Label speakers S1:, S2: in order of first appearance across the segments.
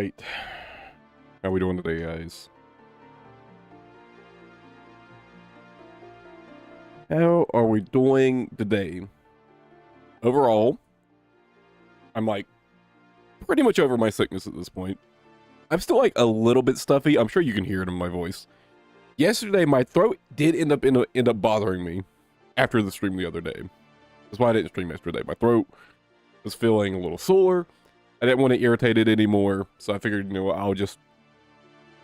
S1: right. How we doing today, guys? How are we doing today? Overall, I'm like pretty much over my sickness at this point. I'm still like a little bit stuffy. I'm sure you can hear it in my voice. Yesterday, my throat did end up bothering me after the stream the other day. That's why I didn't stream yesterday. My throat was feeling a little sore. I didn't want to irritate it anymore, so I figured, you know, I'll just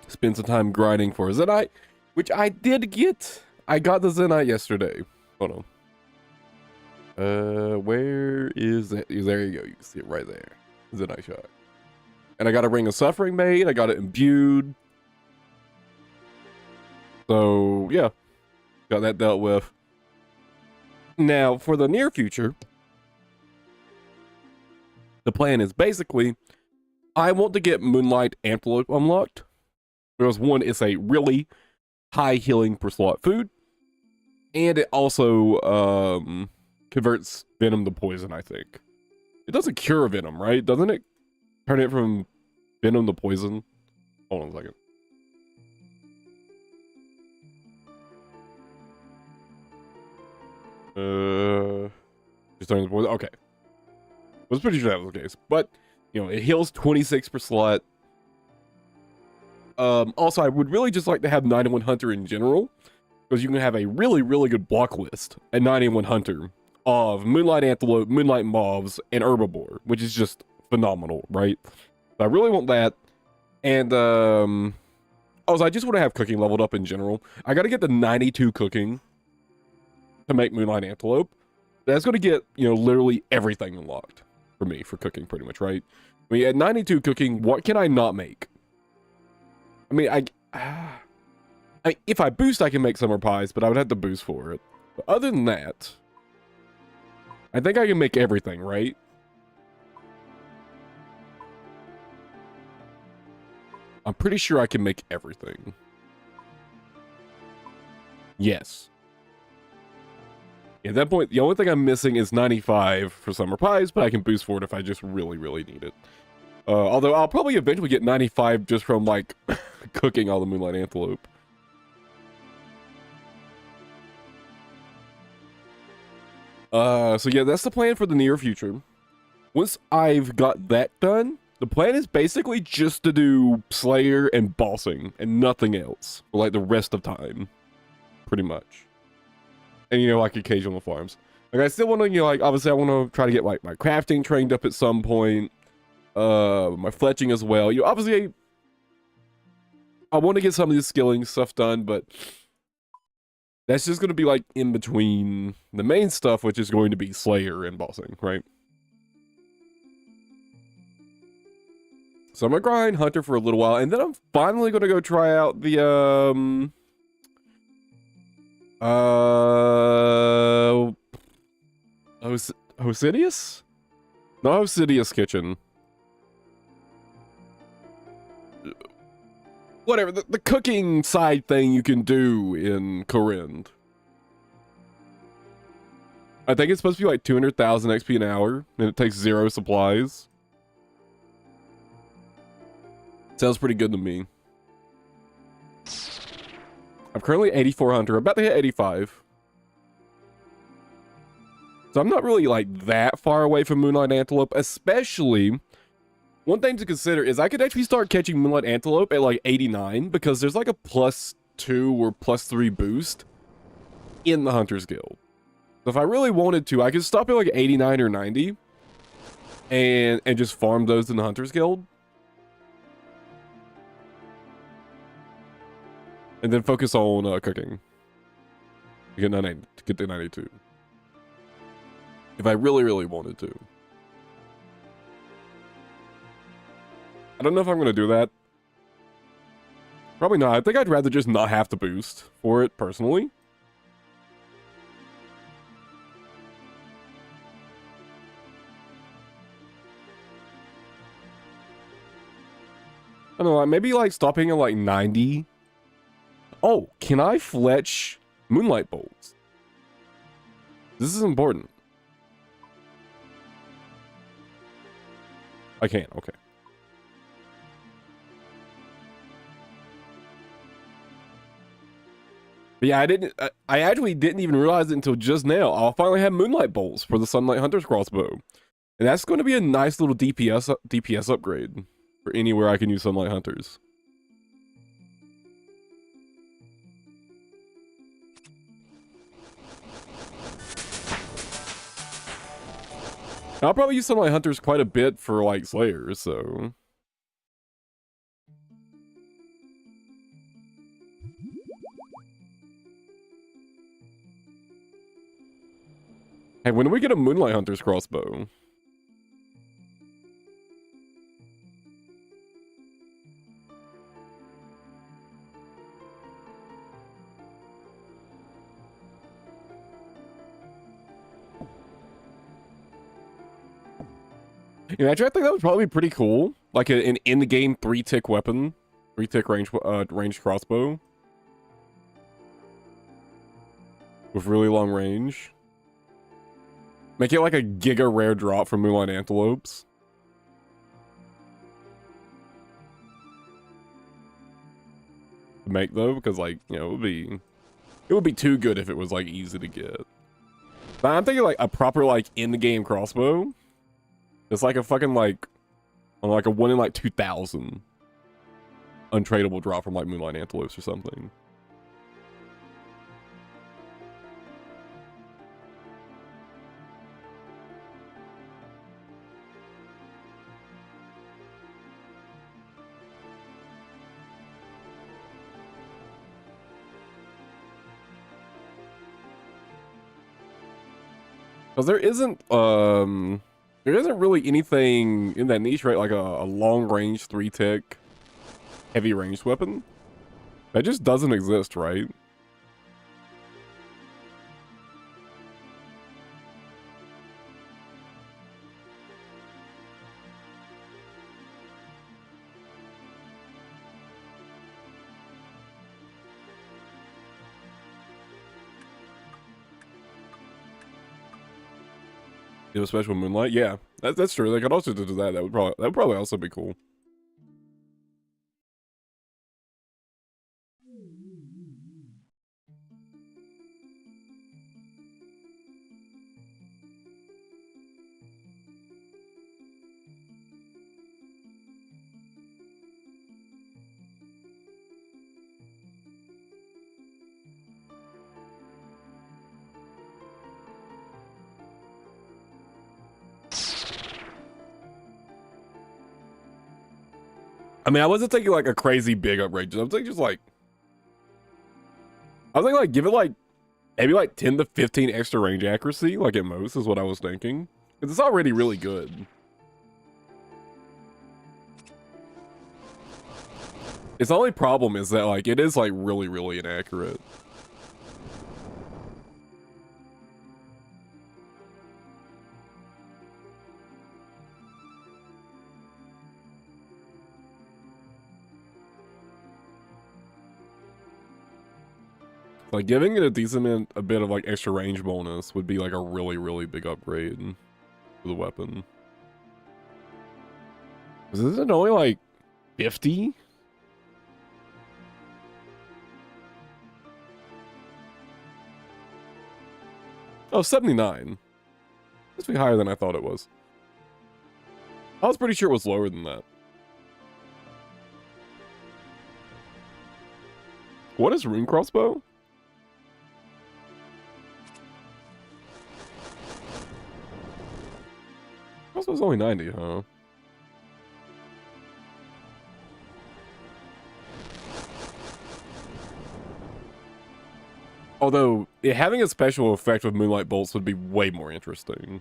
S1: spend some time grinding for a Zenite, which I did get. I got the Zenite yesterday. Hold on. Where is it? There you go. You can see it right there. Zenite shot. And I got a Ring of Suffering made. I got it imbued. So, yeah. Got that dealt with. Now, for the near future, the plan is basically, I want to get Moonlight Antelope unlocked. Because one, it's a really high healing per slot food. And it also converts venom to poison, I think. It doesn't cure venom, right? Doesn't it turn it from venom to poison? Hold on a second. Just turns poison. Okay. I was pretty sure that was the case. But, you know, it heals 26 per slot. Also, I would really just like to have 91 Hunter in general, because you can have a really, really good block list at 91 Hunter of Moonlight Antelope, Moonlight Mauves, and Herbivore, which is just phenomenal, right? So I really want that. And, also, I just want to have cooking leveled up in general. I got to get the 92 cooking to make Moonlight Antelope. That's going to get, you know, literally everything unlocked for me for cooking, pretty much, right? I mean, at 92 cooking, what can I not make? I mean, if I boost, I can make summer pies, but I would have to boost for it. But other than that, I think I can make everything, right? I'm pretty sure I can make everything. Yes. At that point, the only thing I'm missing is 95 for summer pies, but I can boost for it if I just really, really need it. Although I'll probably eventually get 95 just from, like, cooking all the Moonlight Antelope. So yeah, that's the plan for the near future. Once I've got that done, the plan is basically just to do Slayer and bossing and nothing else for, like, the rest of time. Pretty much. And, you know, like, occasional farms. Like, I still want to, you know, like, obviously I want to try to get, like, my crafting trained up at some point. My fletching as well. You know, obviously, I want to get some of this skilling stuff done, but that's just going to be, like, in between the main stuff, which is going to be Slayer and bossing, right? So I'm going to grind Hunter for a little while, and then I'm finally going to go try out the, Hosidius? No, Hosidius Kitchen. Whatever, the cooking side thing you can do in Corinth. I think it's supposed to be like 200,000 XP an hour, and it takes 0 supplies. Sounds pretty good to me. I'm currently 84 Hunter, about to hit 85. So I'm not really like that far away from Moonlight Antelope, especially... One thing to consider is I could actually start catching Moonlight Antelope at like 89 because there's like a +2 or +3 boost in the Hunter's Guild. So if I really wanted to, I could stop at like 89 or 90 and just farm those in the Hunter's Guild. And then focus on cooking. To get the 92. If I really, really wanted to. I don't know if I'm going to do that. Probably not. I think I'd rather just not have to boost for it, personally. I don't know, maybe like stopping at like 90. Oh, can I fletch Moonlight Bolts? This is important. I can, okay. But yeah, I actually didn't even realize it until just now. I'll finally have Moonlight Bolts for the Sunlight Hunter's crossbow. And that's going to be a nice little DPS upgrade for anywhere I can use Sunlight Hunters. I'll probably use Sunlight Hunters quite a bit for like Slayers, so. Hey, when do we get a Moonlight Hunter's crossbow? Yeah, actually, I think that would probably be pretty cool. Like an in-the-game 3-tick weapon. 3-tick range crossbow. With really long range. Make it like a giga rare drop from Moonlight Antelopes. To make though, because like, you know, it would be too good if it was like easy to get. But I'm thinking like a proper like in-the-game crossbow. It's like a fucking like a 1 in like 2,000 untradeable drop from like Moonlight Antelopes or something. Because there isn't really anything in that niche, right? Like a long range 3-tick heavy ranged weapon. That just doesn't exist, right? Do a special Moonlight? Yeah, that's true. They could also do that. That would probably also be cool. I mean, I wasn't thinking like a crazy big upgrade. I was thinking just like, I was thinking like give it like maybe like 10 to 15 extra range accuracy, like at most, is what I was thinking. Because it's already really good. Its only problem is that like it is like really, really inaccurate. Like giving it a decent a bit of like extra range bonus would be like a really, really big upgrade for the weapon. Isn't it only like 50? Oh, 79. Must be higher than I thought it was. I was pretty sure it was lower than that. What is Rune Crossbow? Crossbow's only 90, huh? Although, having a special effect with Moonlight Bolts would be way more interesting.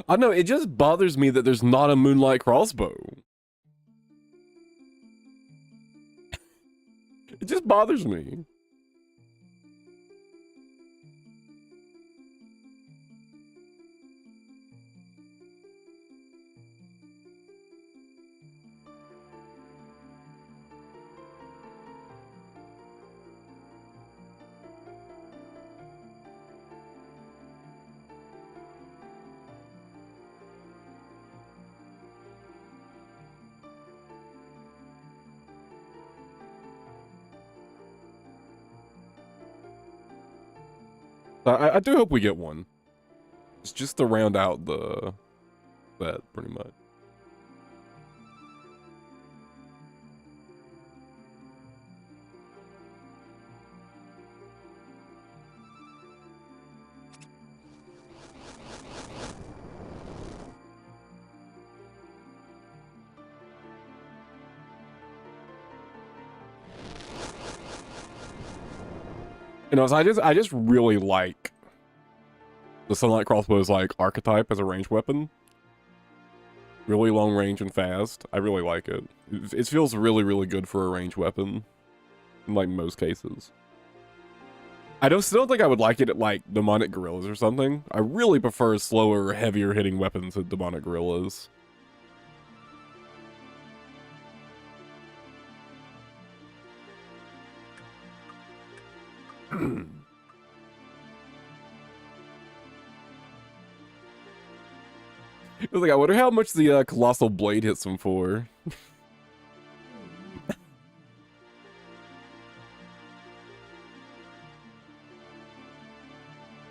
S1: I know, it just bothers me that there's not a Moonlight Crossbow. It just bothers me. I do hope we get one. It's just to round out the set, pretty much. You know, so I just really like the Sunlight Crossbow's like archetype as a ranged weapon. Really long range and fast. I really like it. It feels really, really good for a ranged weapon in like most cases. I still don't think I would like it at like Demonic Gorillas or something. I really prefer slower, heavier hitting weapons at Demonic Gorillas. I was like, I wonder how much the Colossal Blade hits him for.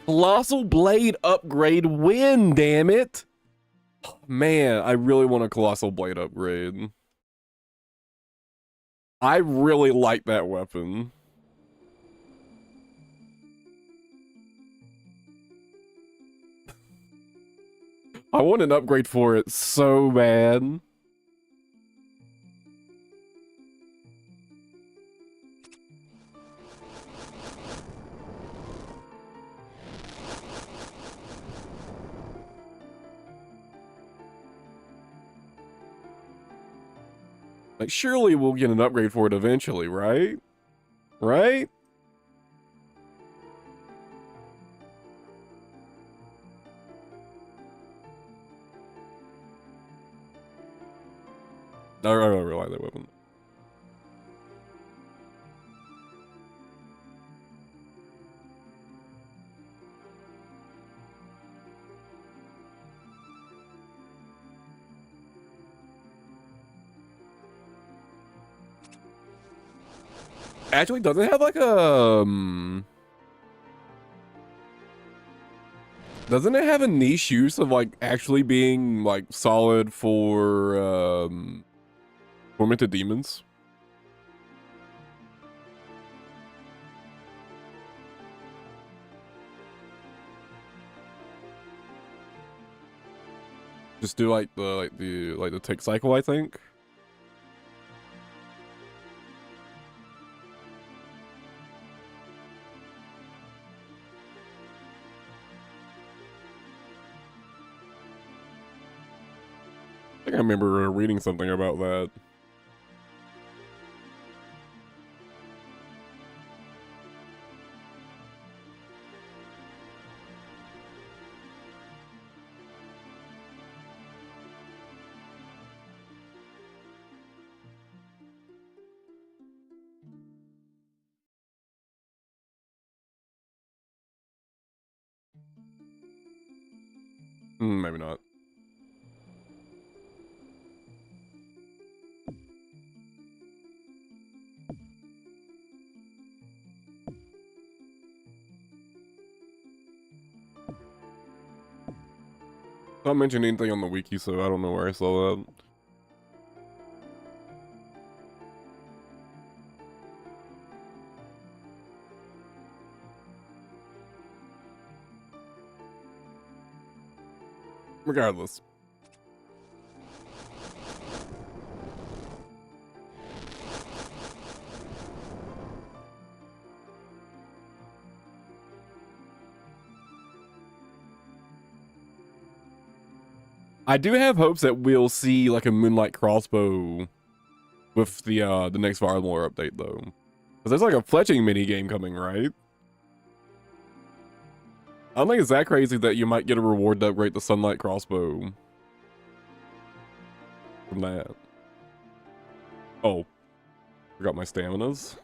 S1: Colossal Blade upgrade win, damn it! Man, I really want a Colossal Blade upgrade. I really like that weapon. I want an upgrade for it so bad. Like, surely we'll get an upgrade for it eventually, right? Right? I really like that weapon. Actually, doesn't it have like a doesn't it have a niche use of like actually being like solid for tormented demons? Just do like the tick cycle, I think. I think I remember reading something about that. Maybe not. Not mentioning anything on the wiki, so I don't know where I saw that. Regardless. I do have hopes that we'll see like a Moonlight Crossbow with the next Varlamore update though. Because there's like a fletching mini game coming, right? I don't think it's that crazy that you might get a reward to upgrade the Sunlight Crossbow from that. Oh, forgot my staminas.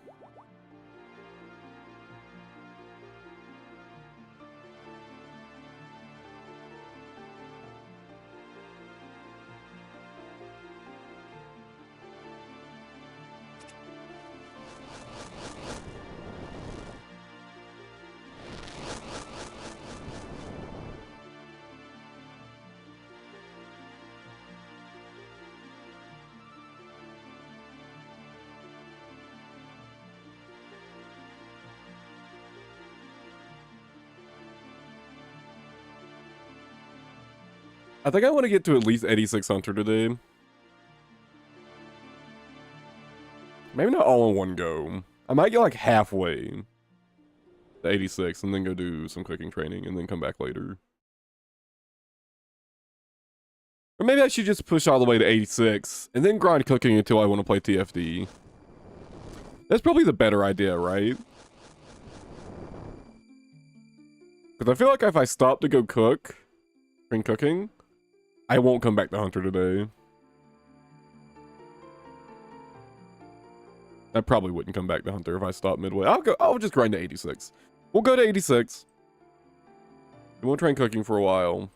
S1: I think I want to get to at least 86 Hunter today. Maybe not all in one go. I might get like halfway to 86 and then go do some cooking training and then come back later. Or maybe I should just push all the way to 86 and then grind cooking until I want to play TFD. That's probably the better idea, right? Because I feel like if I stop to go cook, train cooking, I won't come back to Hunter today. I probably wouldn't come back to Hunter if I stop midway. I'll just grind to 86. We'll go to 86. And we'll train cooking for a while.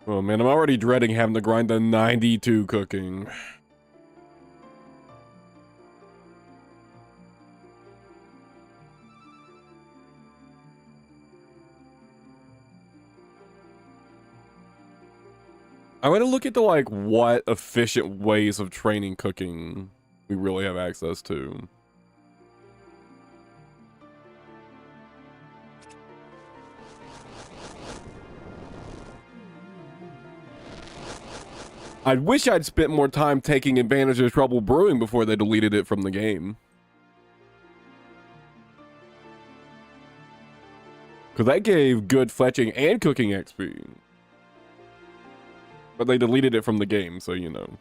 S1: Oh man, I'm already dreading having to grind to 92 cooking. I want to look at like what efficient ways of training cooking we really have access to. I wish I'd spent more time taking advantage of trouble brewing before they deleted it from the game. Because that gave good fletching and cooking XP. But they deleted it from the game, so you know.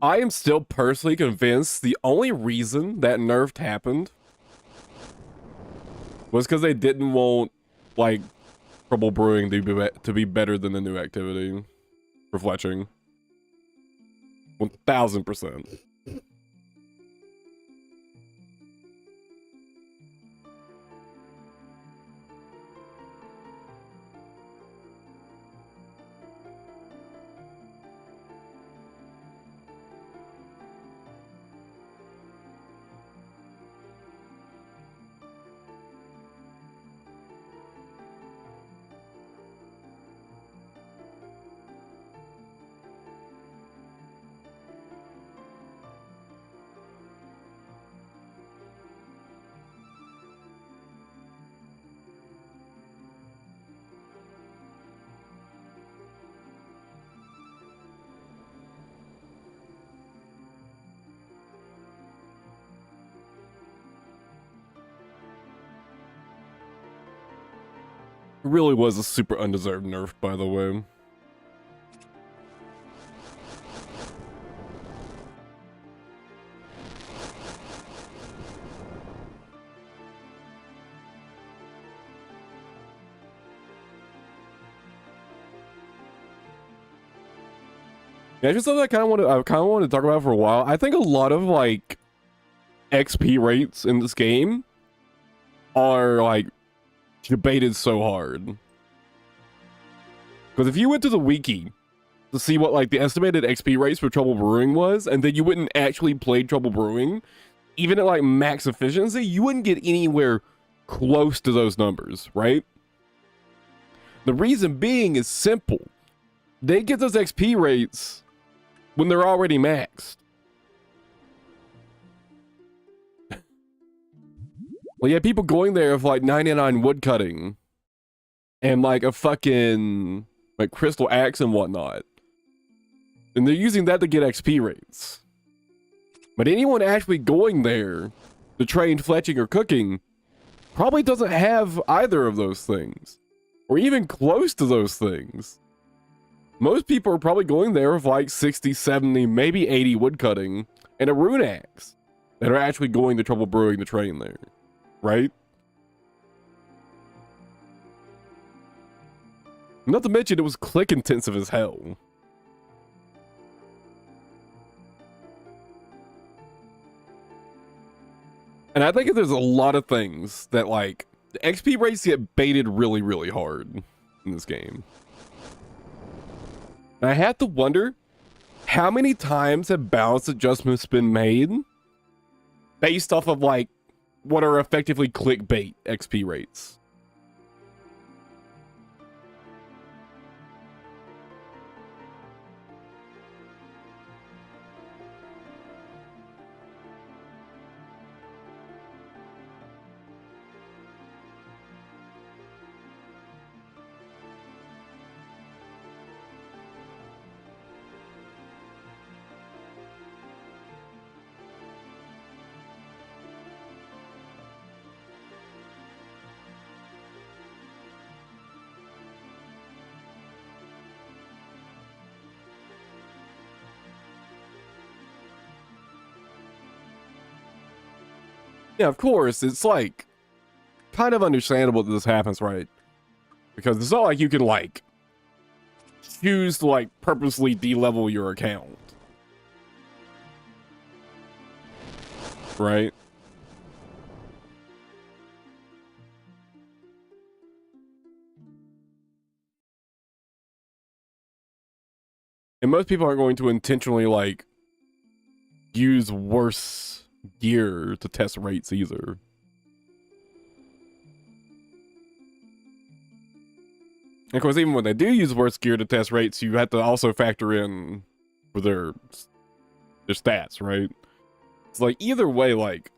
S1: I am still personally convinced the only reason that nerf happened was because they didn't want, like, trouble brewing to be better than the new activity for fletching. 1000%. It really was a super undeserved nerf, by the way. Yeah, just something I kind of want to talk about for a while. I think a lot of like XP rates in this game are like debated so hard. Because if you went to the wiki to see what like the estimated XP rates for Trouble Brewing was, and then you wouldn't actually play Trouble Brewing, even at like max efficiency, you wouldn't get anywhere close to those numbers, right? The reason being is simple. They get those XP rates when they're already maxed. Well, yeah, people going there with like 99 woodcutting and like a fucking like crystal axe and whatnot. And they're using that to get XP rates. But anyone actually going there to train fletching or cooking probably doesn't have either of those things. Or even close to those things. Most people are probably going there with like 60, 70, maybe 80 woodcutting and a rune axe that are actually going to Trouble Brewing to train there. Right? Not to mention it was click intensive as hell. And I think there's a lot of things that, like, the XP rates get baited really, really hard in this game. And I have to wonder, how many times have balance adjustments been made based off of, like, what are effectively clickbait XP rates? Yeah, of course, it's like kind of understandable that this happens, right? Because it's not like you can like choose to like purposely de-level your account, right? And most people aren't going to intentionally like use worse gear to test rates either. And of course, even when they do use worse gear to test rates, you have to also factor in for their stats, right? It's like either way, like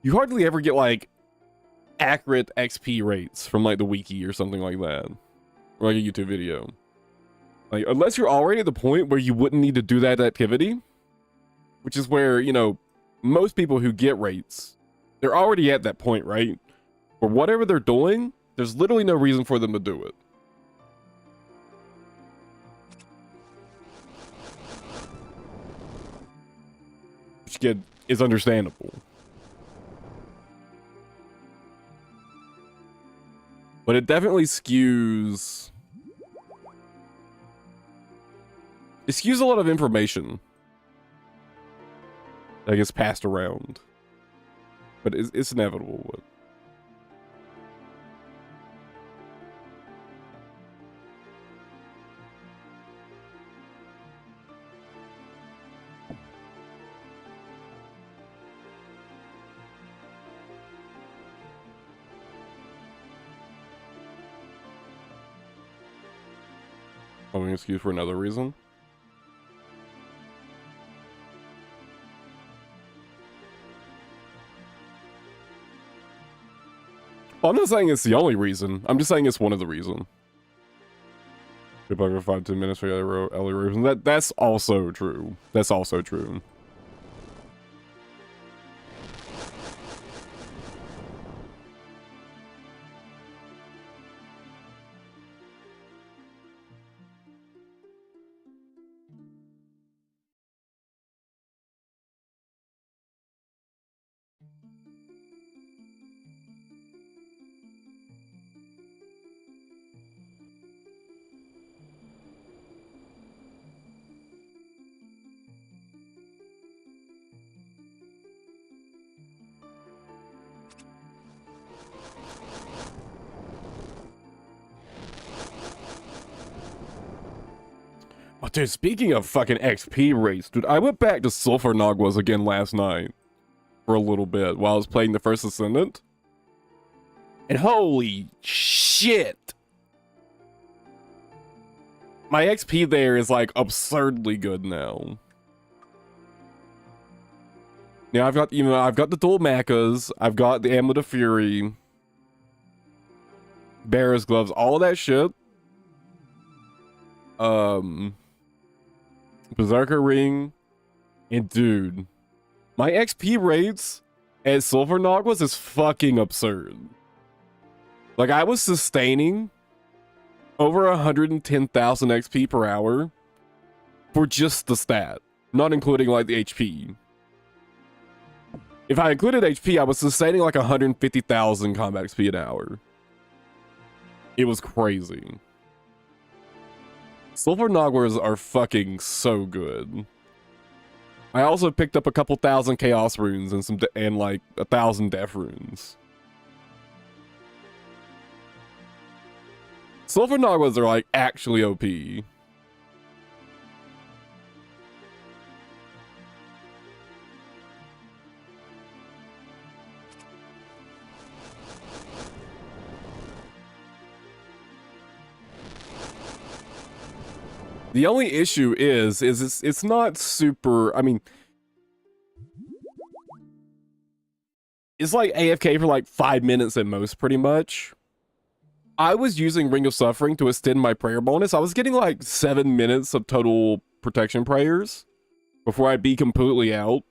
S1: you hardly ever get like accurate XP rates from like the wiki or something like that, or like a YouTube video. Like unless you're already at the point where you wouldn't need to do that activity, which is where, you know, most people who get rates, they're already at that point, right? For whatever they're doing, there's literally no reason for them to do it. Which again is understandable. But it definitely skews... It skews a lot of information that gets passed around. But it's inevitable. An excuse for another reason. Well, I'm not saying it's the only reason. I'm just saying it's one of the reasons. People go 5-10 minutes for early reason. That's also true. That's also true. Oh, dude, speaking of fucking XP rates, dude, I went back to Sulfur Naguas again last night for a little bit while I was playing the first Descendant. And holy shit! My XP there is like absurdly good now. Now I've got, you know, I've got the dual mechas, I've got the Amulet of Fury, Bearer's Gloves, all of that shit. Berserker Ring, and dude, my XP rates at Sulfur Naguas is fucking absurd. Like I was sustaining over 110,000 XP per hour for just the stat, not including like the HP. If I included HP, I was sustaining like 150,000 combat XP an hour. It was crazy. Sulfur Naguas are fucking so good. I also picked up a couple thousand chaos runes and and like 1,000 death runes. Silver Nagras are like actually OP. The only issue is it's not super, I mean, it's like AFK for like 5 minutes at most, pretty much. I was using Ring of Suffering to extend my prayer bonus. I was getting like 7 minutes of total protection prayers before I'd be completely out.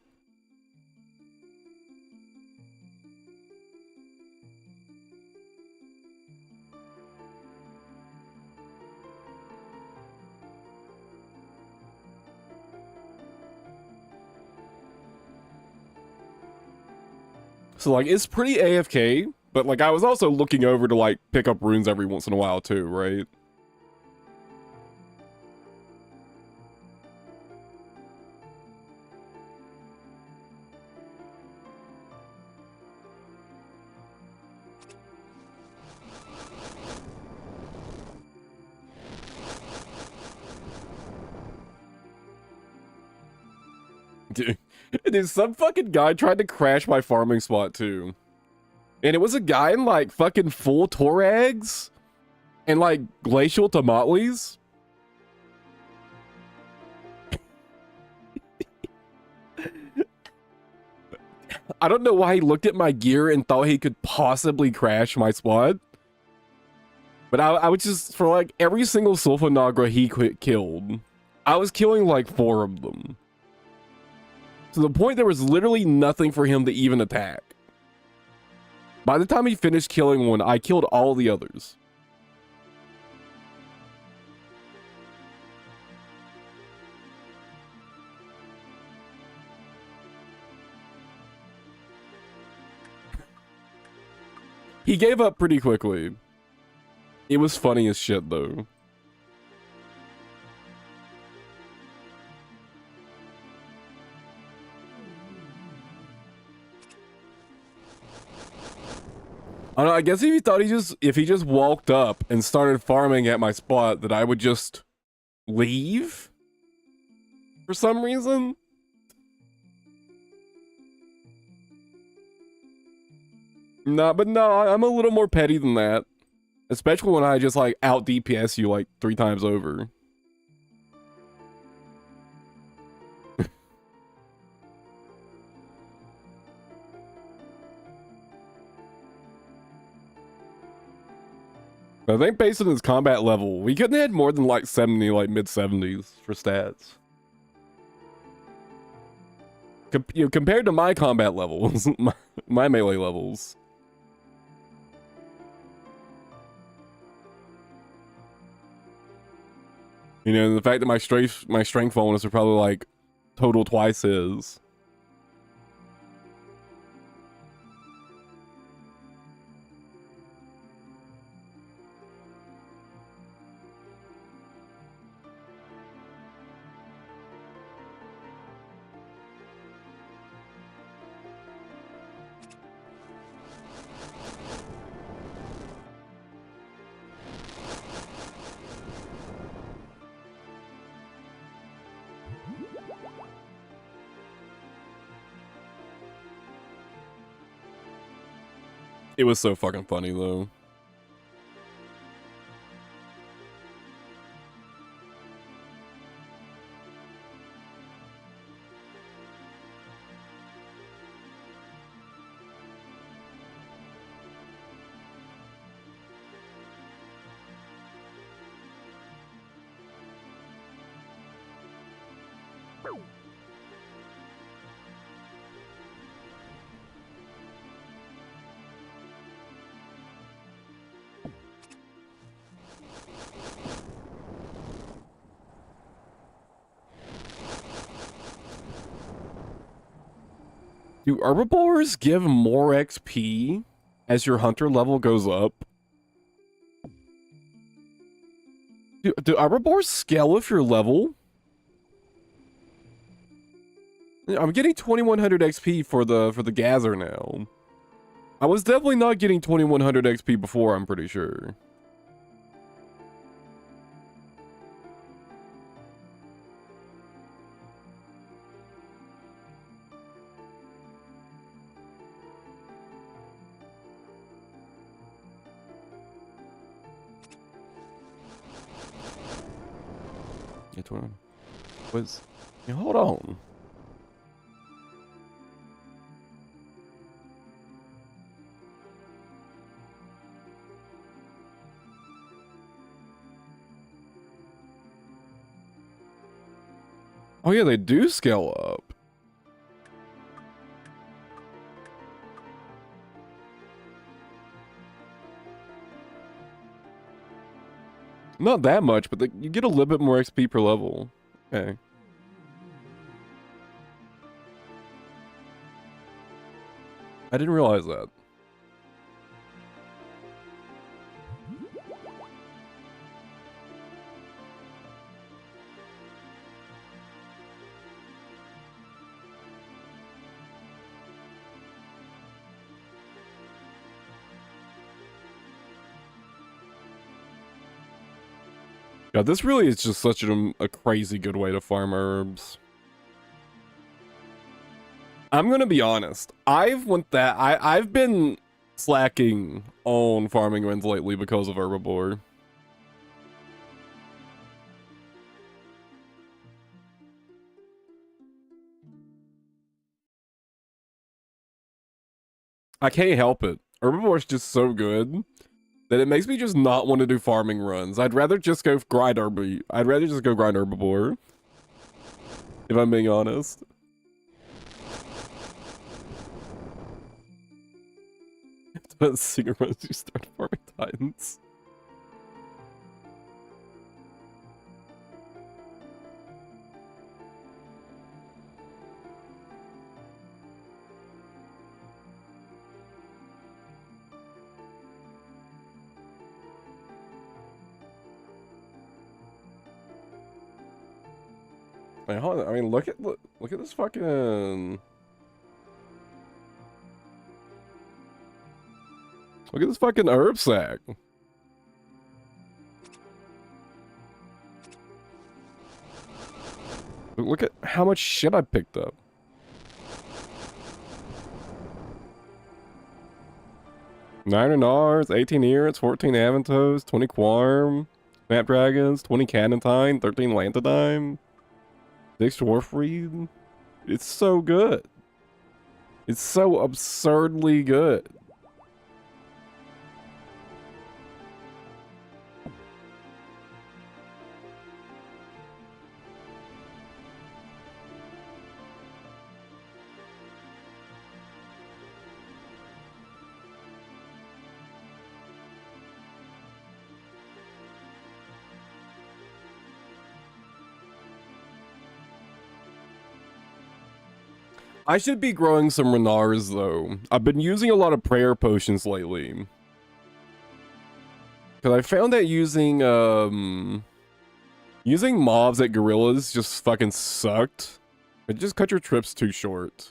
S1: So like, it's pretty AFK, but like I was also looking over to like pick up runes every once in a while too, right? Dude, some fucking guy tried to crash my farming spot too. And it was a guy in like fucking full Torags and like glacial Tomatlis. I don't know why he looked at my gear and thought he could possibly crash my squad. But I would just, for like every single Sulfa Nagra he killed, I was killing like 4 of them. To the point there was literally nothing for him to even attack. By the time he finished killing one, I killed all the others. He gave up pretty quickly. It was funny as shit, though. I don't know, I guess if he thought if he just walked up and started farming at my spot, that I would just leave for some reason. No, but no, I'm a little more petty than that. Especially when I just like out DPS you like 3 times over. I think based on his combat level, we couldn't have more than like 70, like mid 70s for stats. Compared to my combat levels, my melee levels. You know, the fact that my strength bonus are probably like total twice his. It was so fucking funny though. Do herbivores give more XP as your hunter level goes up? Do herbivores scale with your level? I'm getting 2100 XP for the gather now. I was definitely not getting 2100 XP before, I'm pretty sure. Yeah, 21. Was yeah, hold on. Oh yeah, they do scale up. Not that much, but you get a little bit more XP per level. Okay. I didn't realize that. Yeah, this really is just such a crazy good way to farm herbs. I'm gonna be honest. I've been slacking on farming runs lately because of herbivore. I can't help it. Herbivore is just so good that it makes me just not want to do farming runs. I'd rather just go grind I'd rather just go grind herbivore. If I'm being honest. But singer runs you start farming titans. Wait, hold on. I mean, look at this fucking. Look at this fucking herb sack. Look at how much shit I picked up. Nine Renars, 18 Earets, 14 Avantos, 20 Quarm, Snapdragons, 20 Canatine, 13 Lantodime, 6 Dwarfreed. It's so good. It's so absurdly good. I should be growing some Renars though. I've been using a lot of prayer potions lately. Cause I found that using mobs at gorillas just fucking sucked. It just cut your trips too short.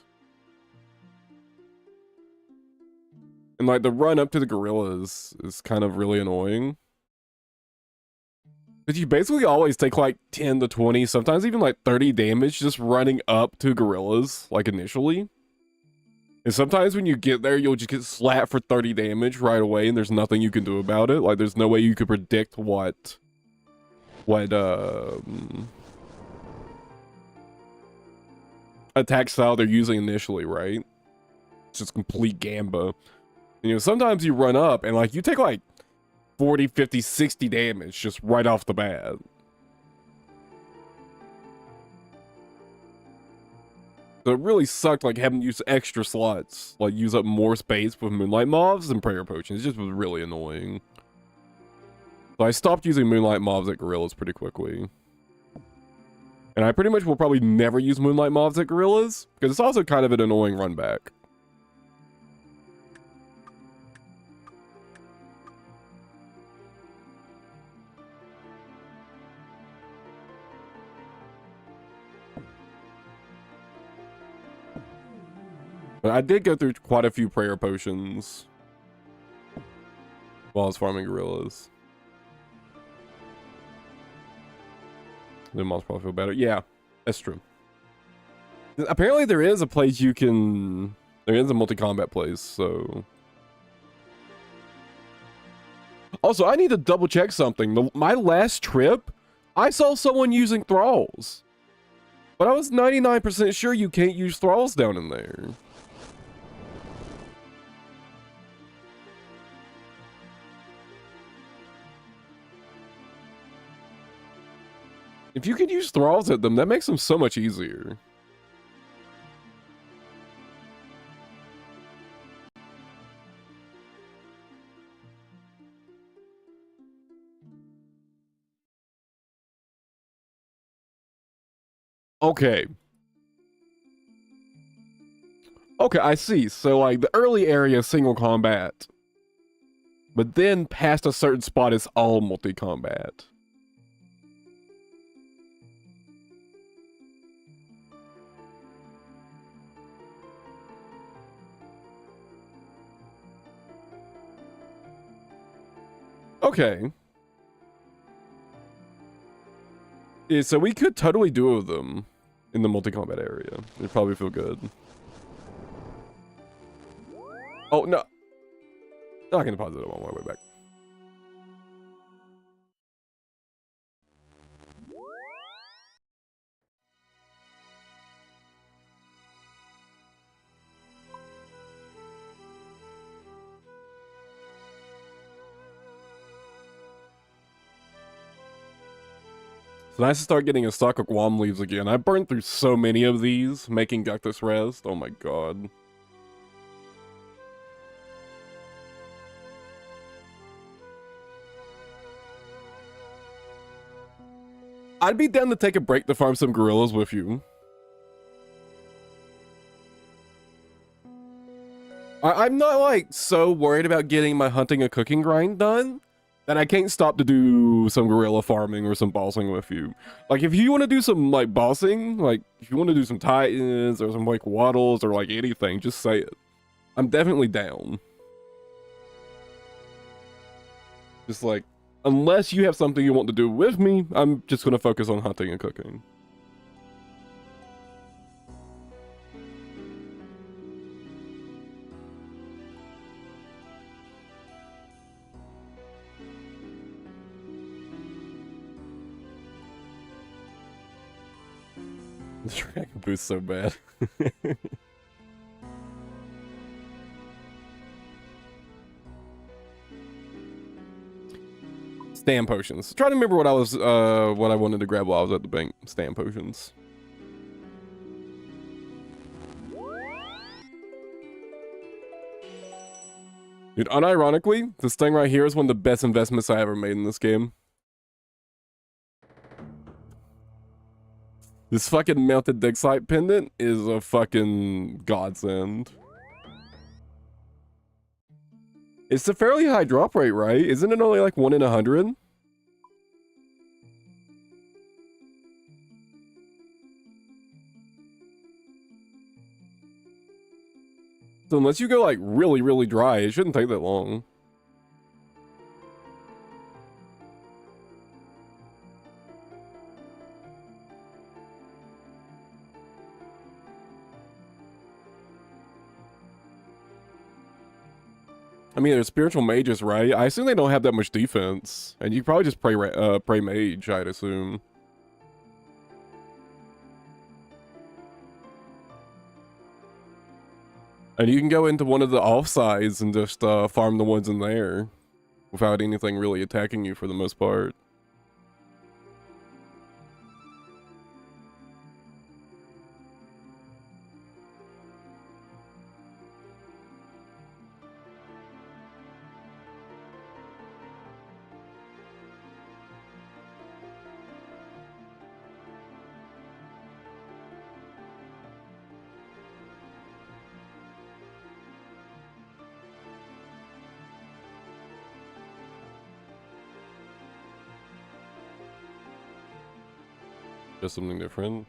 S1: And like the run up to the gorillas is kind of really annoying. But you basically always take like 10 to 20, sometimes even like 30 damage just running up to gorillas, like initially. And sometimes when you get there, you'll just get slapped for 30 damage right away and there's nothing you can do about it. Like there's no way you could predict what attack style they're using initially, right? It's just complete gamba. And, you know, sometimes you run up and like you take like 40, 50, 60 damage just right off the bat. So it really sucked like having to use extra slots, like use up more space with Moonlight Mobs and Prayer Potions. It just was really annoying. So I stopped using Moonlight Mobs at Gorillas pretty quickly. And I pretty much will probably never use Moonlight Mobs at Gorillas, because it's also kind of an annoying run back. But I did go through quite a few prayer potions while I was farming gorillas. The mobs probably feel better. Yeah, that's true. Apparently there is a place you can... There is a multi-combat place, so... Also, I need to double check something. My last trip, I saw someone using thralls. But I was 99% sure you can't use thralls down in there. If you could use thralls at them, that makes them so much easier. Okay. Okay, I see. So, like, the early area is single combat. But then, past a certain spot, it's all multi-combat. Okay. Yeah, so we could totally duo them in the multi-combat area. It'd probably feel good. Oh, no. No, I can deposit it on my way back. It's nice to start getting a stock of Guam leaves again. I burned through so many of these, making Gactus Rest. Oh my god. I'd be down to take a break to farm some gorillas with you. I'm not, like, so worried about getting my hunting and cooking grind done that I can't stop to do some gorilla farming or some bossing with you. Like, if you want to do some, like, bossing, like, if you want to do some titans or some, like, waddles or, like, anything, just say it. I'm definitely down. Just, like, unless you have something you want to do with me, I'm just going to focus on hunting and cooking. The dragon boost so bad. Stam potions. Try to remember what I wanted to grab while I was at the bank. Stam potions. Dude, unironically, this thing right here is one of the best investments I ever made in this game. This fucking melted dig site pendant is a fucking godsend. It's a fairly high drop rate, right? Isn't it only like 1 in 100? So unless you go like really, really dry, it shouldn't take that long. I mean, they're spiritual mages, right? I assume they don't have that much defense. And you probably just pray mage, I'd assume. And you can go into one of the offsides and just farm the ones in there without anything really attacking you for the most part. Just something different.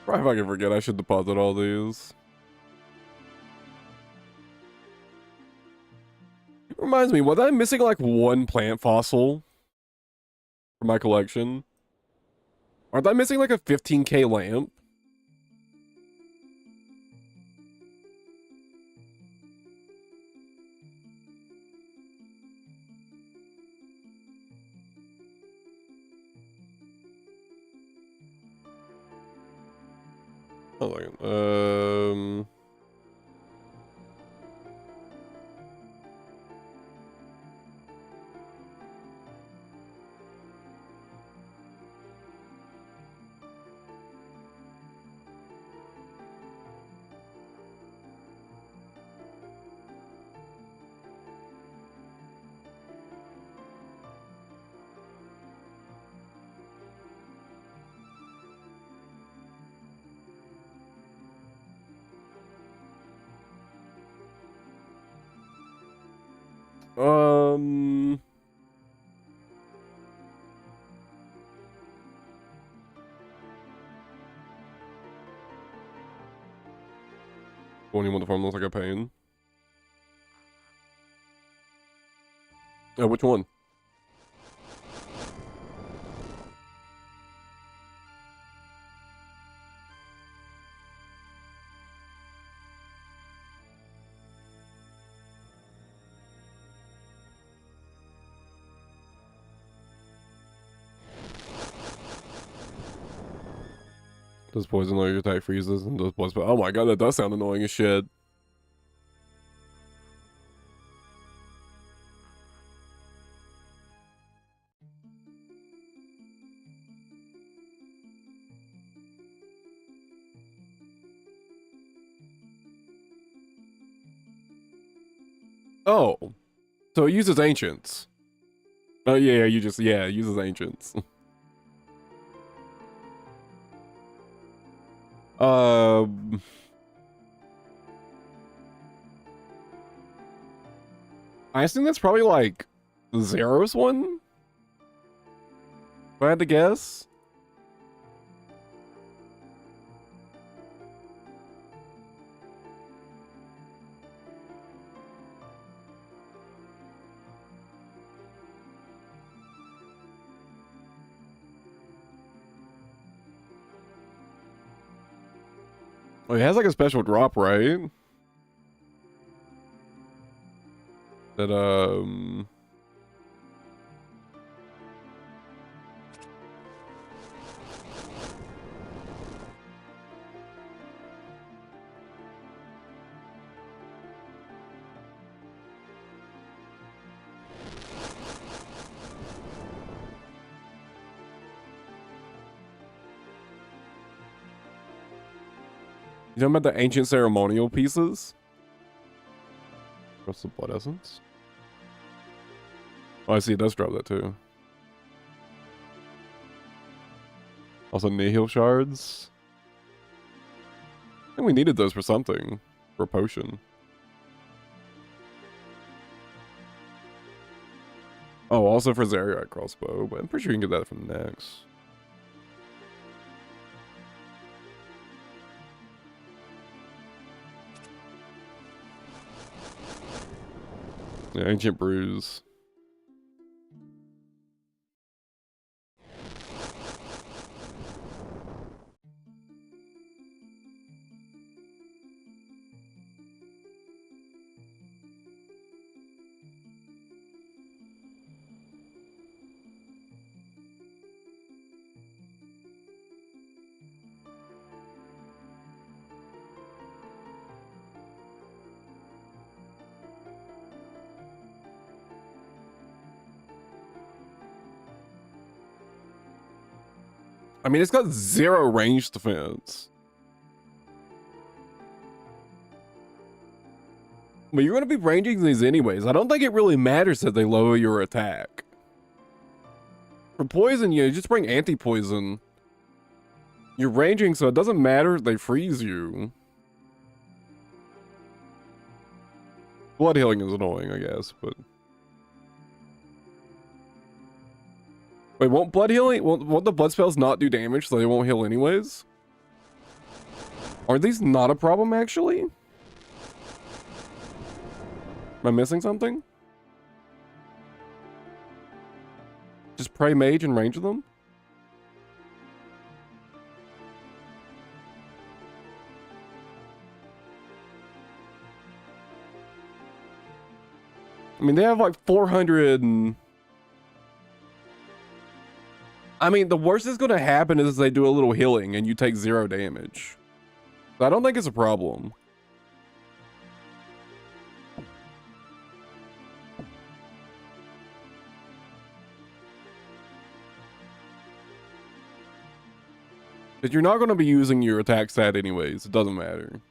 S1: Right, if I can forget, I should deposit all these. It reminds me, was I missing like one plant fossil for my collection? Aren't I missing like a 15k lamp? Oh, um, 21 the farm looks like a pain. Which one? Does poison lower your attack freezes and does poison? Oh my god, that does sound annoying as shit. Oh, so it uses ancients. Oh yeah, it uses ancients. um, I assume that's probably like Zero's one. If I had to guess. Oh, it has like a special drop, right? That you talking about the ancient ceremonial pieces? What's the blood essence? Oh, I see. It does drop that too. Also, nihil shards. I think we needed those for something. For a potion. Oh, also for Zariite crossbow, but I'm pretty sure you can get that from next. Yeah, ancient brews. I mean, it's got 0 range defense. But you're going to be ranging these anyways. I don't think it really matters that they lower your attack. For poison, you just bring anti-poison. You're ranging, so it doesn't matter if they freeze you. Blood healing is annoying, I guess, but... Wait, won't blood healing... Won't the blood spells not do damage, so they won't heal anyways? Are these not a problem, actually? Am I missing something? Just pray mage and range them? I mean, they have like 400 and... I mean, the worst that's going to happen is they do a little healing and you take 0 damage. So I don't think it's a problem. But you're not going to be using your attack stat anyways. It doesn't matter.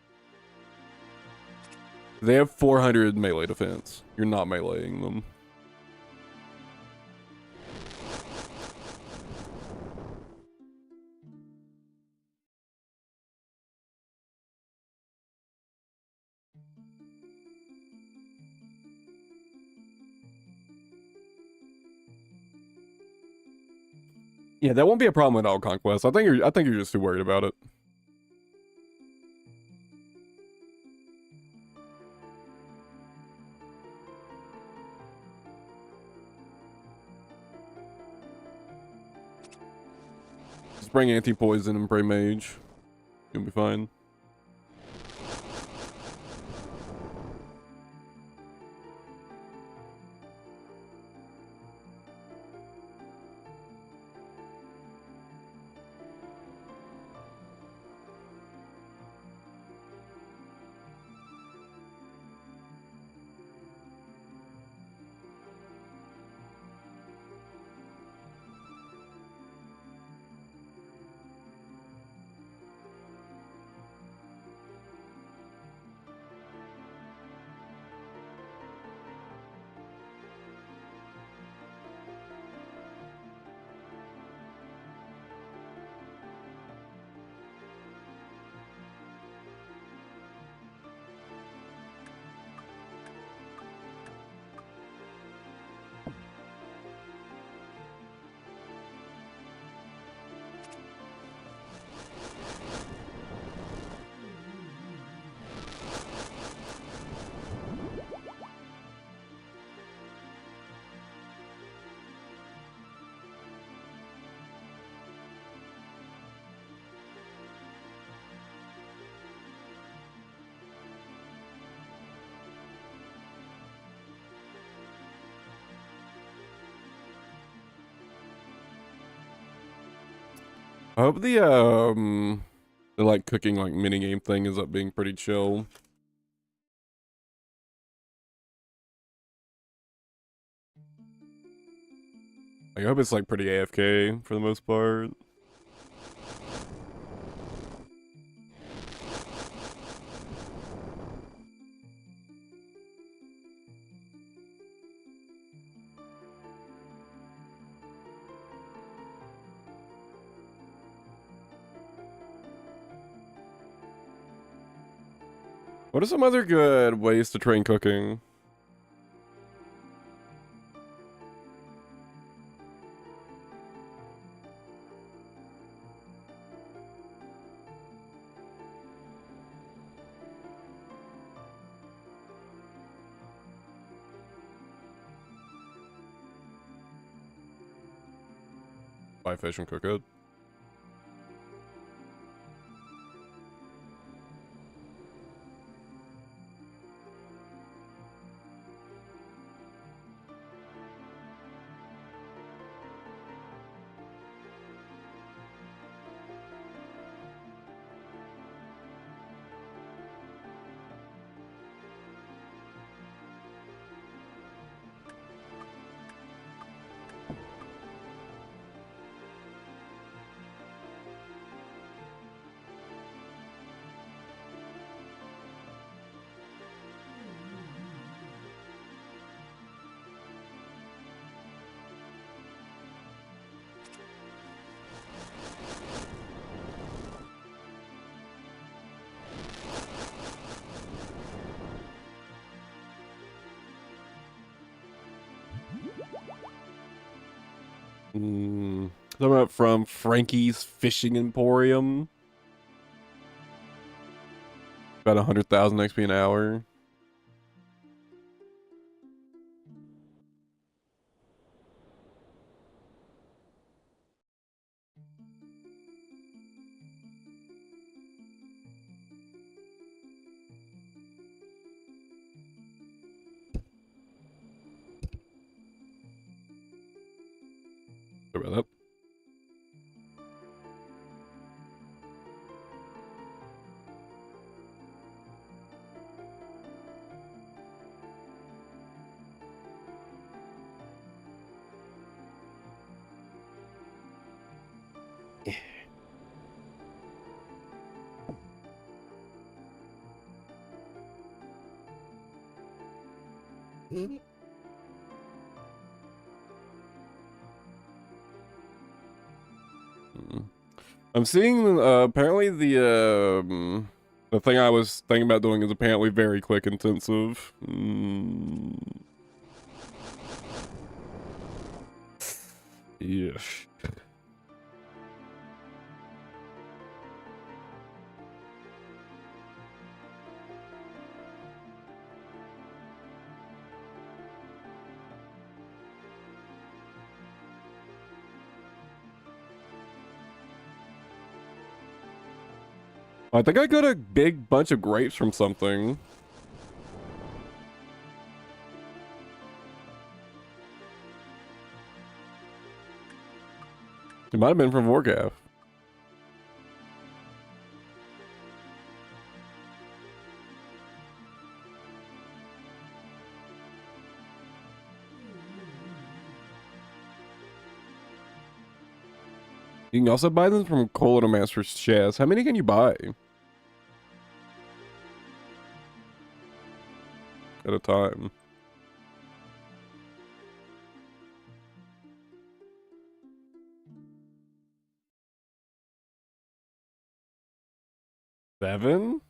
S1: They have 400 melee defense. You're not meleeing them. Yeah, that won't be a problem with all conquest. I think you're just too worried about it. Just bring anti-poison and pray mage. You'll be fine. I hope the like cooking like mini game thing ends up being pretty chill. I hope it's like pretty AFK for the most part. What are some other good ways to train cooking? Buy fish and cook it. Talking about from Frankie's Fishing Emporium. About 100,000 XP an hour. Sorry about that. I'm seeing apparently the thing I was thinking about doing is apparently very click intensive. Yeah. I think I got a big bunch of grapes from something. It might have been from Vorgaf. You can also buy them from Colonimaster's chest. How many can you buy? At a time. Seven?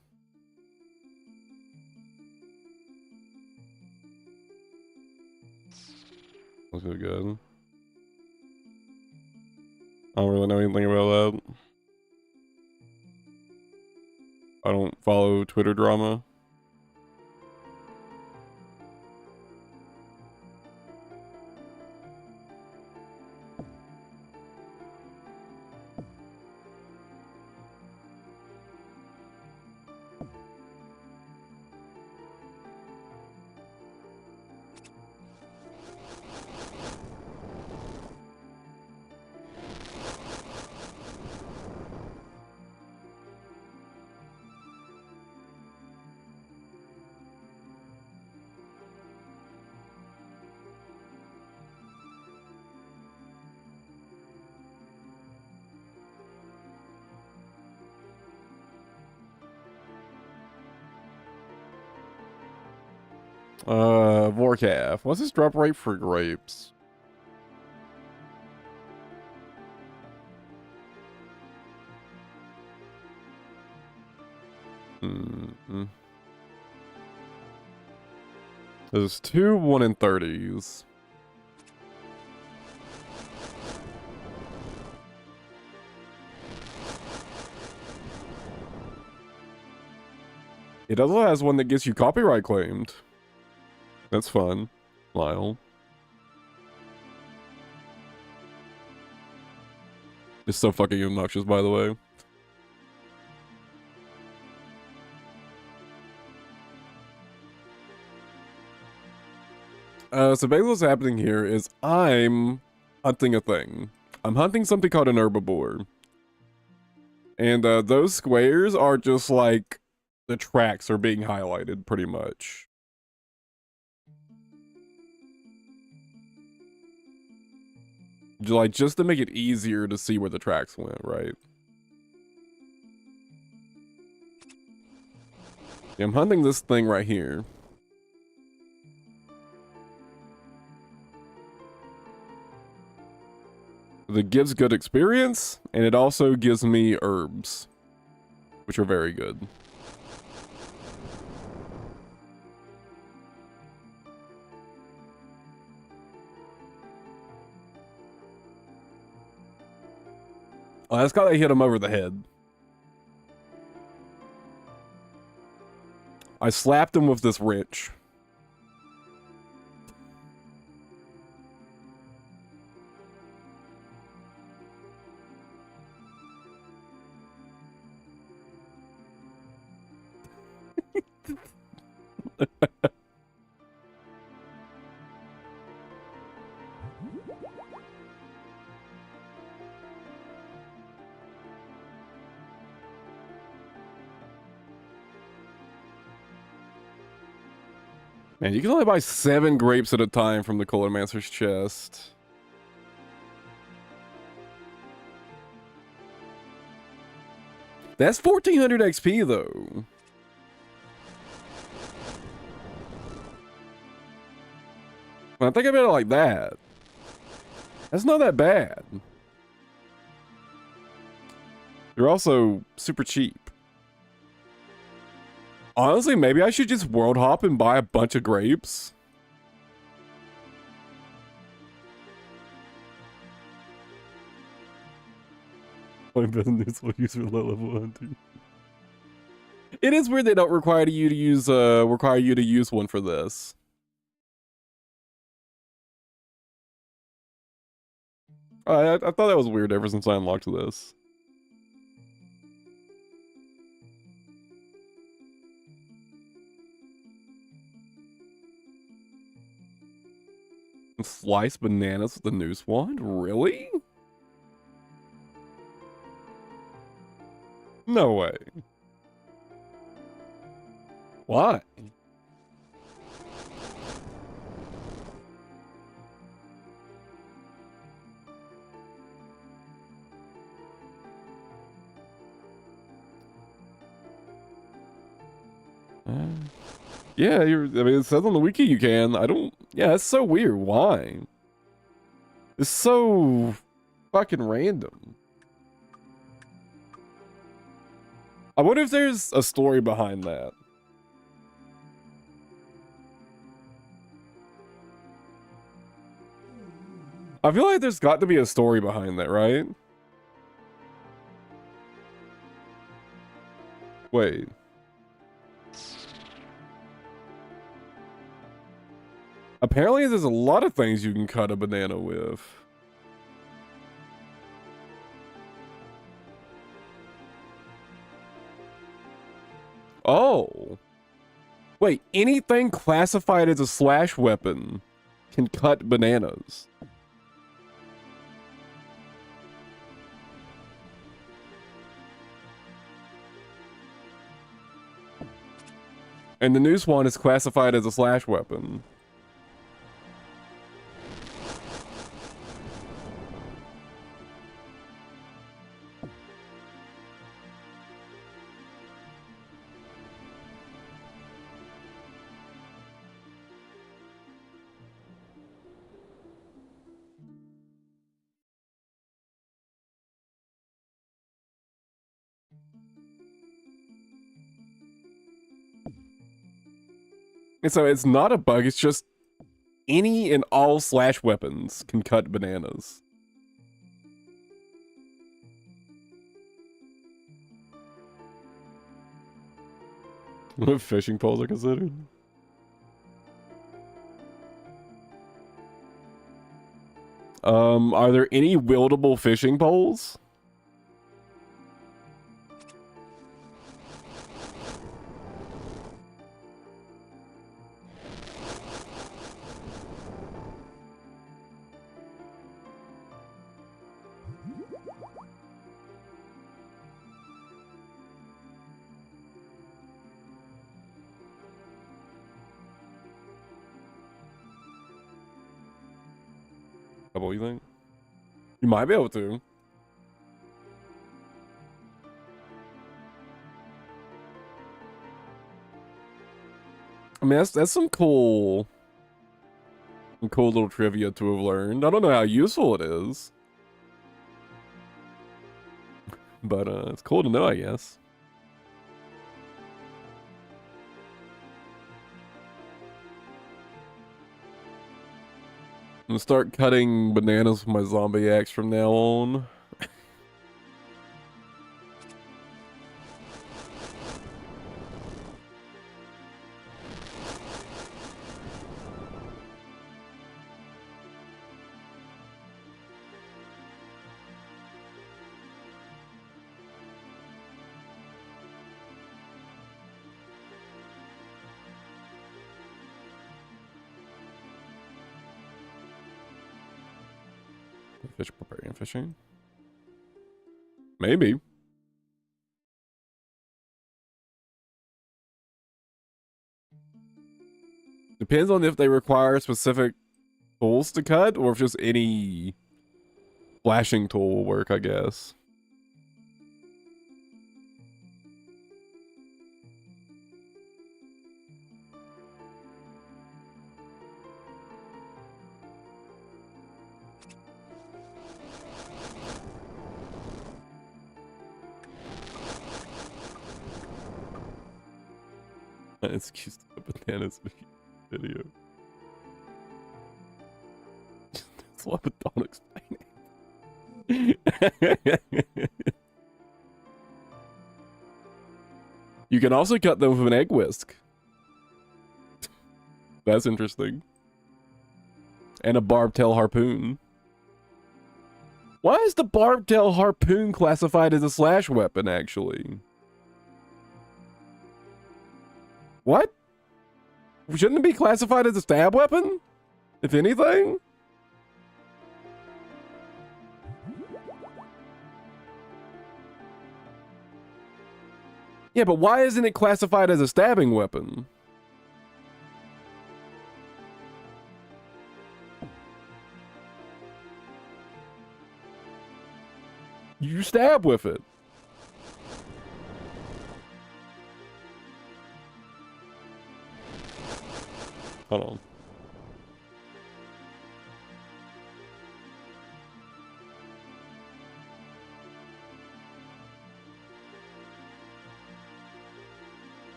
S1: That's really good. I don't really know anything about that. I don't follow Twitter drama. Vorcaf. What's his drop rate for grapes? There's two 1 in 30s. It also has one that gets you copyright claimed. That's fun. Lyle. It's so fucking obnoxious, by the way. So basically what's happening here is I'm hunting a thing. I'm hunting something called an herbivore. And those squares are just like the tracks are being highlighted pretty much. Like just to make it easier to see where the tracks went, right? Yeah, I'm hunting this thing right here. That gives good experience, and it also gives me herbs, which are very good. Oh, that's gotta hit him over the head. I slapped him with this wrench. Man, you can only buy 7 grapes at a time from the Colomancer's chest. That's 1400 XP though. When I think about it like that, that's not that bad. They're also super cheap. Honestly, maybe I should just world hop and buy a bunch of grapes. My business will use for low level hunter. It is weird they don't require you to use one for this. I thought that was weird ever since I unlocked this. Slice bananas with the noose wand? Really? No way. Why? Yeah, I mean, it says on the wiki you can. Yeah, it's so weird. Why? It's so fucking random. I wonder if there's a story behind that. I feel like there's got to be a story behind that, right? Wait. Apparently there's a lot of things you can cut a banana with. Oh. Wait, anything classified as a slash weapon can cut bananas. And the noose wand is classified as a slash weapon. And so it's not a bug, it's just any and all slash weapons can cut bananas. What fishing poles are considered? Are there any wieldable fishing poles? What do you think? You might be able to. I mean, that's some cool little trivia to have learned. I don't know how useful it is, but it's cool to know, I guess. I'm gonna start cutting bananas with my zombie axe from now on. Fish barbarian fishing? Maybe. Depends on if they require specific tools to cut or if just any flashing tool will work, I guess. Excuse the bananas video. That's what don't explain it. You can also cut them with an egg whisk. That's interesting. And a barbed tail harpoon. Why is the barbed tail harpoon classified as a slash weapon, actually? What? Shouldn't it be classified as a stab weapon? If anything? Yeah, but why isn't it classified as a stabbing weapon? You stab with it. Hold on.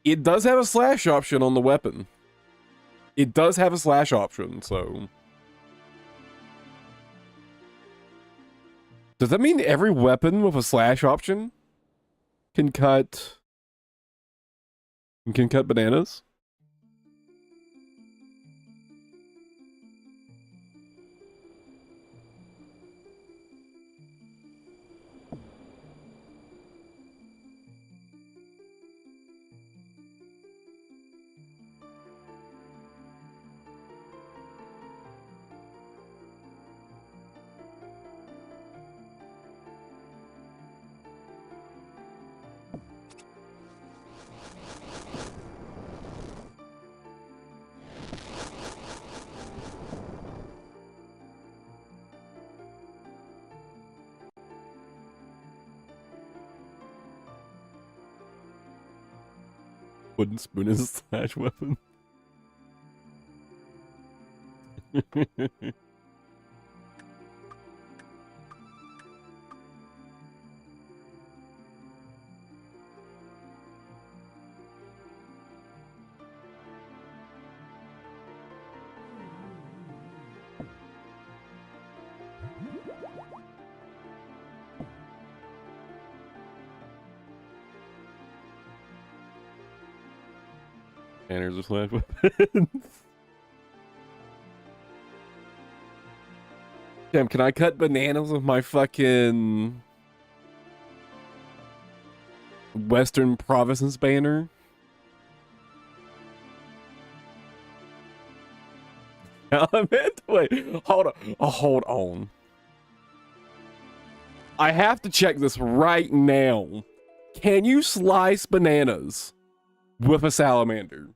S1: It does have a slash option on the weapon. It does have a slash option, so... Does that mean every weapon with a slash option can cut bananas? Wooden spoon is a slash weapon. Banners are slash weapons. Damn, can I cut bananas with my fucking Western Provinces banner? Wait, hold on. Oh, hold on. I have to check this right now. Can you slice bananas with a salamander?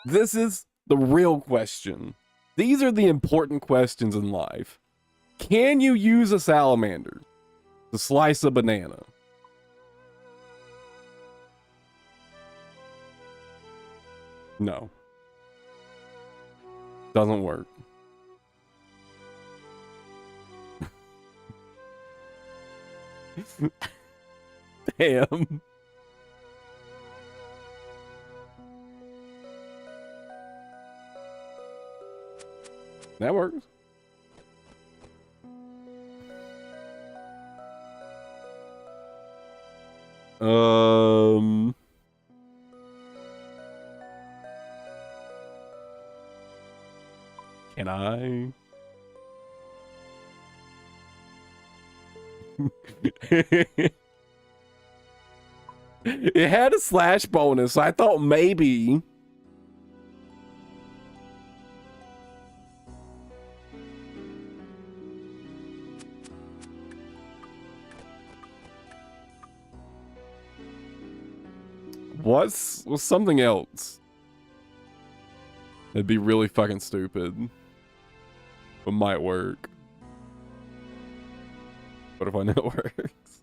S1: This is the real question. These are the important questions in life. Can you use a salamander to slice a banana? No. Doesn't work. Damn. That works. Can I? It had a slash bonus, so I thought maybe What's something else? It'd be really fucking stupid, but might work. Butterfly networks.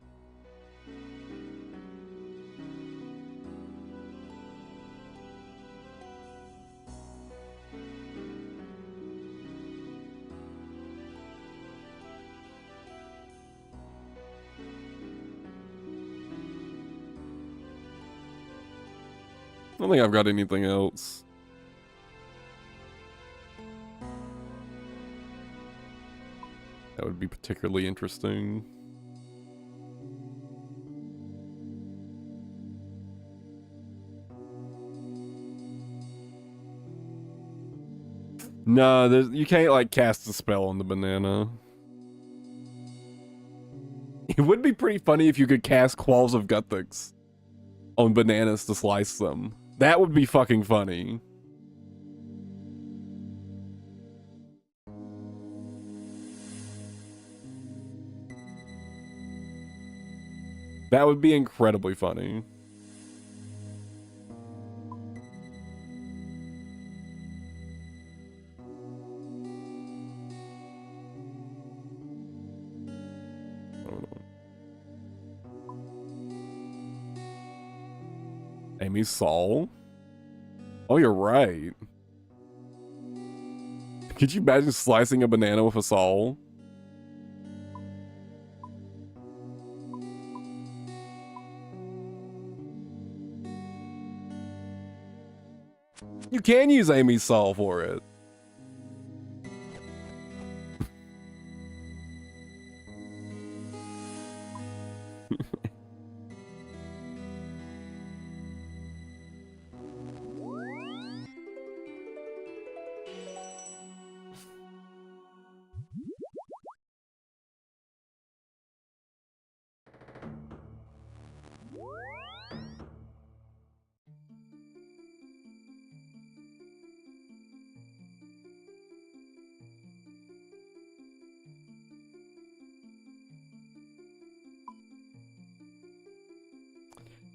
S1: I don't think I've got anything else. That would be particularly interesting. No, you can't like cast a spell on the banana. It would be pretty funny if you could cast Qualls of Guthix on bananas to slice them. That would be fucking funny. That would be incredibly funny. Amy's Saul? Oh, you're right. Could you imagine slicing a banana with a saw? You can use Amy's saw for it.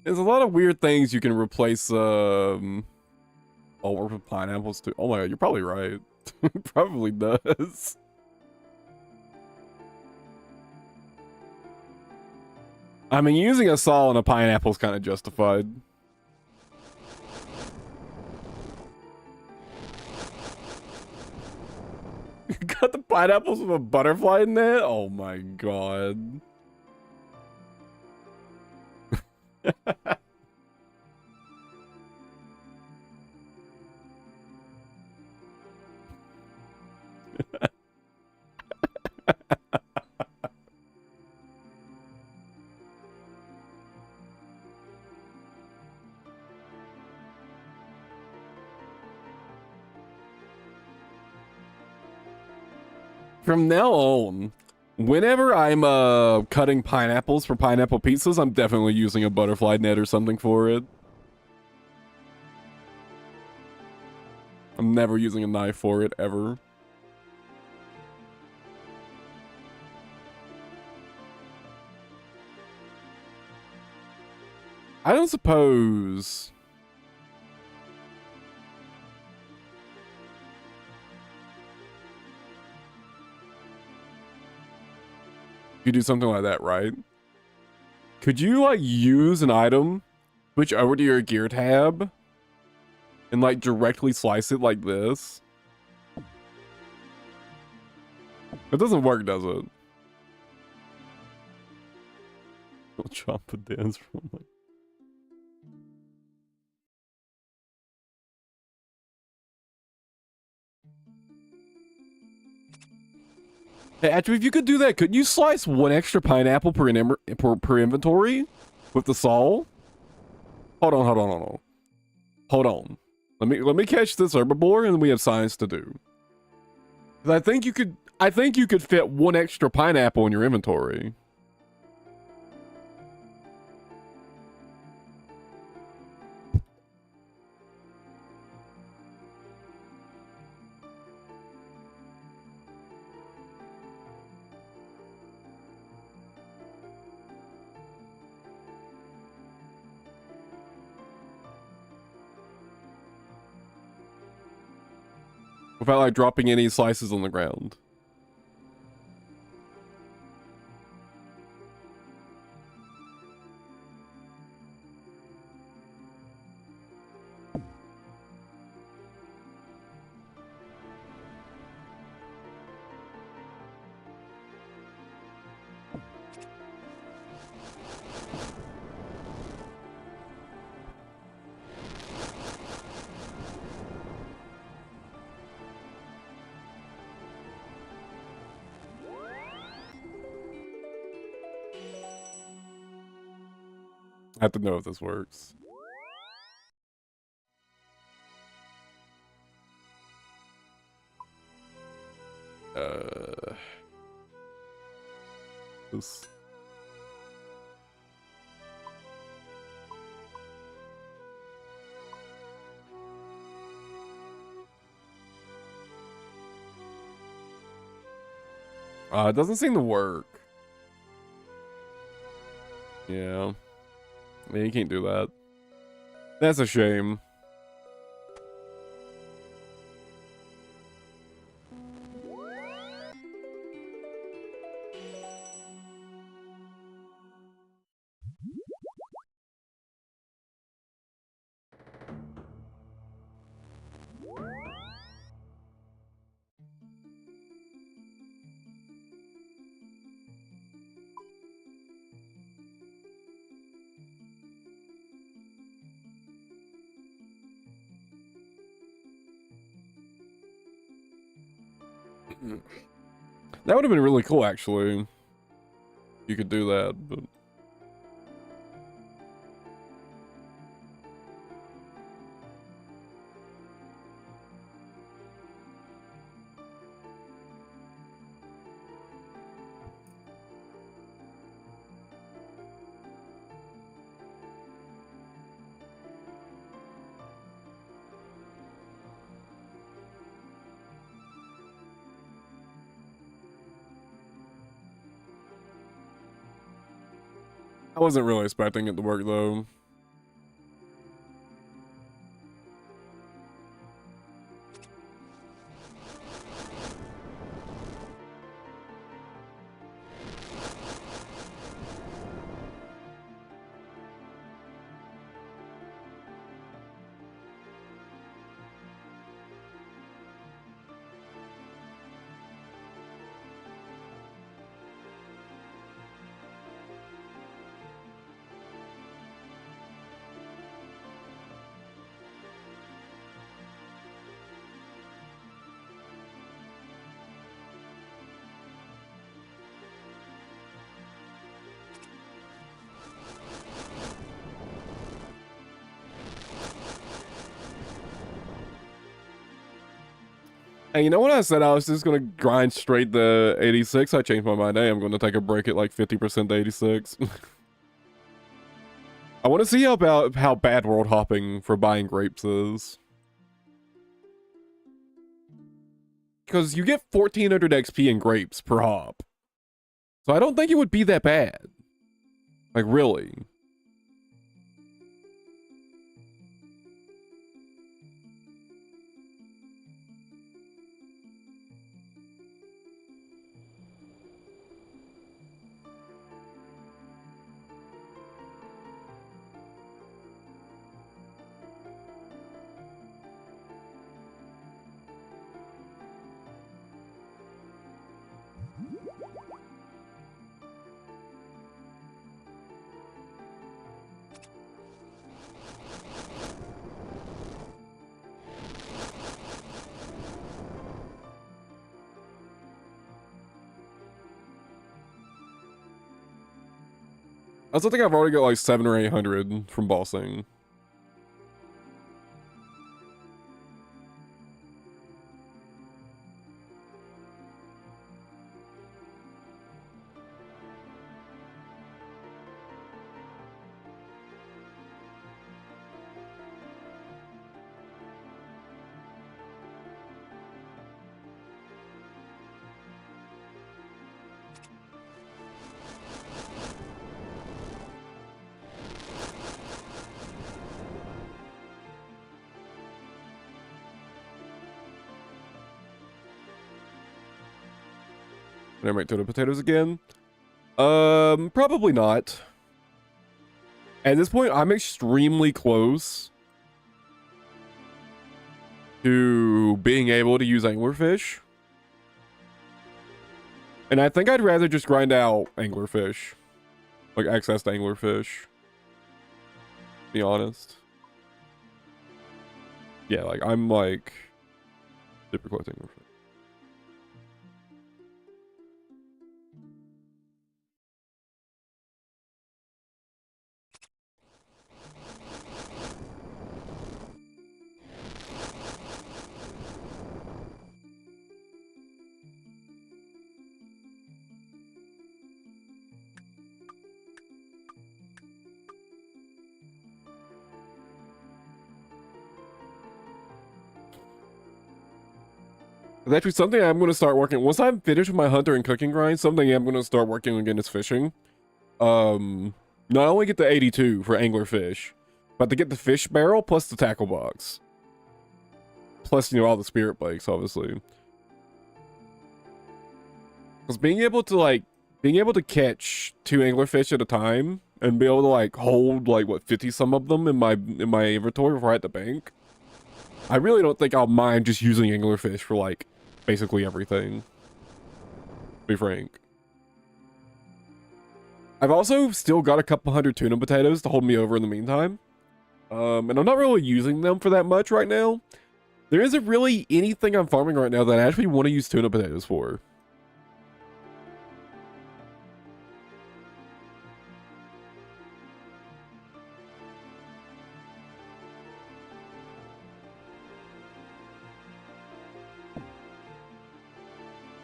S1: There's a lot of weird things you can replace, oh, work with pineapples too. Oh my god, you're probably right. It probably does. I mean, using a saw and a pineapple is kind of justified. You got the pineapples with a butterfly in there? Oh my god. From now on, whenever I'm cutting pineapples for pineapple pizzas, I'm definitely using a butterfly net or something for it. I'm never using a knife for it, ever. I don't suppose... You do something like that, right? Could you, like, use an item, switch over to your gear tab, and, like, directly slice it like this? It doesn't work, does it? I'll chop a dance from, like... Hey, actually, if you could do that, could you slice one extra pineapple per inventory with the saw? Hold on. Hold on. Let me catch this herbivore, and we have science to do. 'Cause I think you could fit one extra pineapple in your inventory. without like dropping any slices on the ground. I have to know if this works. This. It doesn't seem to work. Yeah. Yeah, you can't do that. That's a shame. That would have been really cool, actually. You could do that, but... I wasn't really expecting it to work, though. Hey, you know what I said? I was just gonna grind straight the 86. I changed my mind. Hey, I'm gonna take a break at like 50% to 86. I want to see how bad world hopping for buying grapes is. Because you get 1400 XP in grapes per hop. So I don't think it would be that bad. Like, really. I still think I've already got like 700 or 800 from bossing. Can I make tuna potatoes again? Probably not. At this point, I'm extremely close to being able to use anglerfish. And I think I'd rather just grind out anglerfish. Like, accessed anglerfish. To be honest. Yeah, like, I'm, like, super close to anglerfish. It's actually something I'm going to start working. Once I'm finished with my hunter and cooking grind, something I'm going to start working on again is fishing. Not only get the 82 for anglerfish, but to get the fish barrel plus the tackle box. Plus, you know, all the spirit bikes, obviously. Because being able to catch 2 anglerfish at a time and be able to like hold like what 50 some of them in my inventory before I hit the bank. I really don't think I'll mind just using anglerfish for like basically everything. To be frank. I've also still got a couple hundred tuna potatoes to hold me over in the meantime. And I'm not really using them for that much right now. There isn't really anything I'm farming right now that I actually want to use tuna potatoes for.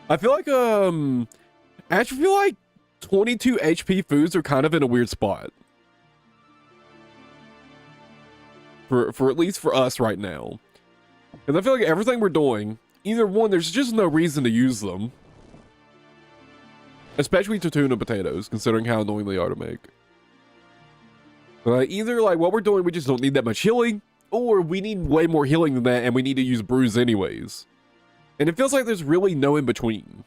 S1: I feel like, I actually feel like 22 HP foods are kind of in a weird spot. For at least for us right now. Because I feel like everything we're doing, either one, there's just no reason to use them. Especially to tuna potatoes, considering how annoying they are to make. Either like what we're doing, we just don't need that much healing, or we need way more healing than that and we need to use brews anyways. And it feels like there's really no in between.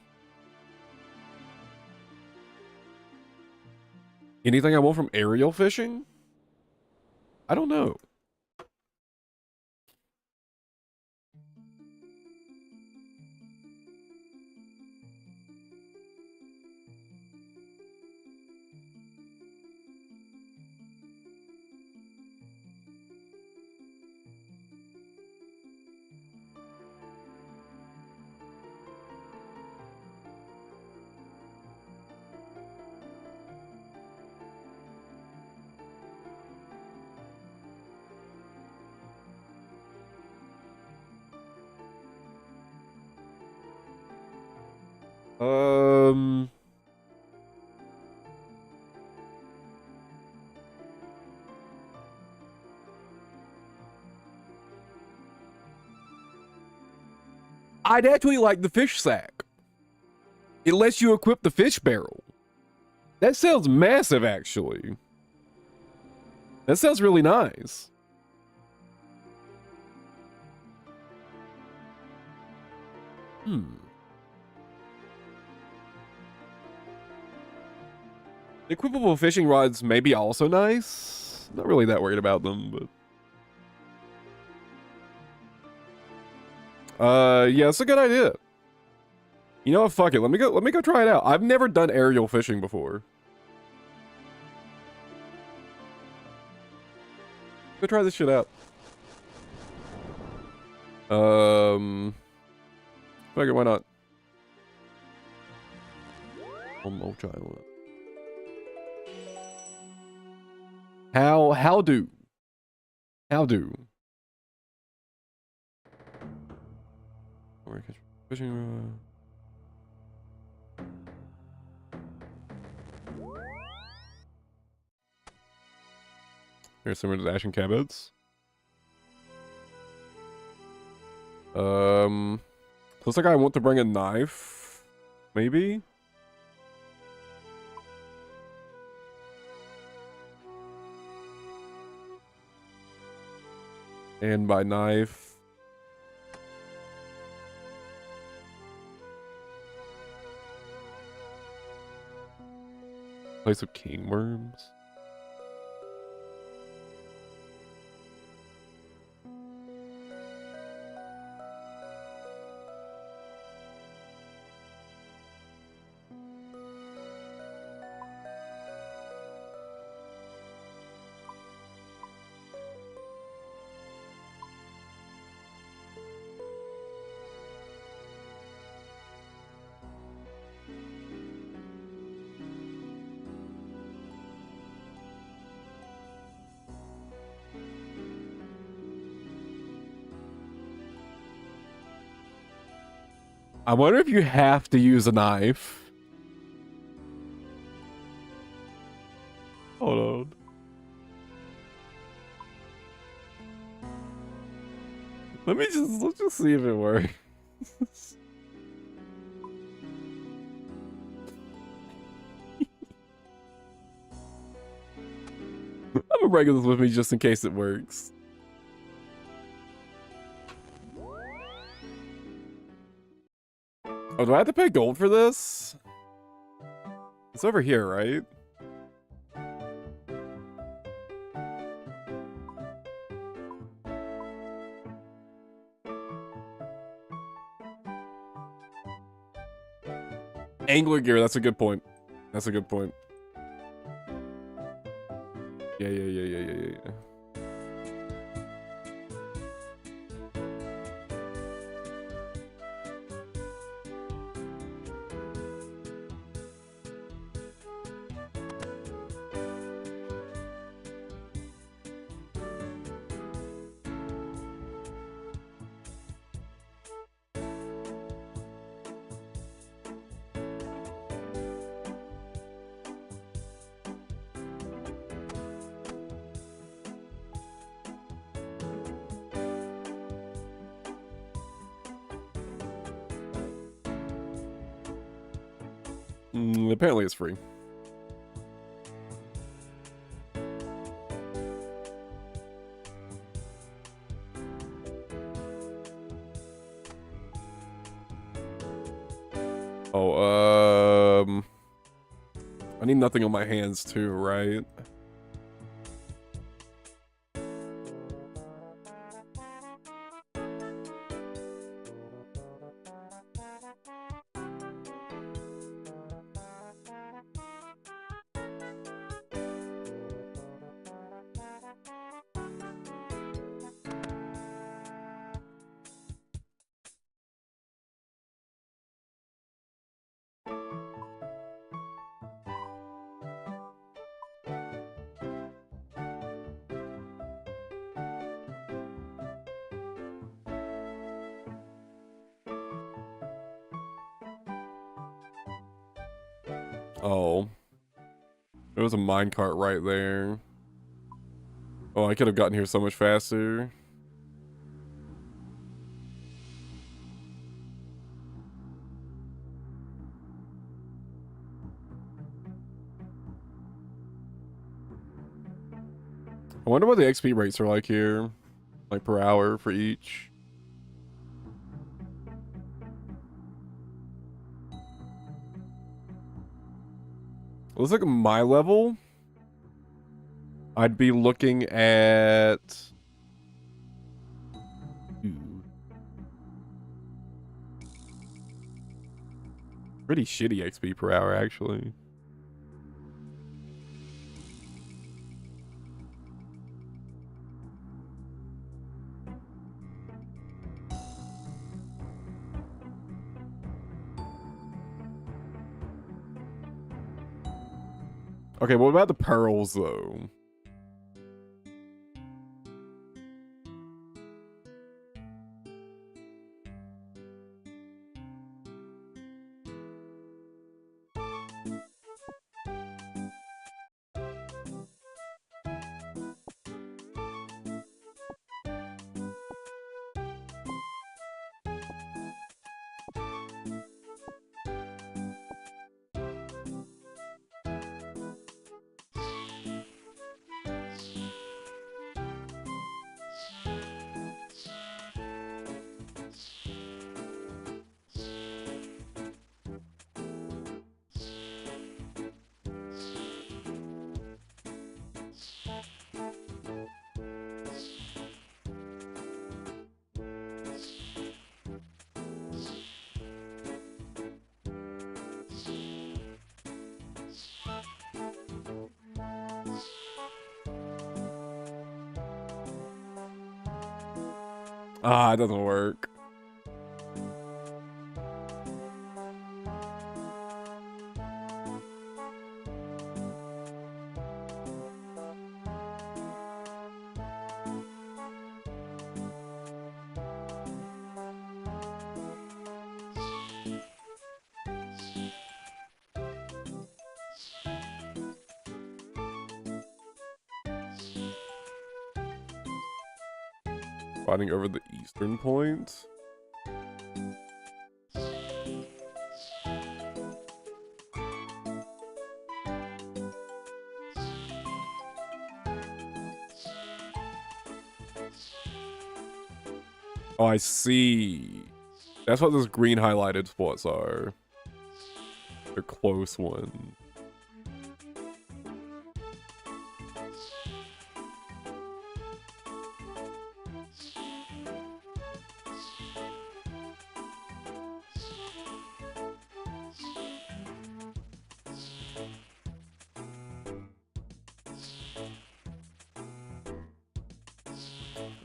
S1: Anything I want from aerial fishing? I don't know. I'd actually like the fish sack. It lets you equip the fish barrel. That sounds massive, actually. That sounds really nice. Equipable fishing rods may be also nice. Not really that worried about them, but... yeah, it's a good idea. You know what? Fuck it. Let me go try it out. I've never done aerial fishing before. Go try this shit out. Fuck it, why not? Old Island. How do? Fishing. Here's some of the Ashen Cabots. Looks like I want to bring a knife. Maybe? And by knife... Place of king worms. I wonder if you have to use a knife. Hold on. Let's just see if it works. I'm gonna break this with me just in case it works. Oh, do I have to pay gold for this? It's over here, right? Angler gear, that's a good point. That's a good point. Yeah. Apparently it's free. Oh, I need nothing on my hands too, right? Oh. There was a minecart right there. Oh, I could have gotten here so much faster. I wonder what the XP rates are like here. Like per hour for each. Looks like my level. I'd be looking at... Pretty shitty XP per hour, actually. Okay, what about the pearls, though? Ah, it doesn't work. Fighting over the eastern point. Oh, I see. That's what those green highlighted spots are. They're close ones.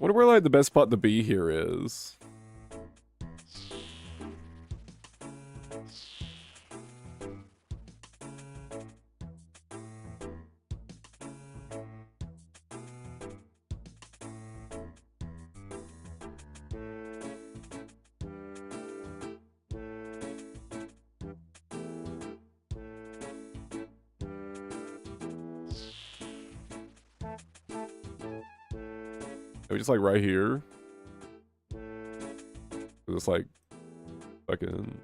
S1: Wonder where like the best spot to be here is. Maybe just like right here. Just like fucking.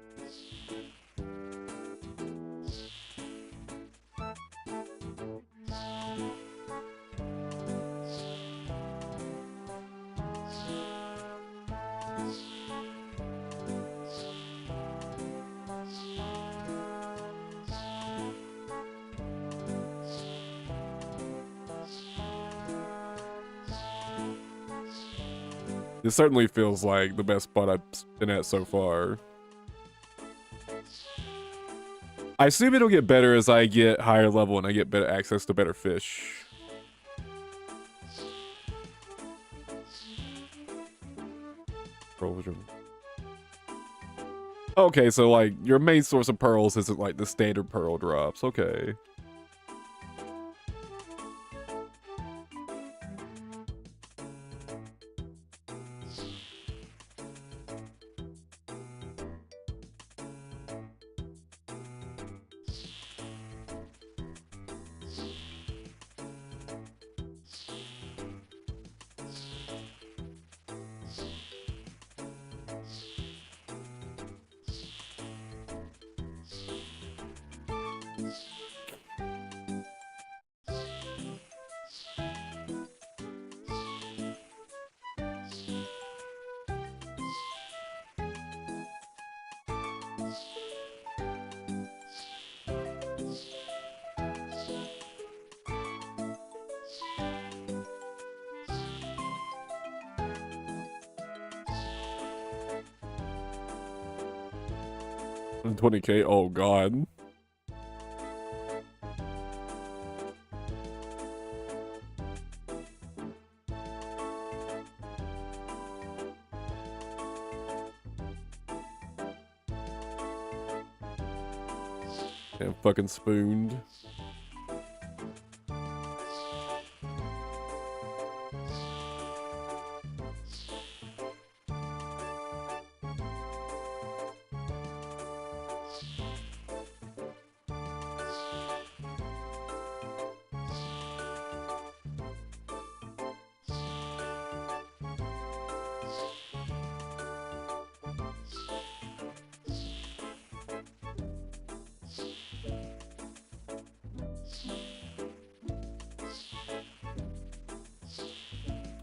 S1: This certainly feels like the best spot I've been at so far. I assume it'll get better as I get higher level and I get better access to better fish. Okay, so like your main source of pearls isn't like the standard pearl drops. Okay. $20K. Oh god. Yeah, fucking spooned.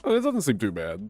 S1: Oh, it doesn't seem too bad.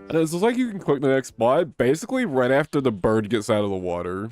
S1: And it looks like you can click the next spot basically right after the bird gets out of the water.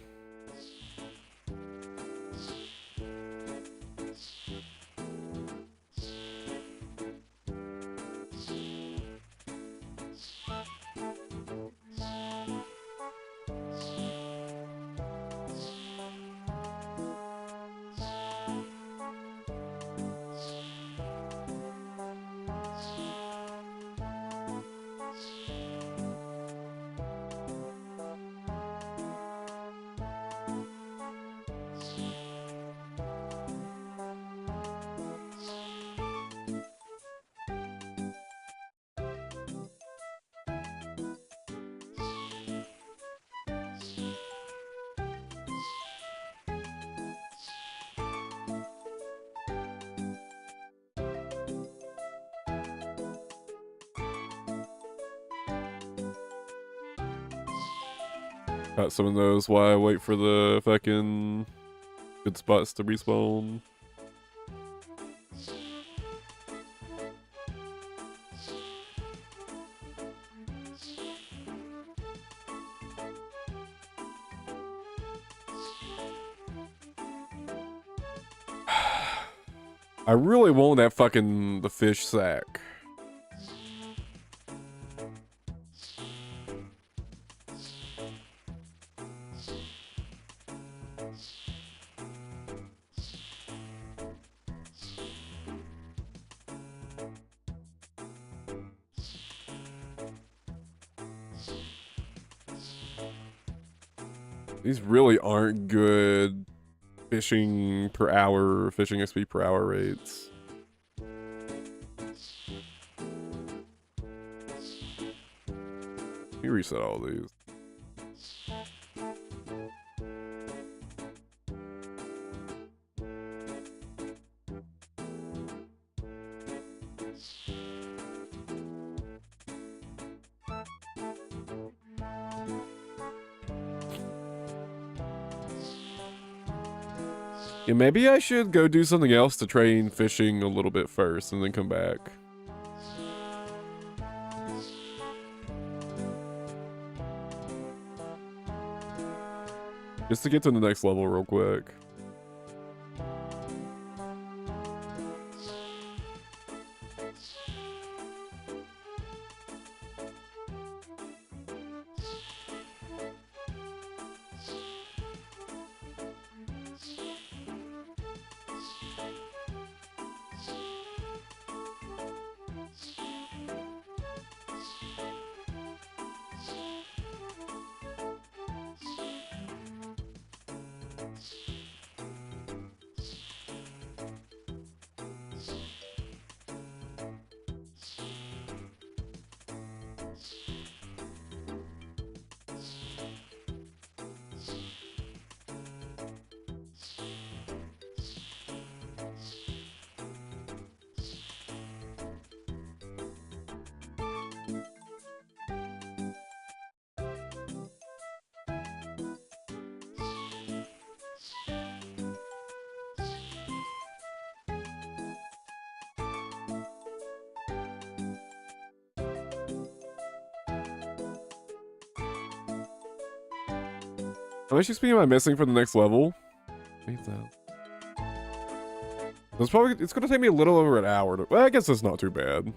S1: Got some of those while I wait for the fucking good spots to respawn. I really want that fucking the fish sack. These really aren't good fishing per hour, fishing XP per hour rates. Let me reset all these. Yeah, maybe I should go do something else to train fishing a little bit first and then come back. Just to get to the next level real quick. How much XP am I missing for the next level? It's gonna take me a little over an hour to, well, I guess that's not too bad.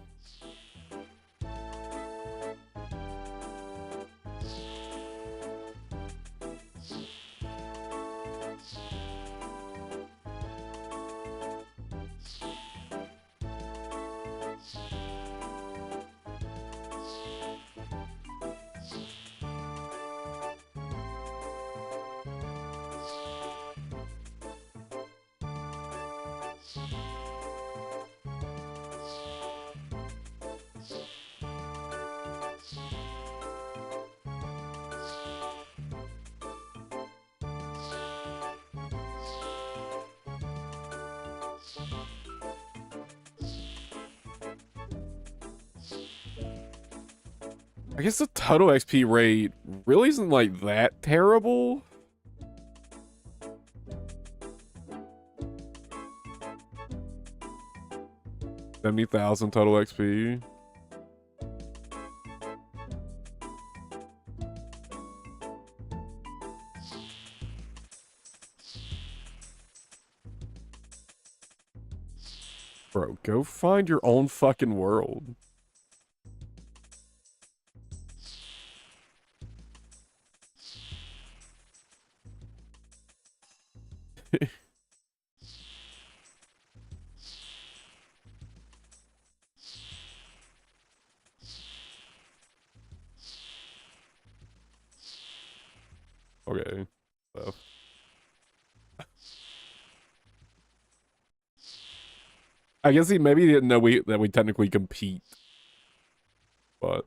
S1: I guess the total XP rate really isn't like that terrible. $70,000 total XP. Bro, go find your own fucking world. Okay. So. I guess he maybe didn't know that we technically compete, but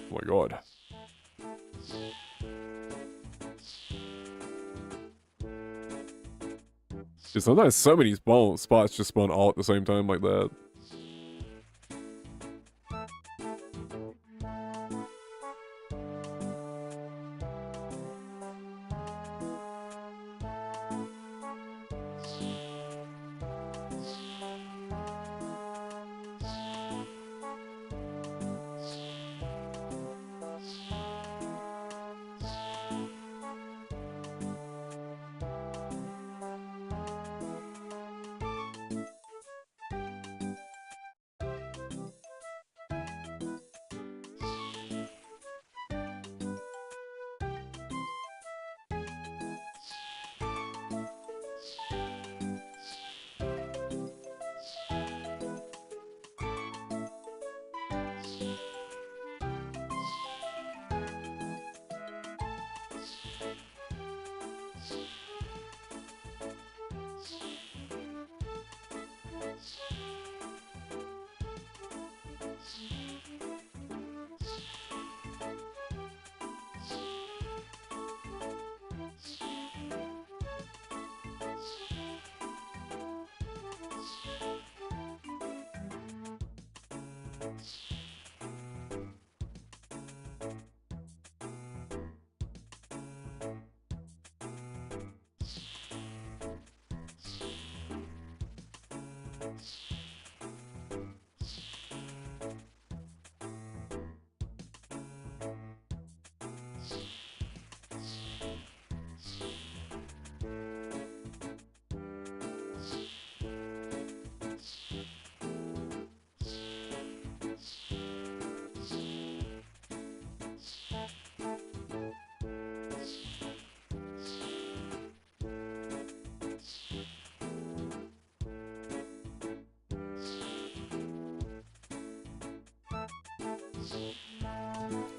S1: oh my god. Dude, sometimes so many spots just spawn all at the same time like that.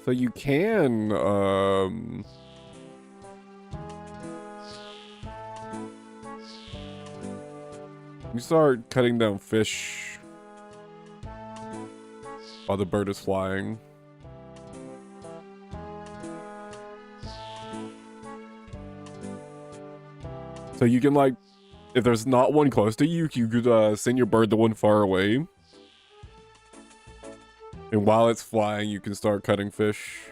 S1: So you can, you start cutting down fish while the bird is flying. So you can, like, if there's not one close to you, you could send your bird to one far away. And while it's flying, you can start cutting fish.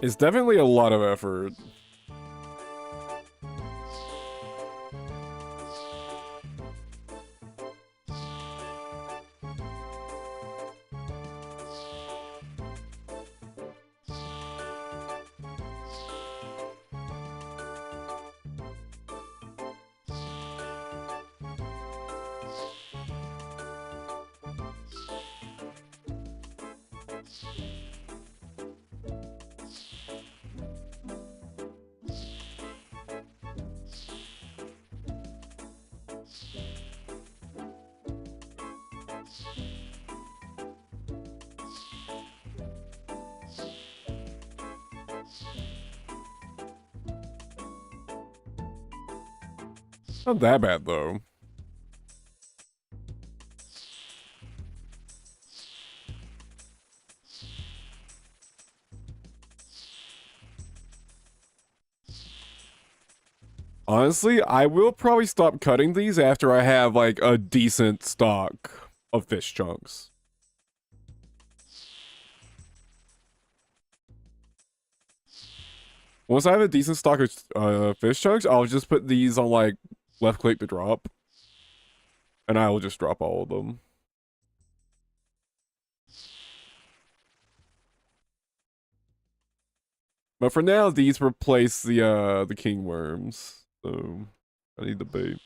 S1: It's definitely a lot of effort. Not that bad, though. Honestly, I will probably stop cutting these after I have, like, a decent stock of fish chunks. Once I have a decent stock of fish chunks, I'll just put these on, like, left click to drop. And I will just drop all of them. But for now, these replace the king worms. So I need the bait.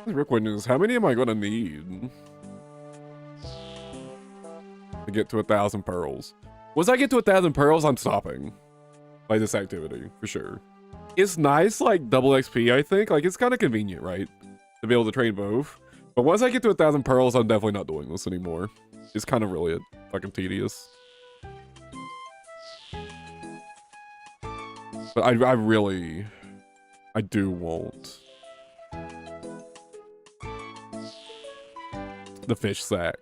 S1: The real question is, how many am I gonna need to get to 1,000 pearls? Once I get to 1,000 pearls, I'm stopping. Like this activity, for sure. It's nice, like, double XP, I think. Like, it's kind of convenient, right? To be able to train both. But once I get to 1,000 pearls, I'm definitely not doing this anymore. It's kind of really fucking tedious. But I really... I do want... the fish sack.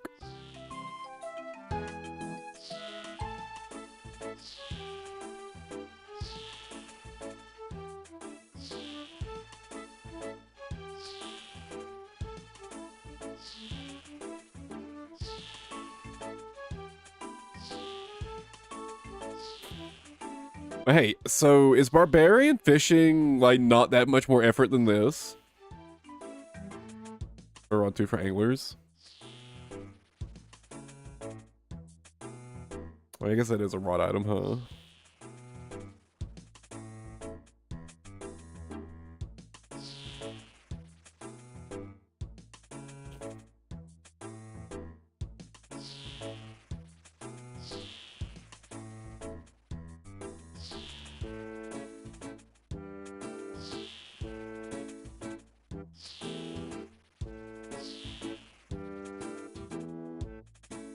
S1: Hey, so is barbarian fishing, like, not that much more effort than this? Or on 2 for anglers? Well, I guess that is a rod item, huh?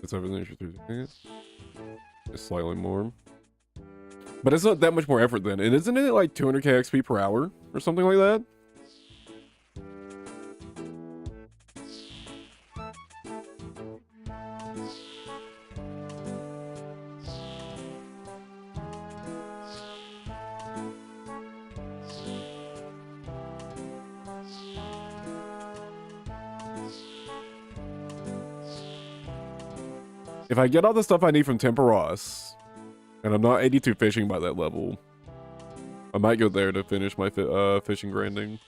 S1: It's over there. It's slightly more. But it's not that much more effort then. And isn't it like 200k XP per hour or something like that? If I get all the stuff I need from Temperos, And I'm not 82 fishing by that level. I might go there to finish my fishing grinding.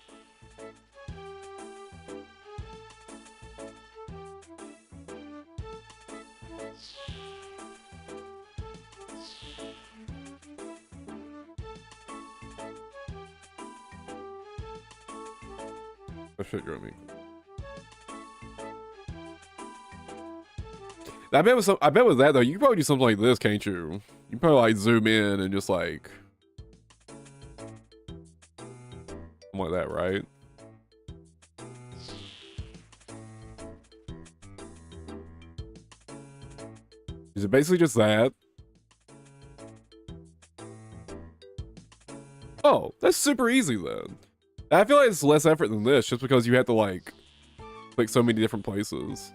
S1: Oh shit, you're on me. I bet with that though, you can probably do something like this, can't you? You can probably like zoom in and just like something like that, right? Is it basically just that? Oh, that's super easy then. I feel like it's less effort than this just because you have to like click so many different places.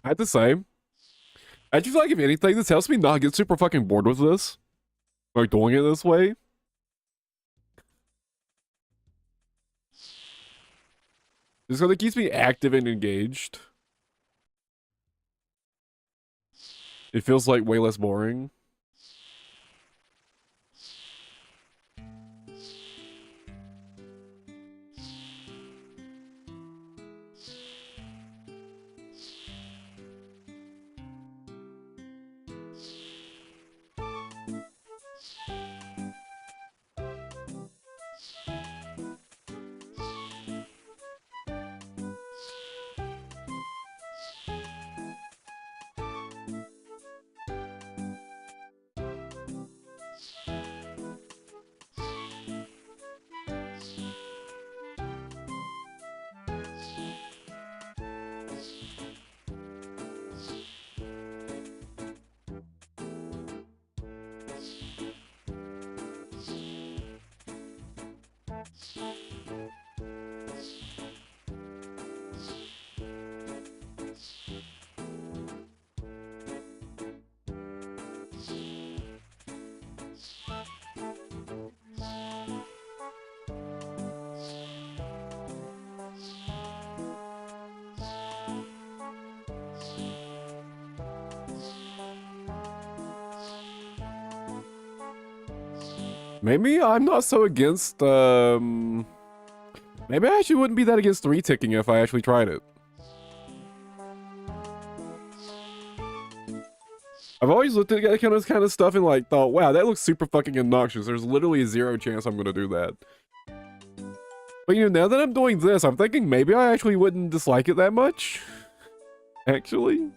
S1: I had the same. I just feel like if anything, this helps me not get super fucking bored with this. Like doing it this way. Just because it keeps me active and engaged. It feels like way less boring. Maybe I'm not so against, maybe I actually wouldn't be that against reticking if I actually tried it. I've always looked at that kind of stuff and like thought, wow, that looks super fucking obnoxious. There's literally 0 chance I'm gonna do that. But you know, now that I'm doing this, I'm thinking maybe I actually wouldn't dislike it that much. Actually.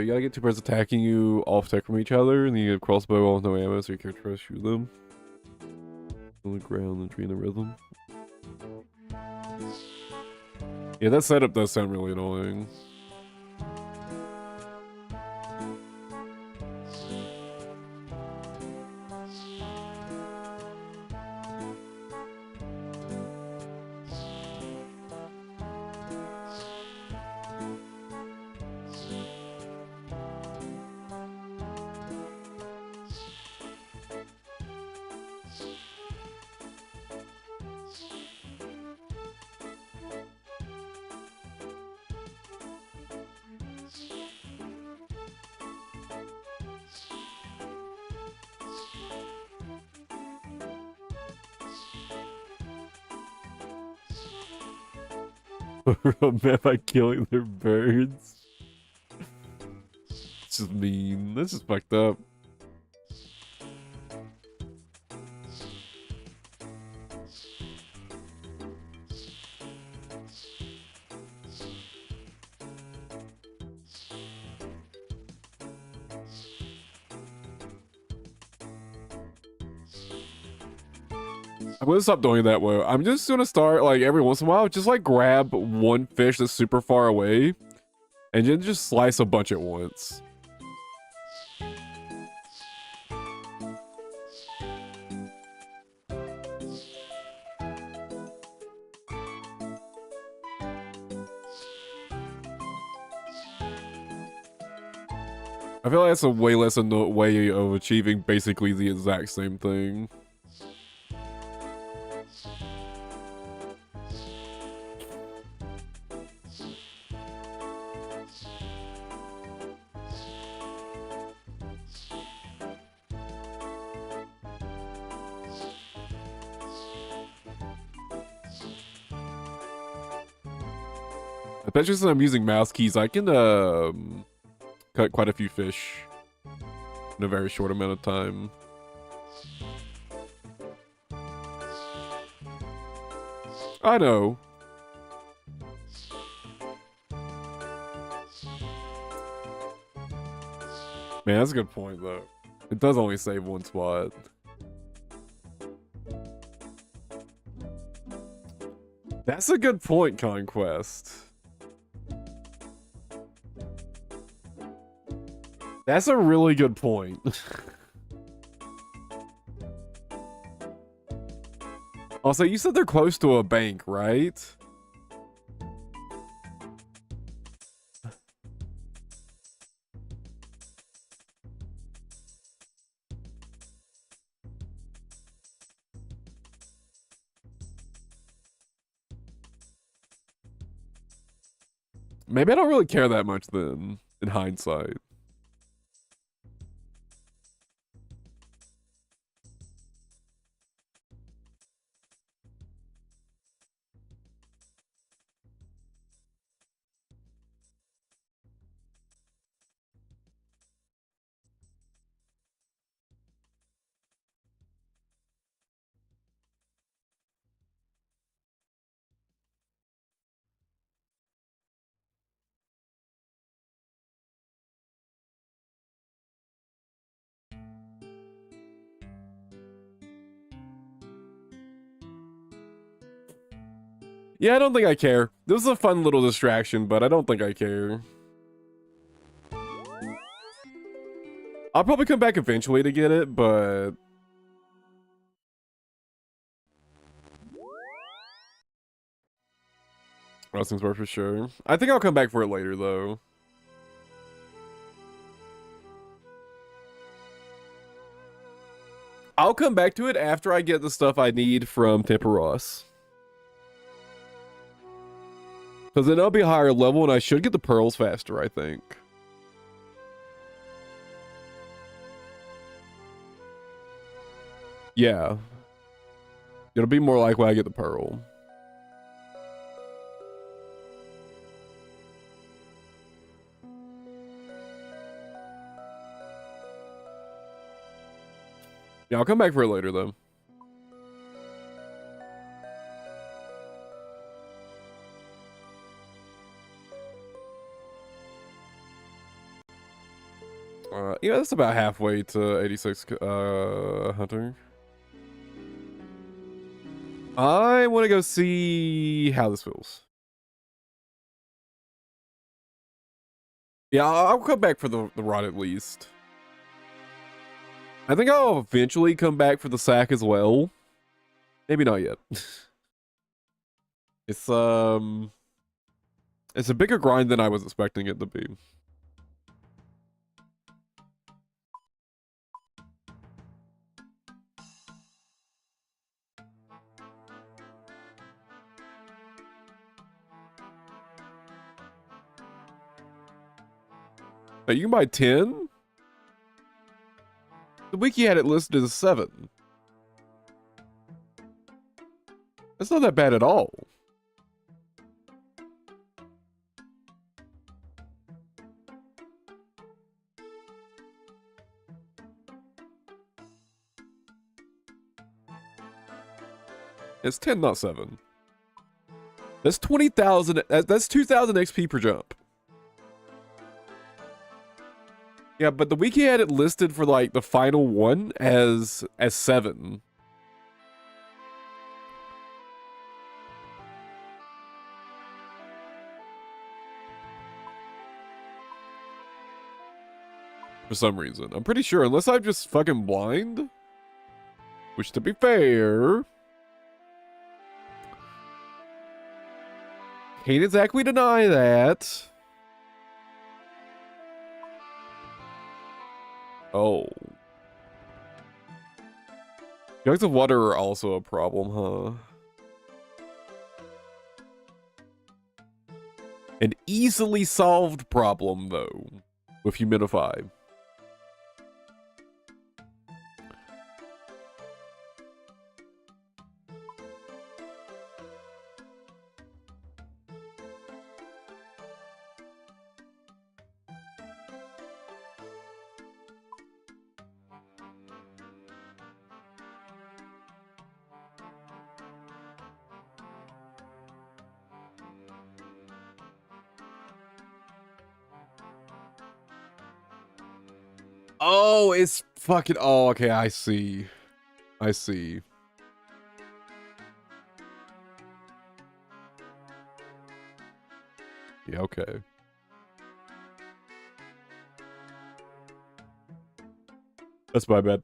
S1: You gotta get two birds attacking you off tech from each other, and then you get a crossbow with no ammo, so your character tries to shoot them. On the ground and tree in the rhythm. Yeah, that setup does sound really annoying. By killing their birds. It's just mean. This is fucked up. I'm gonna stop doing that way. I'm just gonna start, like, every once in a while, just, like, grab one fish that's super far away, and then just slice a bunch at once. I feel like that's a way less way of achieving basically the exact same thing. Especially since I'm using mouse keys, I can cut quite a few fish in a very short amount of time. I know. Man, that's a good point, though. It does only save one spot. That's a good point, Conquest. That's a really good point. Also, you said they're close to a bank, right? Maybe I don't really care that much then, in hindsight. Yeah, I don't think I care. This is a fun little distraction, but I don't think I care. I'll probably come back eventually to get it, but... Rusting's worth for sure. I think I'll come back for it later, though. I'll come back to it after I get the stuff I need from Temperos. Because then I'll be higher level and I should get the pearls faster, I think. Yeah. It'll be more likely I get the pearl. Yeah, I'll come back for it later, though. Yeah, that's about halfway to 86 hunting. I want to go see how this feels. Yeah, I'll come back for the rod at least. I think I'll eventually come back for the sack as well. Maybe not yet. It's it's a bigger grind than I was expecting it to be. But you can buy 10? The wiki had it listed as 7. That's not that bad at all. It's 10, not 7. That's 20,000. That's 2,000 XP per jump. Yeah, but the wiki had it listed for like the final one as 7. For some reason. I'm pretty sure, unless I'm just fucking blind. Which, to be fair, can't exactly deny that. Oh. Jugs of water are also a problem, huh? An easily solved problem, though, with humidify. Oh, it's fucking... Oh, okay, I see. I see. Yeah, okay. That's my bad.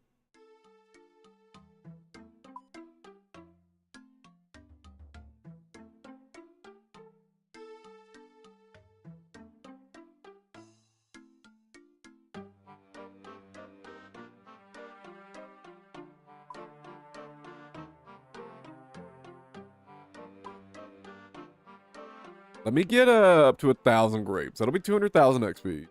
S1: Let me get up to 1,000 grapes. That'll be 200,000 XP.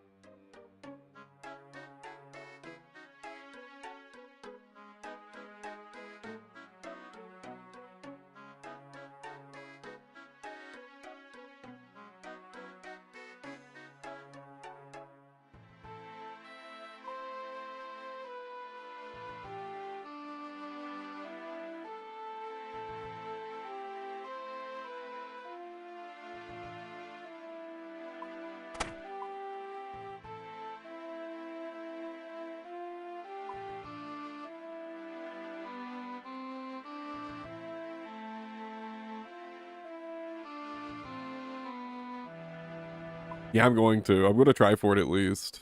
S1: Yeah, I'm going to. I'm going to try for it at least.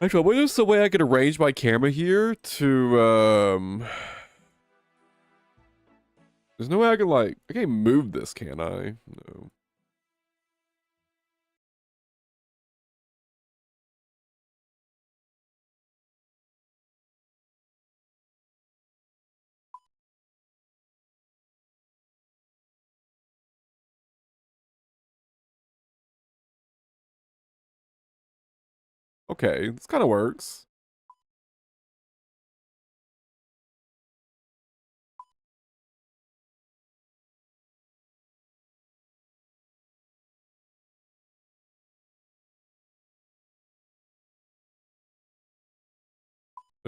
S1: Actually, what is the way I could arrange my camera here to, There's no way I can, like... I can't move this, can I? No. Okay, this kind of works.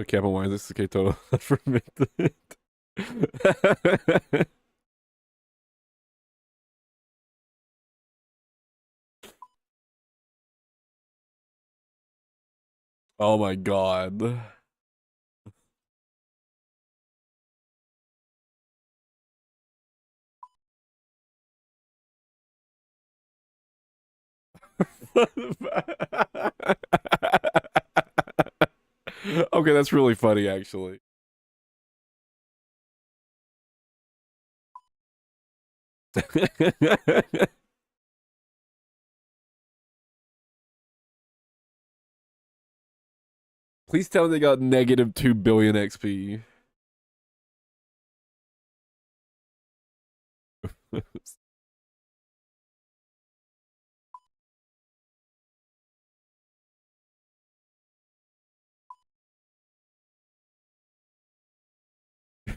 S1: Okay, I'm why this is okay total for me. Oh my god. Okay, that's really funny actually. Please tell me they got negative 2 billion XP.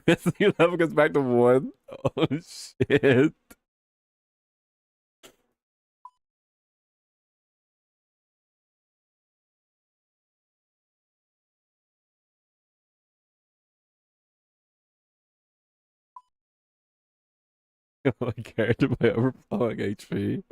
S1: The level goes back to 1. Oh shit. My character by overflowing HP.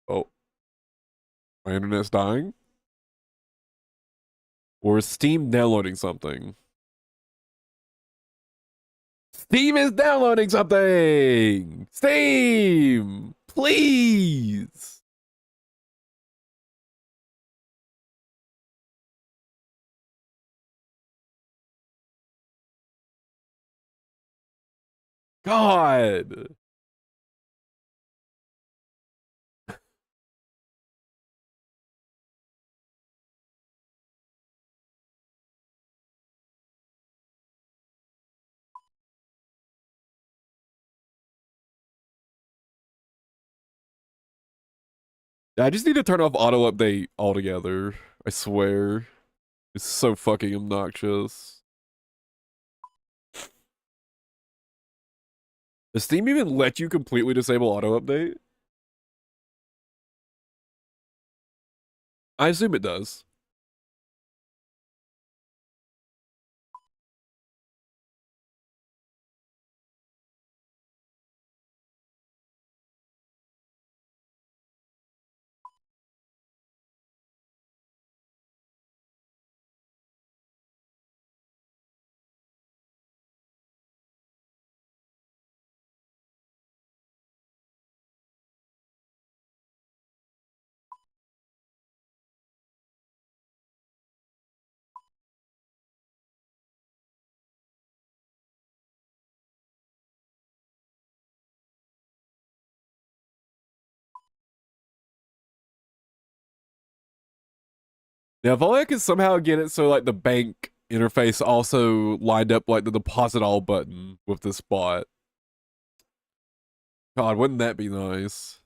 S1: Oh, my internet's dying? Or is Steam downloading something? Steam is downloading something! Steam! Please! God! I just need to turn off auto update altogether. I swear. It's so fucking obnoxious. Does Steam even let you completely disable auto update? I assume it does. Now, if only I could somehow get it so like the bank interface also lined up like the deposit all button with this spot. God, wouldn't that be nice?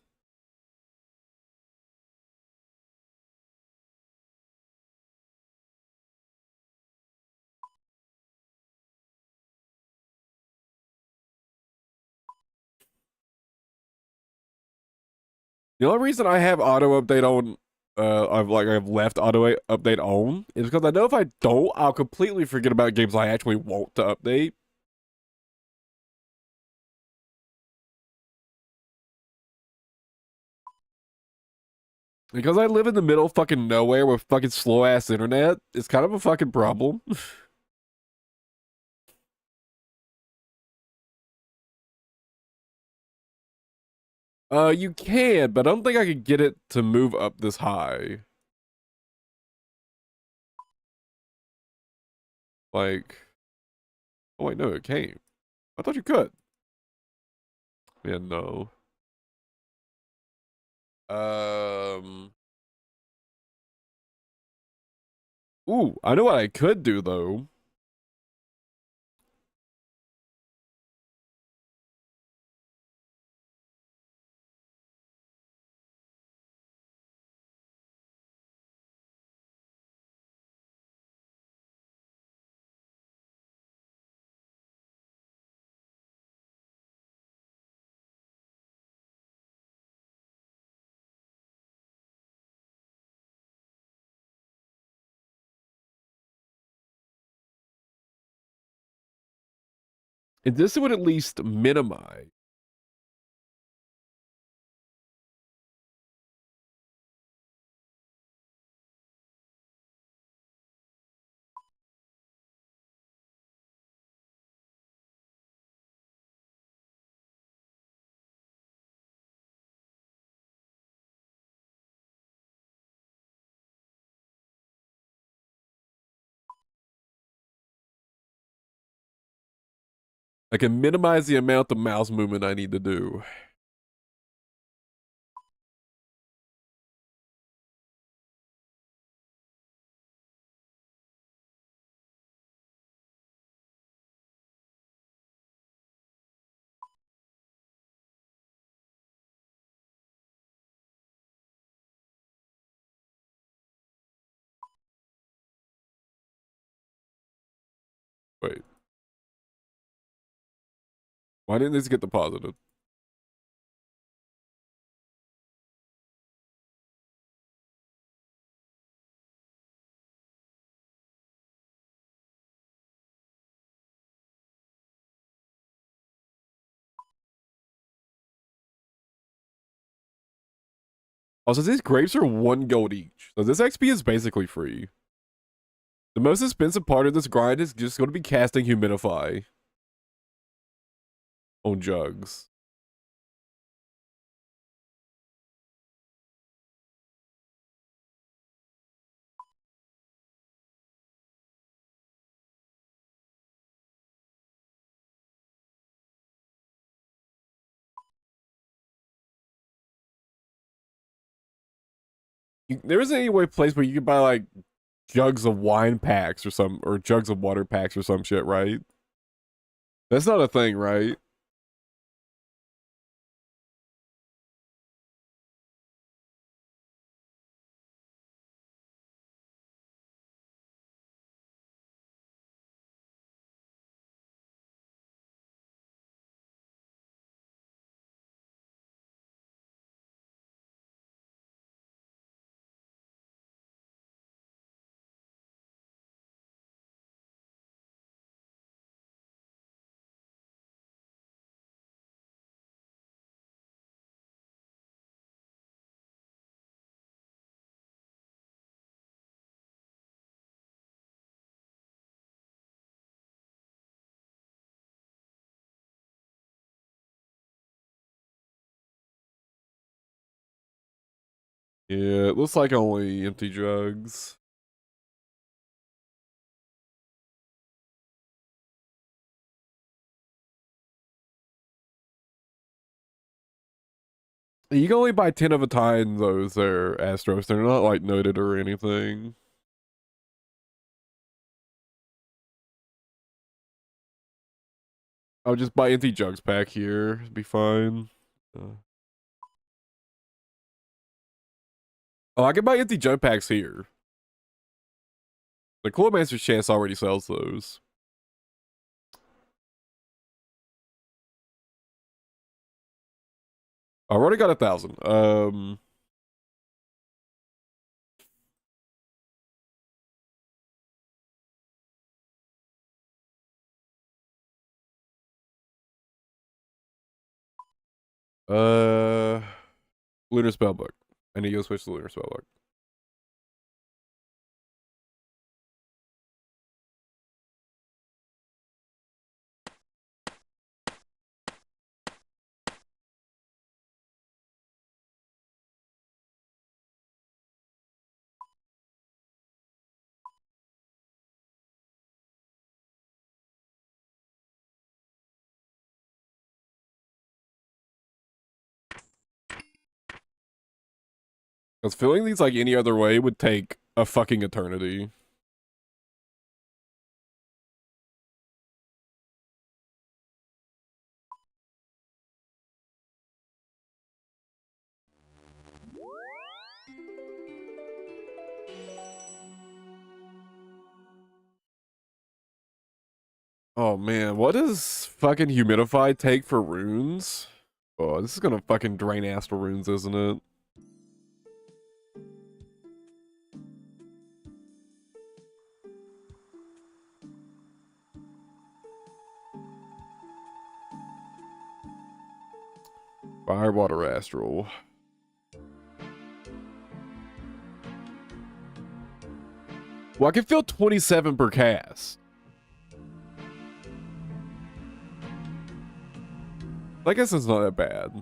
S1: The only reason I have auto update on, I've left auto update on is because I know if I don't, I'll completely forget about games I actually want to update. Because I live in the middle of fucking nowhere with fucking slow ass internet, it's kind of a fucking problem. You can, but I don't think I could get it to move up this high. Like, oh wait, no, it can't. I thought you could. Yeah, no. Um. Ooh, I know what I could do though. And this would at least minimize. I can minimize the amount of mouse movement I need to do. Wait. Why didn't this get deposited? Also, these grapes are 1 gold each. So this XP is basically free. The most expensive part of this grind is just going to be casting Humidify on jugs. There isn't any place where you can buy like jugs of wine packs or jugs of water packs or some shit, right? That's not a thing, right? Yeah, it looks like only empty jugs. You can only buy 10 of a time, those there, Astros. They're not like noted or anything. I'll just buy empty jugs pack here. It'd be fine. Oh, I can buy empty jug packs here. The Coolmancer's Chance already sells those. I already got 1,000. Uh, Lunar Spellbook. I need to go switch to Lunar Spellbook. Because filling these like any other way would take a fucking eternity. Oh man, what does fucking Humidify take for runes? Oh, this is gonna fucking drain Astral runes, isn't it? Fire, water, astral. Well, I can feel 27 per cast. I guess it's not that bad.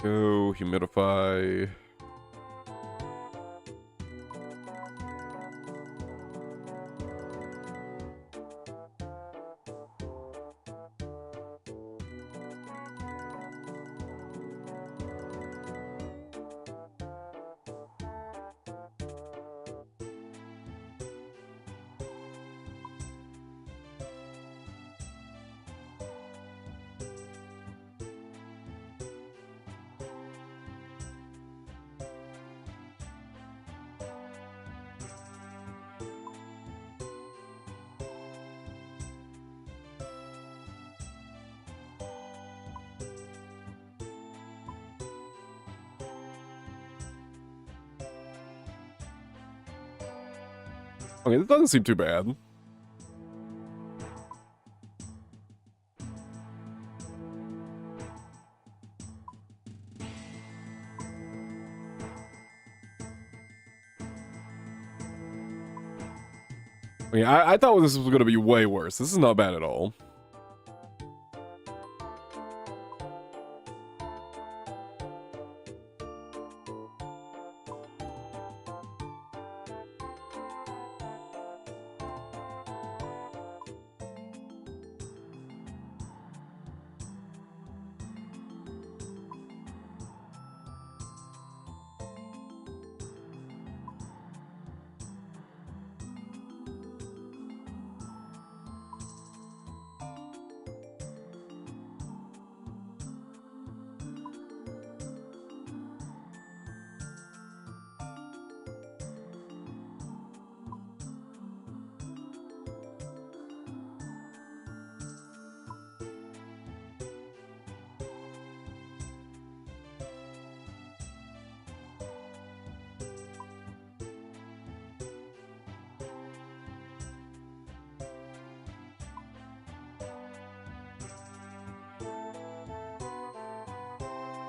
S1: Go humidify. Okay, this doesn't seem too bad. Okay, I thought this was going to be way worse. This is not bad at all.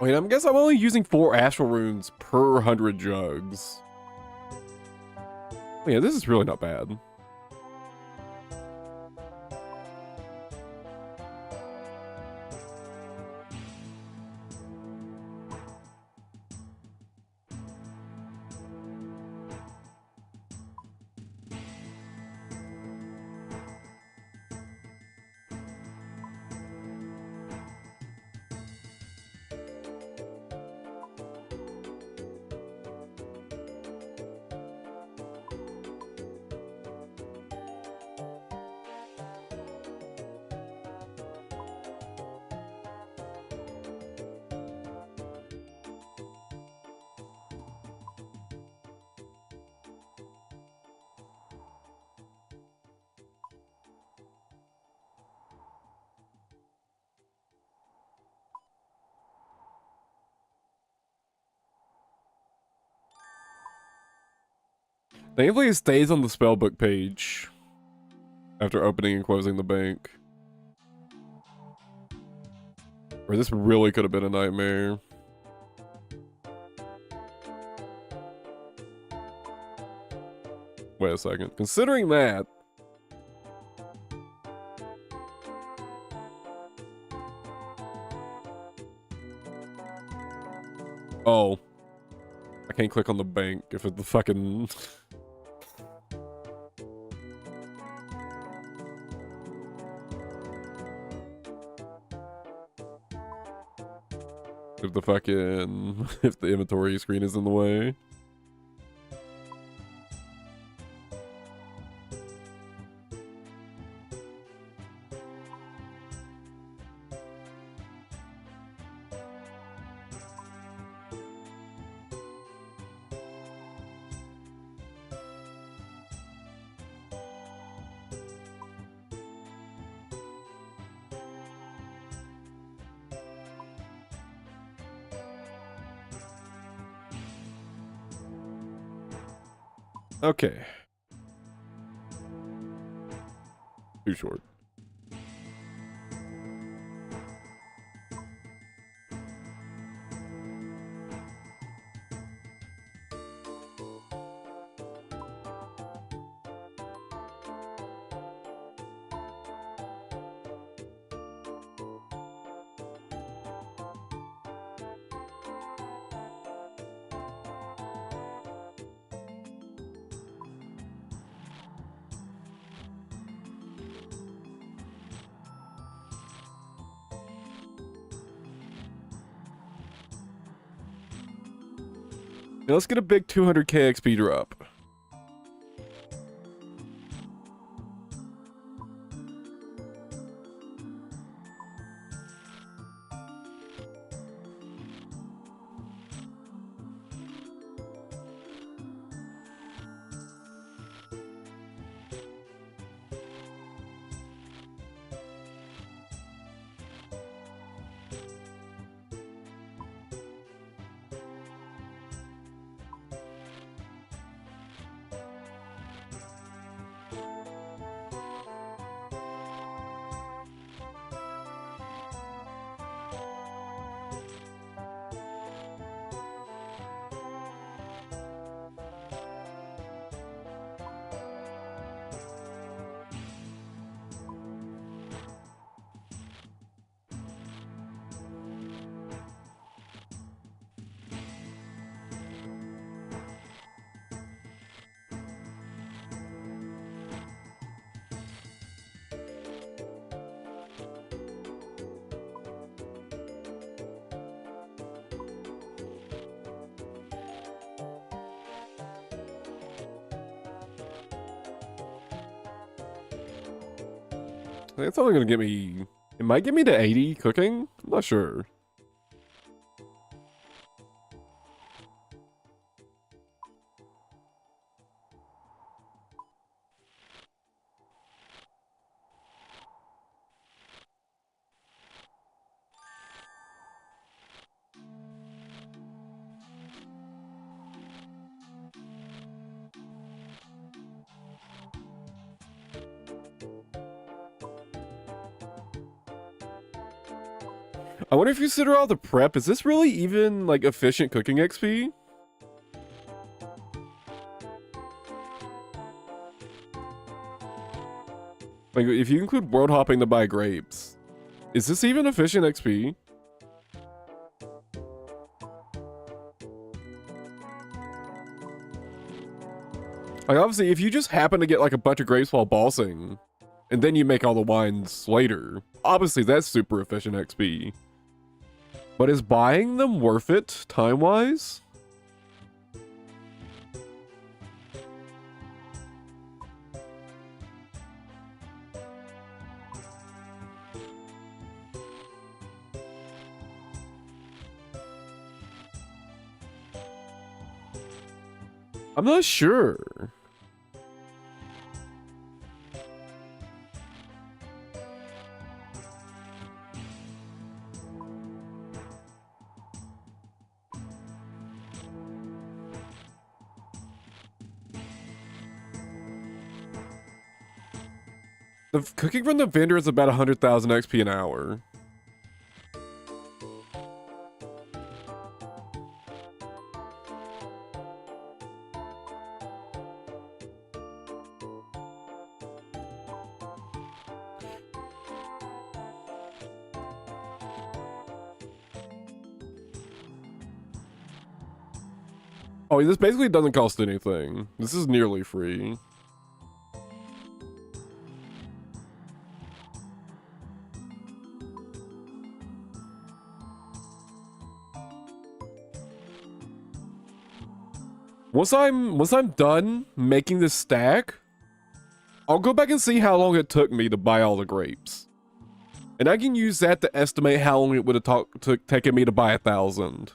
S1: Wait, I guess I'm only using 4 astral runes per 100 jugs. Oh, yeah, this is really not bad. Thankfully, it stays on the spellbook page after opening and closing the bank. Or this really could have been a nightmare. Wait a second. Considering that... Oh. I can't click on the bank if it's the fucking... If the fucking if the inventory screen is in the way. Okay. Too short. Now let's get a big 200k XP drop. It's only gonna get me. It might get me to 80 cooking. I'm not sure. I wonder if you consider all the prep, is this really even like efficient cooking XP? Like if you include world hopping to buy grapes, is this even efficient XP? Like obviously if you just happen to get like a bunch of grapes while bossing, and then you make all the wines later, obviously that's super efficient XP. But is buying them worth it, time-wise? I'm not sure. The cooking from the vendor is about 100,000 XP an hour. Oh, this basically doesn't cost anything. This is nearly free. Once I'm done making this stack, I'll go back and see how long it took me to buy all the grapes. And I can use that to estimate how long it would have taken me to buy 1,000.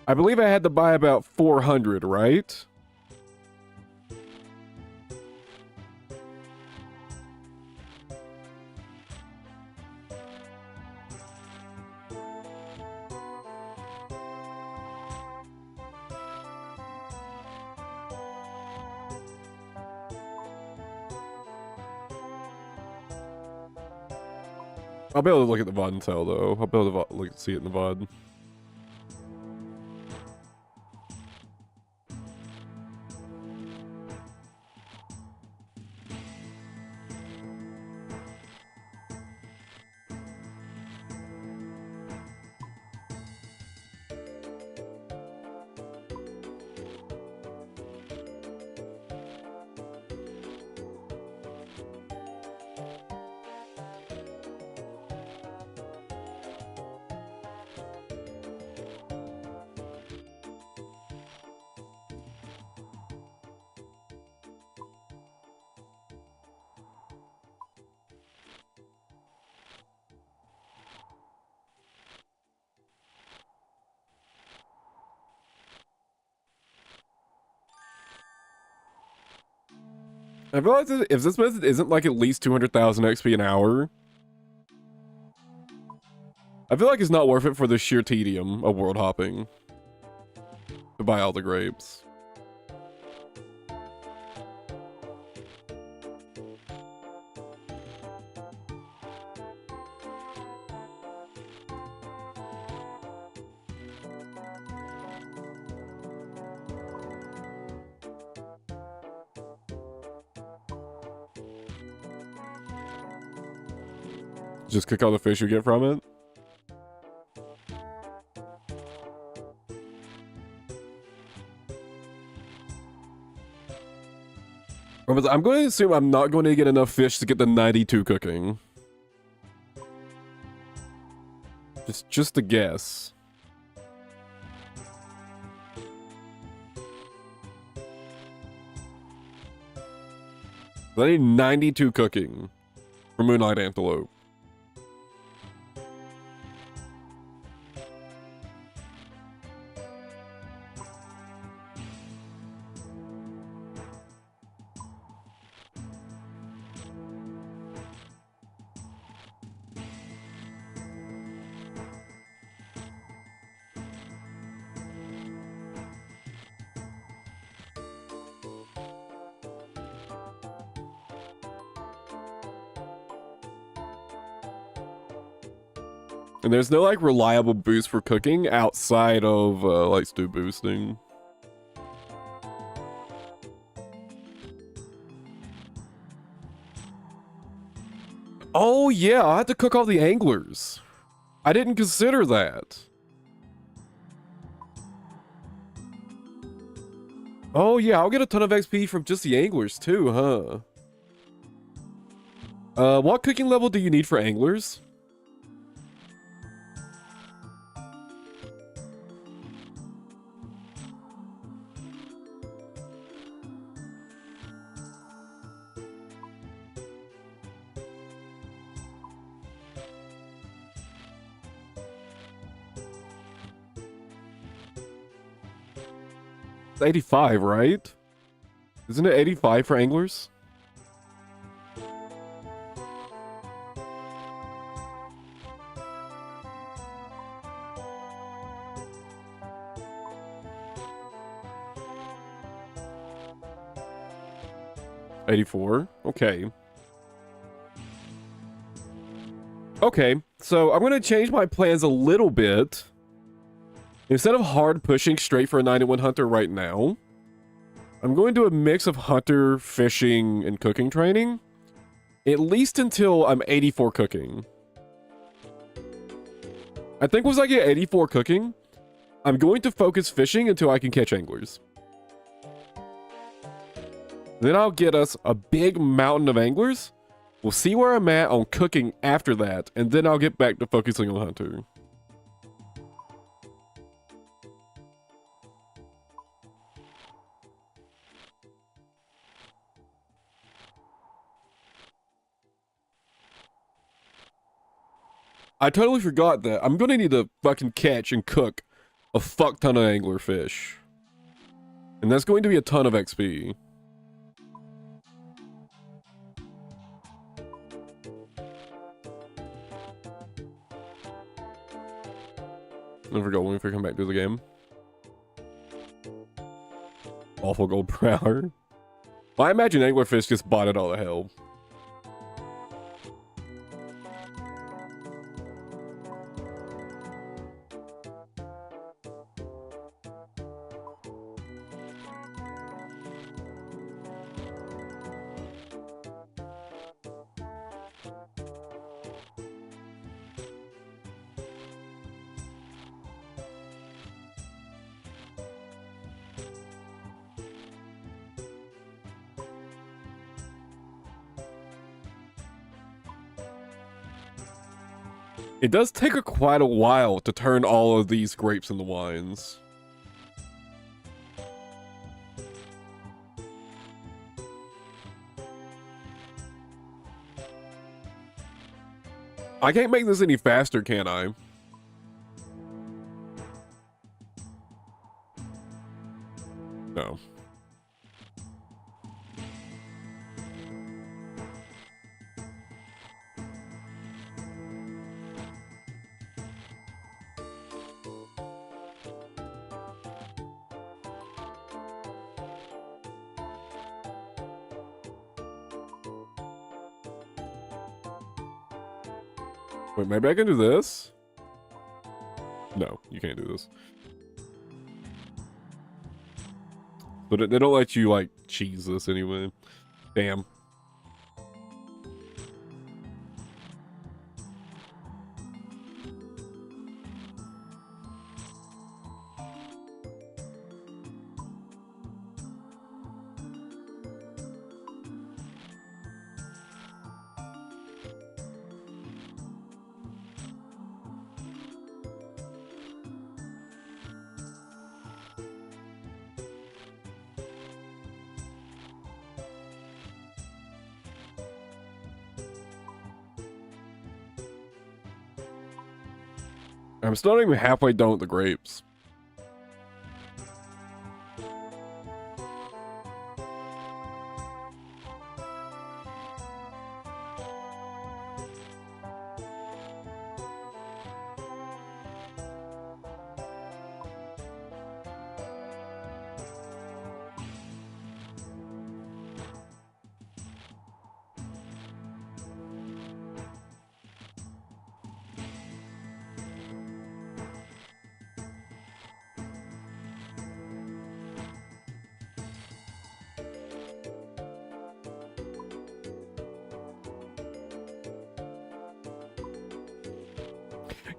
S1: I believe I had to buy about 400, right? I'll be able to look at the VOD and tell, though. I'll be able to see it in the VOD. I feel like if this method isn't like at least 200,000 XP an hour, I feel like it's not worth it for the sheer tedium of world hopping to buy all the grapes. Just cook all the fish you get from it. I'm going to assume I'm not going to get enough fish to get the 92 cooking. Just a guess. I need 92 cooking for Moonlight Antelope. And there's no like reliable boost for cooking outside of like stew boosting. Oh yeah, I had to cook all the anglers. I didn't consider that. Oh yeah, I'll get a ton of XP from just the anglers too, huh? What cooking level do you need for anglers? It's 85, right? Isn't it 85 for anglers? $84. Okay. Okay, so I'm gonna change my plans a little bit. Instead of hard pushing straight for a 91 hunter right now, I'm going to do a mix of hunter, fishing, and cooking training. At least until I'm 84 cooking. I think once I get 84 cooking, I'm going to focus fishing until I can catch anglers. Then I'll get us a big mountain of anglers. We'll see where I'm at on cooking after that, and then I'll get back to focusing on hunter. I totally forgot that. I'm gonna need to fucking catch and cook a fuck ton of anglerfish. And that's going to be a ton of XP. I forgot when we come back to the game. Awful gold per hour. I imagine anglerfish just bought it all the hell. It does take quite a while to turn all of these grapes into wines. I can't make this any faster, can I? No. Wait, maybe I can do this? No, you can't do this. But they don't let you, like, cheese this anyway. Damn. I'm still not even halfway done with the grapes.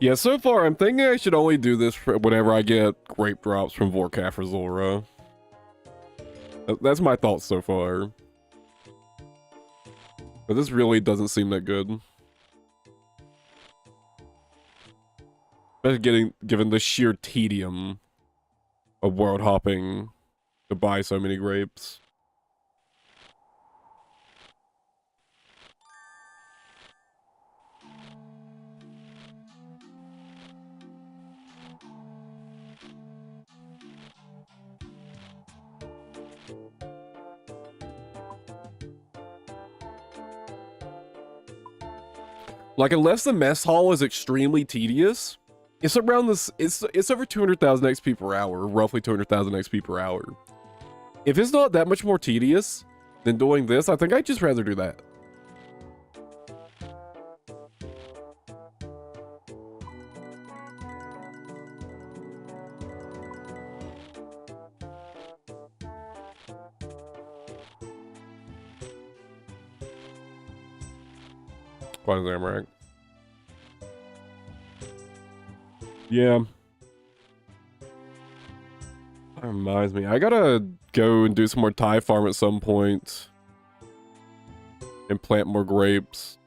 S1: Yeah, so far I'm thinking I should only do this for whenever I get grape drops from Vorkath or Zora. That's my thoughts so far. But this really doesn't seem that good. Especially given the sheer tedium of world hopping to buy so many grapes. Like, unless the mess hall is extremely tedious, it's around this. It's over 200,000 XP per hour, roughly 200,000 XP per hour. If it's not that much more tedious than doing this, I think I'd just rather do that. Quite a right? Yeah. That reminds me, I gotta go and do some more Thai farm at some point. And plant more grapes.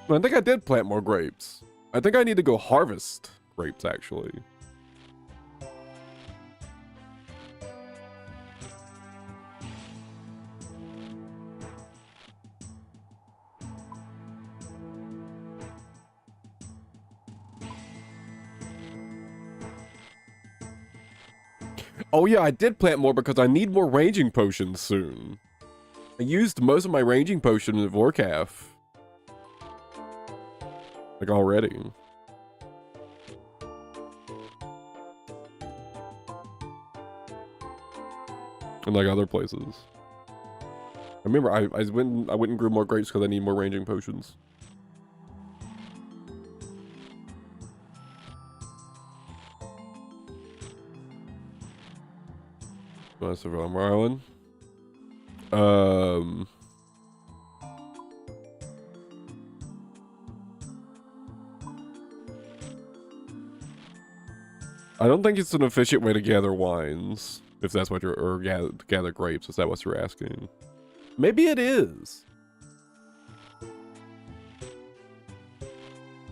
S1: I think I did plant more grapes. I think I need to go harvest grapes, actually. Oh yeah, I did plant more because I need more ranging potions soon. I used most of my ranging potion in Vorkath. Like already. And like other places. I remember I went and grew more grapes because I need more ranging potions. That's a Realm Island. I don't think it's an efficient way to gather wines, if that's what you're, or gather grapes. Is that what you're asking? Maybe it is.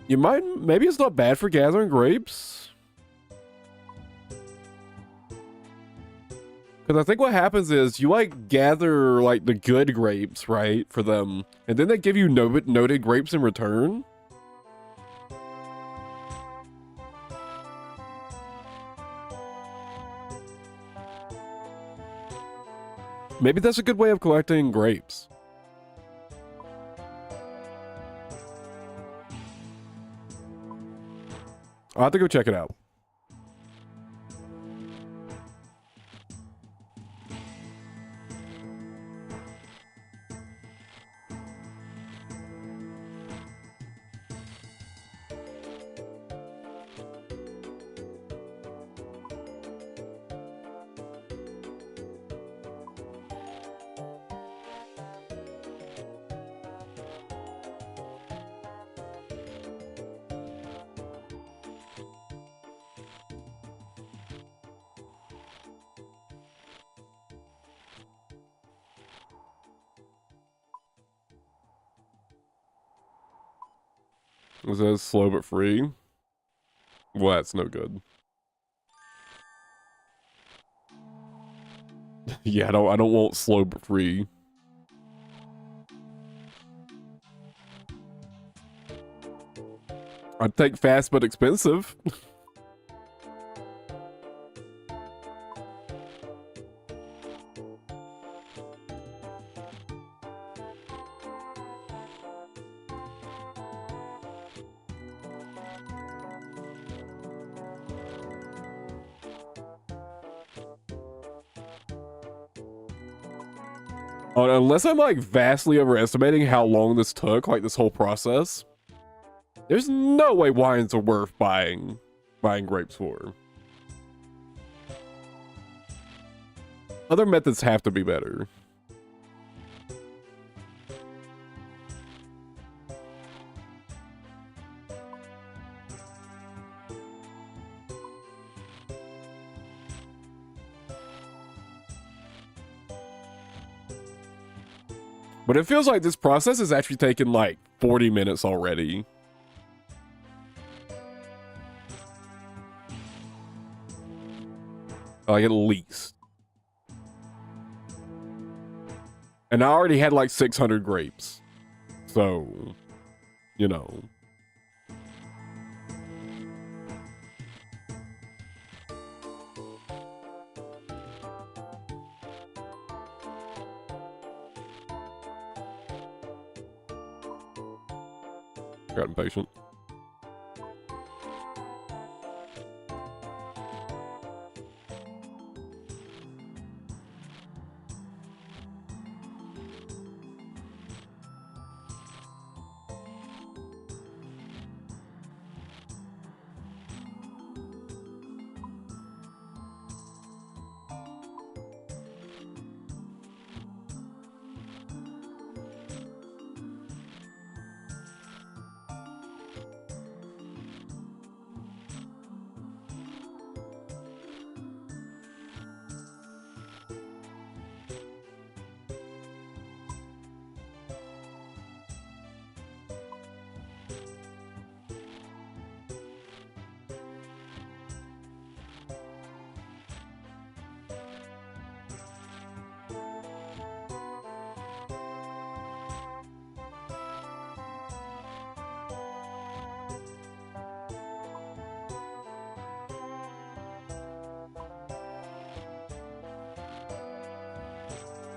S1: Maybe it's not bad for gathering grapes. Because I think what happens is you like gather like the good grapes, right, for them, and then they give you noted grapes in return. Maybe that's a good way of collecting grapes. I'll have to go check it out. It says slow but free. Well, that's no good. Yeah, I don't want slow but free. I'd take fast but expensive. Unless I'm like vastly overestimating how long this took, like this whole process, there's no way wines are worth buying grapes for. Other methods have to be better. But it feels like this process has actually taken like 40 minutes already. Like at least. And I already had like 600 grapes. So, you know. Got impatient.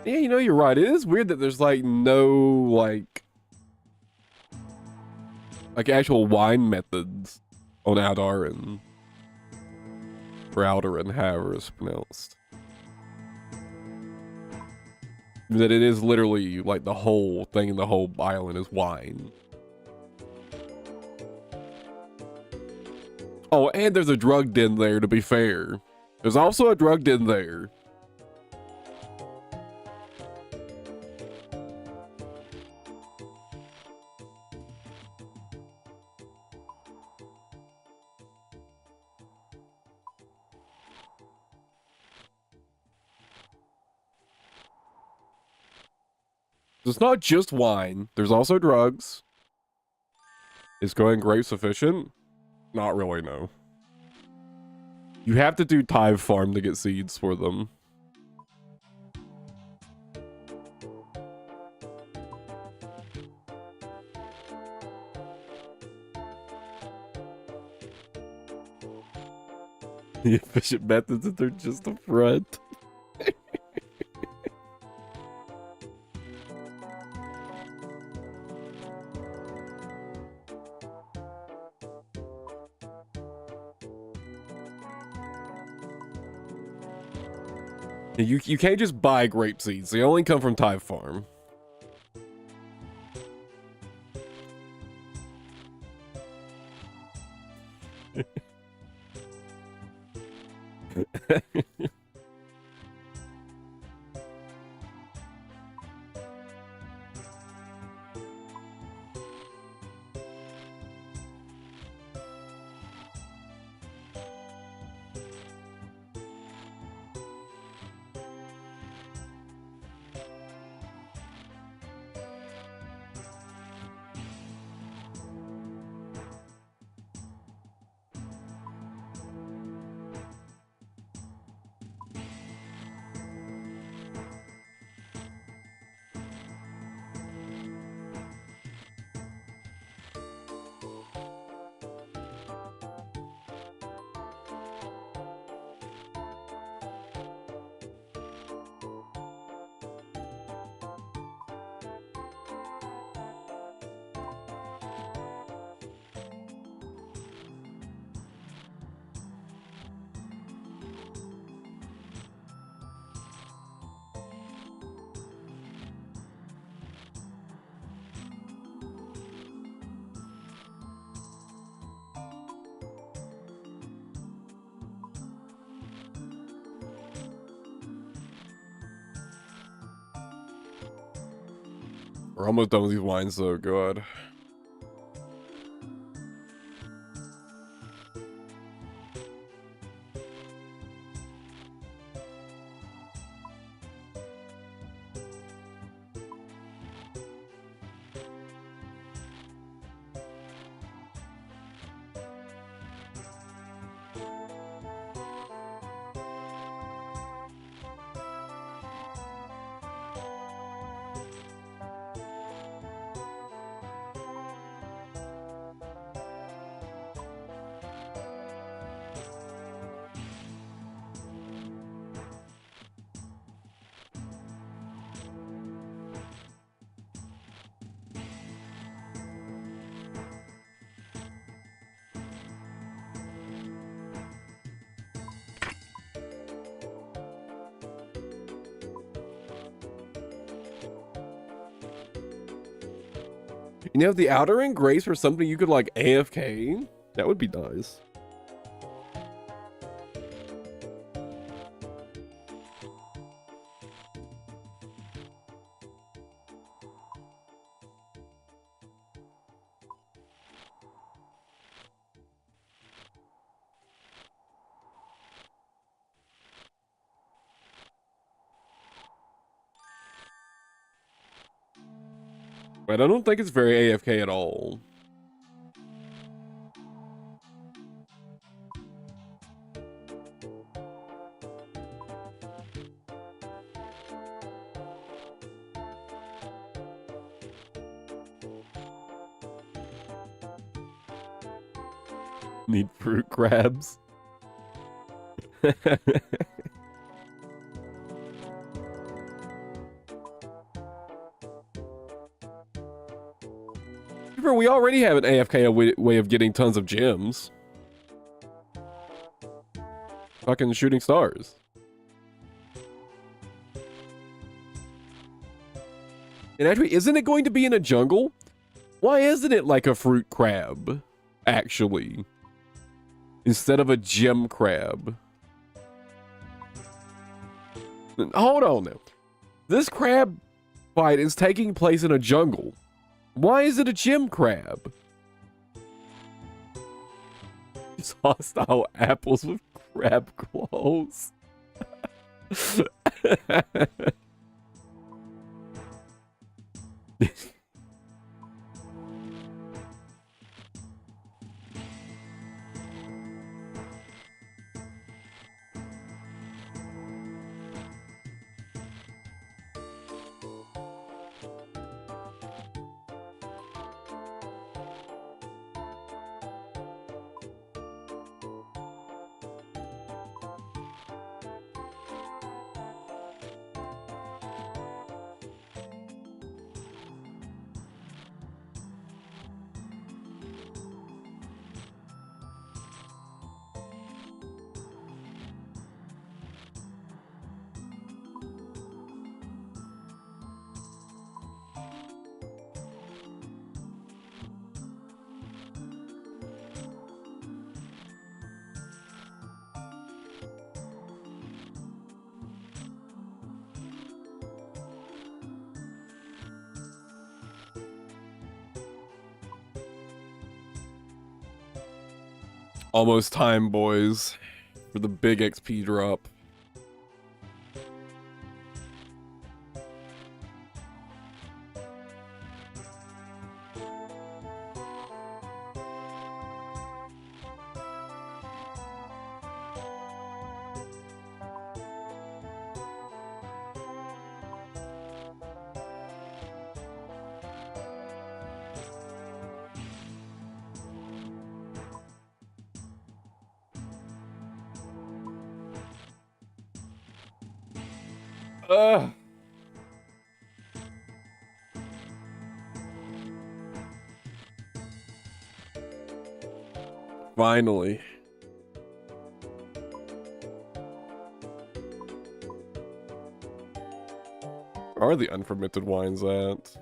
S1: Yeah, you know, you're right. It is weird that there's like no like actual wine methods on Aldarin. Or Aldarin, however it's pronounced. That it is literally like the whole thing in the whole island is wine. Oh, and there's a drug den there, to be fair. There's also a drug den there. It's not just wine. There's also drugs. Is going grape sufficient? Not really, no. You have to do Tithe Farm to get seeds for them. The efficient methods that they're just a front. You can't just buy grape seeds. They only come from Tithe Farm. We're almost done with these wines, though. God. You know, if the Outer Ring Grace or something you could like AFK, that would be nice. But I don't think it's very AFK at all. Need fruit crabs. Remember, we already have an AFK way of getting tons of gems. Fucking shooting stars. And actually, isn't it going to be in a jungle? Why isn't it like a fruit crab, actually? Instead of a gem crab. Hold on now. This crab fight is taking place in a jungle. Why is it a gem crab? It's hostile apples with crab claws. Almost time, boys, for the big XP drop. Finally. Where are the unfermented wines at?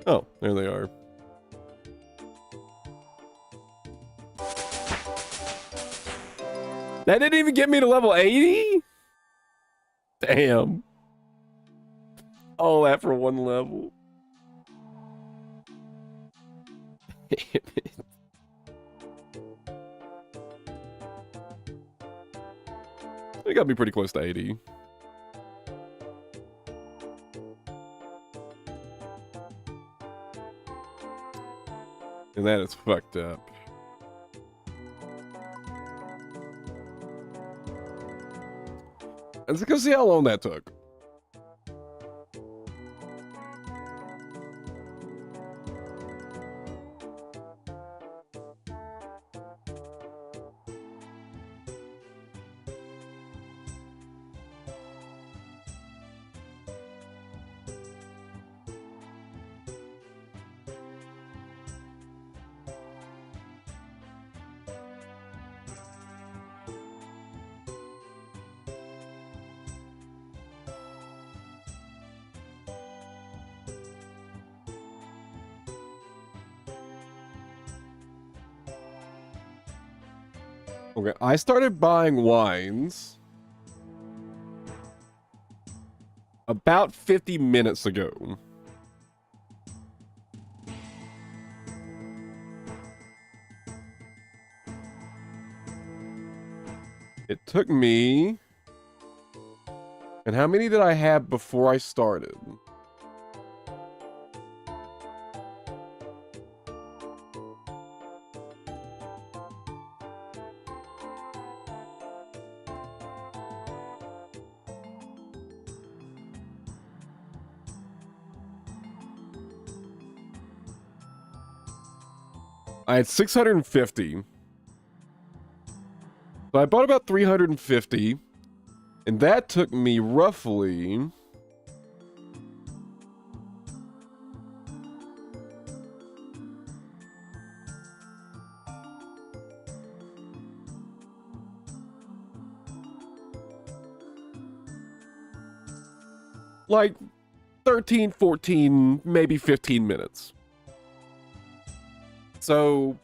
S1: Oh, there they are. That didn't even get me to level 80? Damn. All that for one level. Damn it. It got me pretty close to 80. And that is fucked up. Let's go see how long that took. Okay, I started buying wines about 50 minutes ago. It took me... And how many did I have before I started? I had 650. So I bought about 350. And that took me roughly like 13, 14, maybe 15 minutes. So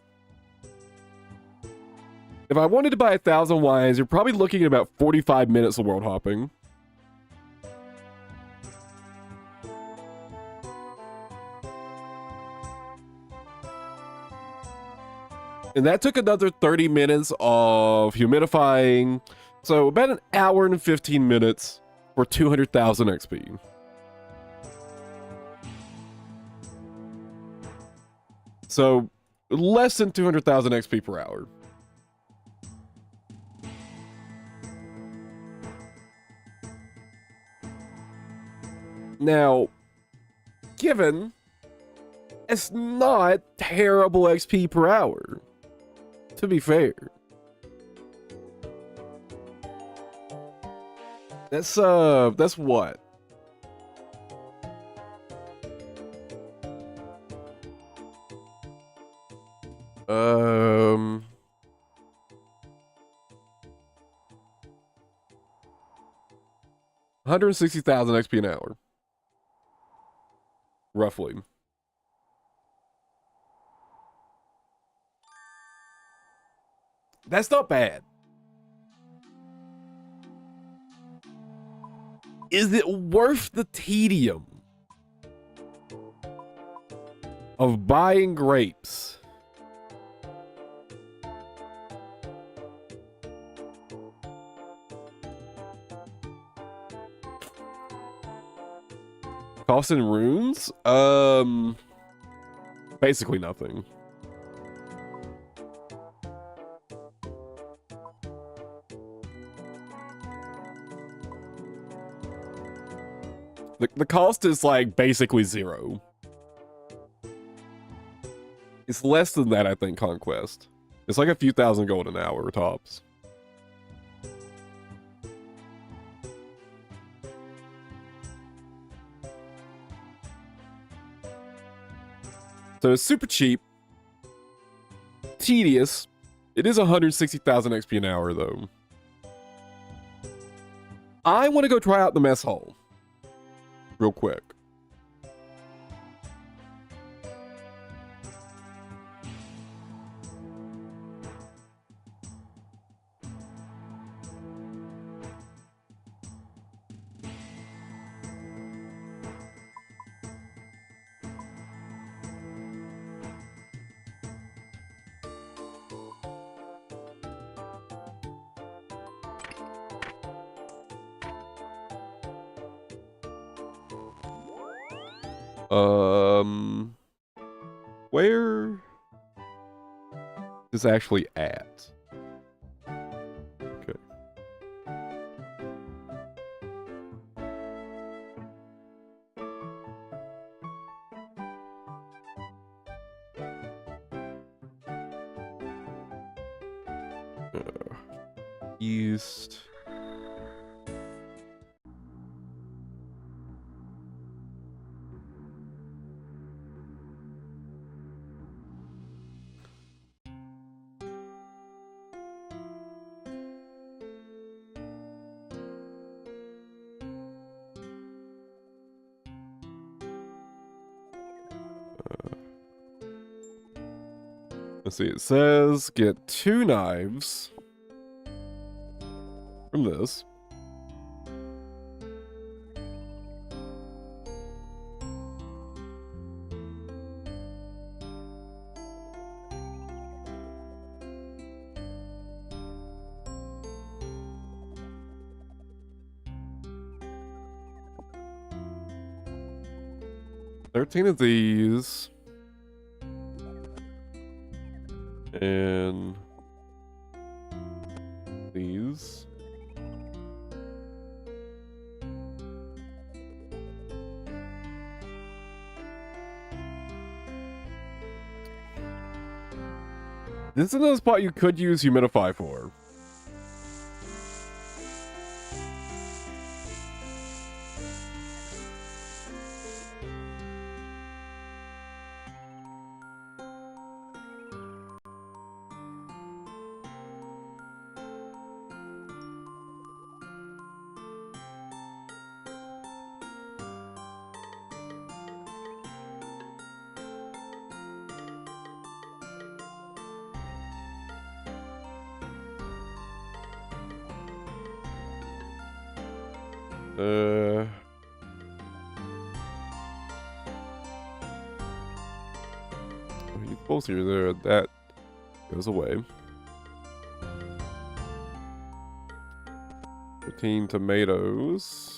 S1: if I wanted to buy 1,000 wines, you're probably looking at about 45 minutes of world hopping. And that took another 30 minutes of humidifying. So about an hour and 15 minutes for 200,000 XP. So less than 200,000 XP per hour. Now, given it's not terrible XP per hour, to be fair. That's what? Um, 160,000 XP an hour. Roughly. That's not bad. Is it worth the tedium of buying grapes? Cost in runes? Basically nothing. The cost is like basically zero. It's less than that, I think, Conquest. It's like a few thousand gold an hour tops. So it's super cheap. Tedious. It is 160,000 XP an hour, though. I want to go try out the mess hall. Real quick. Where is actually at? Okay. East. Let's see, it says get 2 knives from this. $13 of these. And these. This is another spot you could use humidify for. You both here, there. That goes away. 15 tomatoes.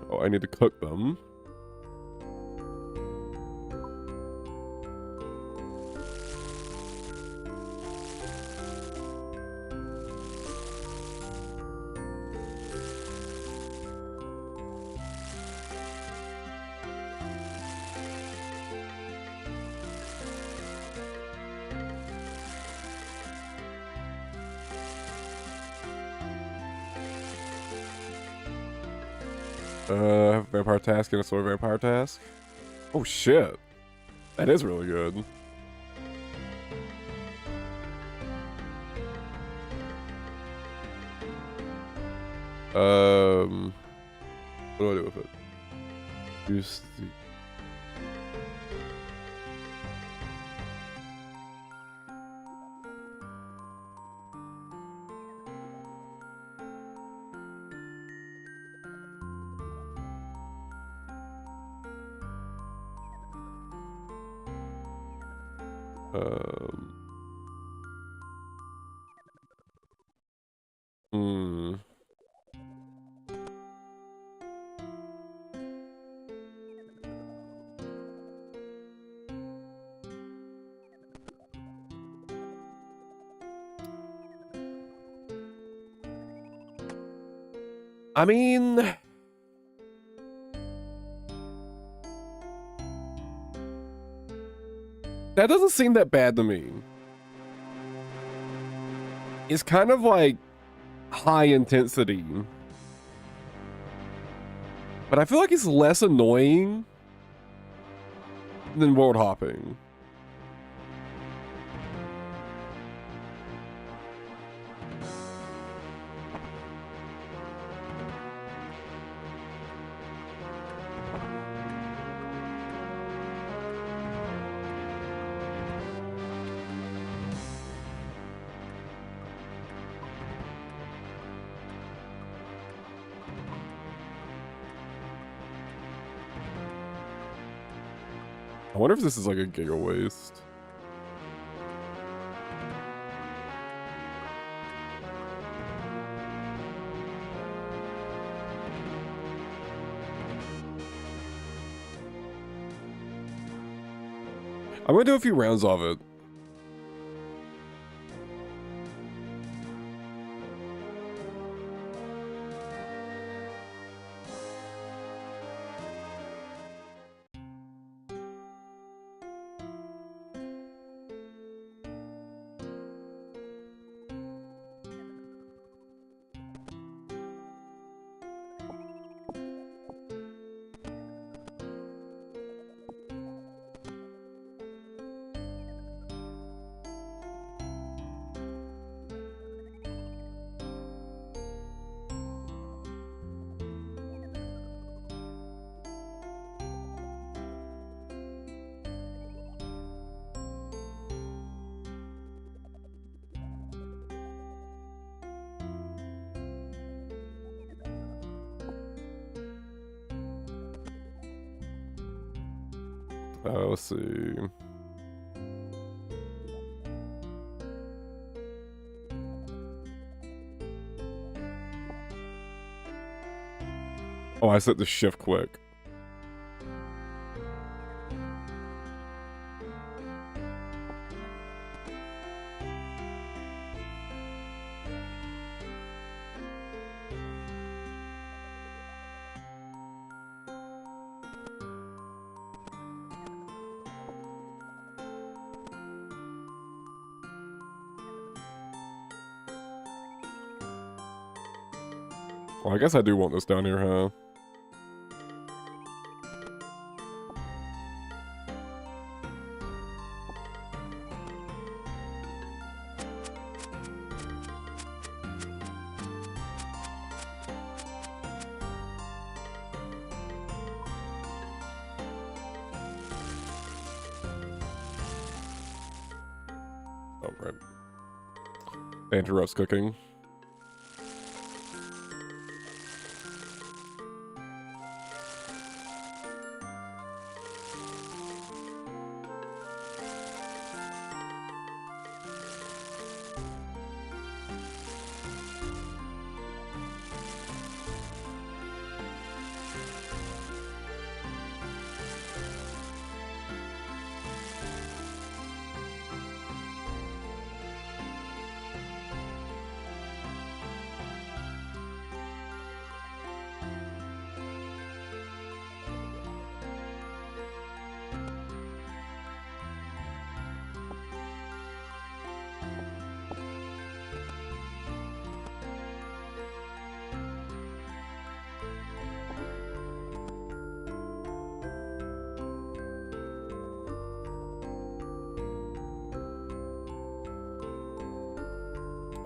S1: Oh, I need to cook them. Vampire task and a sword vampire task. Oh shit. That is really good. What do I do with it? Use the... Hmm. I mean, that doesn't seem that bad to me. It's kind of like high intensity, but I feel like it's less annoying than world hopping. I wonder if this is like a giga waste. I'm gonna do a few rounds of it. Let's see. Oh, I set the shift quick. Well, I guess I do want this down here, huh? Oh, right. That interrupts cooking.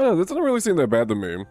S1: Oh, this doesn't really seem that bad to me.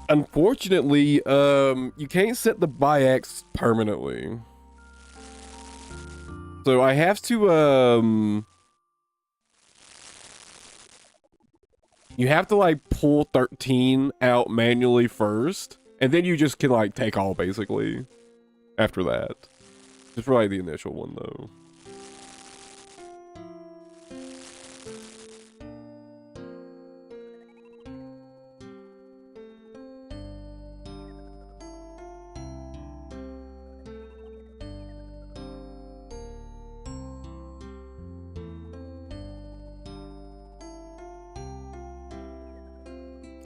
S1: Unfortunately, you can't set the bi-X permanently. So I have to, you have to, like, pull 13 out manually first, and then you just can, like, take all, basically, after that. Just for, like, the initial one, though.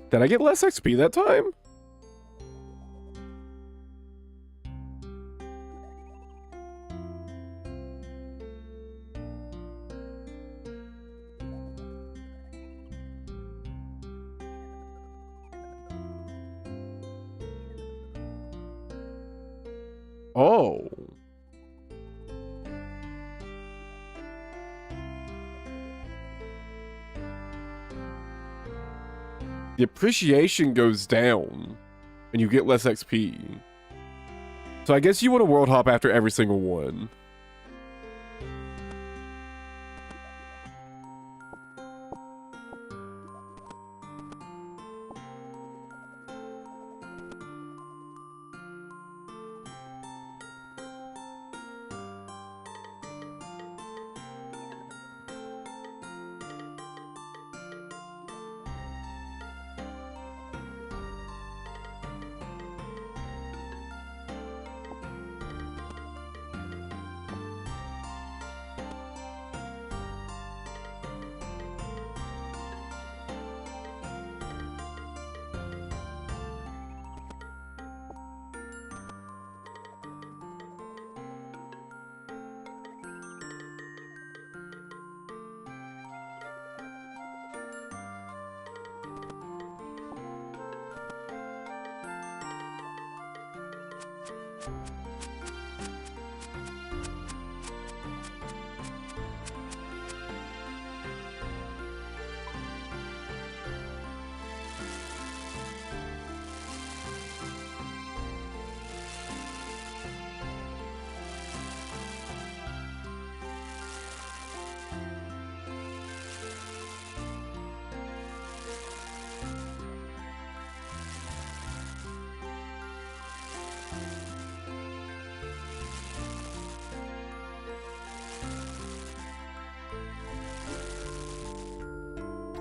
S1: Did I get less XP that time? Oh. The appreciation goes down, and you get less XP. So I guess you want to world hop after every single one.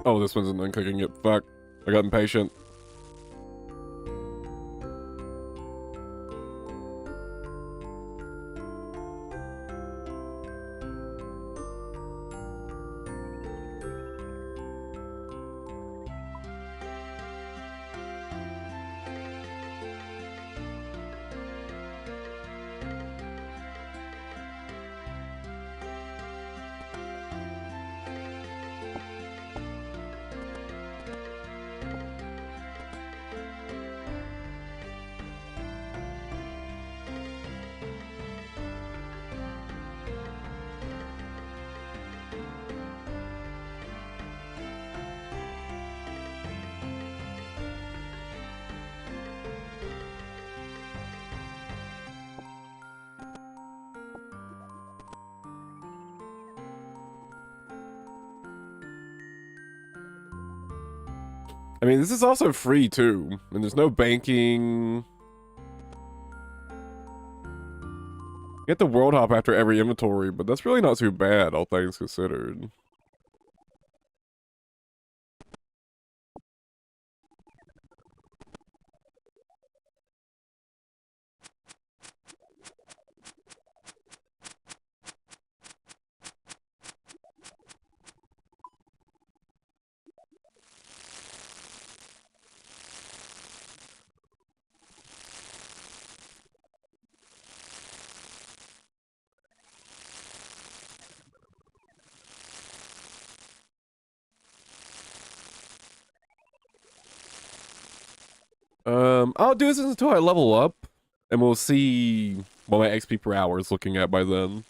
S1: Oh, this one's done cooking it. Fuck. I got impatient. I mean, this is also free too, and there's no banking. You get the world hop after every inventory, but that's really not too bad, all things considered. I'll do this until I level up, and we'll see what my XP per hour is looking at by then.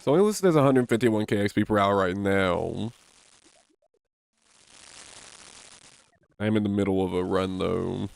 S1: So only listed as 151k XP per hour right now. I'm in the middle of a run though.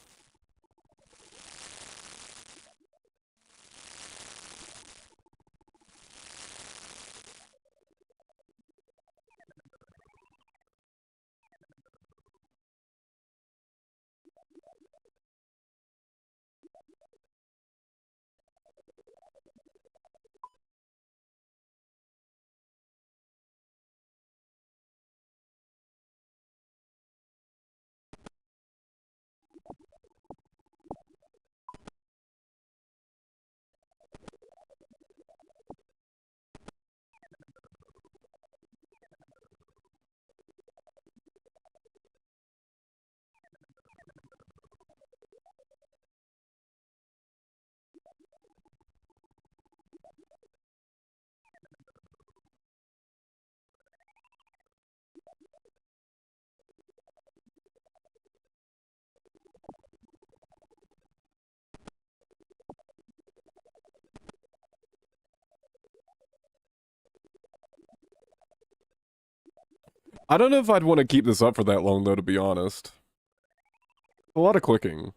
S1: I don't know if I'd want to keep this up for that long though, to be honest. A lot of clicking.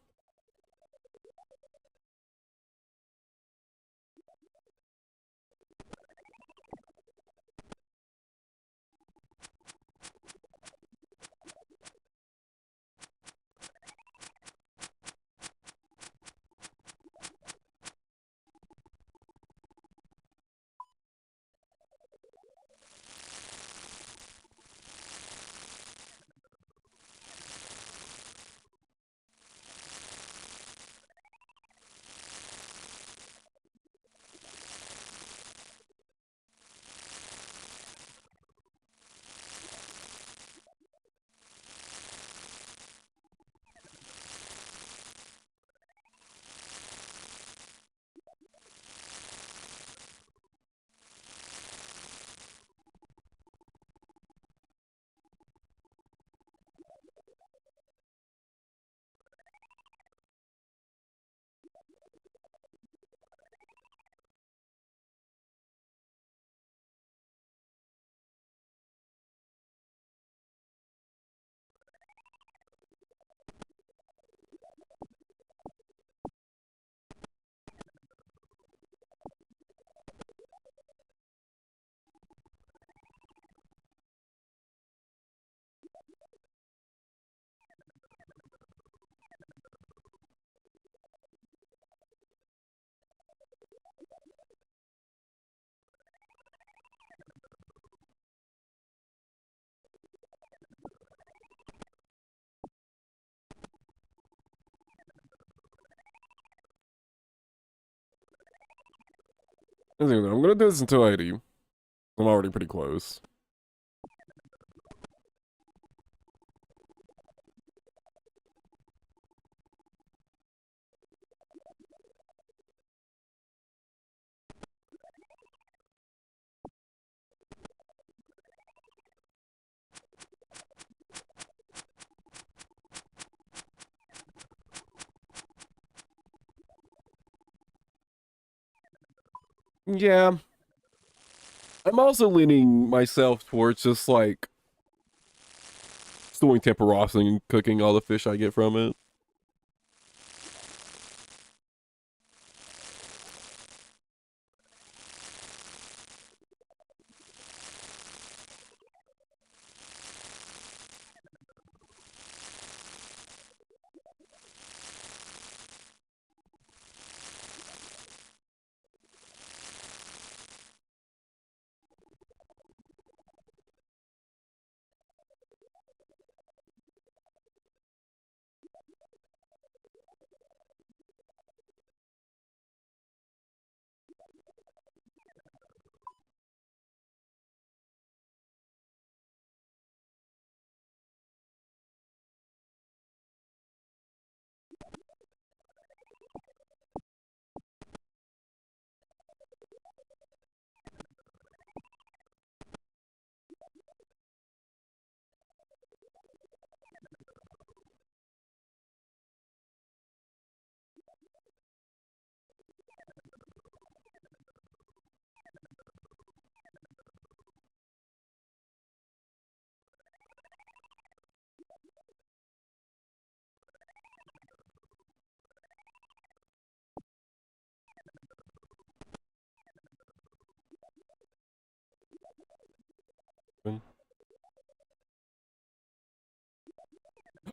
S1: I'm gonna do this until 80. I'm already pretty close. Yeah. I'm also leaning myself towards just like storing temperos and cooking all the fish I get from it.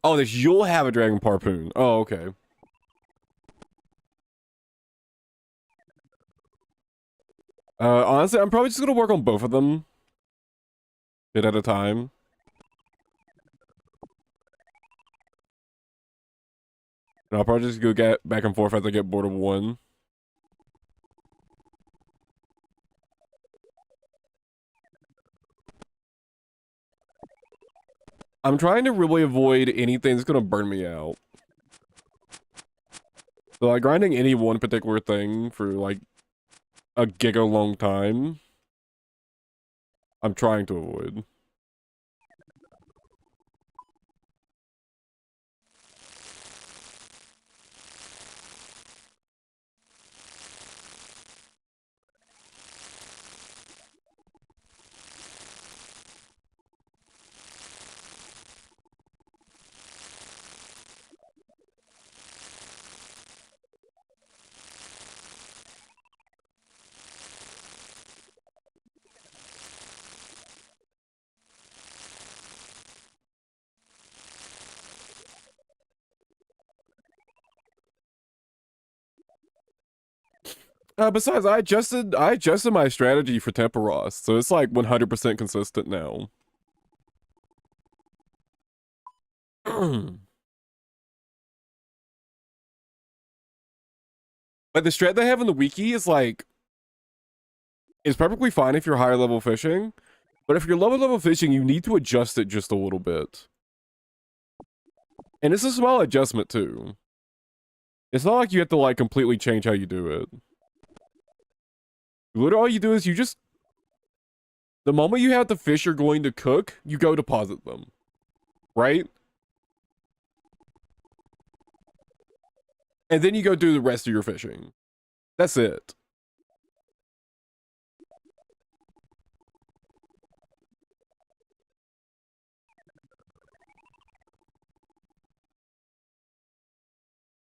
S1: Oh, this you'll have a dragon harpoon. Oh, okay. Honestly, I'm probably just gonna work on both of them bit at a time. And I'll probably just go get back and forth as I get bored of one. I'm trying to really avoid anything that's gonna burn me out. So like grinding any one particular thing for like a giga long time, I'm trying to avoid. Besides, I adjusted my strategy for Temperos, so it's like 100% consistent now. Like the strat they have in the wiki is like it's perfectly fine if you're higher level fishing, but if you're lower level fishing, you need to adjust it just a little bit. And it's a small adjustment too. It's not like you have to like completely change how you do it. Literally, all you do is you just the moment you have the fish you're going to cook, you go deposit them, right? And then you go do the rest of your fishing. That's it.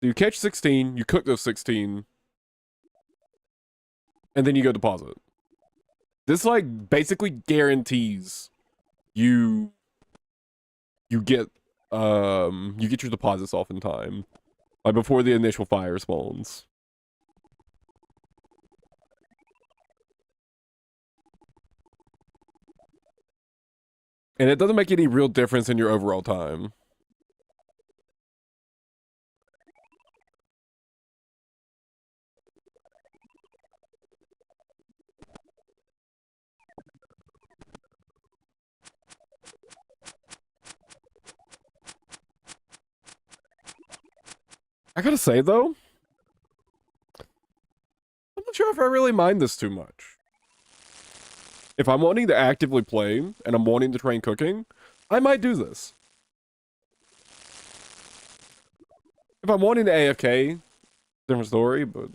S1: So you catch 16, you cook those 16, and then you go deposit. This like basically guarantees you you get you get your deposits off in time. Like before the initial fire spawns. And it doesn't make any real difference in your overall time. I gotta say, though, I'm not sure if I really mind this too much. If I'm wanting to actively play and I'm wanting to train cooking, I might do this. If I'm wanting to AFK, different story, but...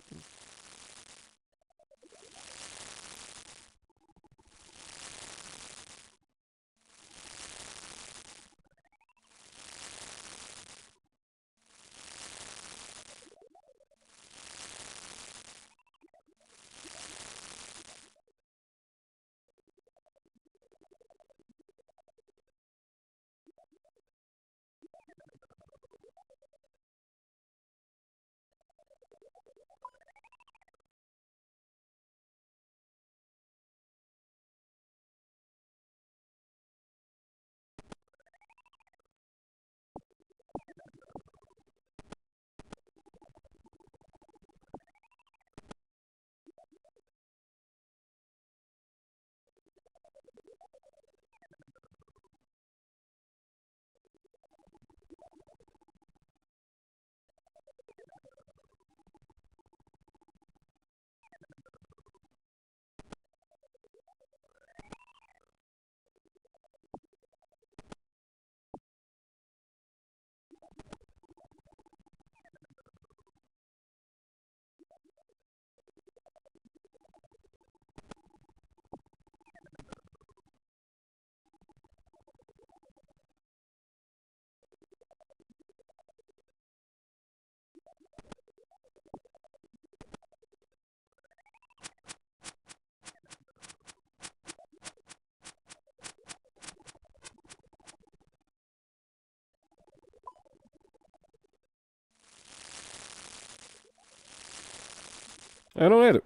S1: I don't hate it.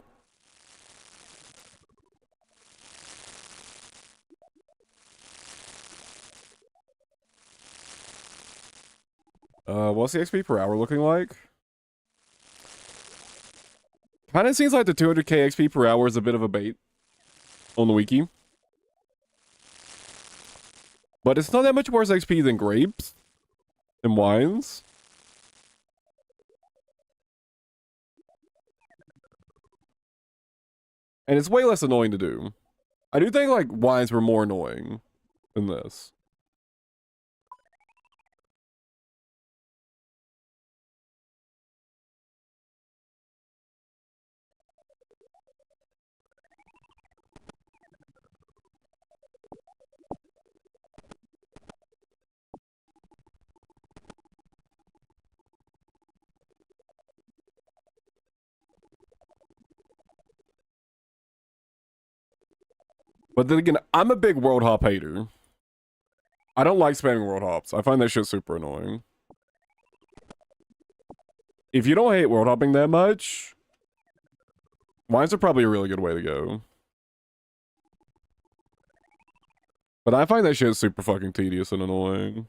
S1: What's the XP per hour looking like? Kind of seems like the 200k XP per hour is a bit of a bait on the wiki. But it's not that much worse XP than grapes and wines. And it's way less annoying to do. I do think, like, wines were more annoying than this. But then again, I'm a big world hop hater. I don't like spamming world hops. I find that shit super annoying. If you don't hate world hopping that much, wines are probably a really good way to go. But I find that shit super fucking tedious and annoying.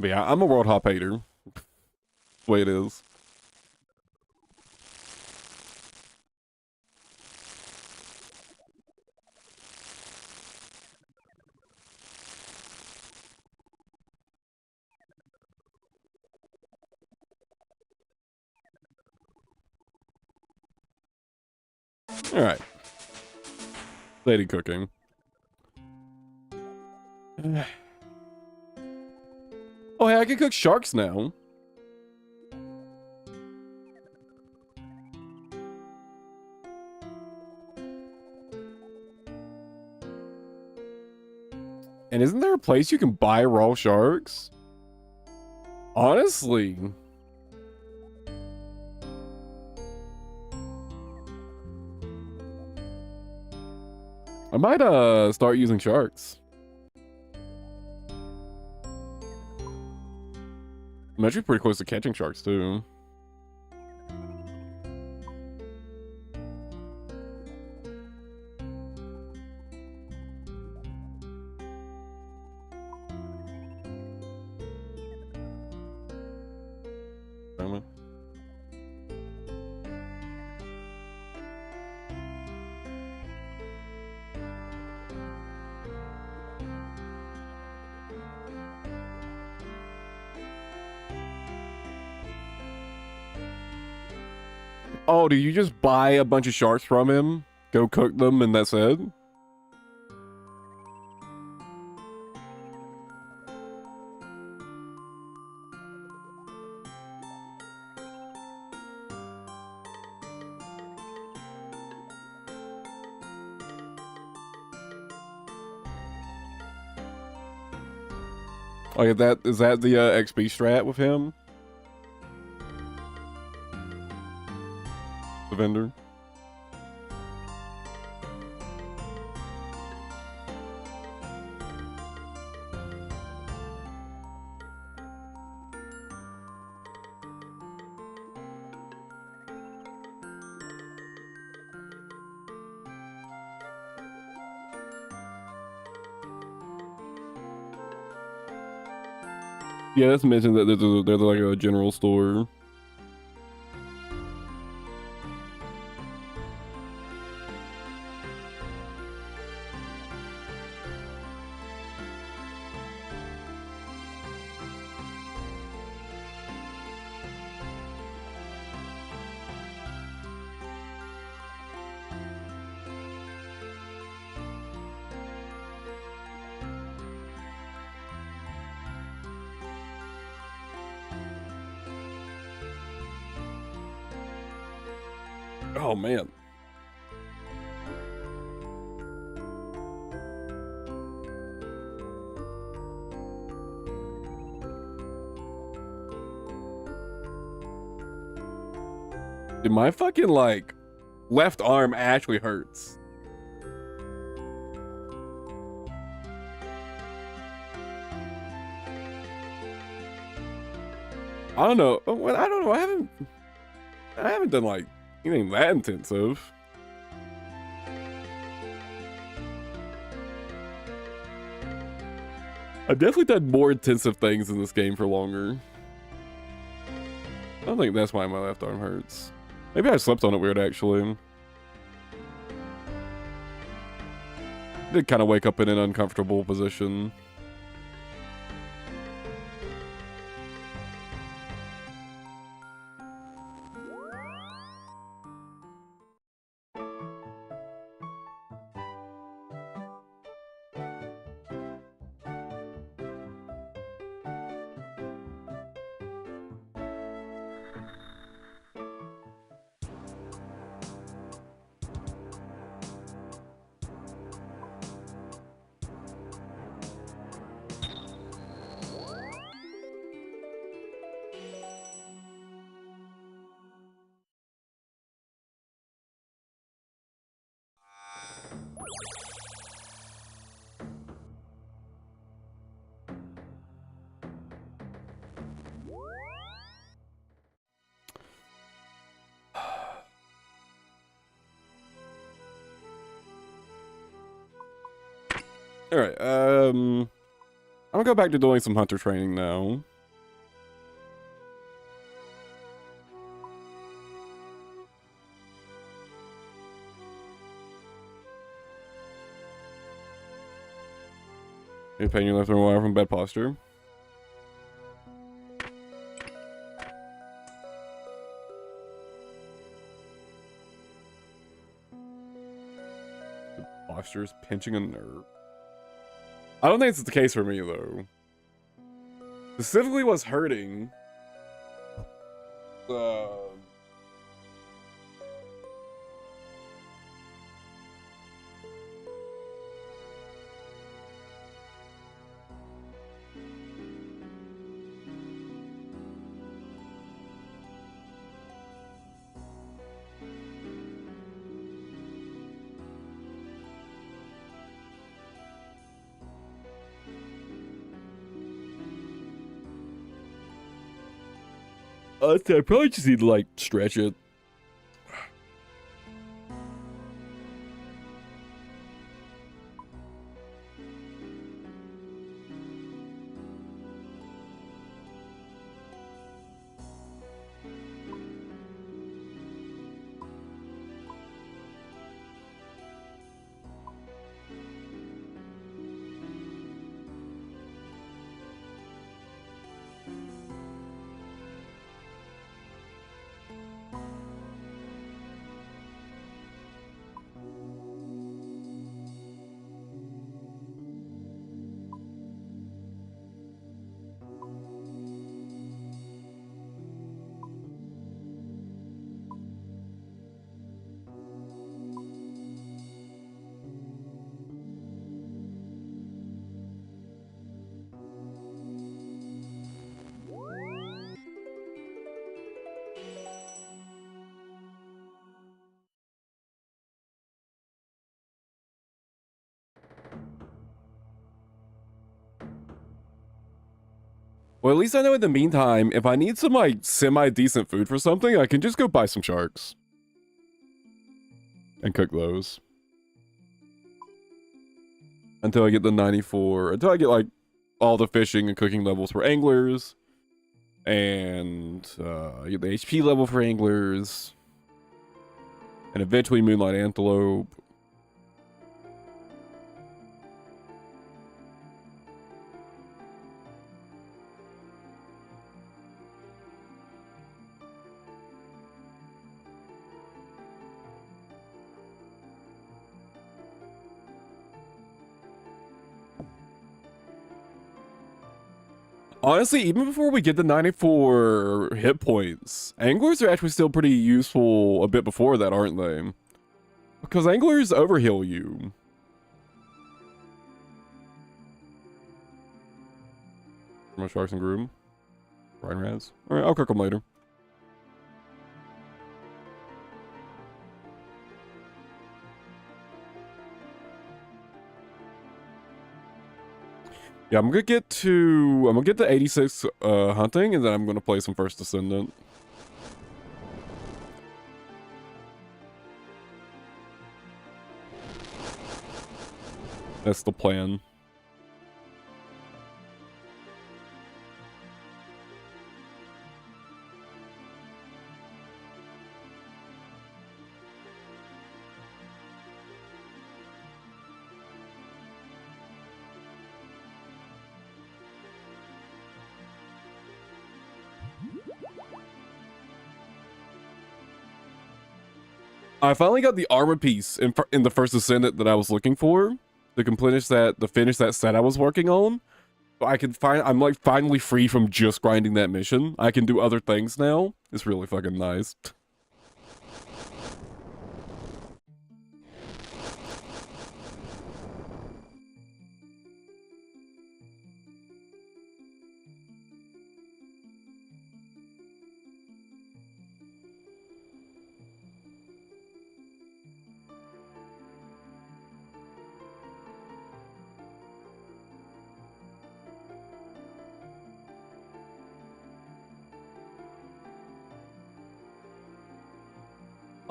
S1: But yeah, I'm a world hop hater. The way it is. Alright. Lady cooking. Oh, hey, I can cook sharks now. And isn't there a place you can buy raw sharks? Honestly. I might start using sharks. I'm actually pretty close to catching sharks too. Oh, do you just buy a bunch of sharks from him, go cook them, and that's it? Oh, yeah, is that the XP strat with him? The vendor? Yeah, that's mentioned that there's like a general store. Oh, man. Dude, my fucking, like, left arm actually hurts. I don't know. Well, I don't know. I haven't done, like, anything that intensive. I've definitely done more intensive things in this game for longer. I don't think that's why my left arm hurts. Maybe I slept on it weird, actually. Did kind of wake up in an uncomfortable position. All right, I'm gonna go back to doing some hunter training now. You pain your left arm while from bed posture. The posture's pinching a nerve. I don't think it's the case for me, though. Specifically what's hurting. I probably just need to like stretch it. Well, at least I know in the meantime, if I need some like semi-decent food for something, I can just go buy some sharks. And cook those. Until I get the 94, until I get like all the fishing and cooking levels for anglers. And get the HP level for anglers. And eventually Moonlight Antelope. Honestly, even before we get the 94 hit points, anglers are actually still pretty useful a bit before that, aren't they? Because anglers overheal you. My sharks and groom. Brine rats. Alright, I'll cook them later. Yeah, I'm gonna get to 86 hunting, and then I'm gonna play some first Descendant. That's the plan. I finally got the armor piece in the first Descendant that I was looking for to finish that set I was working on. So I'm like finally free from just grinding that mission. I can do other things now. It's really fucking nice.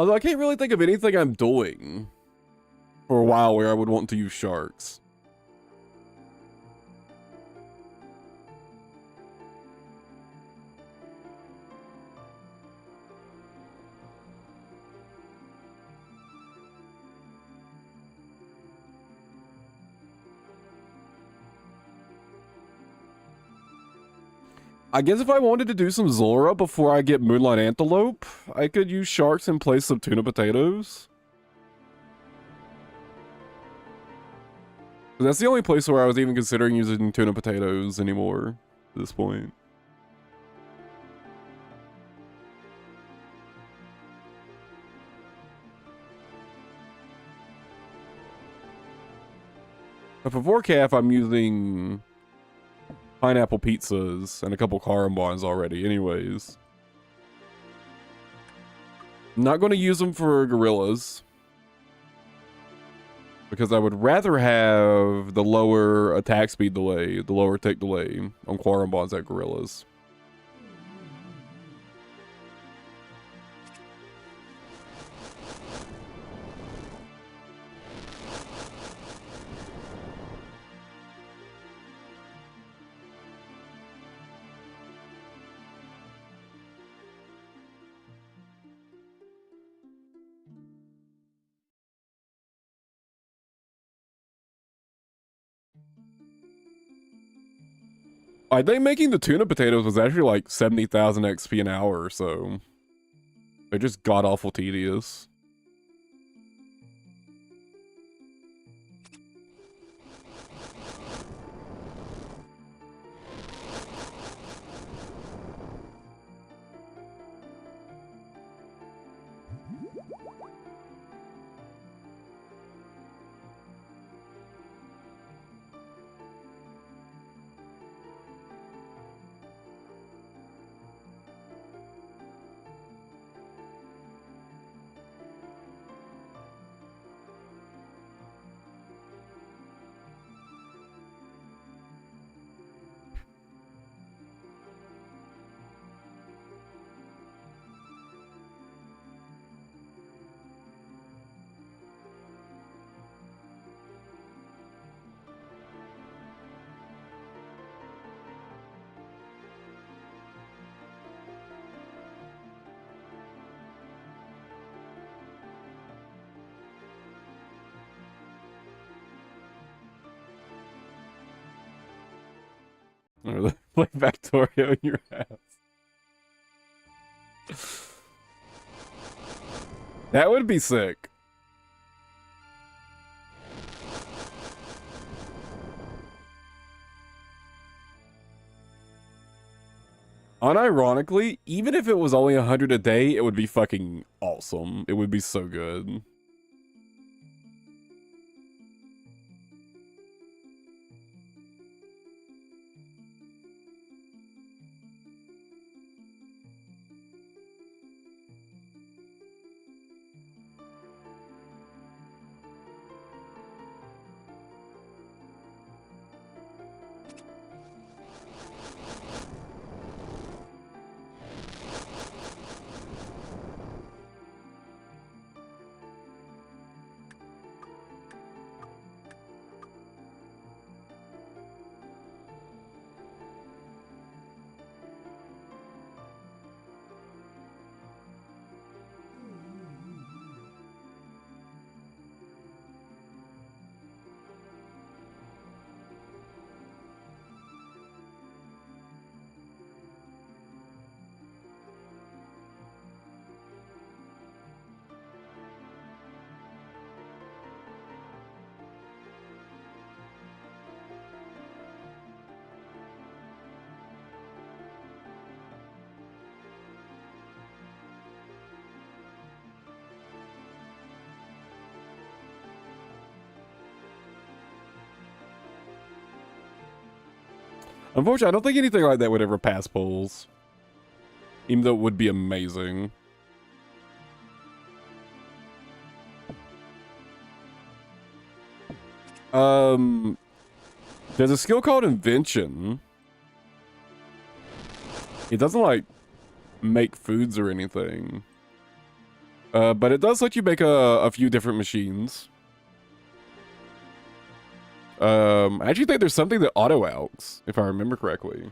S1: Although I can't really think of anything I'm doing for a while where I would want to use sharks. I guess if I wanted to do some Zora before I get Moonlight Antelope, I could use sharks in place of tuna potatoes. That's the only place where I was even considering using tuna potatoes anymore at this point. But for Vorcaf, I'm using pineapple pizzas and a couple carambons already anyways. I'm not going to use them for gorillas, because I would rather have the lower attack speed delay, the lower tick delay on quarambons at gorillas. I think making the tuna potatoes was actually like 70,000 XP an hour or so. They're just god-awful tedious. Or play Factorio in your house. That would be sick. Unironically, even if it was only 100 a day, it would be fucking awesome. It would be so good. Unfortunately, I don't think anything like that would ever pass polls. Even though it would be amazing. There's a skill called Invention. It doesn't, like, make foods or anything. But it does let you make a few different machines. I actually think there's something that auto-alks, if I remember correctly.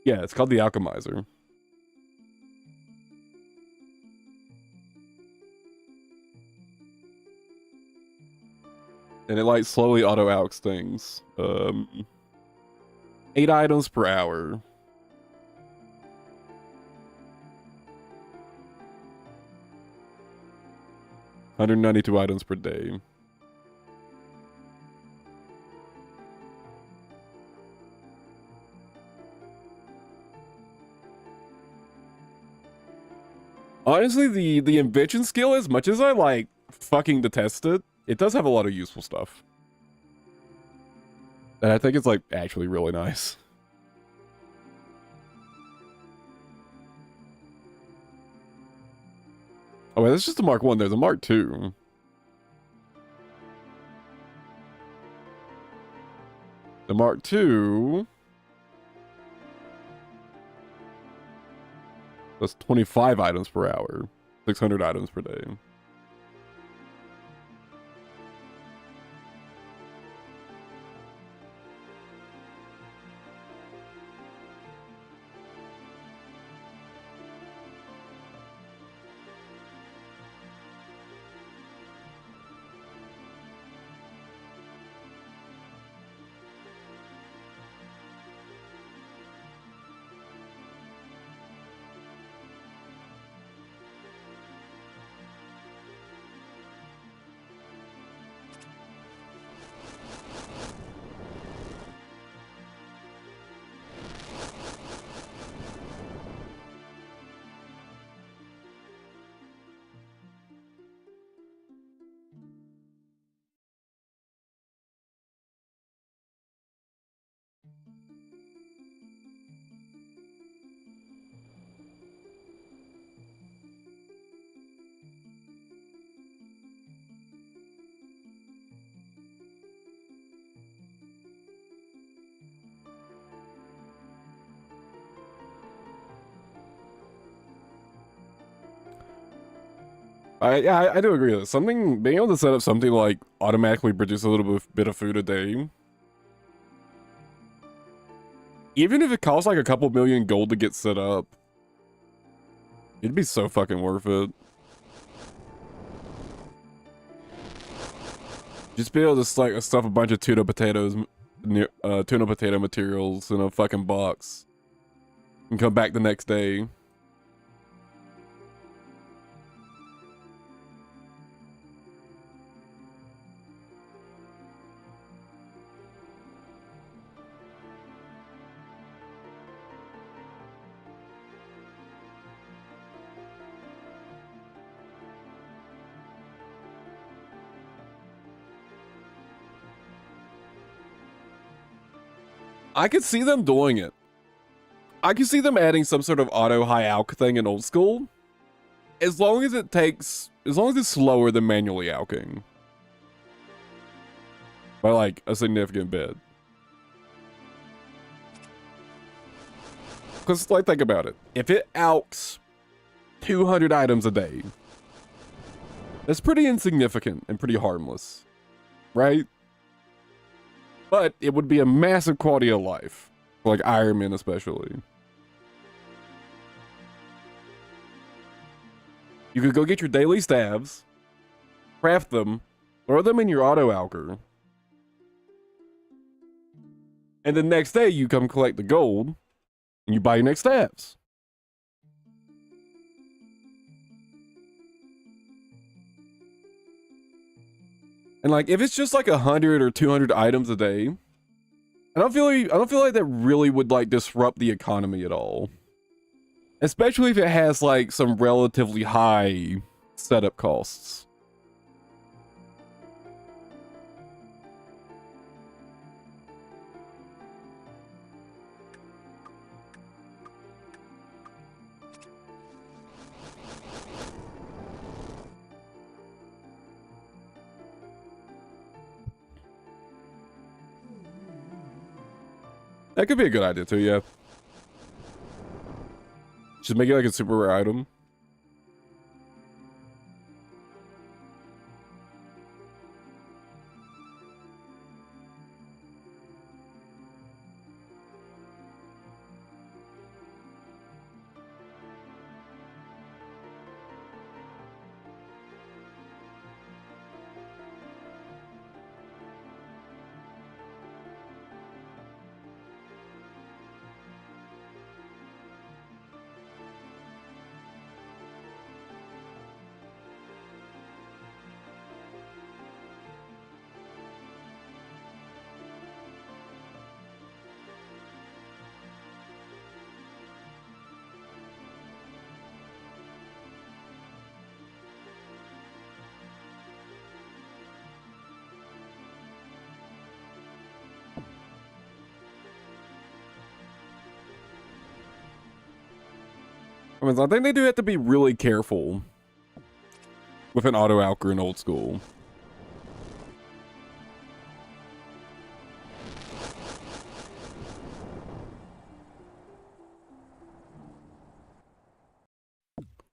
S1: Yeah, it's called the Alchemizer. And it, like, slowly auto-alks things. 8 items per hour. $192 items per day. Honestly, the invention skill, as much as I, like, fucking detest it, it does have a lot of useful stuff. And I think it's, like, actually really nice. Oh, wait, that's just a Mark 1. There's a Mark 2. The Mark 2... That's 25 items per hour. 600 items per day. I do agree with this. Being able to set up something like automatically produce a little bit of food a day, even if it costs like a couple million gold to get set up, it'd be so fucking worth it. Just be able to like stuff a bunch of tuna potato materials in a fucking box and come back the next day. I could see them doing it. I could see them adding some sort of auto high alch thing in old school. As long as it's slower than manually alching. By like a significant bit. Because like think about it. If it alchs 200 items a day, that's pretty insignificant and pretty harmless. Right? But it would be a massive quality of life. For like Iron Man especially. You could go get your daily stabs, craft them, throw them in your auto alcher, and the next day you come collect the gold and you buy your next stabs. And like if it's just like 100 or 200 items a day, I don't feel like that really would like disrupt the economy at all. Especially if it has like some relatively high setup costs. That could be a good idea too, yeah. Just make it like a super rare item. I mean, I think they do have to be really careful with an auto alcher in old school.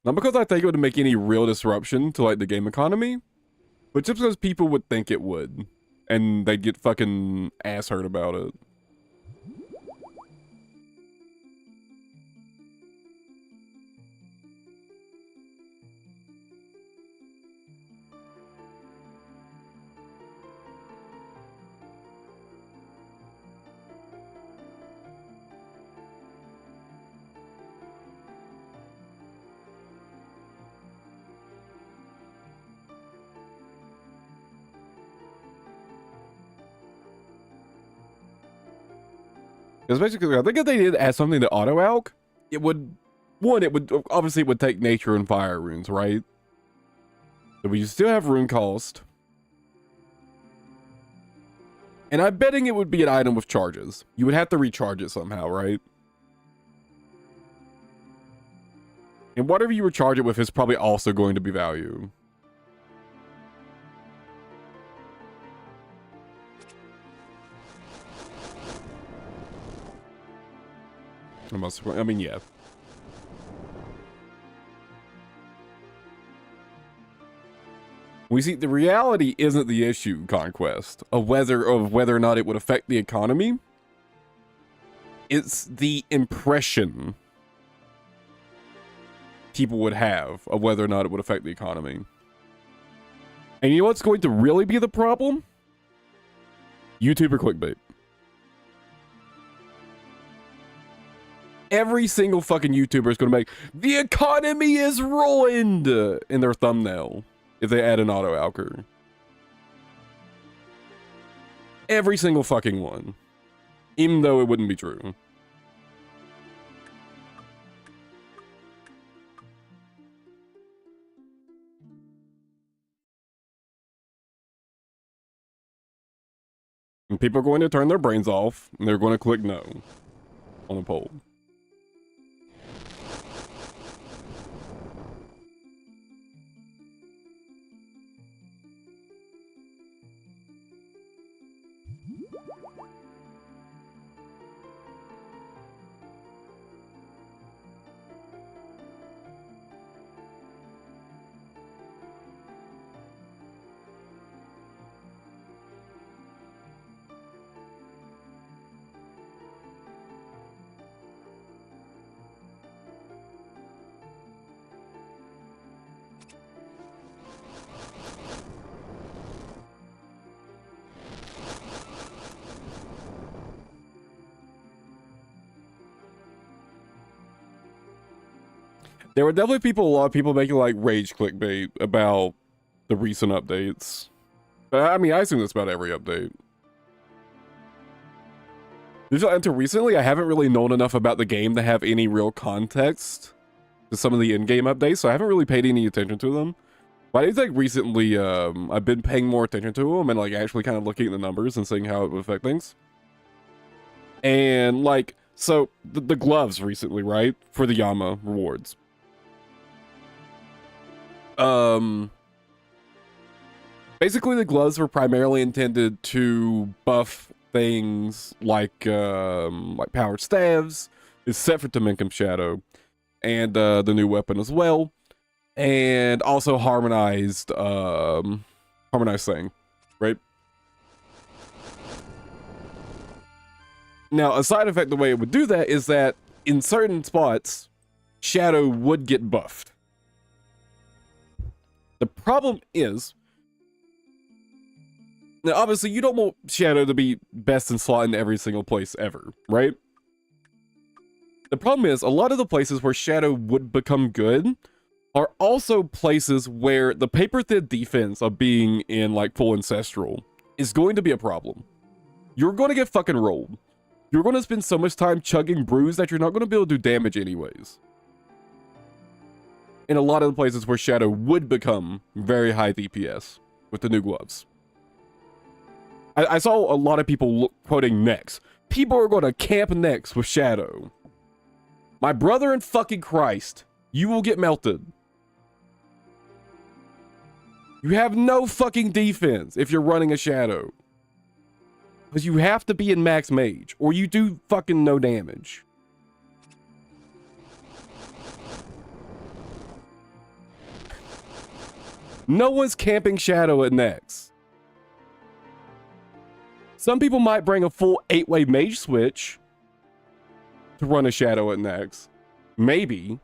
S1: Not because I think it would make any real disruption to like the game economy, but just because people would think it would, and they'd get fucking ass hurt about it. Because basically, I think if they did add something to auto alch, it would, obviously it would take nature and fire runes, right? So we still have rune cost. And I'm betting it would be an item with charges. You would have to recharge it somehow, right? And whatever you recharge it with is probably also going to be value. I mean, yeah. We see the reality isn't the issue, Conquest, of whether or not it would affect the economy. It's the impression people would have of whether or not it would affect the economy. And you know what's going to really be the problem? YouTuber clickbait. Every single fucking YouTuber is going to make, the economy is ruined in their thumbnail if they add an auto alker. Every single fucking one. Even though it wouldn't be true. And people are going to turn their brains off, and they're going to click no on the poll. There were definitely a lot of people making like rage clickbait about the recent updates. I mean, I assume that's about every update. Until recently, I haven't really known enough about the game to have any real context to some of the in-game updates, so I haven't really paid any attention to them. But I think recently, I've been paying more attention to them and like actually kind of looking at the numbers and seeing how it would affect things. And like, so the gloves recently, right? For the Yama rewards. Basically the gloves were primarily intended to buff things like powered staves, is set for Temenkum Shadow, and the new weapon as well, and also harmonized thing, right? Now, a side effect the way it would do that is that in certain spots, Shadow would get buffed. The problem is, now obviously you don't want Shadow to be best in slot in every single place ever, right? The problem is, a lot of the places where Shadow would become good are also places where the paper-thin defense of being in like full Ancestral is going to be a problem. You're going to get fucking rolled. You're going to spend so much time chugging brews that you're not going to be able to do damage anyways. In a lot of the places where Shadow would become very high DPS with the new gloves. I saw a lot of people quoting Nex. People are going to camp Nex with Shadow. My brother in fucking Christ, you will get melted. You have no fucking defense if you're running a Shadow. Because you have to be in max mage, or you do fucking no damage. No one's camping Shadow at Nex. Some people might bring a full 8-way mage switch to run a Shadow at Nex. Maybe.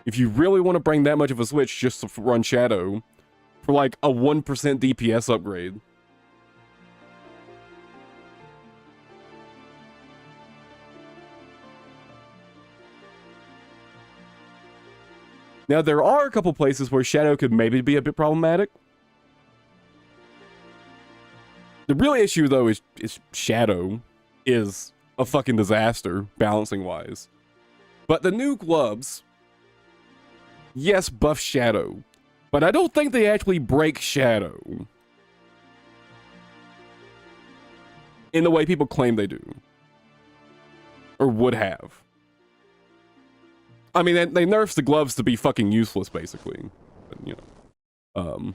S1: If you really want to bring that much of a switch just to run Shadow for like a 1% DPS upgrade. Now, there are a couple places where Shadow could maybe be a bit problematic. The real issue, though, is Shadow is a fucking disaster, balancing-wise. But the new gloves, yes, buff Shadow. But I don't think they actually break Shadow in the way people claim they do. Or would have. I mean, they nerfed the gloves to be fucking useless, basically. But, you know.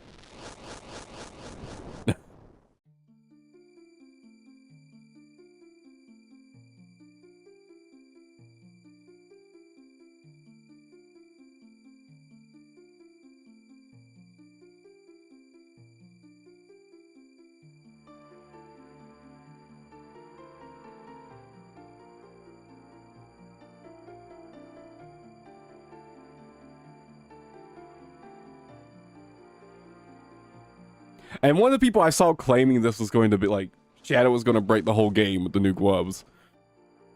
S1: And one of the people I saw claiming this was going to be like, Shadow was going to break the whole game with the new gloves,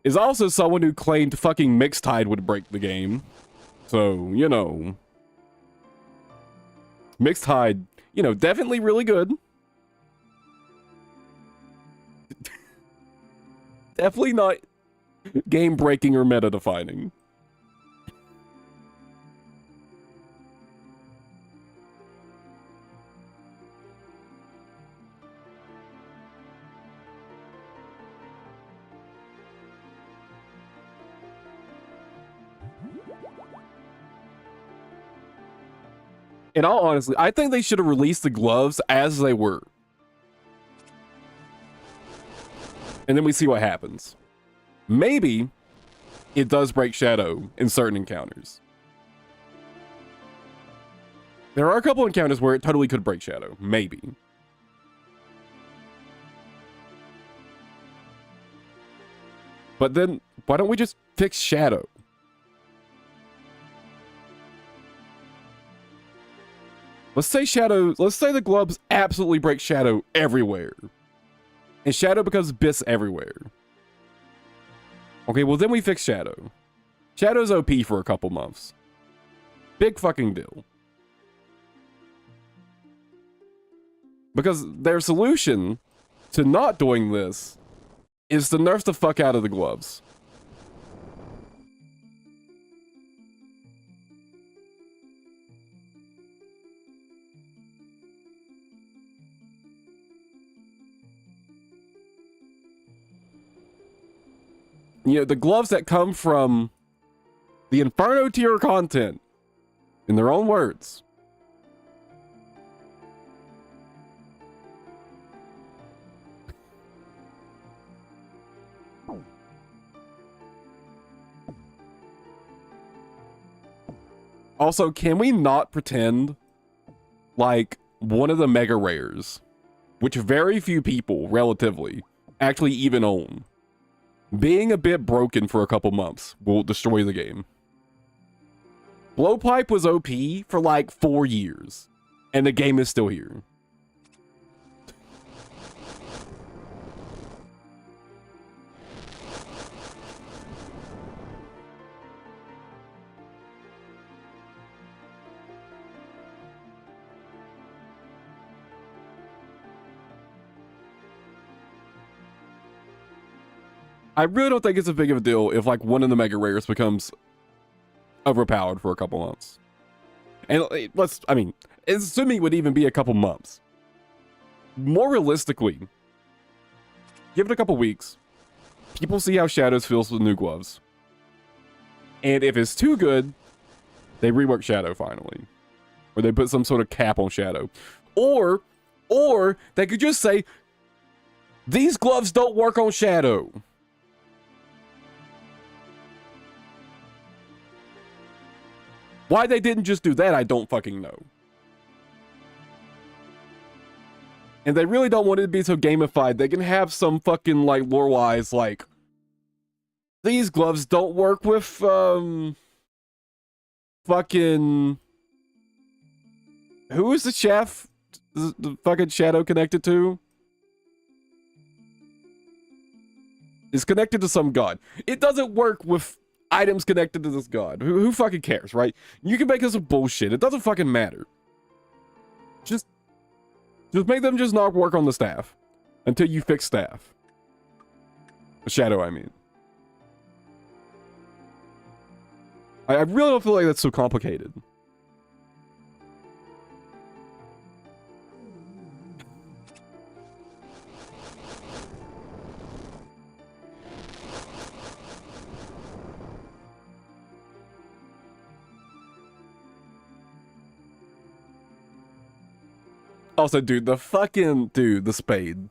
S1: is also someone who claimed fucking Mixtide would break the game. So, you know. Mixtide, you know, definitely really good. Definitely not game-breaking or meta-defining. In all honesty, I think they should have released the gloves as they were. And then we see what happens. Maybe it does break Shadow in certain encounters. There are a couple encounters where it totally could break Shadow. Maybe. But then, why don't we just fix Shadow? Let's say the gloves absolutely break Shadow everywhere. And Shadow becomes Biss everywhere. Okay, well then we fix Shadow. Shadow's OP for a couple months. Big fucking deal. Because their solution to not doing this is to nerf the fuck out of the gloves. You know, the gloves that come from the Inferno tier content, in their own words. Also, can we not pretend like one of the mega rares, which very few people, relatively, actually even own, being a bit broken for a couple months will destroy the game? Blowpipe was OP for like 4 years, and the game is still here. I really don't think it's a big of a deal if like one of the mega rares becomes overpowered for a couple months. And assuming it would even be a couple months. More realistically, give it a couple weeks. People see how Shadows feels with new gloves. And if it's too good, they rework Shadow finally. Or they put some sort of cap on Shadow. Or they could just say, these gloves don't work on Shadow. Why they didn't just do that, I don't fucking know. And they really don't want it to be so gamified. They can have some fucking, like, lore-wise, like, these gloves don't work with, fucking... Who is the chef the fucking Shadow connected to? It's connected to some god. It doesn't work with items connected to this god. Who fucking cares, right? You can make this a bullshit. It doesn't fucking matter. Just make them just not work on the staff until you fix staff. Shadow, I mean. I really don't feel like that's so complicated. Also, dude, the spade.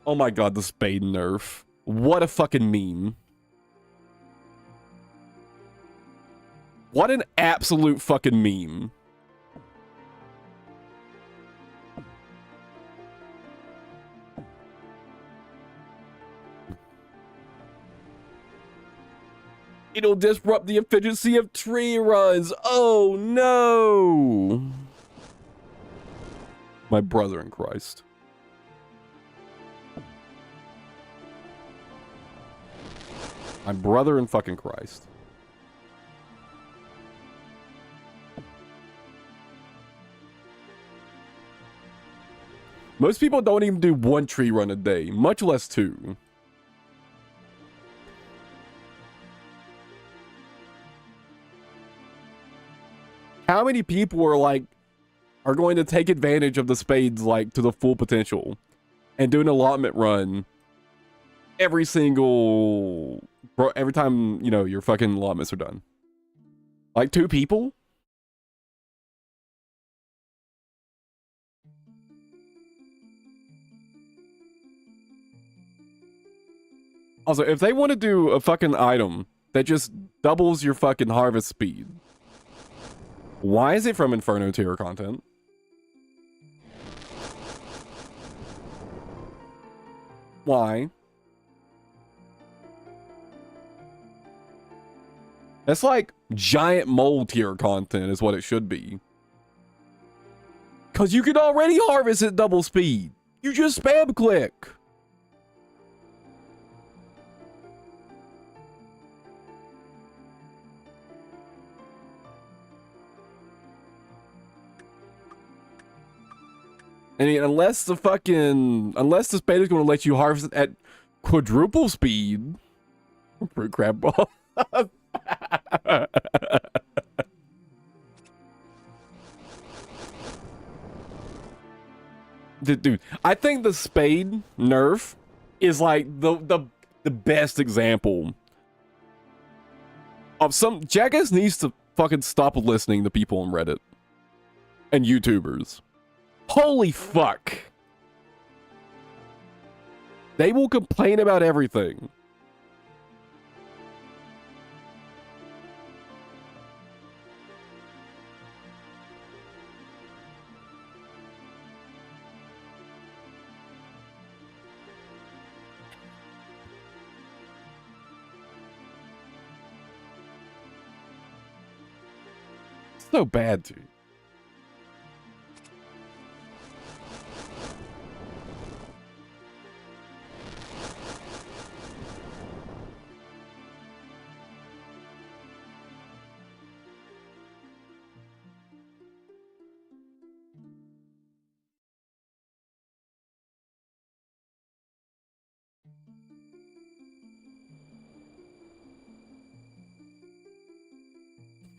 S1: Oh my god, the spade nerf. What a fucking meme. What an absolute fucking meme. It'll disrupt the efficiency of tree runs. Oh no. My brother in Christ. My brother in fucking Christ. Most people don't even do one tree run a day, much less two. How many people are going to take advantage of the spades like to the full potential and do an allotment run every time, you know, your fucking allotments are done? Like 2 people? Also, if they want to do a fucking item that just doubles your fucking harvest speed, why is it from Inferno tier content? Why? That's like giant mole tier content is what it should be. Because you can already harvest at double speed. You just spam click. I mean, unless the spade is going to let you harvest at quadruple speed. Fruit crab ball. Dude, I think the spade nerf is like the best example of some jackass needs to fucking stop listening to people on Reddit and YouTubers. Holy fuck. They will complain about everything. So bad, dude.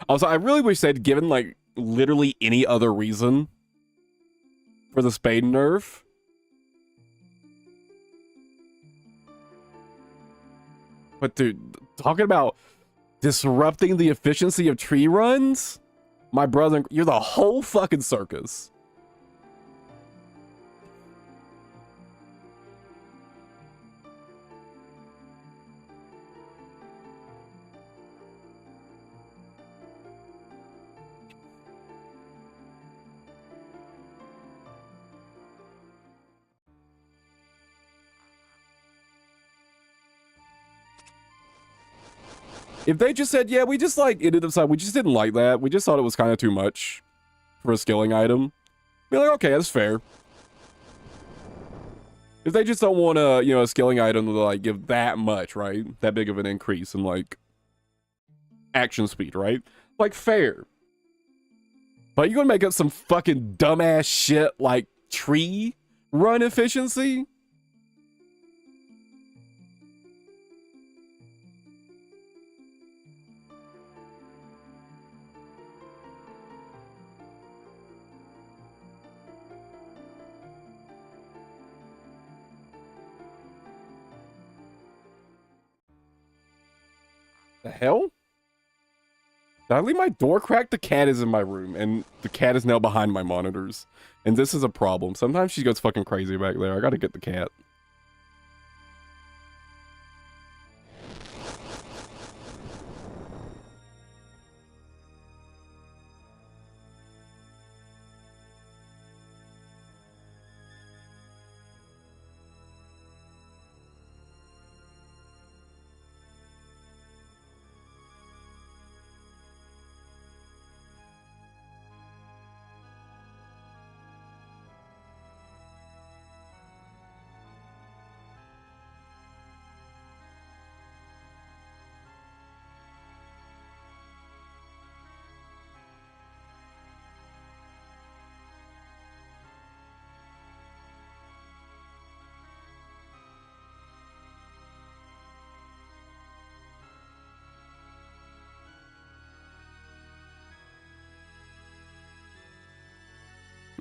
S1: Also, I really wish they'd given, like, literally any other reason for the spade nerf. But, dude, talking about disrupting the efficiency of tree runs? My brother, you're the whole fucking circus. If they just said, yeah, we just like ended up, we just didn't like that. We just thought it was kind of too much for a skilling item. Be like, okay, that's fair. If they just don't want a, you know, a skilling item to like give that much, right? That big of an increase in like action speed, right? Like fair. But you gonna make up some fucking dumbass shit like tree run efficiency? The hell? Did I leave my door cracked? The cat is in my room, and the cat is now behind my monitors. And this is a problem. Sometimes she goes fucking crazy back there. I gotta get the cat.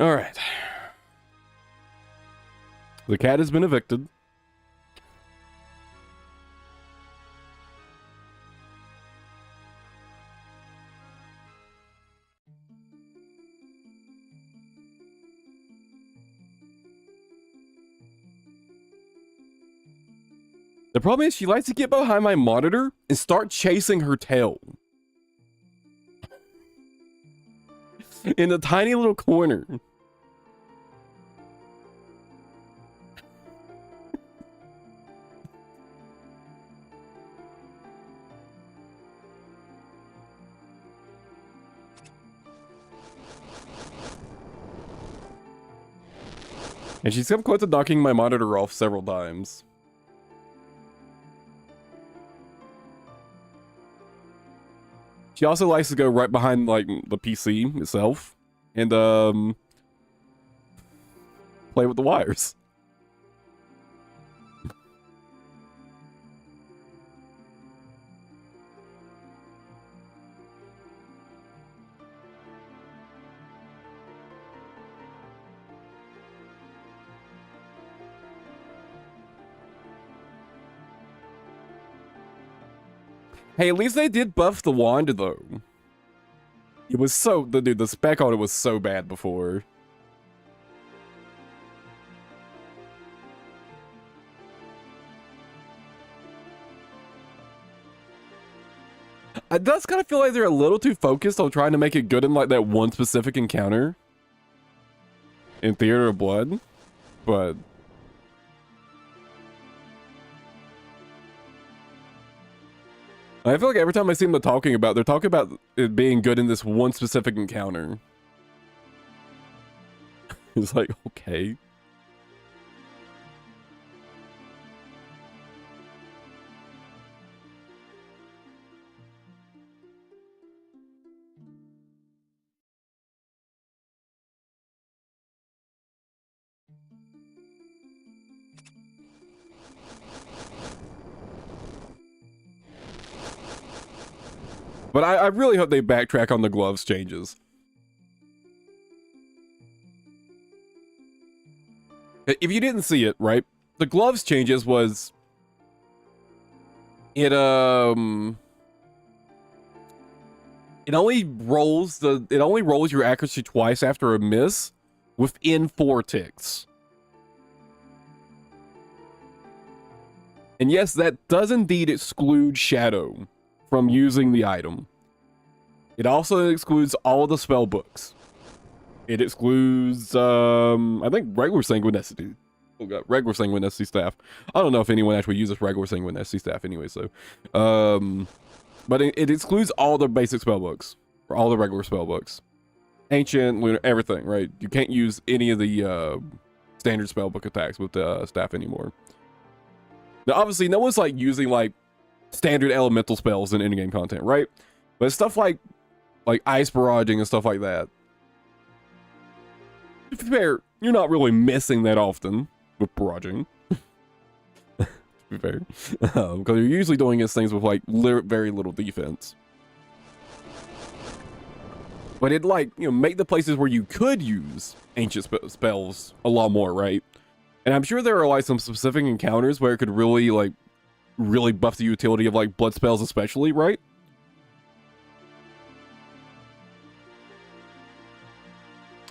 S1: All right. The cat has been evicted. The problem is she likes to get behind my monitor and start chasing her tail. In a tiny little corner. And she's come close to knocking my monitor off several times. She also likes to go right behind, like, the PC itself and, play with the wires. Hey, at least they did buff the wand, though. It was so... Dude, the spec on it was so bad before. It does kind of feel like they're a little too focused on trying to make it good in, like, that one specific encounter. In Theater of Blood. But... I feel like every time I see them talking about, they're talking about it being good in this one specific encounter. It's like, okay. But I really hope they backtrack on the gloves changes. If you didn't see it, right? The gloves changes was... It only rolls your accuracy twice after a miss within 4 ticks. And yes, that does indeed exclude Shadow from using the item. It also excludes all the spell books. It excludes, I think regular Sanguinacity. Oh god, regular Sanguinacity staff. I don't know if anyone actually uses regular Sanguinacity staff anyway, so. But it excludes all the basic spell books. Or all the regular spell books. Ancient, lunar, everything, right? You can't use any of the standard spell book attacks with the staff anymore. Now, obviously, no one's like using like standard elemental spells in in-game content, right? But stuff like ice barraging and stuff like that. To be fair, you're not really missing that often with barraging. To be fair, because you're usually doing these things with like very little defense. But it like, you know, make the places where you could use ancient spells a lot more, right? And I'm sure there are like some specific encounters where it could really like buff the utility of like blood spells especially, right?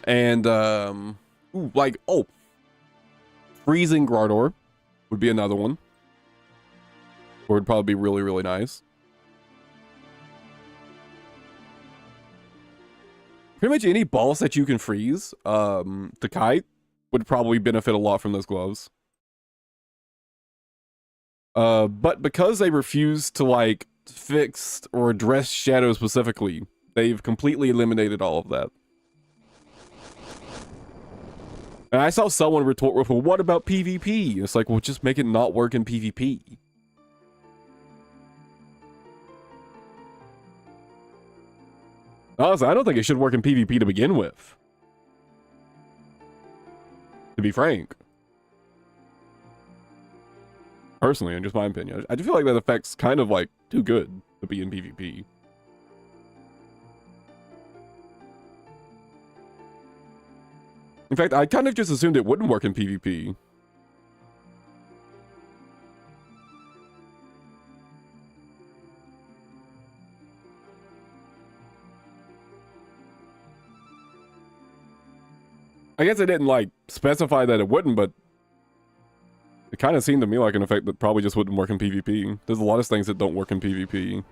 S1: And freezing Grardor would be another one. Or would probably be really, really nice. Pretty much any boss that you can freeze, the kite would probably benefit a lot from those gloves. But because they refuse to like fix or address Shadow specifically, they've completely eliminated all of that. And I saw someone retort with, well, what about PvP? It's like, well, just make it not work in PvP. Honestly, I don't think it should work in PvP to begin with. To be frank. Personally, in just my opinion. I do feel like that effect's kind of like too good to be in PvP. In fact, I kind of just assumed it wouldn't work in PvP. I guess it didn't, like, specify that it wouldn't, but it kind of seemed to me like an effect that probably just wouldn't work in PvP. There's a lot of things that don't work in PvP.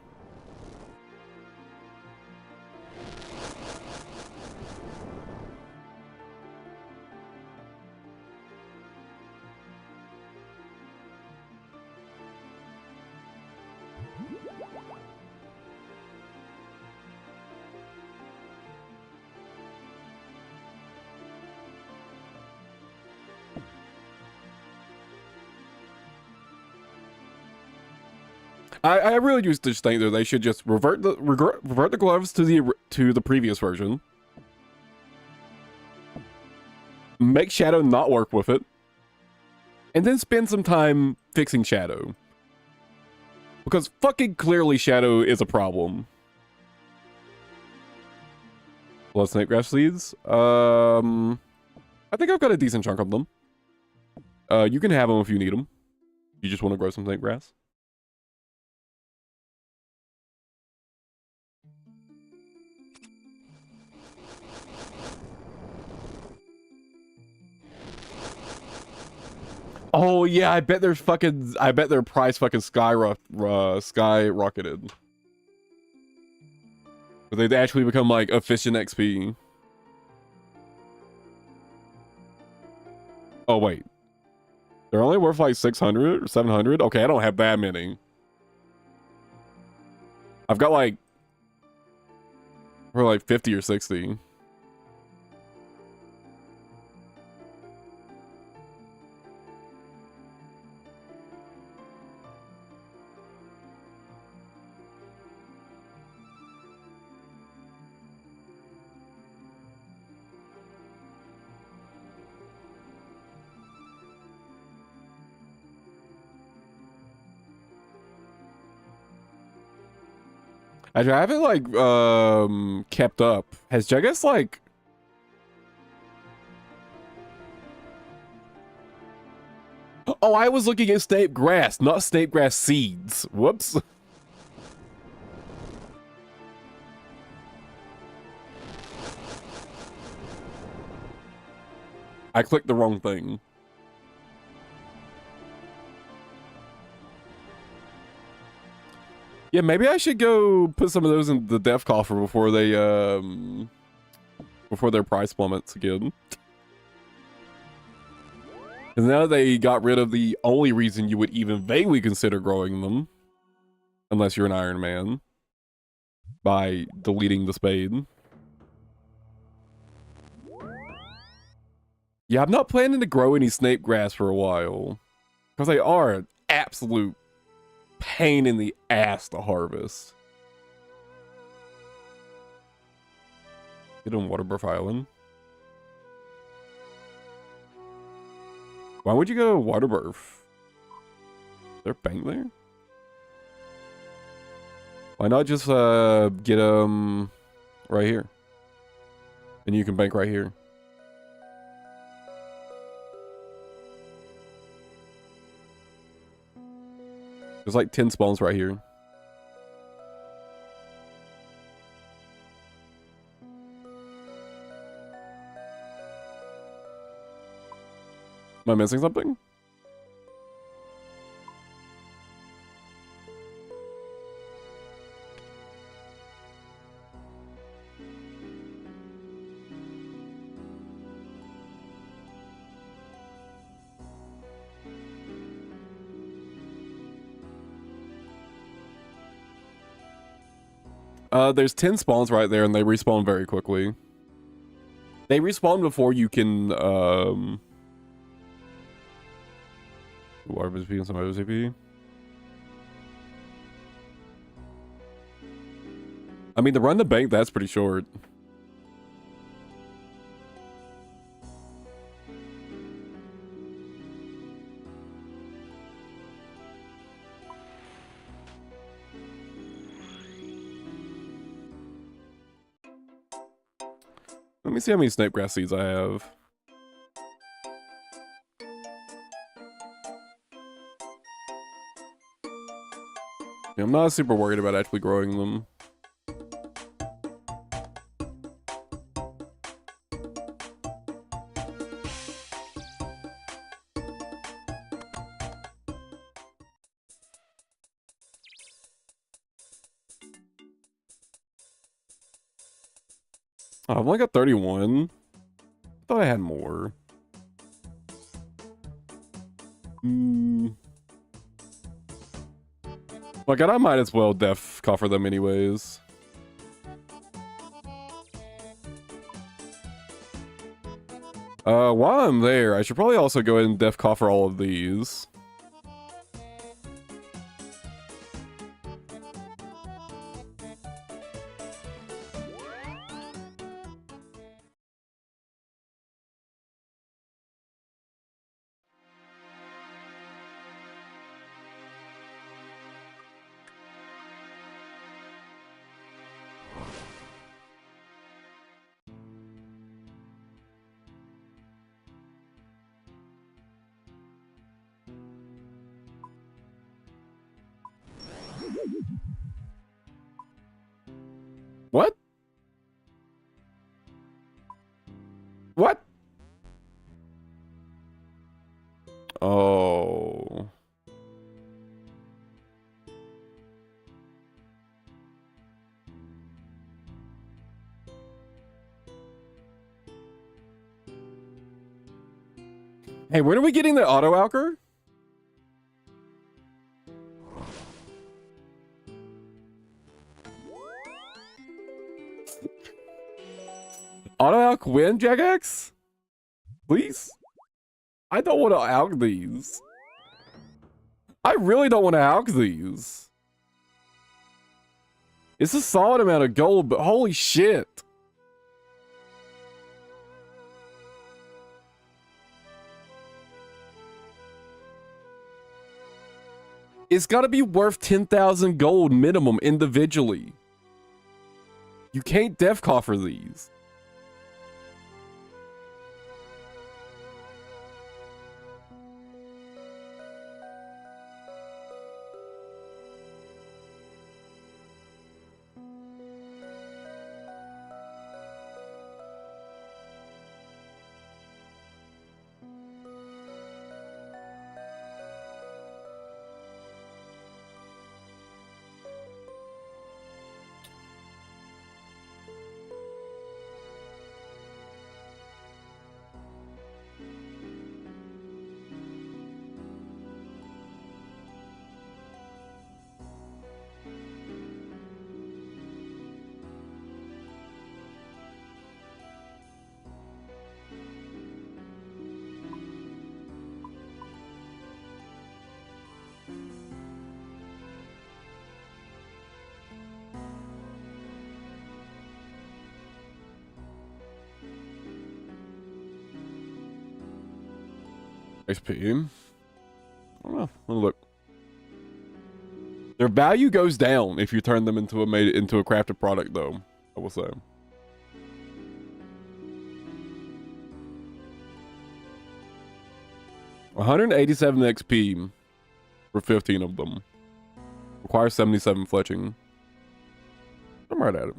S1: I really just think that they should just revert the gloves to the previous version. Make Shadow not work with it. And then spend some time fixing Shadow. Because fucking clearly Shadow is a problem. Blood snake grass seeds. I think I've got a decent chunk of them. You can have them if you need them. You just want to grow some snake grass. Oh yeah, I bet their price fucking skyrocketed. But they'd actually become like efficient XP. Oh wait. They're only worth like 600 or 700? Okay, I don't have that many. I've got like, for like 50 or 60. Actually, I haven't like kept up. Has Jagus like oh, I was looking at snape grass, not snape grass seeds. Whoops. I clicked the wrong thing. Yeah, maybe I should go put some of those in the death coffer before they before their price plummets again. Because now they got rid of the only reason you would even vaguely consider growing them, unless you're an Iron Man, by deleting the spade. Yeah, I'm not planning to grow any snape grass for a while, because they are an absolute pain in the ass to harvest. Get on Waterbirth Island. Why would you go to Waterbirth? Is there a bank there? Why not just get right here? And you can bank right here. There's like 10 spawns right here. Am I missing something? There's 10 spawns right there, and they respawn very quickly. They respawn before you can, Water VP and some other VP. I mean, the run to bank, that's pretty short. Let me see how many snape grass seeds I have. Yeah, I'm not super worried about actually growing them. Oh, I've only got 31. I thought I had more. Like, I might as well def coffer them anyways. While I'm there, I should probably also go ahead and def coffer all of these. What? What? Oh. Hey, when are we getting the auto alker? Auto alk win, Jagex? Please? I don't want to alk these. I really don't want to alk these. It's a solid amount of gold, but holy shit. It's got to be worth 10,000 gold minimum individually. You can't def coffer these. XP. I don't know. Look. Their value goes down if you turn them into a crafted product, though. I will say. $187 XP for 15 of them. Requires 77 fletching. I'm right at it.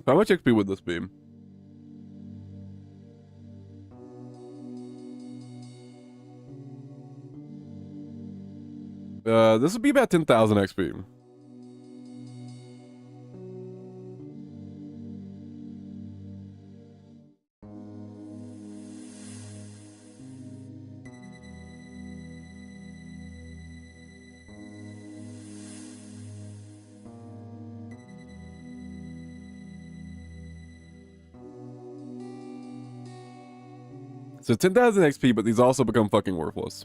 S1: How much XP would this be? This would be about 10,000 XP. So 10,000 XP, but these also become fucking worthless.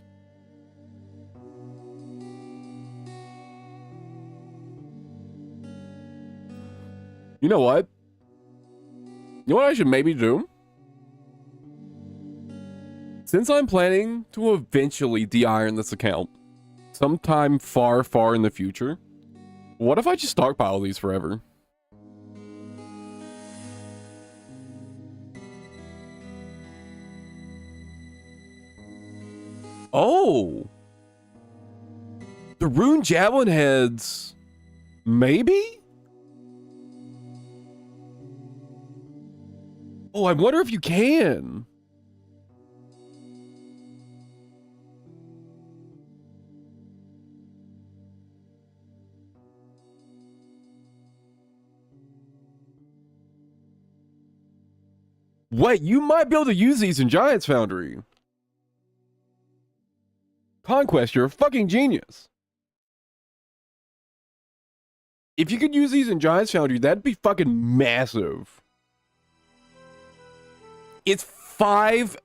S1: You know what? You know what I should maybe do? Since I'm planning to eventually de-iron this account sometime far, far in the future, what if I just stockpile these forever? Oh. The rune javelin heads. Maybe? Oh, I wonder if you can. Wait, you might be able to use these in Giants Foundry. Conquest, you're a fucking genius. If you could use these in Giants Foundry, that'd be fucking massive. It's five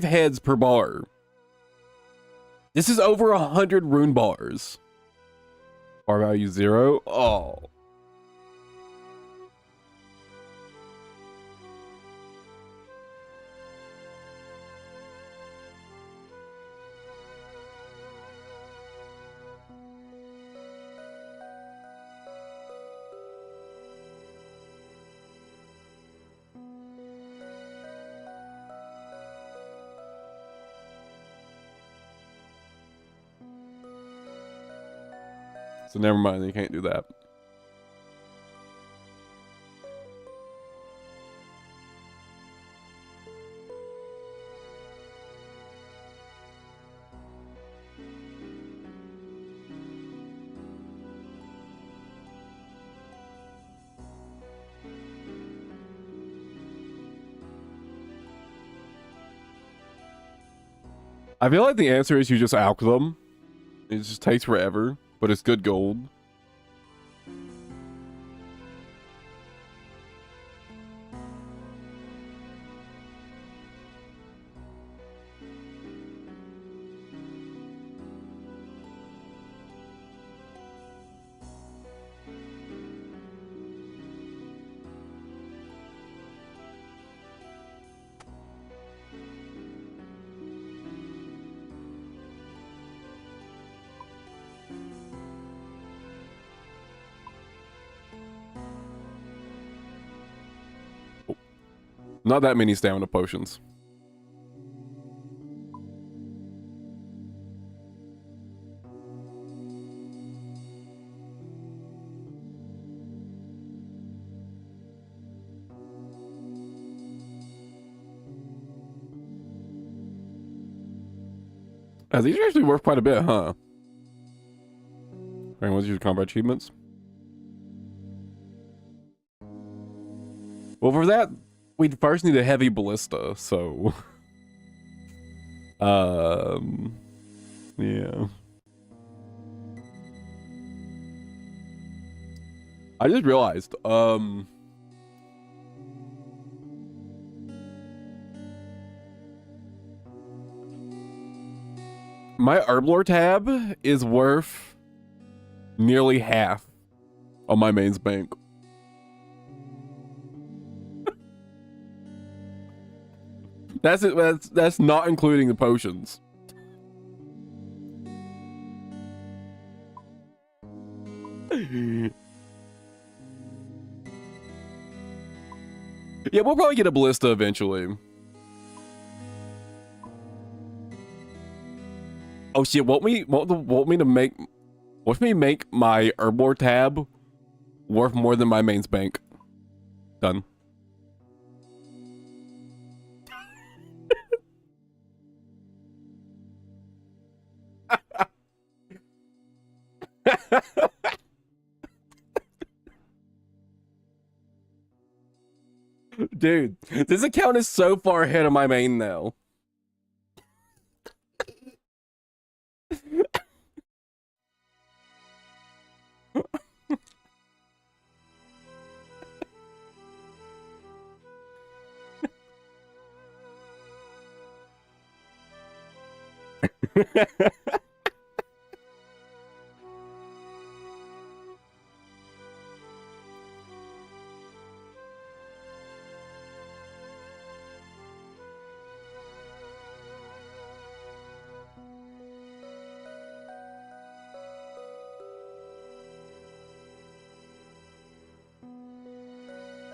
S1: heads per bar. This is over 100 rune bars. Bar value 0. Oh. So never mind, you can't do that. I feel like the answer is you just alch them. It just takes forever, but it's good gold. Not that many stamina potions. These are actually worth quite a bit, huh? Alright, what's your combat achievements? Well, for that, we'd first need a heavy ballista, so... yeah. I just realized, my Herblore tab is worth nearly half of my mains bank. That's it. That's not including the potions. Yeah, we'll probably get a ballista eventually. Oh shit! Want me to make my Herblore tab worth more than my mains bank? Done. Dude, this account is so far ahead of my main now.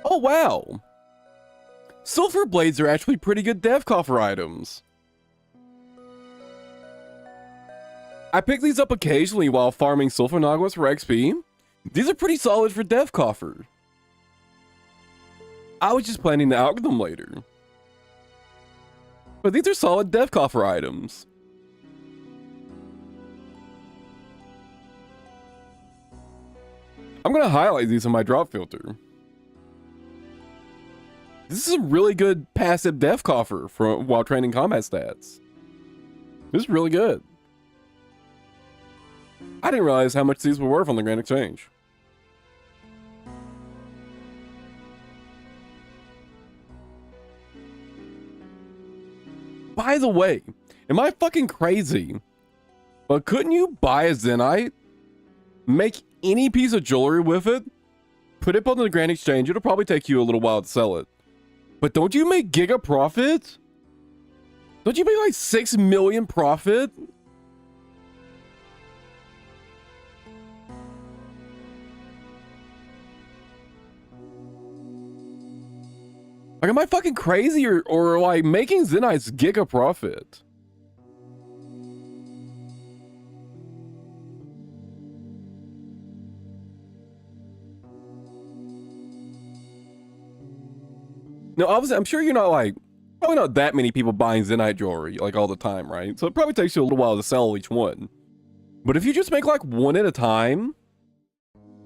S1: Oh, wow. Silver blades are actually pretty good dev coffer items. I pick these up occasionally while farming Sulfurnagas for XP. These are pretty solid for Death Coffer. I was just planning to outg them later. But these are solid Death Coffer items. I'm gonna highlight these in my drop filter. This is a really good passive Death Coffer for while training combat stats. This is really good. I didn't realize how much these were worth on the Grand Exchange. By the way, am I fucking crazy? But couldn't you buy a Zenite, make any piece of jewelry with it, put it on the Grand Exchange? It'll probably take you a little while to sell it. But don't you make giga profit? Don't you make like 6 million profit? Like, am I fucking crazy or like making Zenites giga profit? No, obviously, I'm sure you're not like, probably not that many people buying Zenite jewelry like all the time, right? So it probably takes you a little while to sell each one. But if you just make like one at a time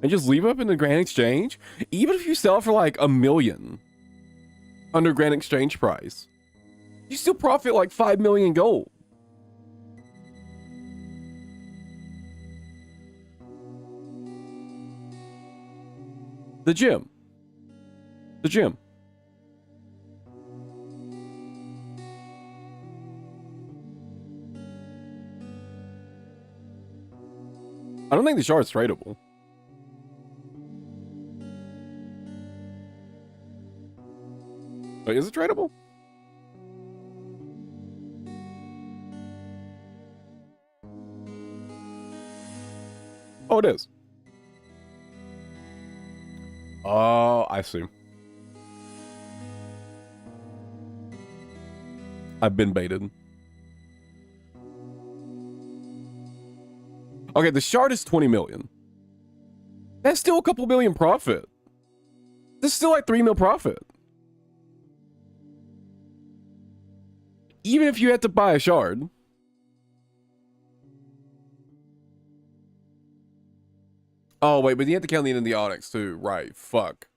S1: and just leave it up in the Grand Exchange, even if you sell for like 1 million under Grand Exchange price, you still profit like 5 million gold. The gym. The gym. I don't think the shard's tradable. Wait, is it tradable? Oh, it is. Oh, I see. I've been baited. Okay, the shard is 20 million. That's still a couple million profit. This is still like 3 mil profit. Even if you had to buy a shard. Oh, wait, but you have to count the end of the Onyx too. Right, fuck.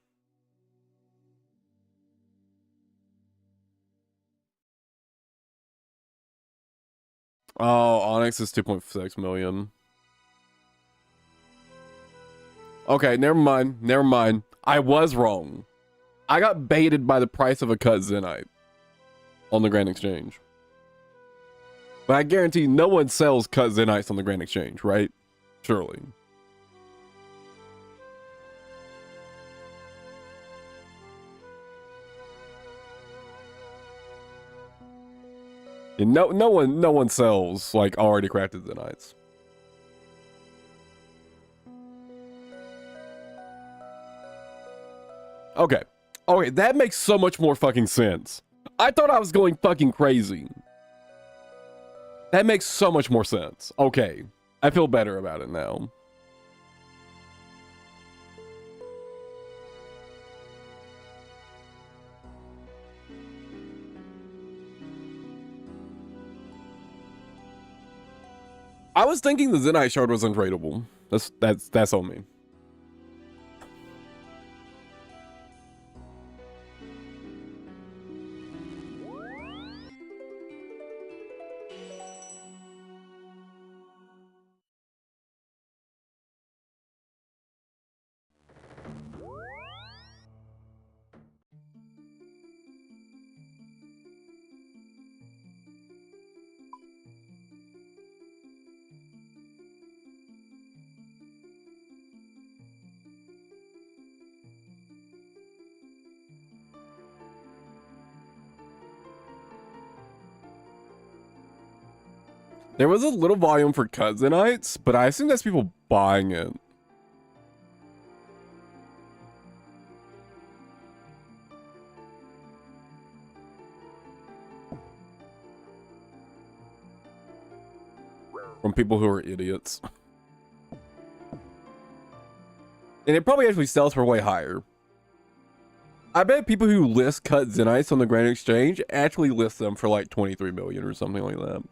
S1: Oh, Onyx is 2.6 million. Okay, never mind. Never mind. I was wrong. I got baited by the price of a cut Zenite on the Grand Exchange. But I guarantee no one sells cut Zenites on the Grand Exchange, right? Surely. And no one sells like already crafted Zenites. Okay. Okay, that makes so much more fucking sense. I thought I was going fucking crazy. That makes so much more sense. Okay. I feel better about it now. I was thinking the Zenite shard was untradeable. That's on me. There was a little volume for cut Zenites, but I assume that's people buying it. from people who are idiots. And it probably actually sells for way higher. I bet people who list cut Zenites on the Grand Exchange actually list them for like 23 million or something like that.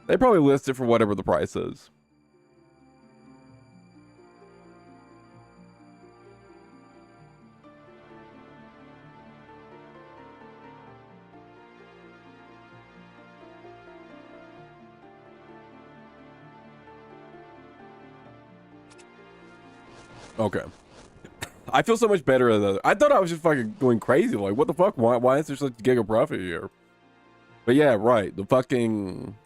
S1: They probably list it for whatever the price is. Okay. I feel so much better though. I thought I was just fucking going crazy. Like, what the fuck? Why is there such a giga profit here? But yeah, right. The fucking...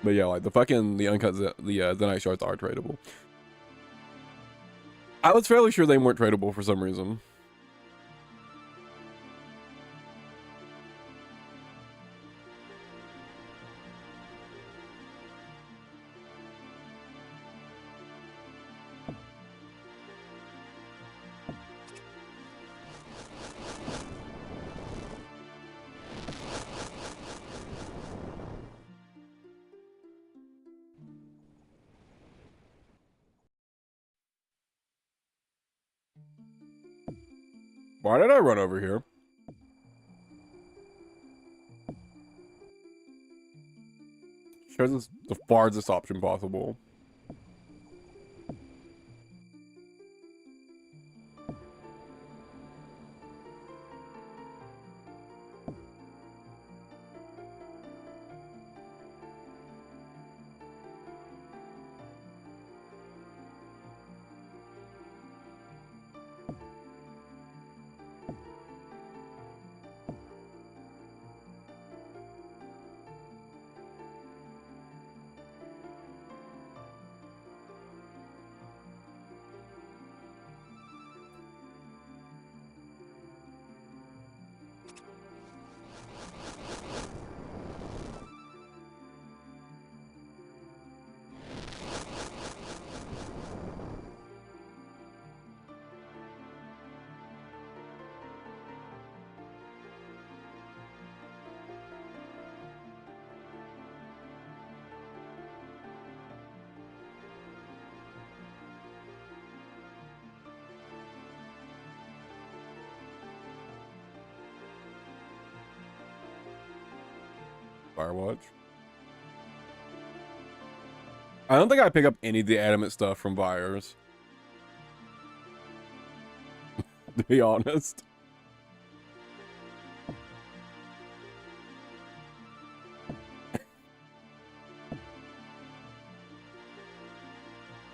S1: But yeah, like the uncut Zenite shards are tradable. I was fairly sure they weren't tradable for some reason. Why did I run over here? Shows us the farthest option possible. Firewatch. I don't think I pick up any of the adamant stuff from buyers. To be honest.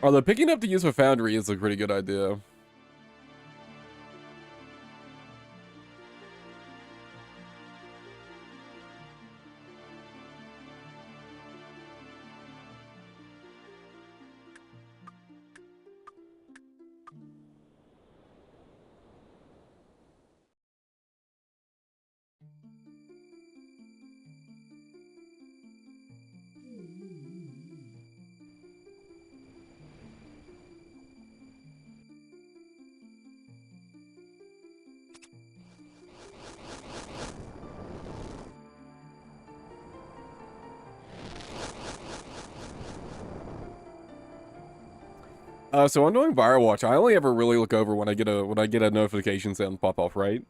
S1: Although picking up the use of Foundry is a pretty good idea. So I'm doing Firewatch. I only ever really look over when I get a notification sound pop off, right?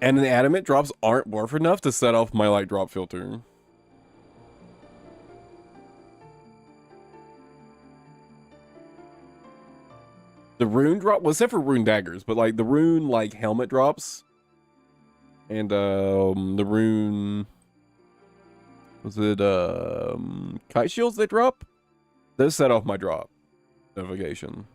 S1: And the adamant drops aren't worth enough to set off my like drop filter. The rune drop, well, except for rune daggers, but like the rune like helmet drops, and the rune, was it kite shields they drop? Those set off my drop notification.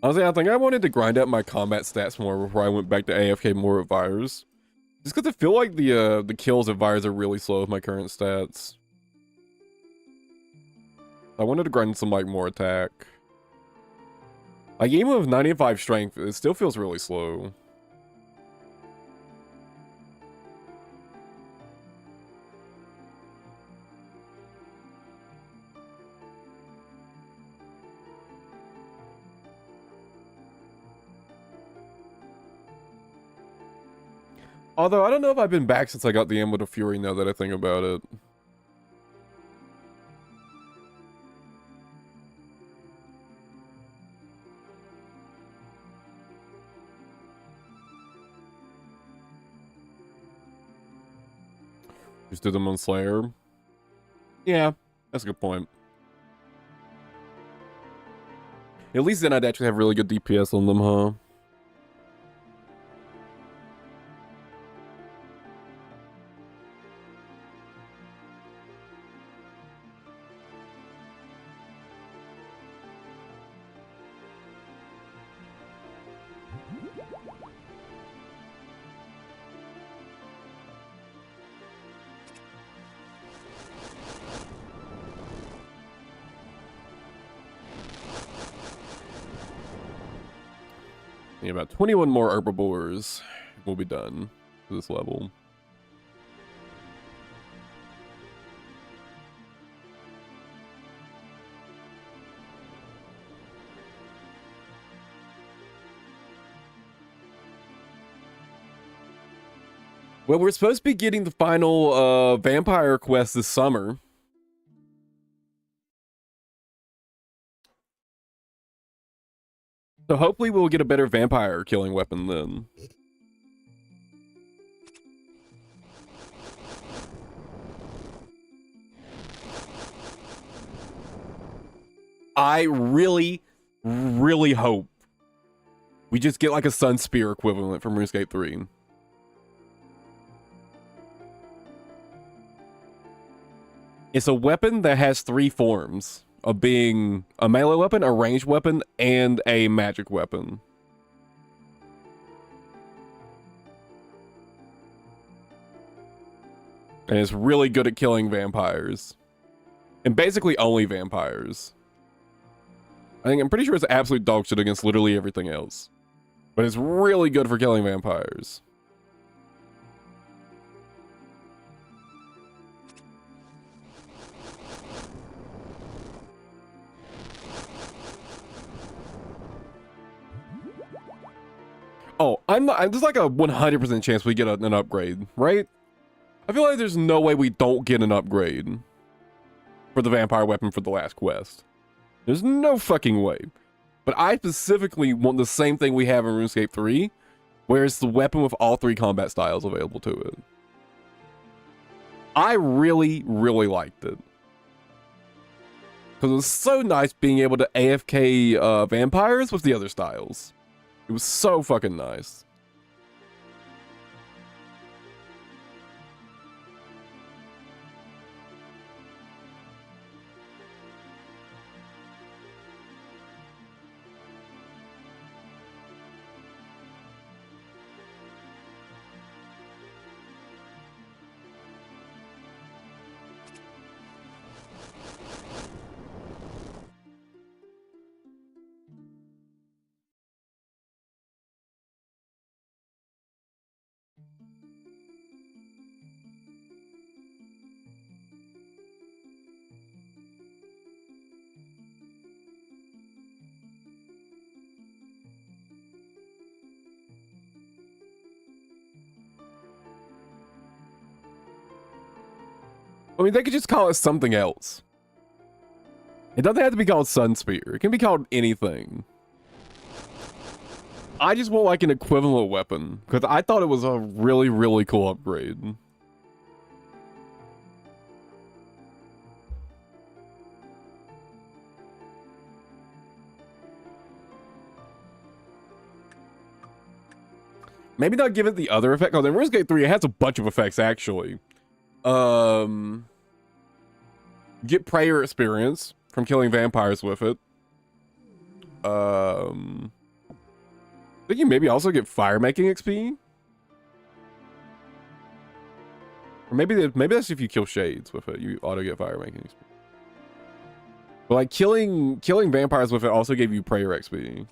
S1: Honestly, I think I wanted to grind up my combat stats more before I went back to AFK more at Vires. Just because I feel like the kills at Vires are really slow with my current stats. I wanted to grind some like more attack. Like even with 95 strength, it still feels really slow. Although, I don't know if I've been back since I got the Amulet of Fury now that I think about it. Just did them on Slayer. Yeah, that's a good point. At least then I'd actually have really good DPS on them, huh? Yeah, about 21 more herbivores will be done to this level. Well, we're supposed to be getting the final vampire quest this summer. So hopefully we'll get a better vampire killing weapon then. I really, really hope we just get like a Sun Spear equivalent from Runescape 3. It's a weapon that has 3 forms of being a melee weapon, a ranged weapon, and a magic weapon. And it's really good at killing vampires. And basically only vampires. I'm pretty sure it's absolute dog shit against literally everything else. But it's really good for killing vampires. Oh, there's like a 100% chance we get an upgrade, right? I feel like there's no way we don't get an upgrade for the vampire weapon for the last quest. There's no fucking way. But I specifically want the same thing we have in RuneScape 3, where it's the weapon with all 3 combat styles available to it. I really, really liked it. Because it was so nice being able to AFK vampires with the other styles. It was so fucking nice. I mean, they could just call it something else. It doesn't have to be called Sun Spear. It can be called anything. I just want like an equivalent weapon because I thought it was a really, really cool upgrade. Maybe not give it the other effect. Because in RuneScape 3, it has a bunch of effects actually. Get prayer experience from killing vampires with it. think you maybe also get fire making XP. Or maybe that's if you kill shades with it, you auto get fire making XP. But like killing vampires with it also gave you prayer XP.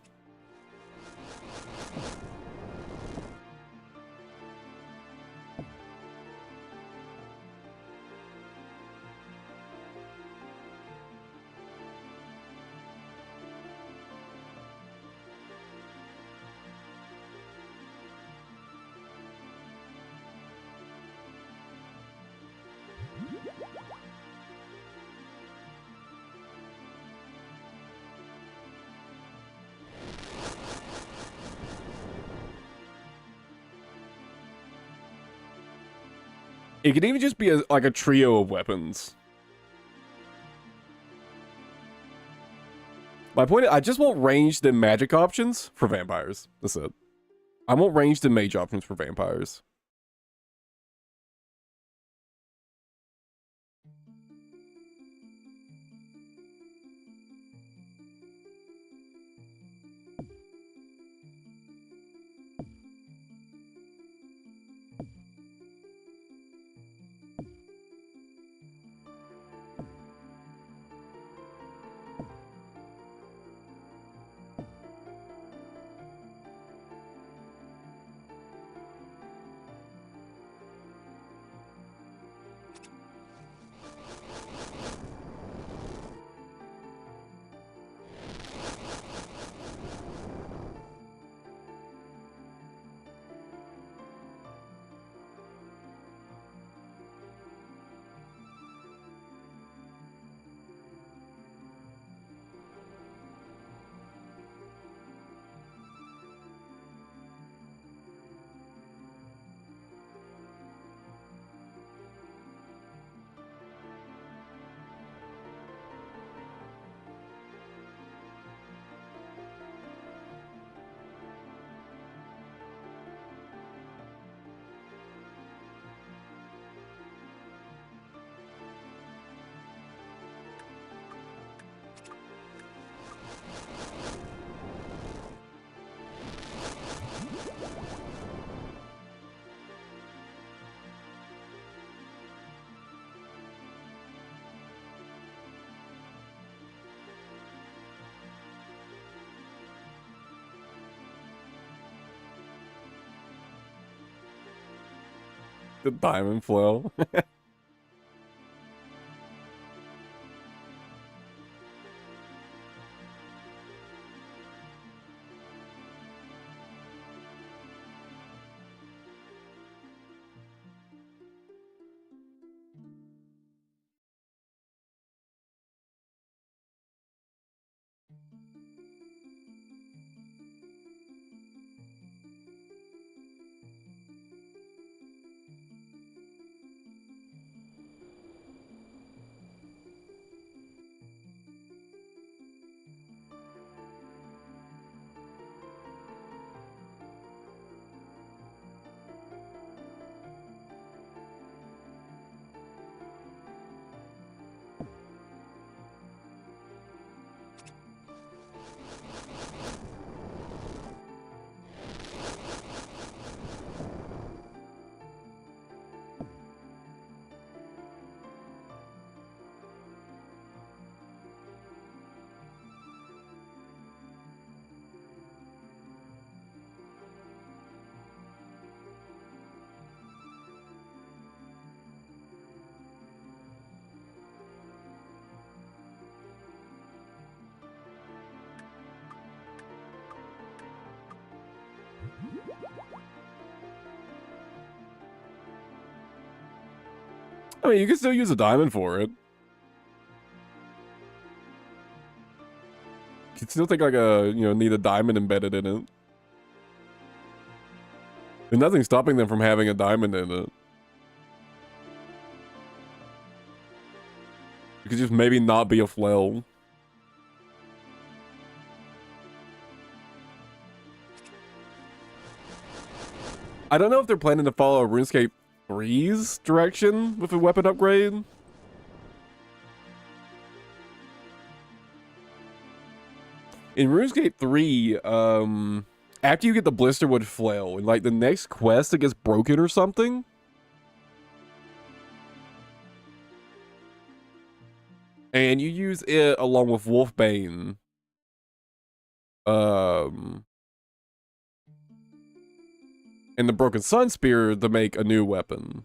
S1: It could even just be like a trio of weapons. My point is, I just want ranged and magic options for vampires. That's it. I want ranged and mage options for vampires. The diamond flail. I mean, you can still use a diamond for it. You can still take like need a diamond embedded in it. There's nothing stopping them from having a diamond in it. You could just maybe not be a flail. I don't know if they're planning to follow RuneScape 3's direction with a weapon upgrade. In RuneScape 3, after you get the blisterwood flail, and like the next quest it gets broken or something. And you use it along with Wolfbane. And the Broken Sun Spear to make a new weapon.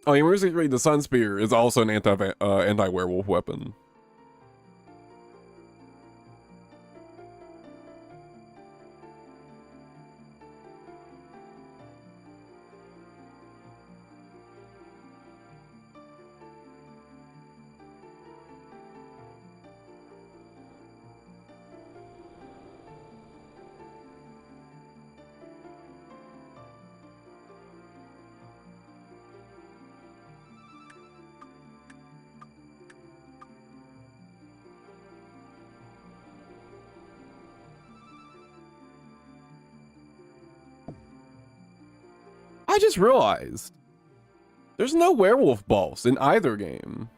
S1: Oh, yeah, Runescape, the Sun Spear is also an anti-werewolf weapon. I just realized there's no werewolf boss in either game.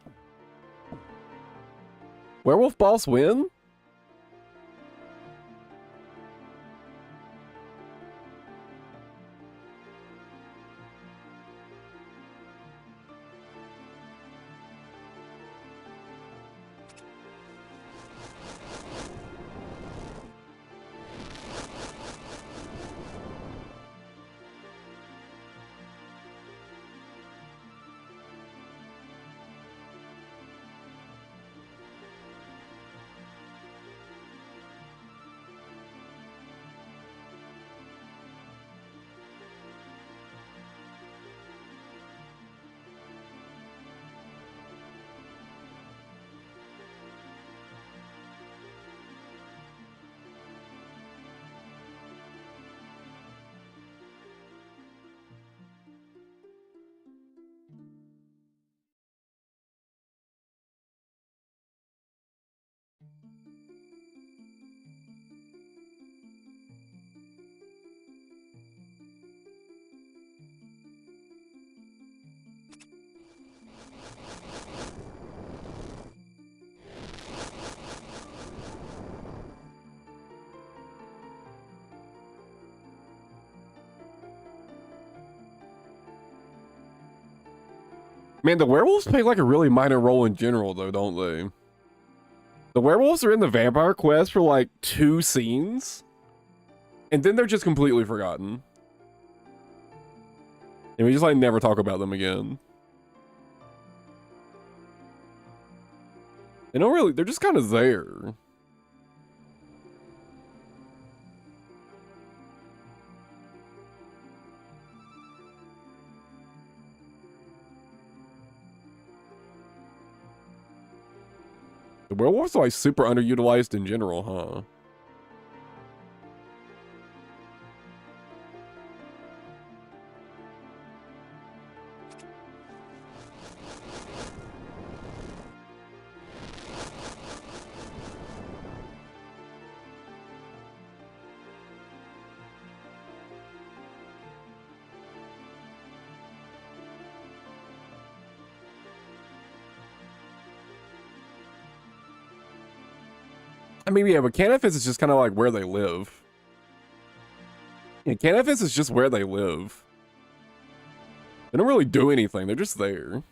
S1: Werewolf boss win? Man, the werewolves play like a really minor role in general, though, don't they? The werewolves are in the vampire quest for like 2 scenes, and then they're just completely forgotten. And we just like never talk about them again. They don't really, they're just kind of there. The werewolves are like super underutilized in general, huh? I mean, yeah, but Canifis is just kind of like where they live. Yeah, Canifis is just where they live. They don't really do anything. They're just there.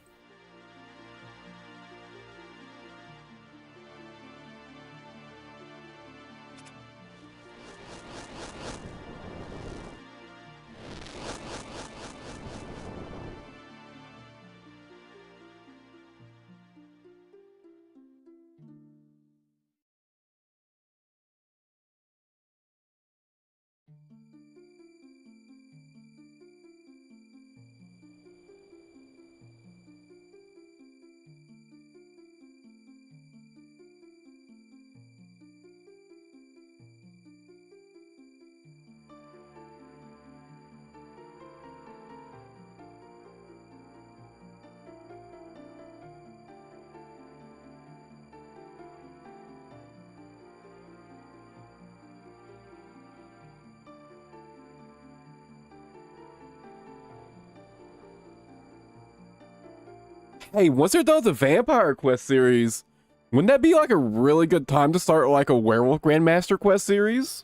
S1: Hey, once they're done with the Vampire Quest series, wouldn't that be like a really good time to start like a Werewolf Grandmaster Quest series?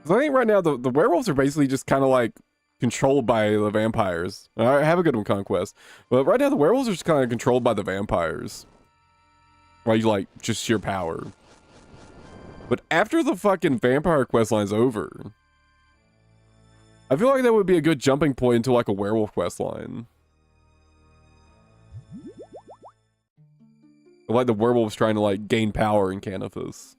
S1: I think right now the werewolves are basically just kind of like controlled by the vampires. I have a good one, Conquest. But right now the werewolves are just kind of controlled by the vampires. Right, you like just sheer power. But after the fucking vampire quest line's over, I feel like that would be a good jumping point into like a werewolf quest line. Like the werewolves trying to like gain power in Canifus.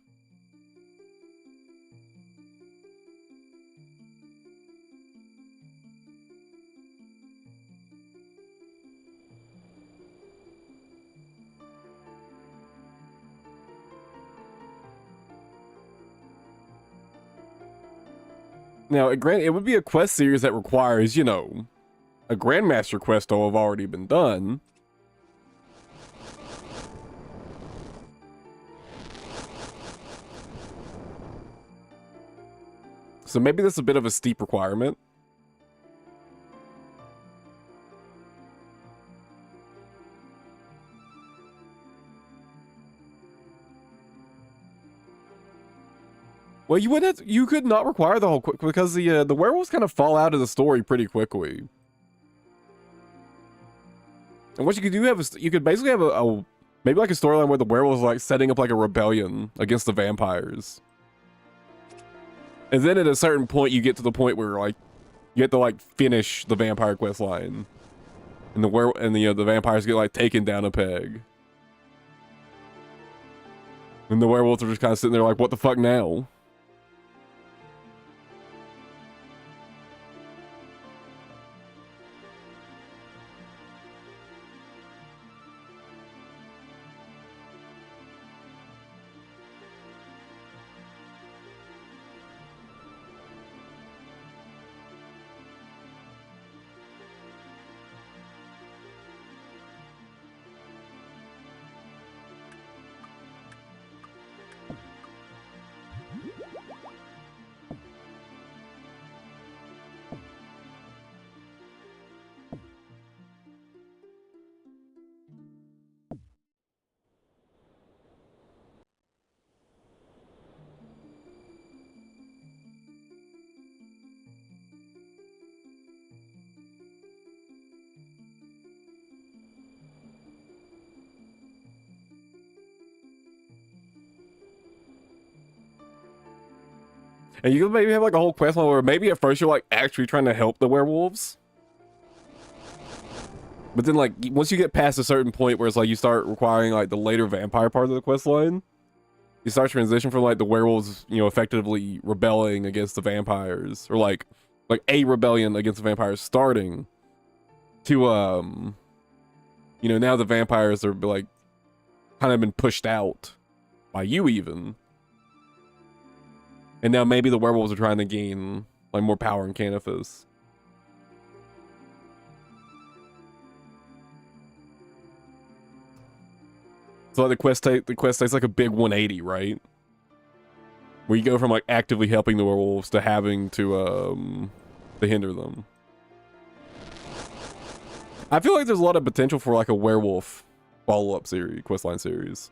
S1: Now, it would be a quest series that requires, you know, a Grandmaster quest to have already been done. So maybe that's a bit of a steep requirement. Well, you could not require the whole quick because the werewolves kind of fall out of the story pretty quickly. And what you could do you could basically have maybe like a storyline where the werewolves like setting up like a rebellion against the vampires. And then at a certain point you get to the point where like you have to like finish the vampire quest line. And the vampires get like taken down a peg. And the werewolves are just kind of sitting there like, what the fuck now? And you could maybe have like a whole quest line where maybe at first you're like actually trying to help the werewolves. But then like once you get past a certain point where it's like you start requiring like the later vampire part of the quest line, you start transition from like the werewolves, you know, effectively rebelling against the vampires, or like a rebellion against the vampires starting to you know, now the vampires are like kind of been pushed out by you even. And now maybe the werewolves are trying to gain like more power in Canifus. So like the quest takes like a big 180, right? Where you go from like actively helping the werewolves to having to hinder them. I feel like there's a lot of potential for like a werewolf follow-up series, questline series.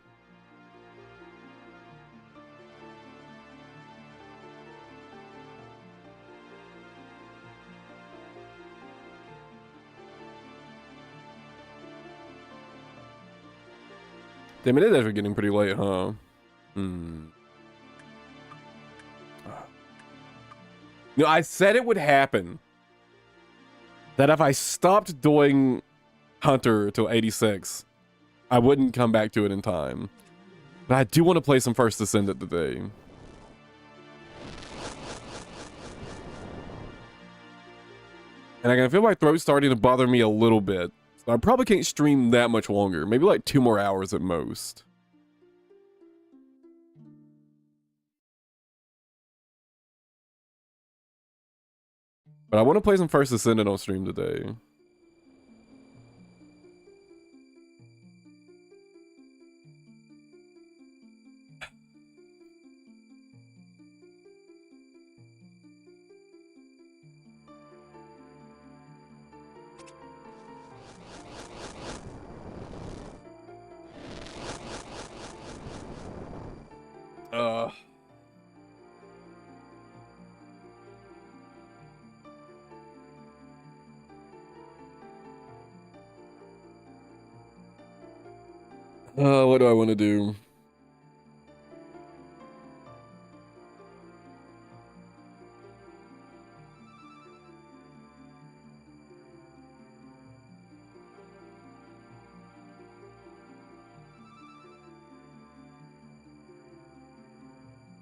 S1: Damn, it is actually getting pretty late, huh? Hmm. You know, I said it would happen. That if I stopped doing Hunter till 86, I wouldn't come back to it in time. But I do want to play some First Descendant today. And I can feel my throat starting to bother me a little bit. So I probably can't stream that much longer. Maybe like 2 more hours at most. But I want to play some First Descendant on stream today. What do I want to do?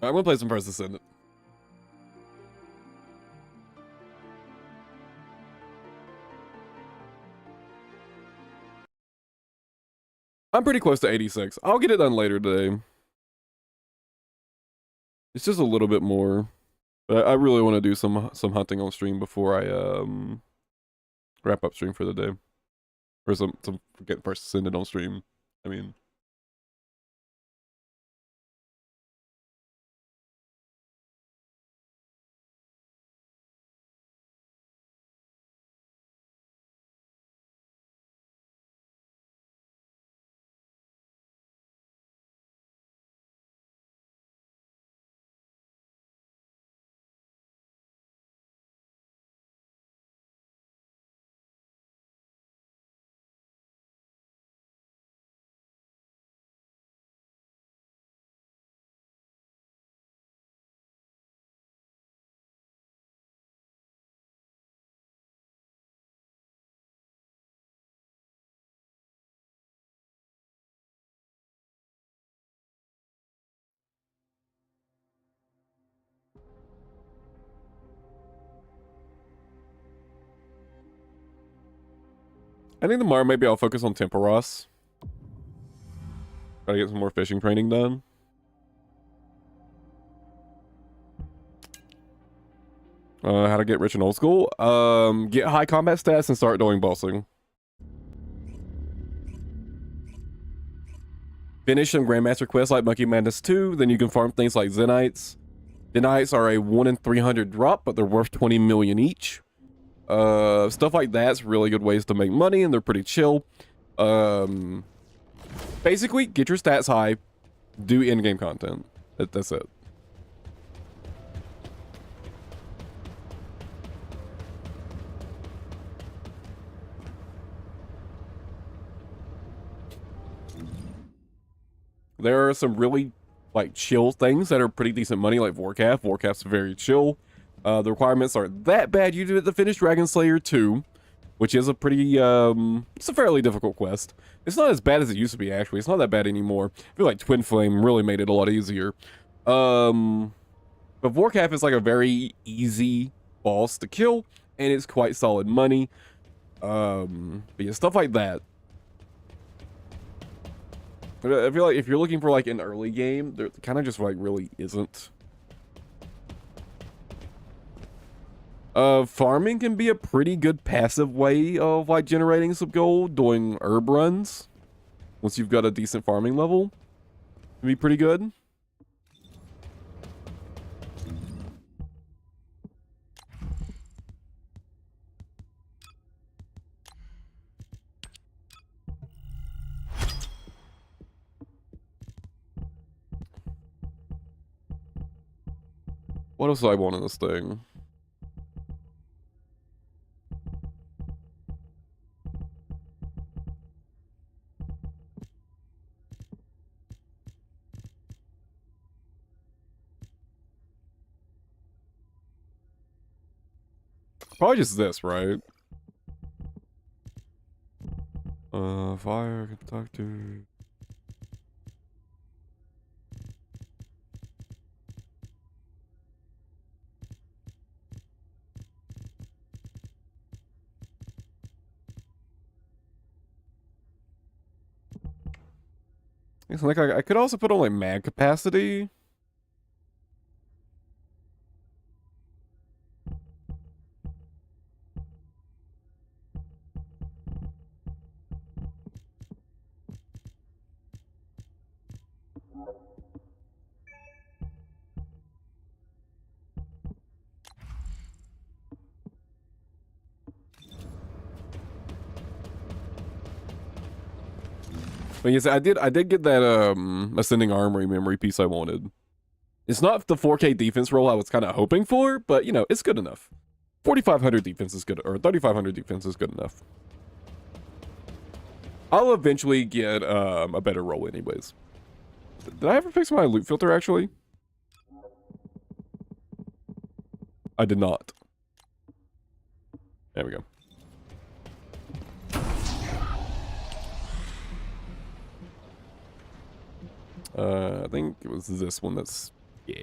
S1: I'm gonna play some first Descendant. I'm pretty close to 86. I'll get it done later today. It's just a little bit more. But I really want to do some hunting on stream before I wrap up stream for the day. Or some get first Descendant on stream. I mean, I think tomorrow maybe I'll focus on Temporos. Try to get some more fishing training done. How to get rich in old school? Get high combat stats and start doing bossing. Finish some Grandmaster quests like Monkey Madness 2, then you can farm things like Zenites. Zenites are a 1 in 300 drop, but they're worth 20 million each. Stuff like that's really good ways to make money, and they're pretty chill. Basically, get your stats high, do in-game content. That's it. There are some really like chill things that are pretty decent money, like Vorkath. Vorkath's very chill. The requirements aren't that bad. You do it to finish Dragon Slayer 2, which is a pretty it's a fairly difficult quest. It's not as bad as it used to be, actually. It's not that bad anymore. I feel like Twin Flame really made it a lot easier. But Vorkath is like a very easy boss to kill, and it's quite solid money. But yeah, stuff like that. I feel like if you're looking for like an early game, there kind of just like really isn't. Farming can be a pretty good passive way of like generating some gold, doing herb runs. Once you've got a decent farming level, it'd be pretty good. What else do I want in this thing? Probably just this, right? Fire, can talk to... It's like I could also put on like mag capacity. But yes, I did get that Ascending Armory memory piece I wanted. It's not the 4K defense roll I was kind of hoping for, but you know, it's good enough. 4,500 defense is good, or 3,500 defense is good enough. I'll eventually get a better roll anyways. Did I ever fix my loot filter, actually? I did not. There we go. I think it was this one that's... Yeah.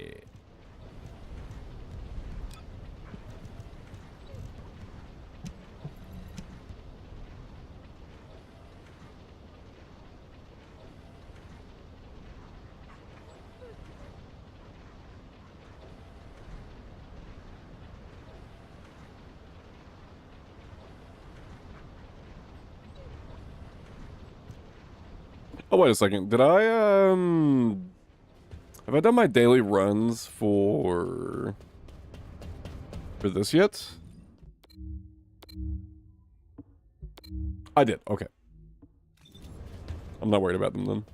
S1: Oh, wait a second. Did I, have I done my daily runs for this yet? I did. Okay. I'm not worried about them then.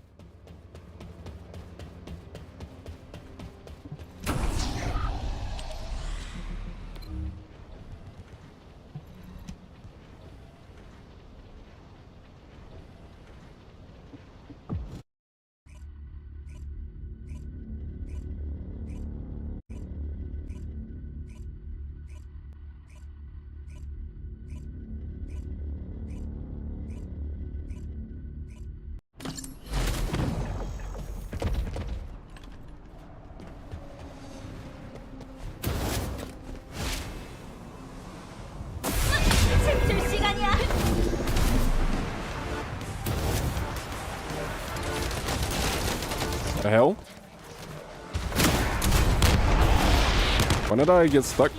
S1: The hell? When did I get stuck?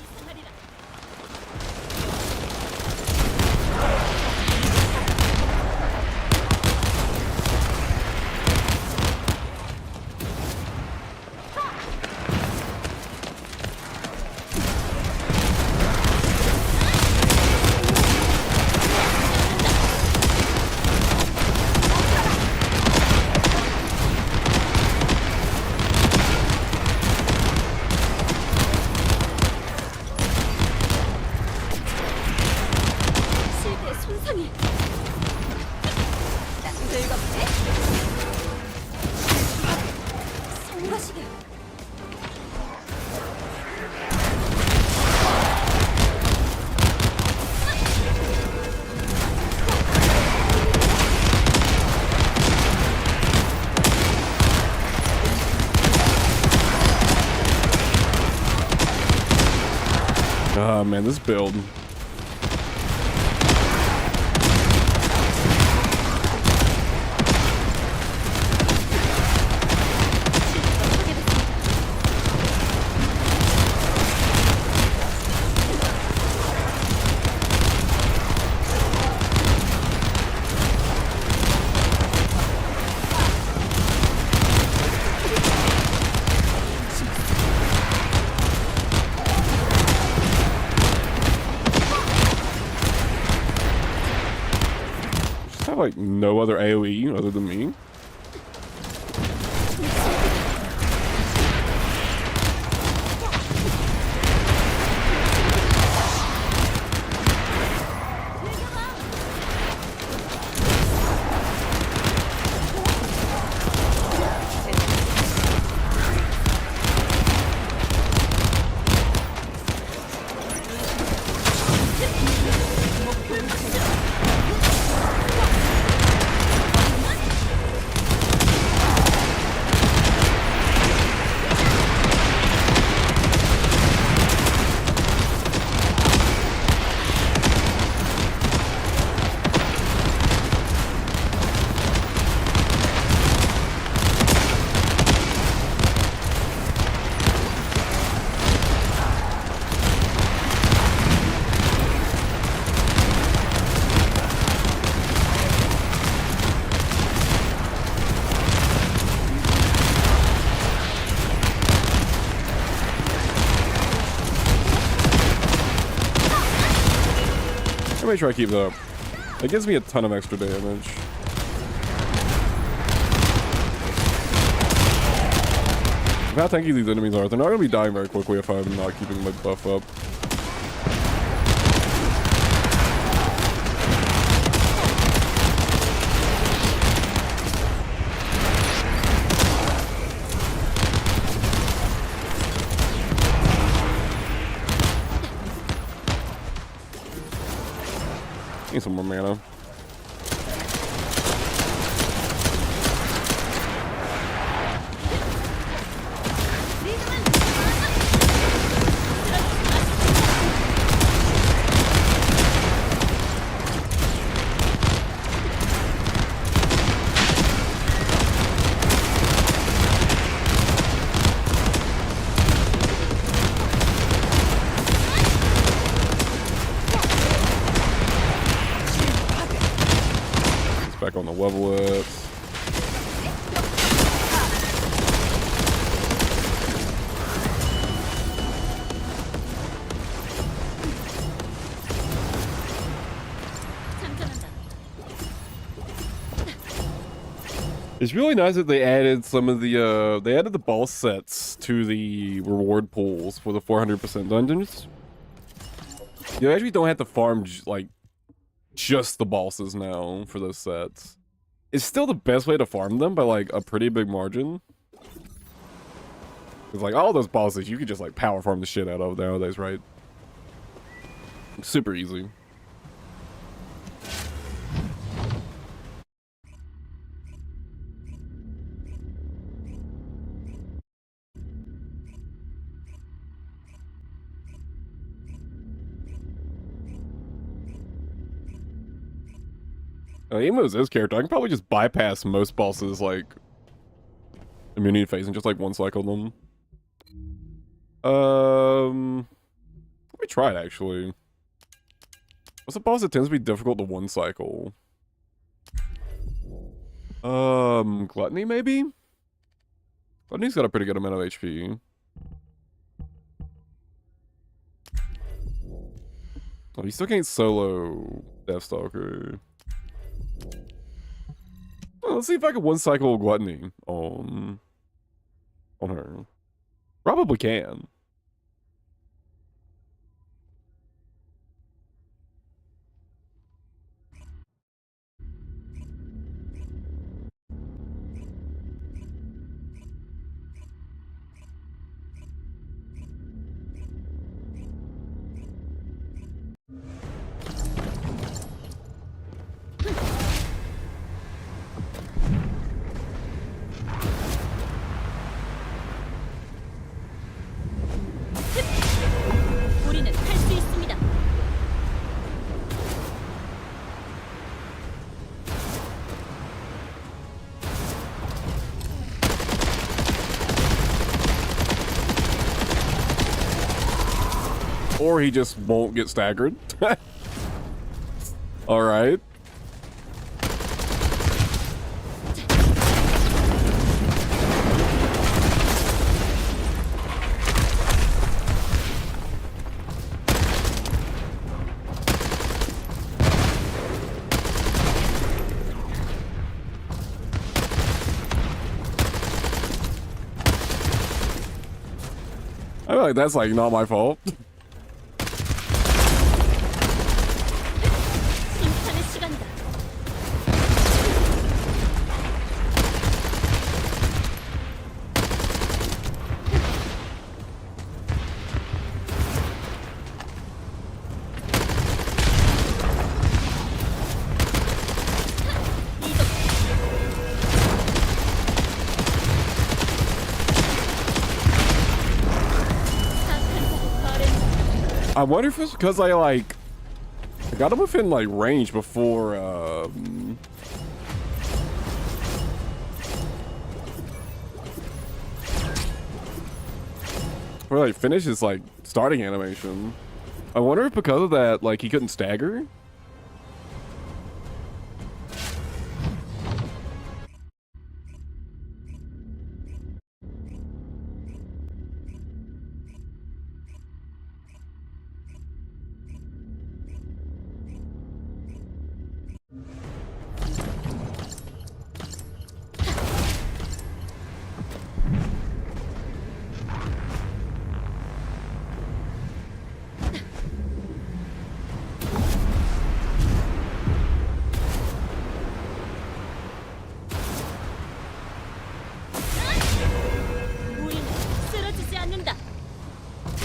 S1: Oh man, this build. Like no other AoE other than me. Let me try to keep that up. It gives me a ton of extra damage. How tanky these enemies are, they're not going to be dying very quickly if I'm not keeping my buff up. Need some more mana. Back on the levelets. It's really nice that they added some of the they added the boss sets to the reward pools for the 400% dungeons. You actually don't have to farm like just the bosses now for those sets. It's still the best way to farm them by like a pretty big margin. It's like all those bosses you could just like power farm the shit out of nowadays, right? Super easy. Even as this character, I can probably just bypass most bosses like immunity phase and just like one cycle them. Let me try it actually. What's a boss that tends to be difficult to one cycle? Gluttony maybe? Gluttony's got a pretty good amount of HP. Oh, you still can't solo Deathstalker. Well, let's see if I can one cycle Gluttony on her. Probably can. Or he just won't get staggered. All right. I feel like that's like not my fault. I wonder if it's because I got him within like range before like finish his like starting animation. I wonder if because of that like he couldn't stagger.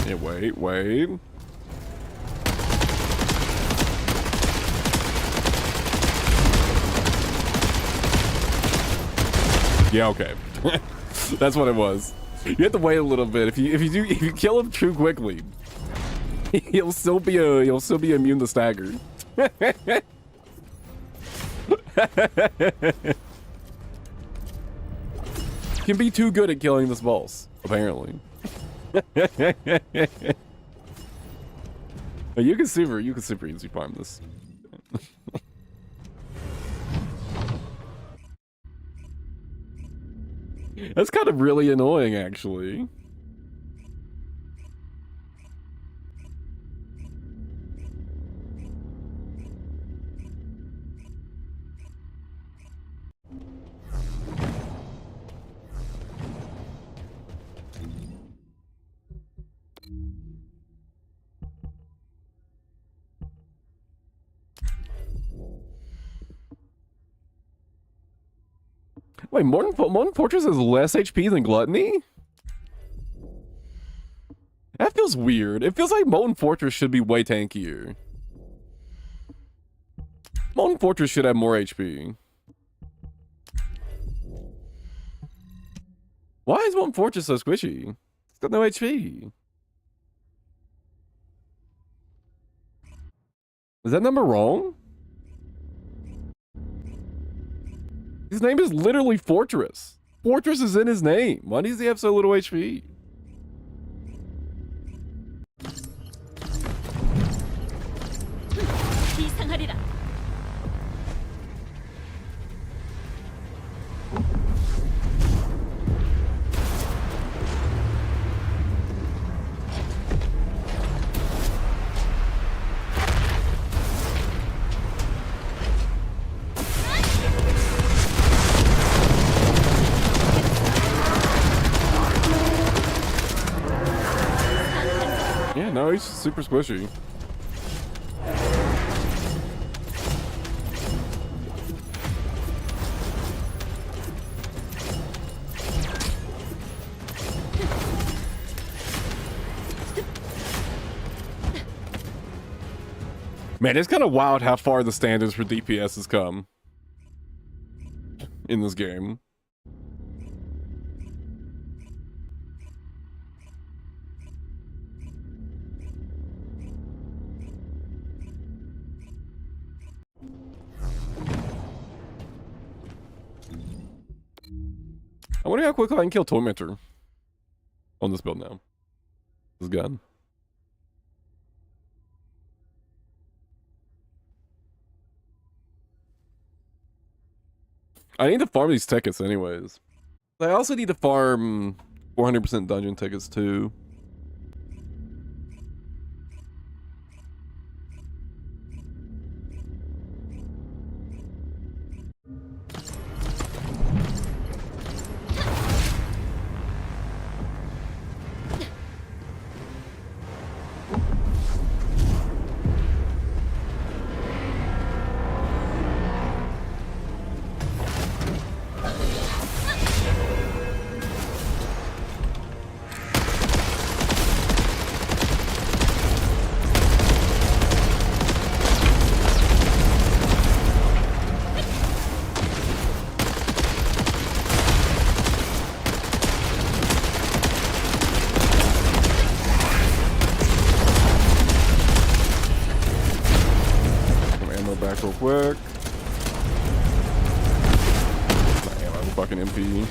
S1: Yeah, wait. Yeah, okay. That's what it was. You have to wait a little bit. If you kill him too quickly, he'll still be immune to stagger. Can be too good at killing this boss, apparently. You can super easy farm this. That's kind of really annoying, actually. Wait, Molten Fortress has less HP than Gluttony? That feels weird. It feels like Molten Fortress should be way tankier. Molten Fortress should have more HP. Why is Molten Fortress so squishy? It's got no HP. Is that number wrong? His name is literally Fortress. Fortress is in his name. Why does he have so little HP? No, he's super squishy. Man, it's kind of wild how far the standards for DPS has come in this game. I wonder how quickly I can kill Tormentor on this build now. This gun. I need to farm these tickets anyways. I also need to farm 400% dungeon tickets too. Real quick. Damn, I'm fucking MP.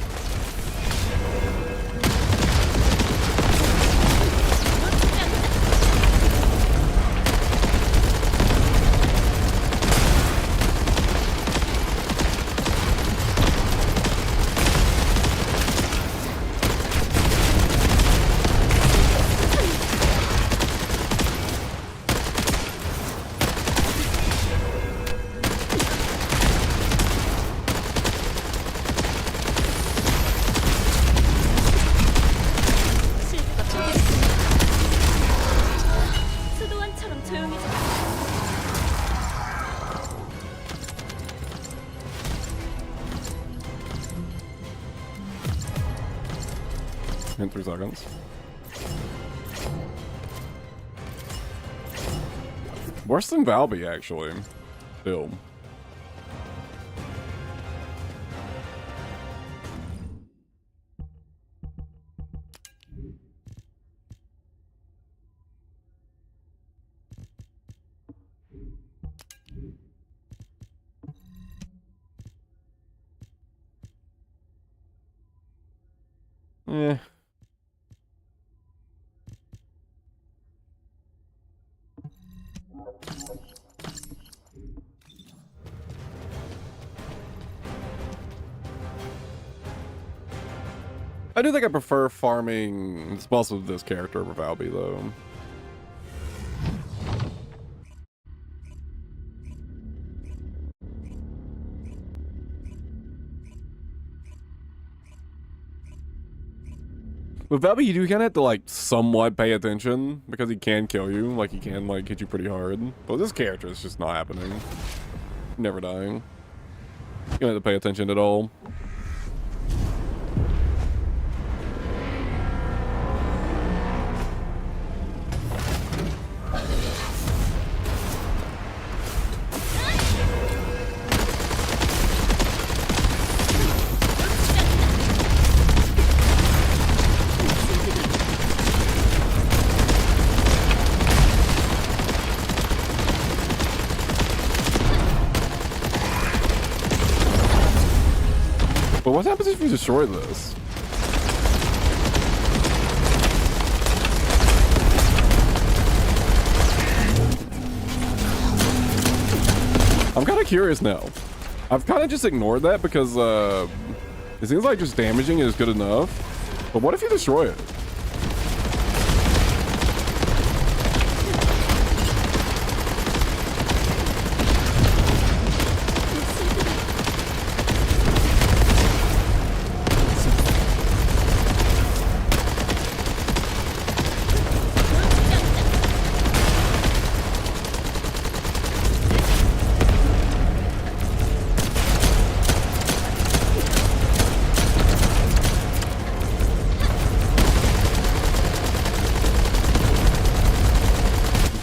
S1: In 3 seconds. Worse than Valby, actually. Still. Eh. I do think I prefer farming spells with this character over Valby, though. With Valby, you do kind of have to, like, somewhat pay attention, because he can kill you. Like, he can, like, hit you pretty hard. But this character is just not happening. Never dying. You don't have to pay attention at all. But what happens if you destroy this? I'm kind of curious now. I've kind of just ignored that because it seems like just damaging it is good enough. But what if you destroy it?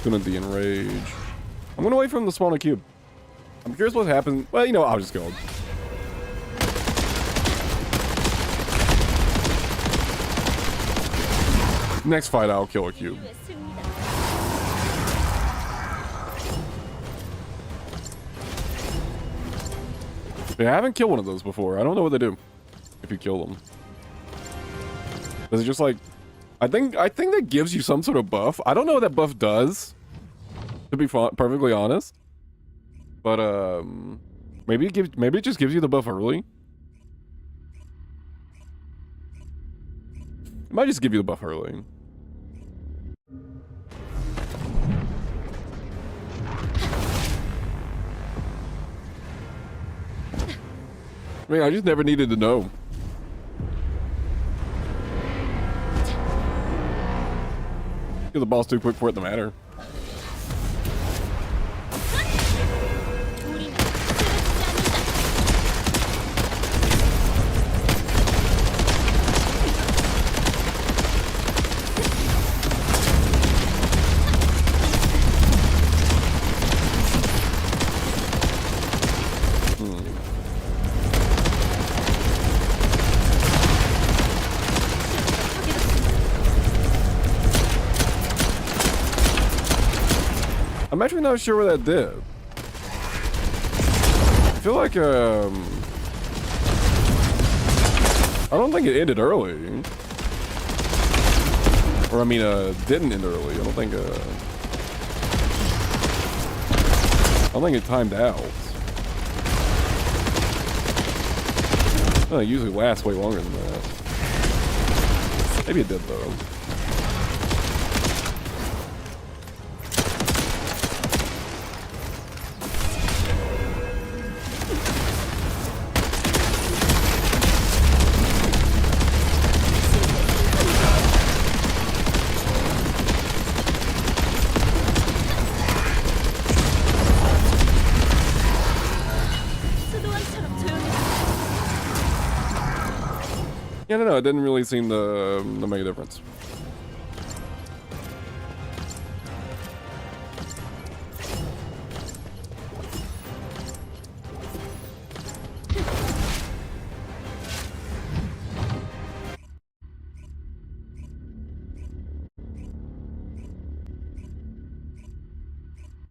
S1: Gonna de-enrage. I'm gonna wait for him to spawn a cube. I'm curious what happens. Well, you know, I'll just go. Next fight, I'll kill a cube. Yeah, I haven't killed one of those before. I don't know what they do if you kill them. Is it just like... I think that gives you some sort of buff. I don't know what that buff does, to be perfectly honest. But maybe it just gives you the buff early. It might just give you the buff early. I mean, I just never needed to know. Kill the boss too quick for it to matter. I'm actually not sure what that did. I feel like, I don't think it ended early. Or, I mean, didn't end early. I don't think it timed out. It usually lasts way longer than that. Maybe it did, though. Yeah, no, it didn't really seem to make a difference.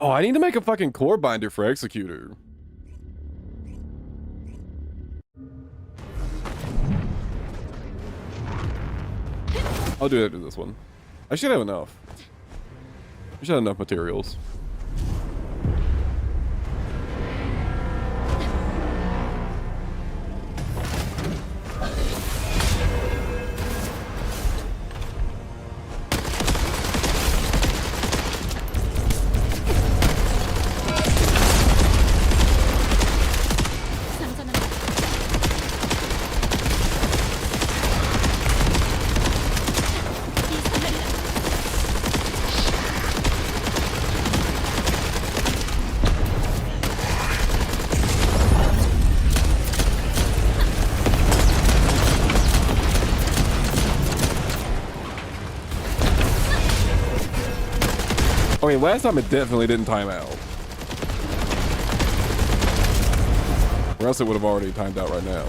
S1: Oh, I need to make a fucking core binder for Executor. I'll do it to this one. I should have enough. I should have enough materials. I mean, last time it definitely didn't time out. Or else it would have already timed out right now.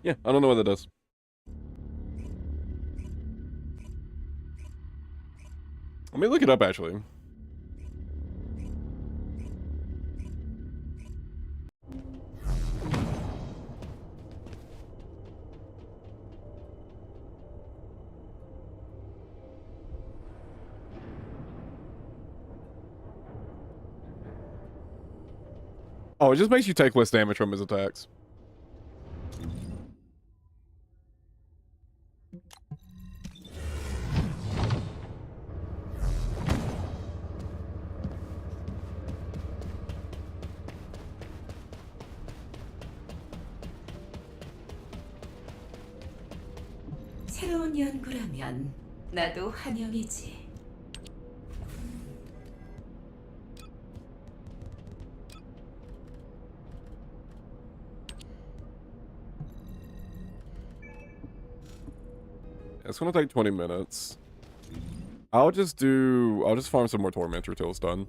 S1: Yeah, I don't know what that does. Let me look it up, actually. Oh, it just makes you take less damage from his attacks.
S2: 새로운 연구라면 나도 환영이지.
S1: It's gonna take 20 minutes. I'll just farm some more Tormentor till it's done.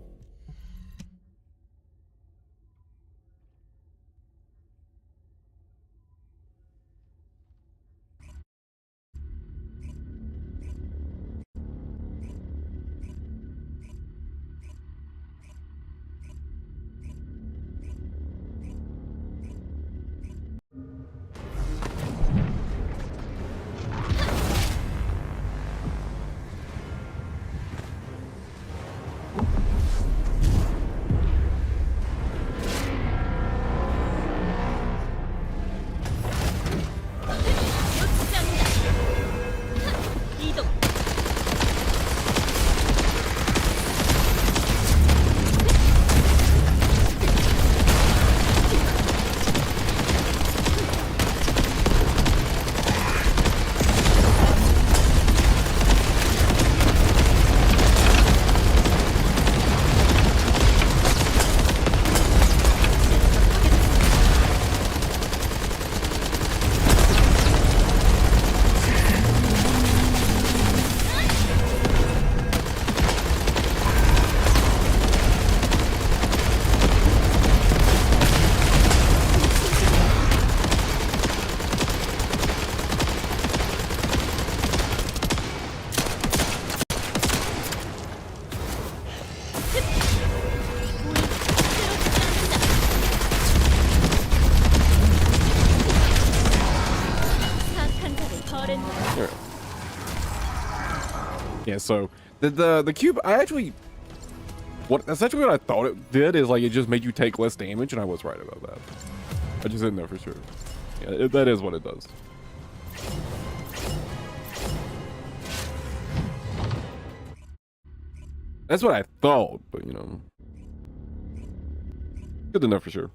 S1: Yeah, so the cube, essentially what I thought it did is like it just made you take less damage, and I was right about that. I just didn't know for sure. Yeah, that is what it does. That's what I thought, but you know, good to know for sure.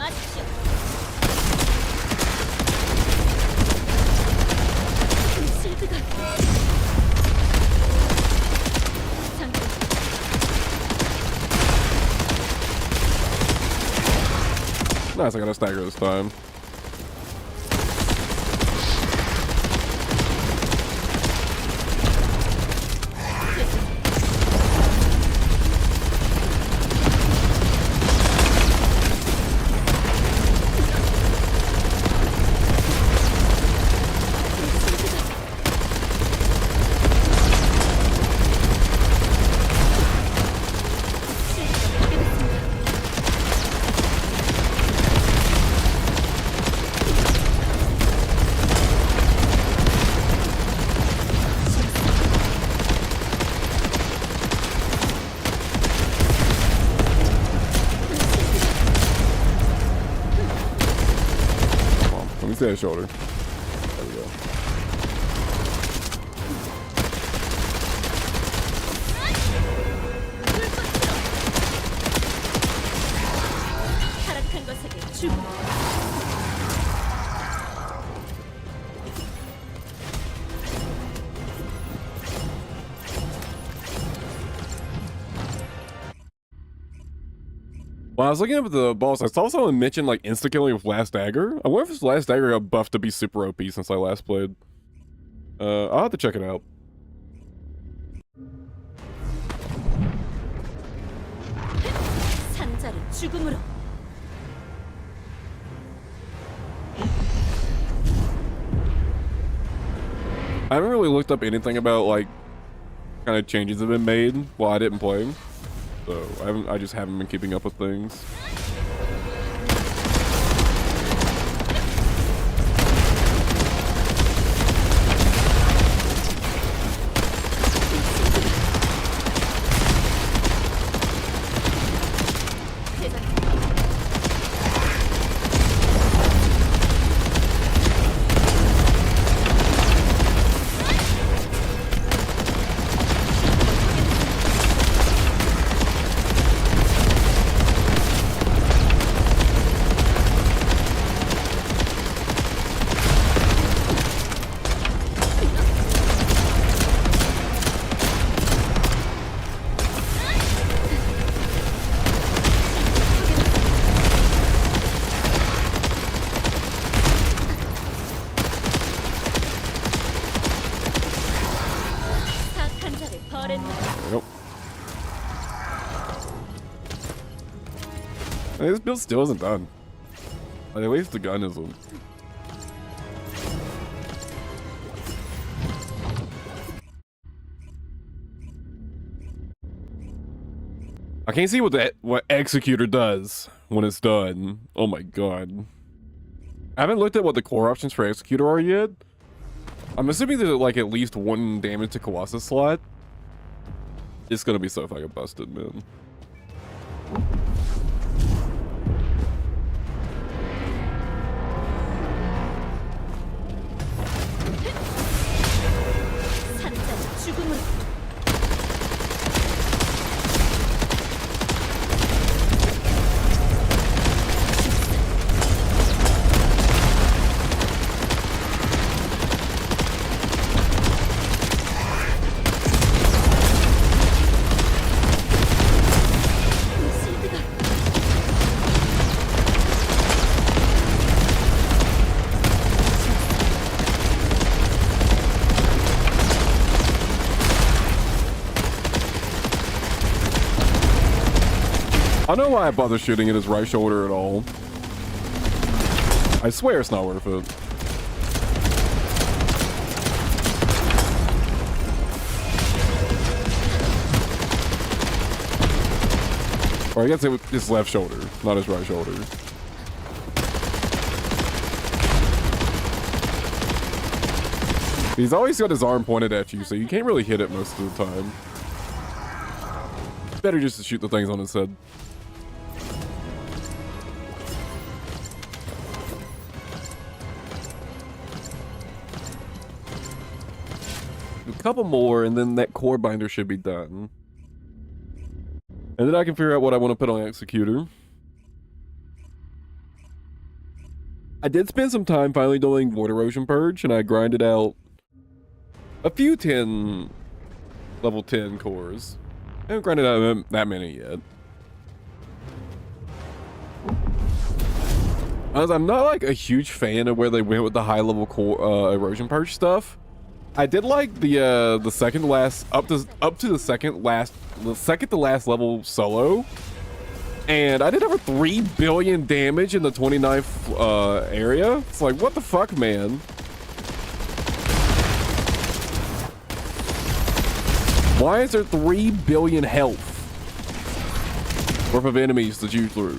S3: 마십시오. 실드가 장전.
S1: Nice, I got a stagger this time. Let me see that shoulder. There we go.
S3: 타락한 것에게 죽음.
S1: When I was looking up the boss, I saw someone mention like insta killing with last dagger. I wonder if this last dagger got buffed to be super OP since I last played. I'll have to check it out.
S3: 산자를 죽음으로.
S1: I haven't really looked up anything about like kind of changes that have been made while I didn't play. So I just haven't been keeping up with things. Nope. Hey, this build still isn't done. Like, at least the gun isn't. I can't see what Executor does when it's done. Oh my god. I haven't looked at what the core options for Executor are yet. I'm assuming there's like at least one damage to Colossus slot. It's gonna be so fucking busted, man. I don't know why I bother shooting at his right shoulder at all. I swear it's not worth it. Or I guess it was his left shoulder, not his right shoulder. He's always got his arm pointed at you, so you can't really hit it most of the time. Better just to shoot the things on his head. A couple more, and then that core binder should be done. And then I can figure out what I want to put on Executor. I did spend some time finally doing Void Erosion Purge, and I grinded out a few level 10 cores. I haven't grinded out that many yet. I'm not like a huge fan of where they went with the high level core erosion purge stuff. I did like the second to last up to the second to last level solo, and I did over 3 billion damage in the 29th area. It's like, what the fuck, man? Why is there 3 billion health worth of enemies to chew through?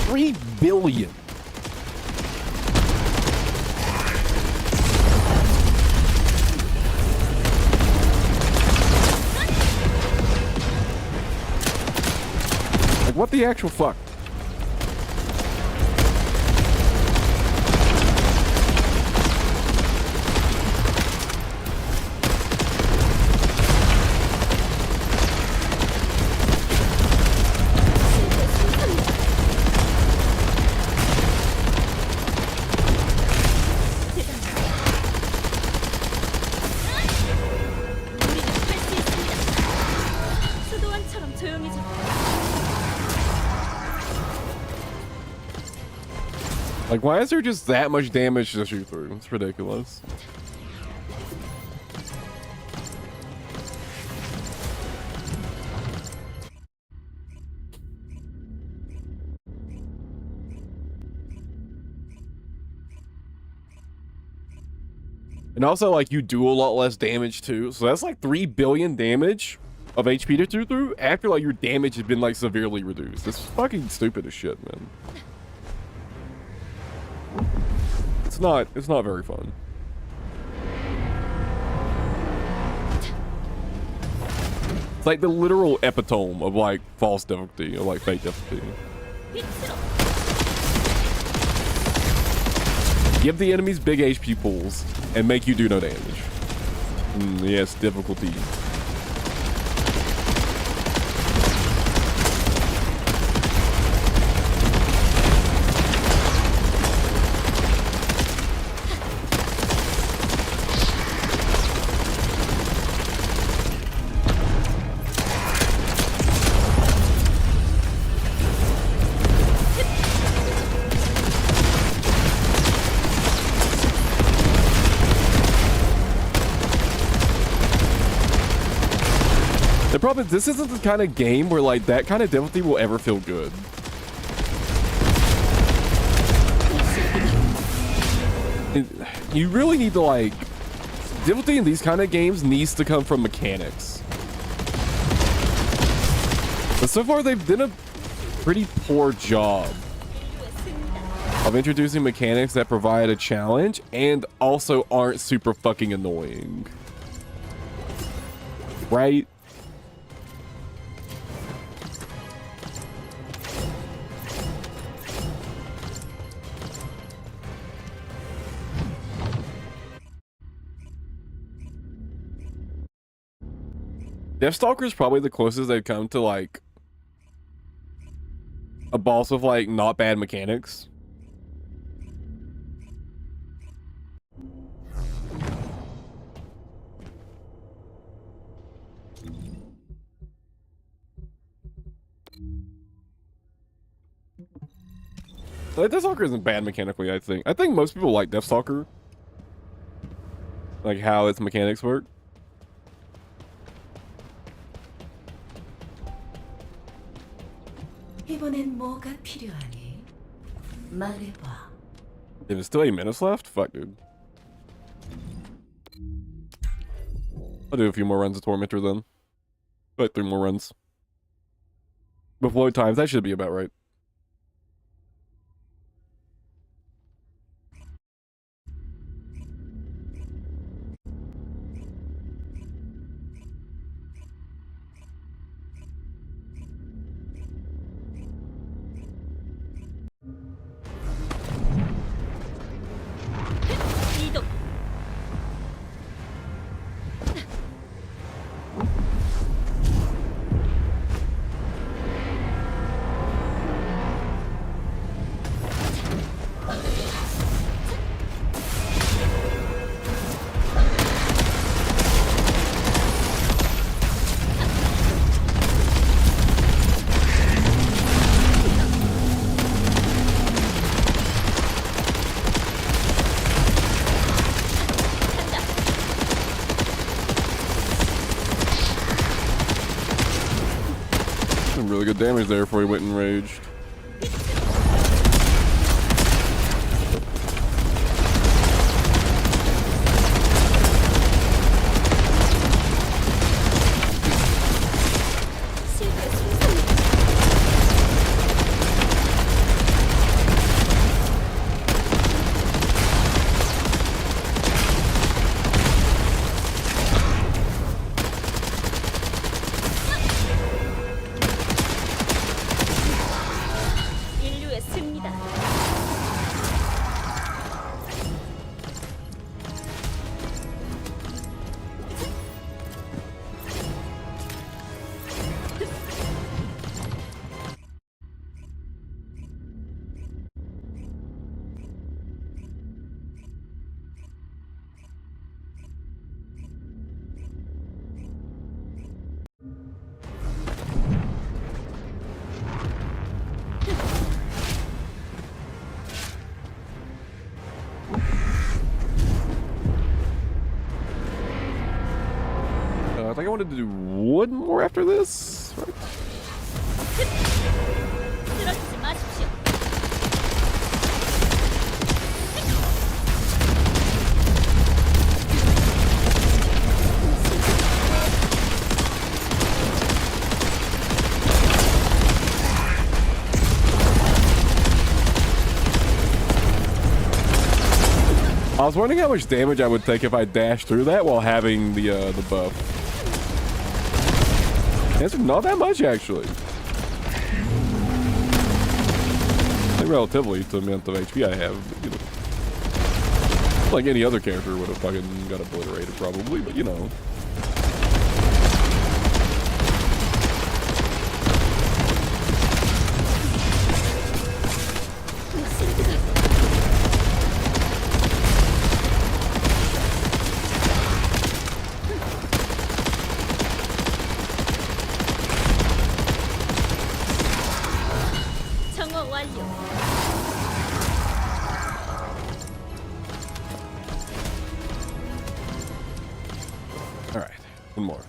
S1: 3 billion. Like, what the actual fuck? Like, why is there just that much damage to shoot through? It's ridiculous. And also, like, you do a lot less damage too. So that's like 3 billion damage of HP to shoot through after like your damage has been like severely reduced. It's fucking stupid as shit, man. It's not very fun. It's like the literal epitome of like false difficulty or like fake difficulty. Give the enemies big HP pools and make you do no damage. Yes, difficulty. The problem is this isn't the kind of game where like that kind of difficulty will ever feel good. You really need to like, difficulty in these kind of games needs to come from mechanics. But so far they've done a pretty poor job of introducing mechanics that provide a challenge and also aren't super fucking annoying. Right? Deathstalker is probably the closest they've come to like a boss with like not bad mechanics. Like, Deathstalker isn't bad mechanically, I think. I think most people like Deathstalker. Like how its mechanics work.
S2: 이번엔 뭐가 필요하니? 말해봐.
S1: There's still 8 minutes left? Fuck, dude. I'll do a few more runs of Tormentor then. Like 3 more runs. With load times, that should be about right. damage there before he went enraged.
S3: 인류의 승리다.
S1: I think I wanted to do one more after this. Right?
S3: 쓰러지지 마십시오.
S1: I was wondering how much damage I would take if I dashed through that while having the buff. It's not that much actually. Like relatively to the amount of HP I have, but, you know, like any other character would have fucking got obliterated probably, but you know.
S3: 정화 완료.
S1: All right, one more.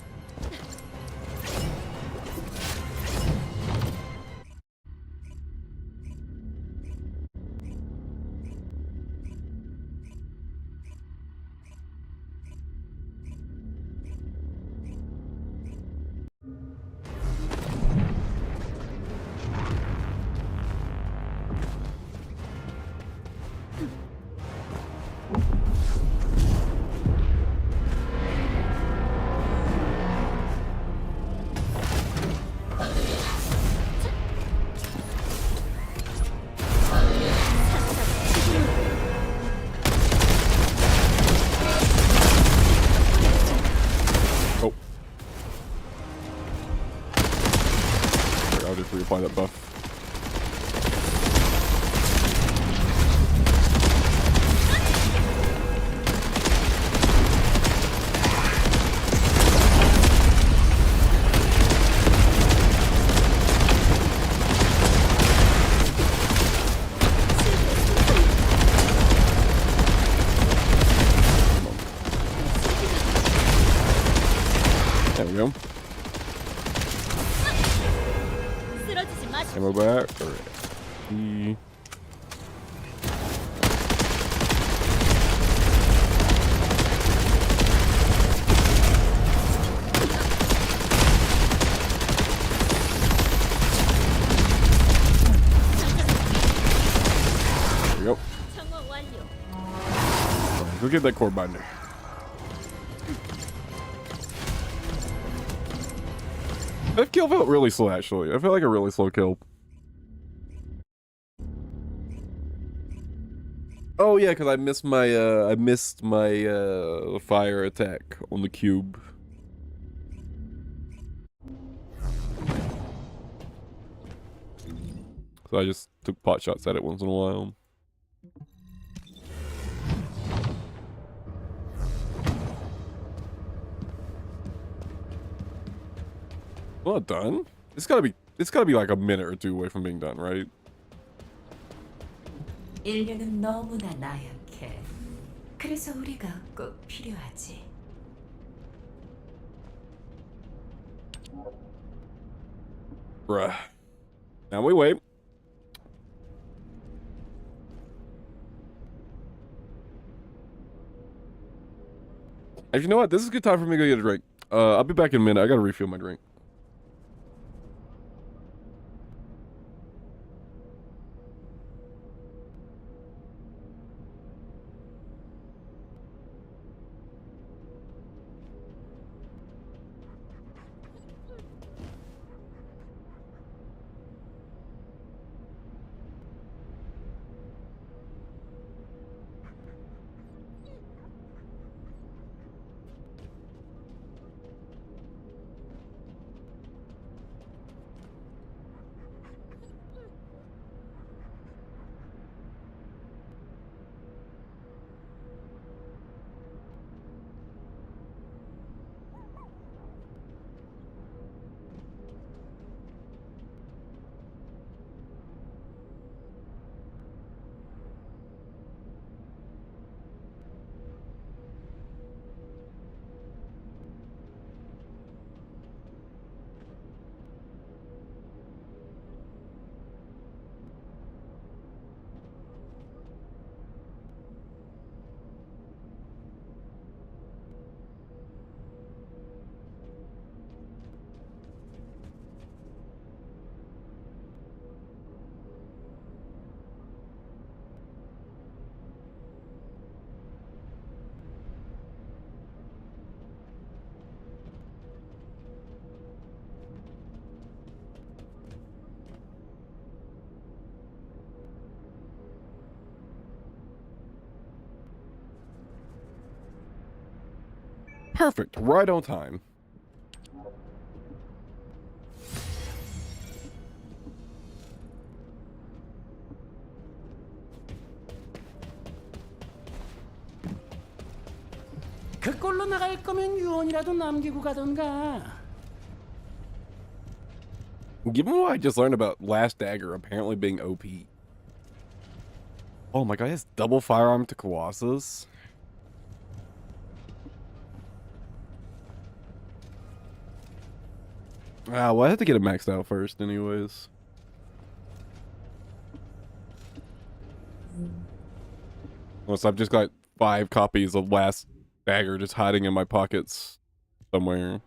S1: Oh. I'll just reapply that buff. There we go.
S3: 쓰러지지 마십시오.
S1: Ammo back. All right. E. There we go.
S3: 정화 완료.
S1: Go get that core binder. That kill felt really slow, actually. I felt like a really slow kill. Oh yeah, because I missed my fire attack on the cube. So I just took pot shots at it once in a while. Well, not done. It's gotta be like a minute or two away from being done, right?
S2: 인류는 너무나 나약해. 그래서 우리가 꼭 필요하지.
S1: Bruh. Now we wait. Actually, you know what? This is a good time for me to go get a drink. I'll be back in a minute. I gotta refill my drink. Perfect. Right on time.
S4: 그꼴로 나갈 거면 유언이라도 남기고 가던가.
S1: Given what I just learned about Last Dagger apparently being OP. Oh my god, he has double firearm to Colossus. Ah, well, I have to get it maxed out first anyways. Unless I've just got 5 copies of Last Dagger just hiding in my pockets somewhere.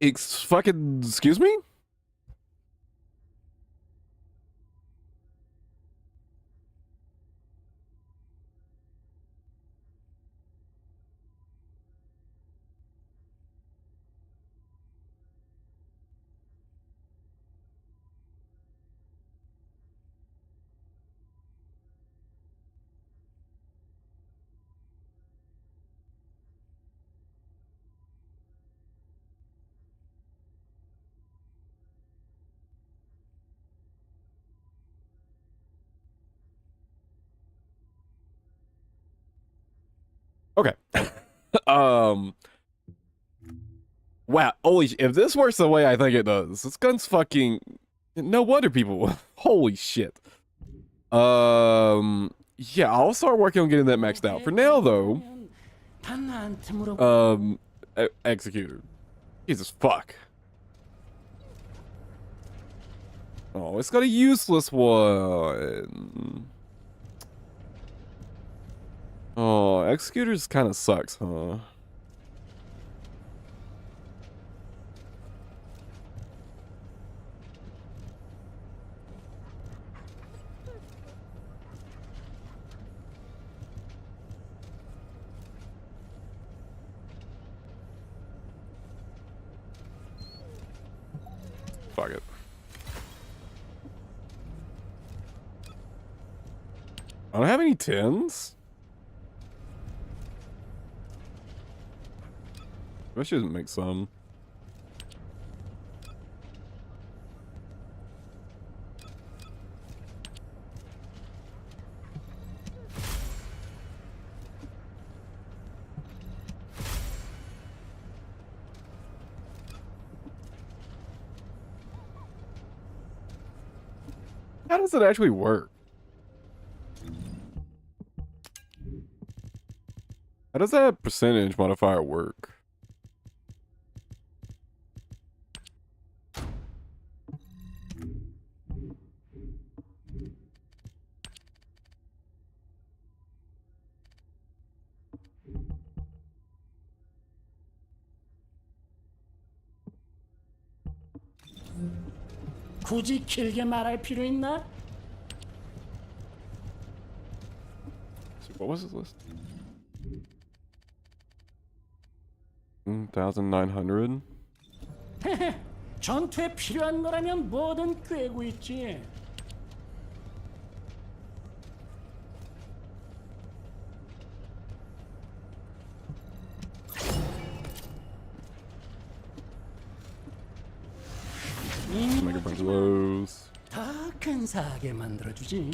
S1: Excuse me? Okay. um Wow, holy if this works the way I think it does, this gun's fucking no wonder people holy shit. Yeah, I'll start working on getting that maxed out. For now though, Executor. Jesus fuck. Oh, it's got a useless one. Oh, Executors kind of sucks, huh? Fuck it. I don't have any tins. I should make some. How does it actually work? How does that percentage modifier work?
S4: 굳이 길게 말할 필요 있나?
S1: So what was this list? 1,900.
S4: 전투에 필요한 거라면 뭐든 꿰고 있지.
S1: Make a bunch of those.
S4: 더 근사하게 만들어주지.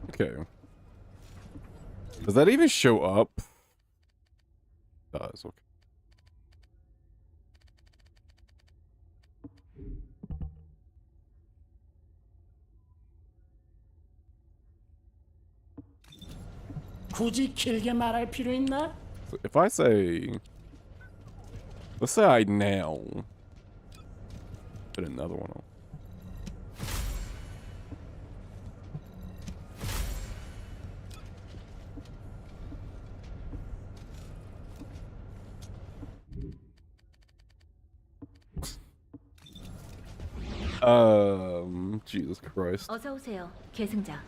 S1: Okay. Does that even show up? It does, okay.
S4: 굳이 길게 말할 필요 있나?
S1: So if I say, let's say I now put another one on. Jesus Christ.
S3: 어서 오세요, 계승자.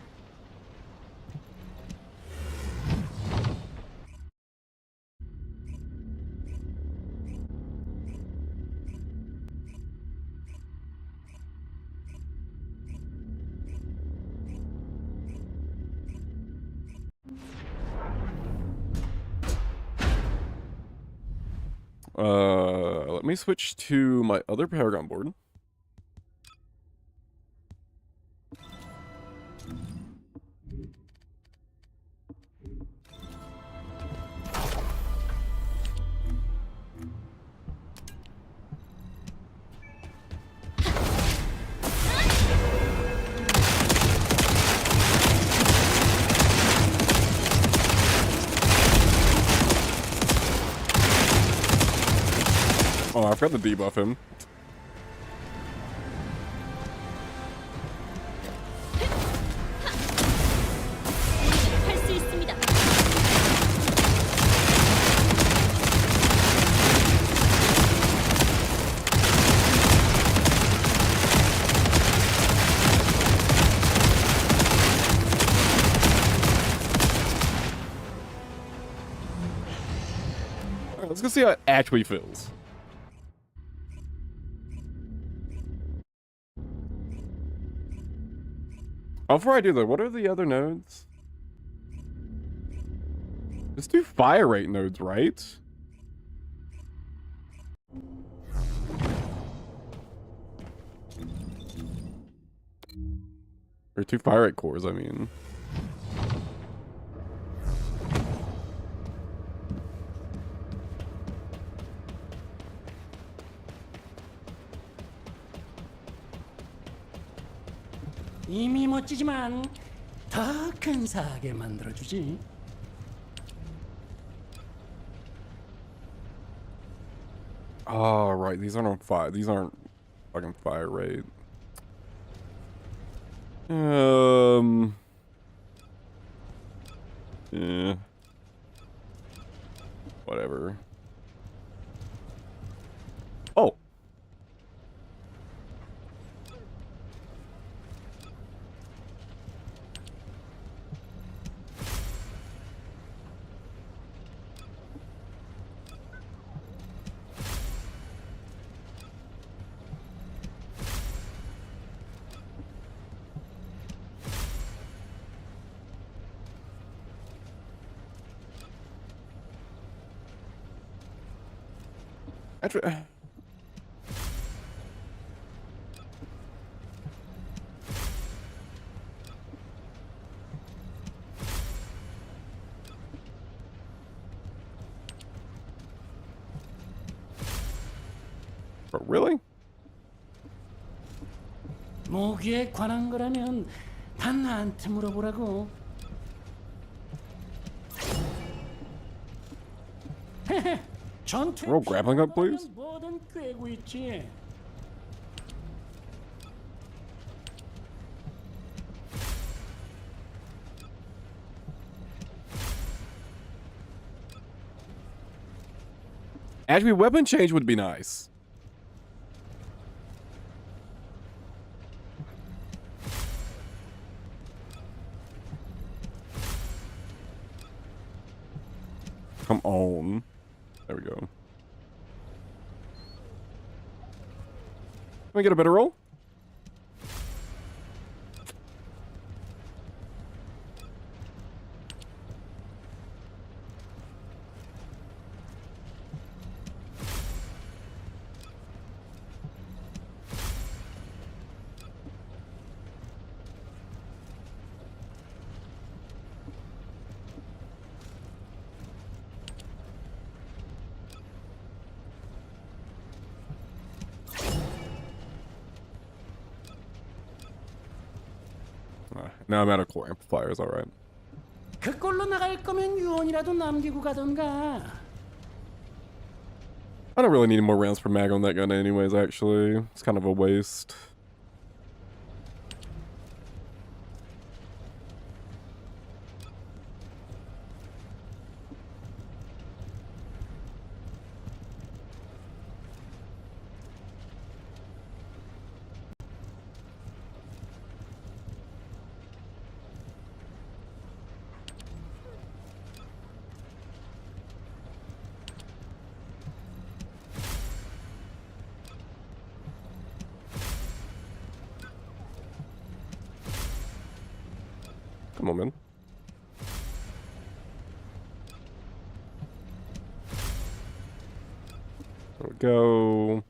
S1: Let me switch to my other Paragon board. Oh, I forgot to debuff him.
S3: 할 수 있습니다.
S1: Alright, let's go see how it actually feels. Before I do that, what are the other nodes? Just do fire rate nodes, right? Or 2 fire rate cores, I mean.
S4: 이미 멋지지만 더 근사하게 만들어주지.
S1: Oh, right. These aren't on fire. These aren't fucking fire rate. Yeah. Whatever. Oh. Actually, But really?
S4: 모기에 관한 거라면 다 나한테 물어보라고. 전투.
S1: Roll grappling hook, please.
S4: 뭐든 꿰고 있지.
S1: Actually, weapon change would be nice. Come on. There we go. Can we get a better roll? Now I'm out of core amplifiers, alright.
S4: 그꼴로 나갈 거면 유언이라도 남기고 가던가.
S1: I don't really need more rounds per mag on that gun anyways, actually. It's kind of a waste. Come on, man. There we go.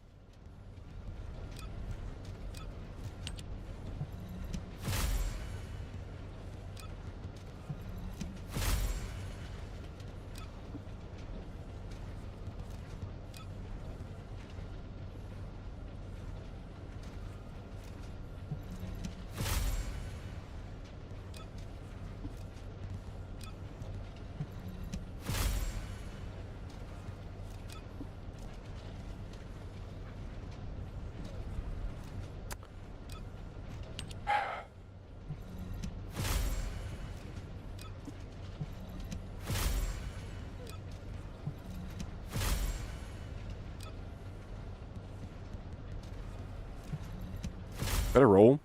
S1: Better roll.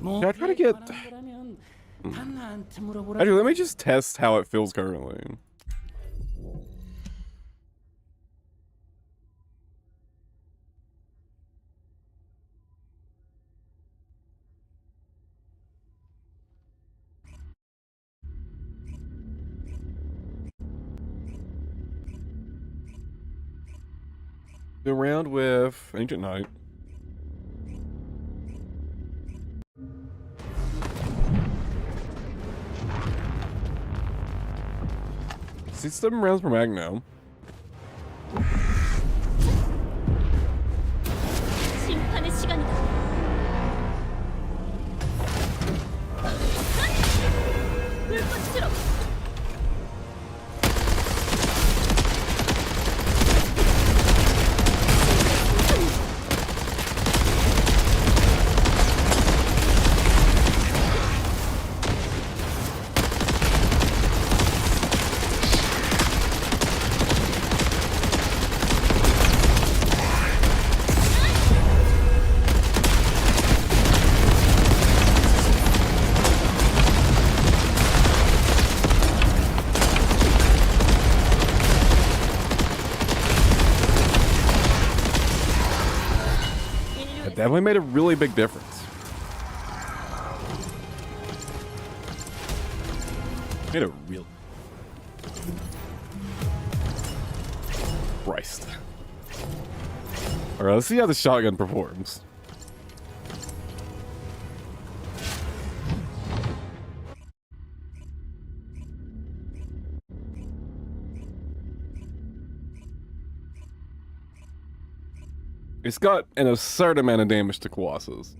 S1: Yeah, I try to get... Actually, let me just test how it feels currently. Do a round with Ancient Knight. See, 7 rounds per mag now.
S3: 심판의 시간이다. 불꽃으로.
S1: Definitely made a really big difference. Made a real. Christ. Alright, let's see how the shotgun performs. It's got an absurd amount of damage to Colossus.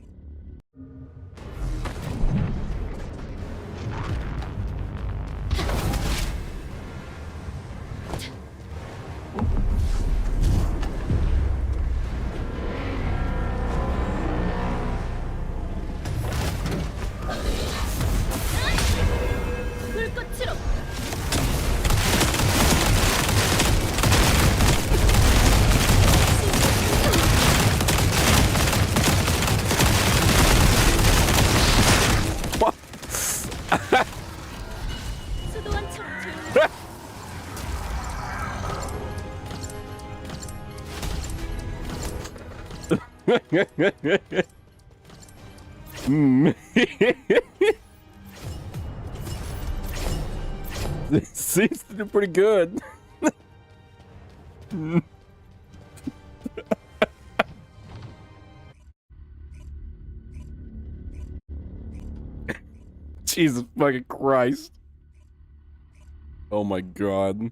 S3: 불꽃으로.
S1: What?
S3: 수도원 척 조용히.
S1: It seems to do pretty good. Jesus fucking Christ. Oh my god.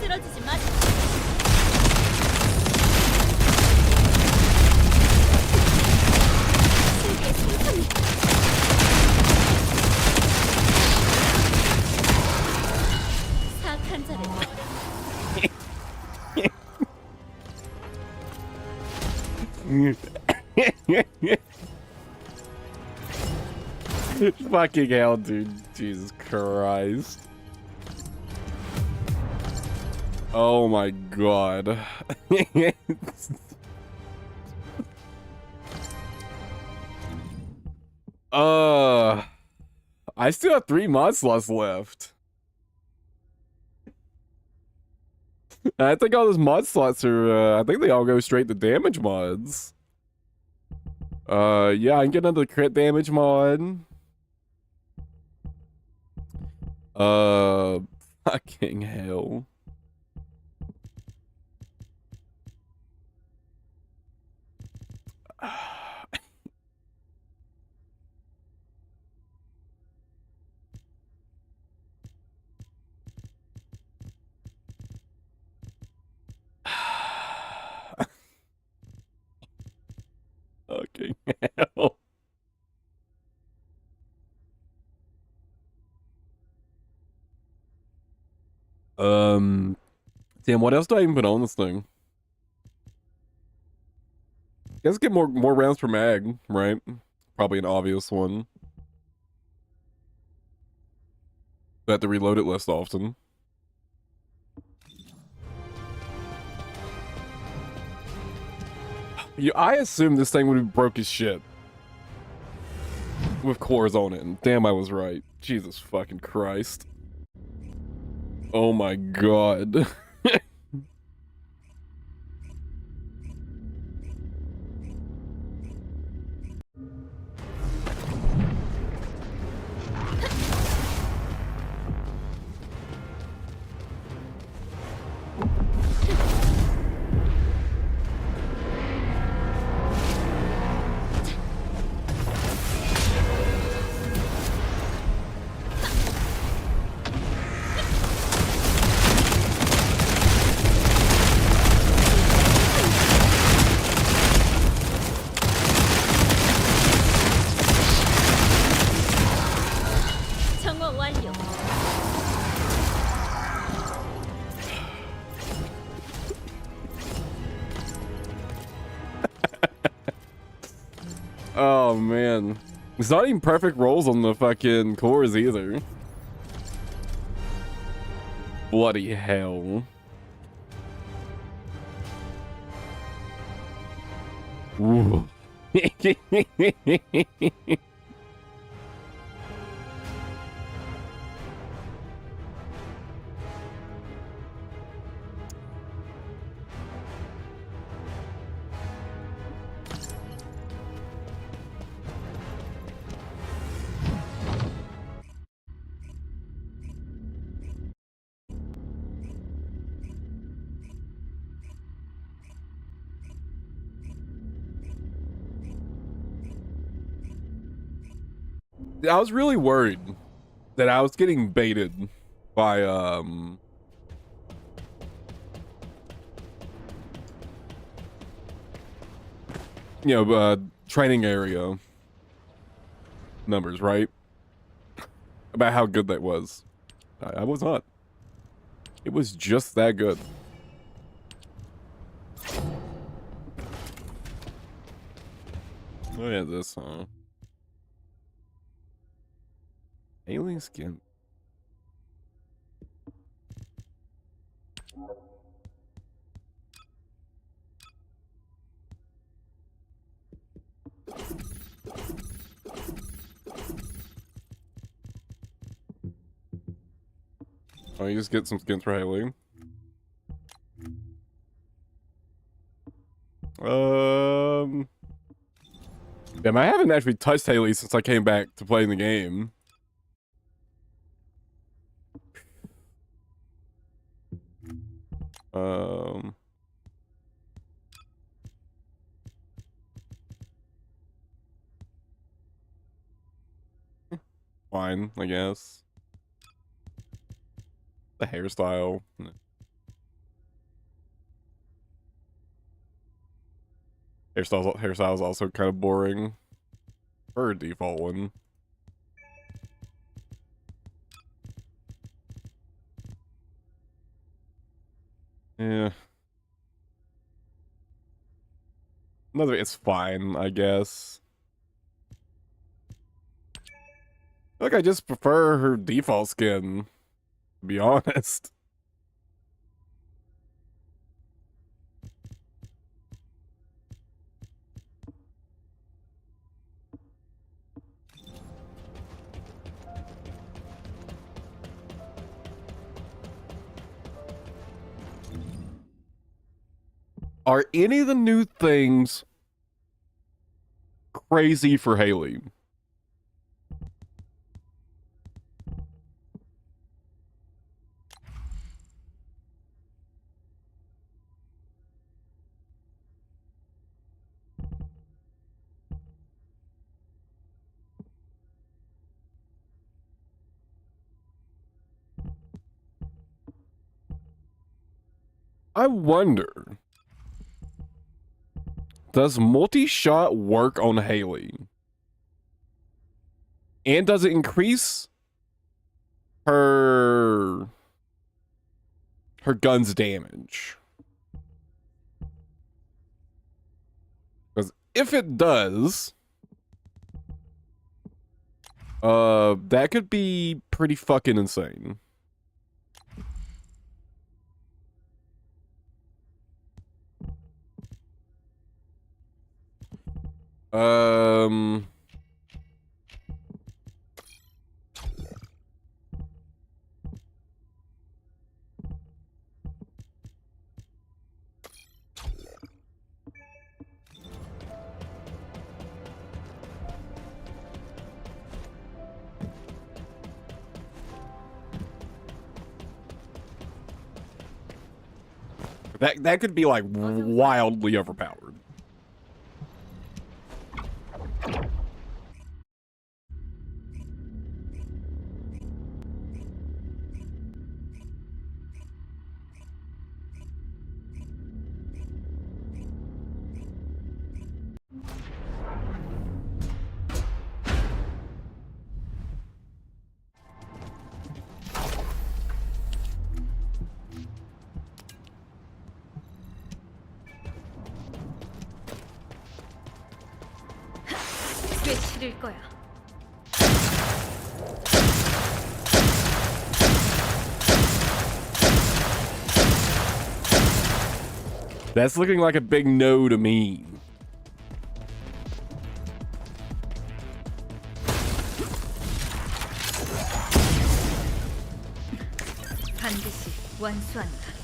S3: 쓰러지지 마. 세계 생선이. 사악한 자를
S1: Fucking hell, dude. Jesus Christ. Oh my god. I still have 3 mod slots left. I think all those mod slots are, I think they all go straight to damage mods. Yeah, I can get another crit damage mod. Fucking hell. Fucking hell. Damn, what else do I even put on this thing? Guess get more rounds per mag, right? Probably an obvious one. I have to reload it less often. I assumed this thing would be broke as shit. With cores on it, and damn, I was right. Jesus fucking Christ. Oh my god.
S3: 정화 완료.
S1: Oh man. It's not even perfect rolls on the fucking cores either. Bloody hell. Ooh. I was really worried that I was getting baited by training area numbers, right? About how good that was. I was not. It was just that good. Look at this, huh? Alien skin. Oh, you just get some skins for Haley. Damn, I haven't actually touched Haley since I came back to playing the game. Fine, I guess. The hairstyle. Hairstyle's also kind of boring. For a default one. Yeah. It's fine, I guess. Look, I just prefer her default skin, to be honest. Are any of the new things crazy for Haley? I wonder, does multi-shot work on Haley? And does it increase her gun's damage? Because if it does, that could be pretty fucking insane. That could be like wildly overpowered.
S3: 꽤 치를 거야.
S1: That's looking like a big no to me.
S3: 감수한다.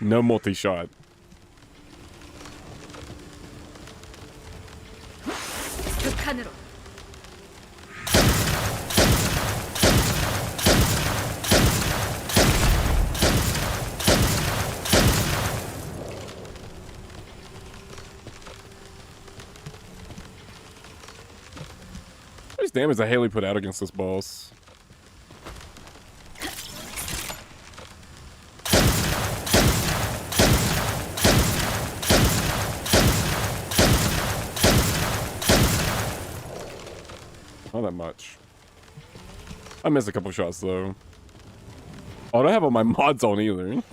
S1: No multi-shot.
S3: 극한으로.
S1: How much damage did Haley put out against this boss? Not that much. I missed a couple shots though. Oh, I don't have all my mods on either.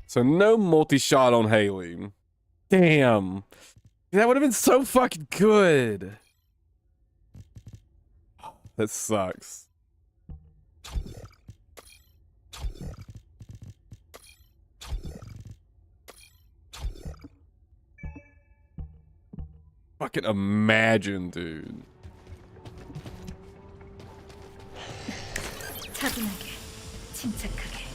S1: So no multi-shot on Haley. Damn. That would have been so fucking good. That sucks. Fucking imagine, dude.
S3: 차분하게, 침착하게.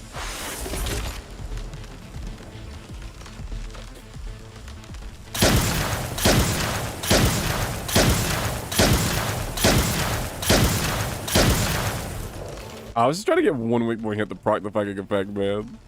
S1: I was just trying to get 1 week more hit to proc the fucking effect, man.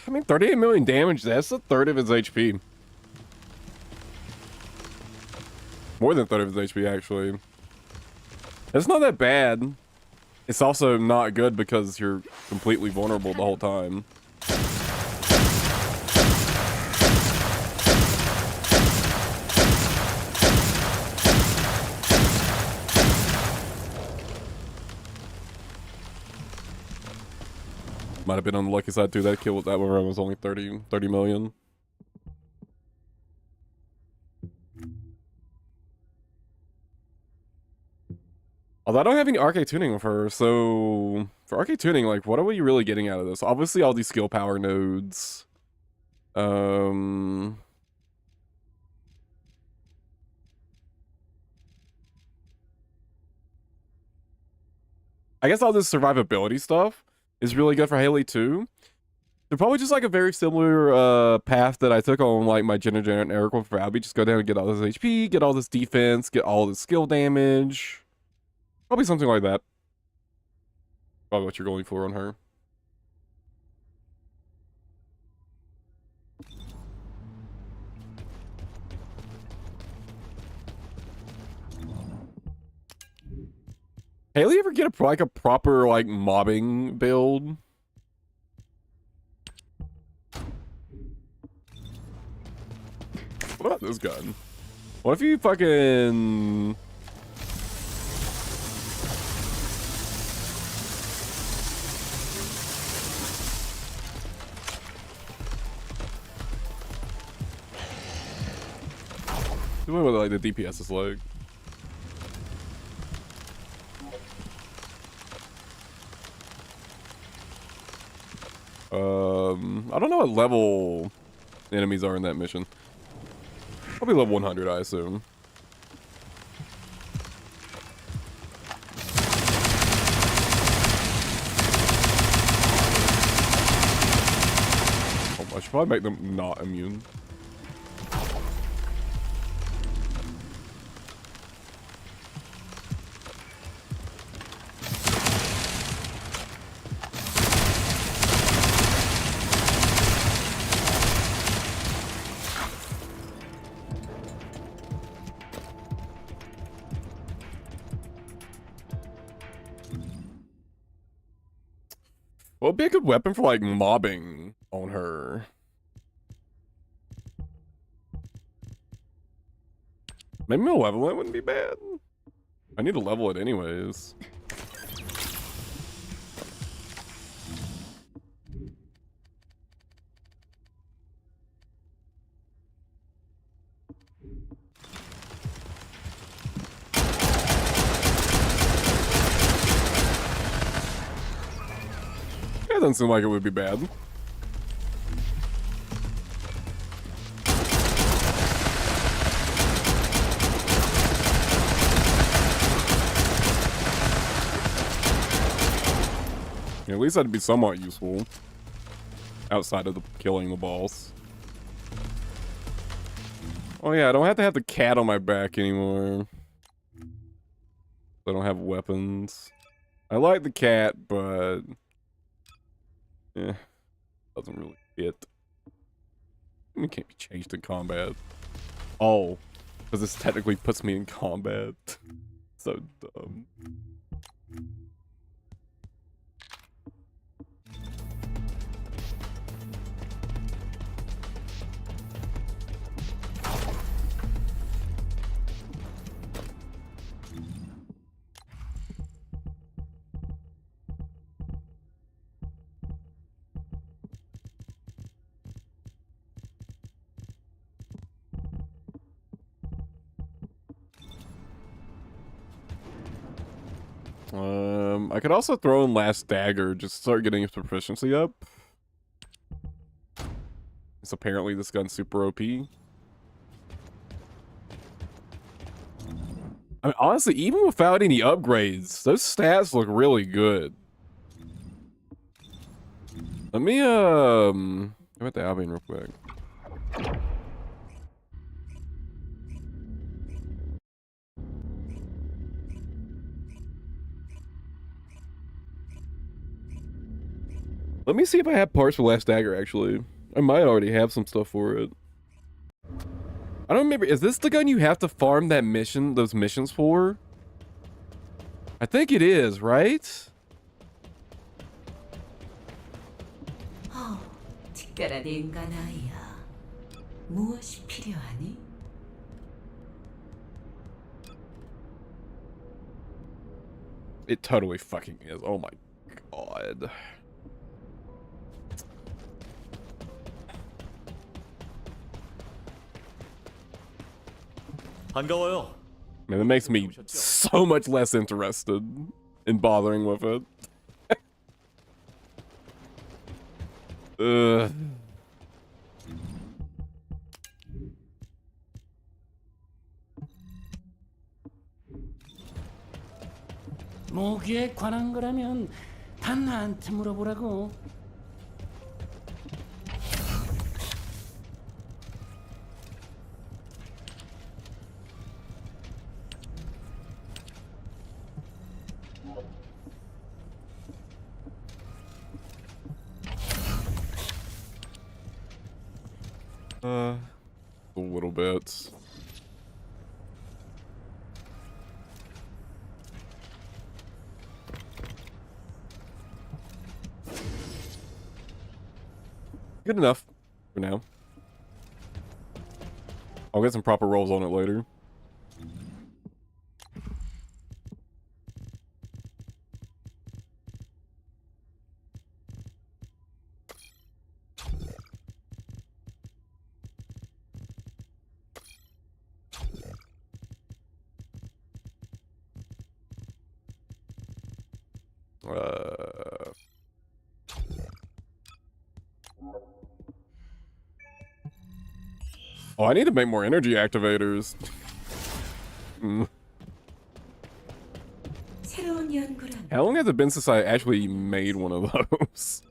S1: I mean, 38 million damage, that's a third of his HP. More than a third of his HP, actually. It's not that bad. It's also not good because you're completely vulnerable the whole time. Might have been on the lucky side too. That kill with that one run was only 30 million. Although I don't have any arcade tuning with her, so for arcade tuning, like, what are we really getting out of this? Obviously, all these skill power nodes. I guess all this survivability stuff is really good for Haley too. They're probably just like a very similar path that I took on like my Jenna and Eric for Abby. Just go down and get all this HP, get all this defense, get all this skill damage. Probably something like that. Probably what you're going for on her. Haley ever get like a proper like mobbing build? What about this gun? What if you fucking... Do what like the DPS is like. I don't know what level the enemies are in that mission. Probably level 100, I assume. Oh, I should probably make them not immune. Well, it'd be a good weapon for, like, mobbing on her. Maybe Malevolent wouldn't be bad. I need to level it anyways. It doesn't seem like it would be bad. Yeah, at least that'd be somewhat useful. Outside of the killing the boss. Oh yeah, I don't have to have the cat on my back anymore. I don't have weapons. I like the cat, but... yeah, doesn't really fit. It can't be changed in combat. Oh, because this technically puts me in combat. So dumb. I could also throw in Last Dagger, just start getting his proficiency up. It's apparently this gun's super OP. I mean, honestly, even without any upgrades, those stats look really good. Let me, go at the Albion real quick. Let me see if I have parts for Last Dagger, actually. I might already have some stuff for it. I don't remember. Is this the gun you have to farm that mission, those missions for? I think it is, right?
S2: 특별한 인간 아이야. 무엇이 필요하니?
S1: It totally fucking is. Oh my god.
S5: 반가워요.
S1: Man, it makes me so much less interested in bothering with it. Ugh.
S4: 무기에 관한 거라면 다 나한테 물어보라고.
S1: A little bit. Good enough for now. I'll get some proper rolls on it later. Oh, I need to make more energy activators.
S2: 새로운 연구란
S1: How long has it been since I actually made one of those?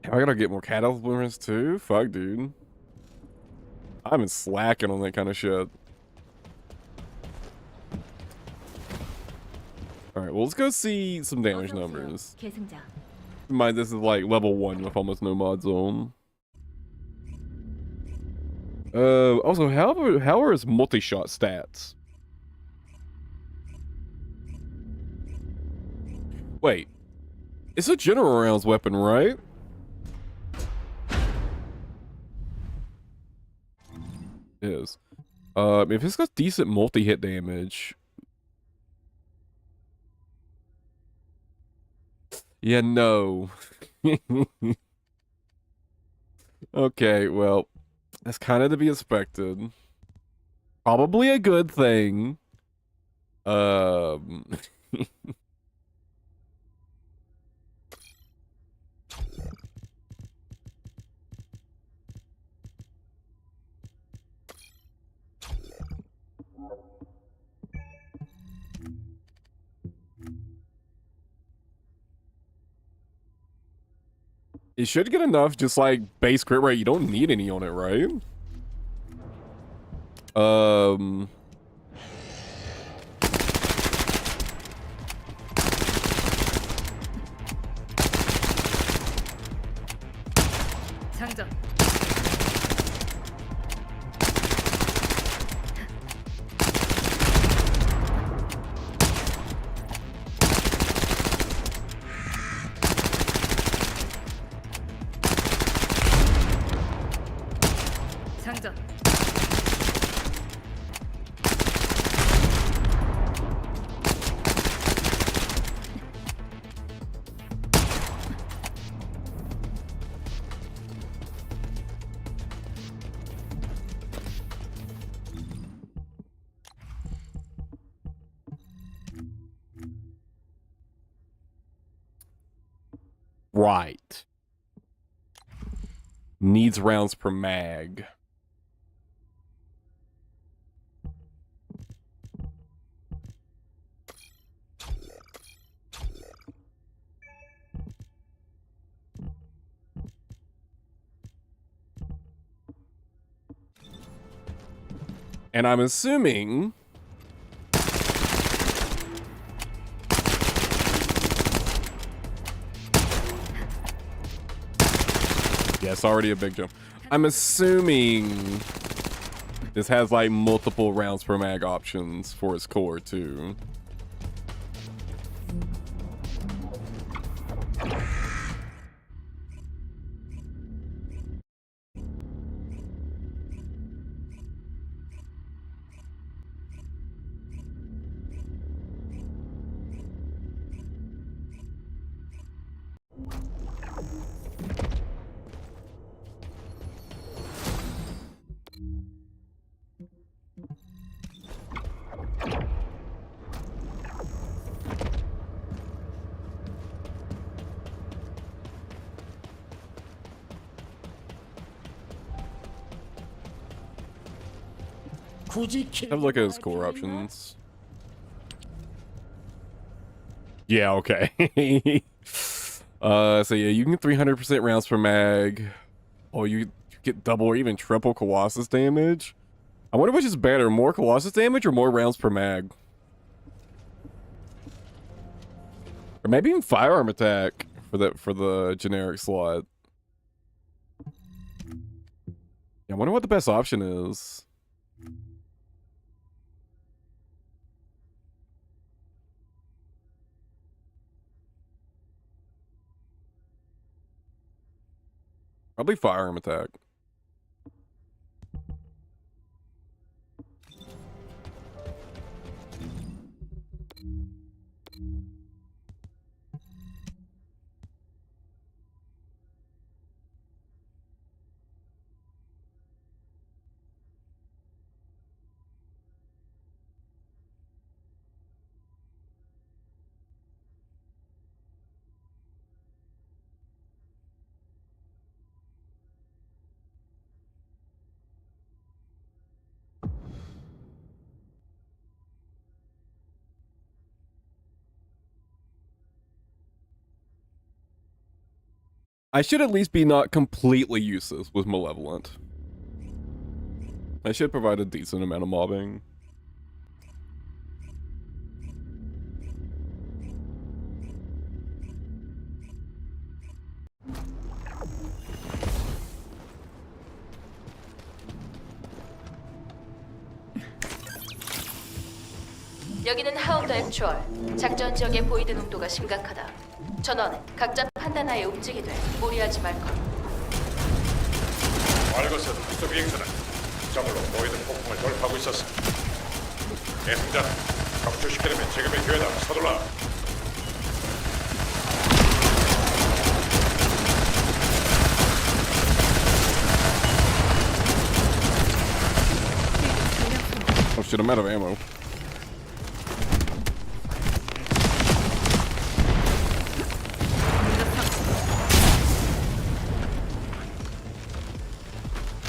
S1: I gotta get more cat health bloomers too? Fuck, dude. I've been slacking on that kind of shit. Alright, well, let's go see some damage numbers.
S3: 계승자.
S1: Mind, this is like level 1 with almost no mods on. Also, how are his multi-shot stats? Wait. It's a general rounds weapon, right? It is. If it's got decent multi-hit damage. Yeah, no. Okay, well, that's kind of to be expected. Probably a good thing. It should get enough, just like base crit rate. You don't need any on it, right?
S3: 장전. 장전.
S1: Right. Needs rounds per mag. And I'm assuming... Yeah, it's already a big jump. I'm assuming this has like multiple rounds per mag options for its core too.
S4: 굳이
S1: Have a look at his core options. Yeah, okay. So yeah, you can get 300% rounds per mag. Oh, you get double or even triple Colossus damage. I wonder which is better, more Colossus damage or more rounds per mag? Or maybe even firearm attack for the generic slot. Yeah, I wonder what the best option is. Probably firearm attack. I should at least be not completely useless with Malevolent. I should provide a decent amount of mobbing.
S5: 여기는 하운드 액추얼. 작전 지역의 보이드 농도가 심각하다. 전원 각자 판단하에 움직이되 무리하지 말것.
S6: 알것은 특수 비행선은 저물로 보이드 폭풍을 돌파하고 있었어. 대승자는 격추시키려면 지금의 기회다. 서둘러.
S1: Oh shit, I'm out of ammo.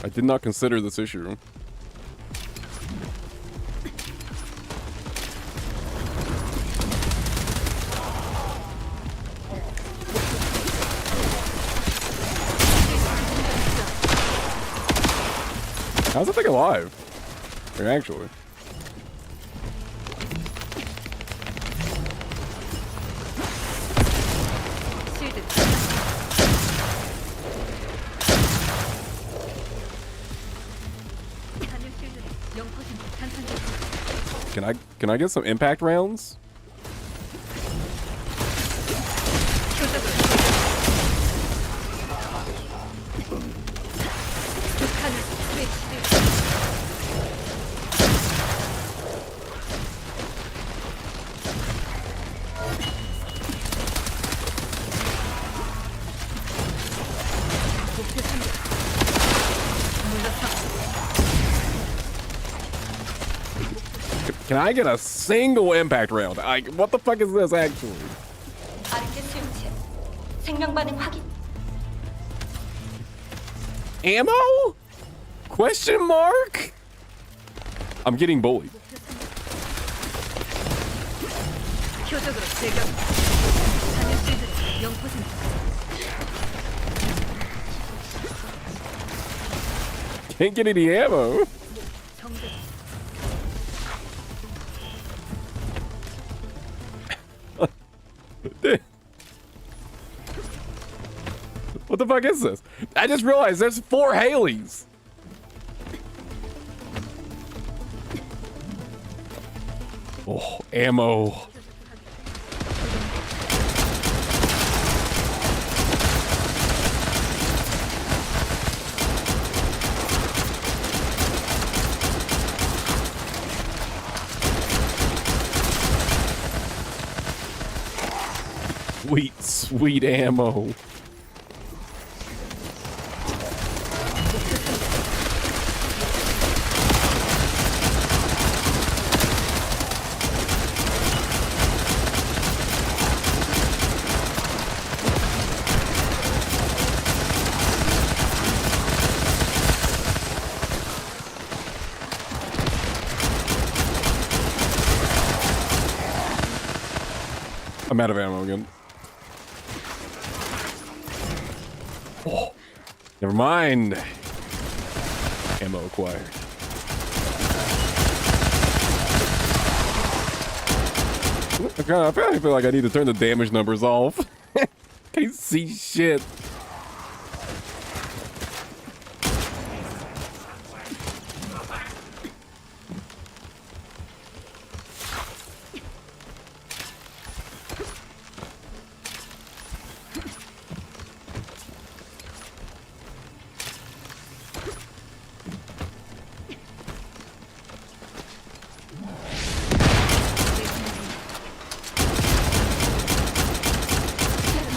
S1: I did not consider this issue. How's that thing alive? Like, actually.
S3: 실드. 단일 실드는 0% 탄탄.
S1: Can I get some impact rounds?
S3: 표적으로. 북한을 스위치.
S1: Can I get a single impact round? Like, what the fuck is this actually?
S5: 아르케 수용체. 생명 반응 확인.
S1: Ammo? Question mark? I'm getting bullied.
S3: 표적으로 제격. 단일 실드 0%.
S1: Can't get any ammo.
S3: 정전.
S1: What the fuck is this? I just realized there's 4 Haleys. Oh, ammo. Sweet, sweet ammo. I'm out of ammo again. Oh, never mind. Ammo acquired. I feel like I need to turn the damage numbers off. Can't see shit.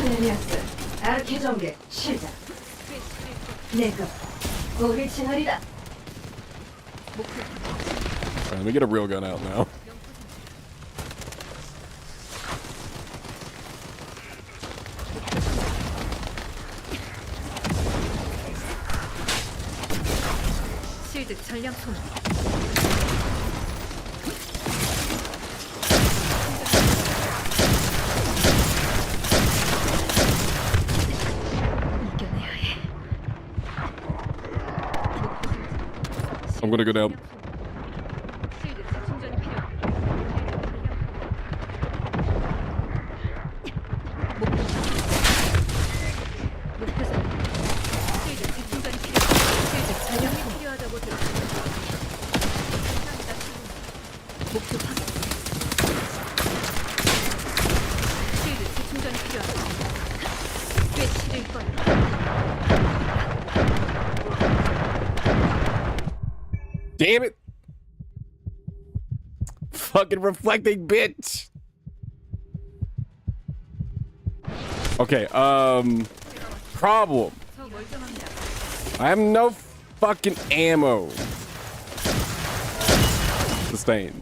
S5: 플레니아스 아르케 전개 시작. 내가 오리지널이다.
S1: Alright, let me get a real gun out now.
S3: 실드 전량 소모. 이겨내야 해.
S1: I'm gonna go down.
S3: 실드 재충전이 필요해. 목표 선. 실드 재충전이 필요해. 실드 전량이 필요하다고 들었습니다. 목표 확인.
S1: Damn it! Fucking reflecting bitch! Okay, problem.
S3: 저 멀쩡합니다.
S1: I have no fucking ammo. Sustain.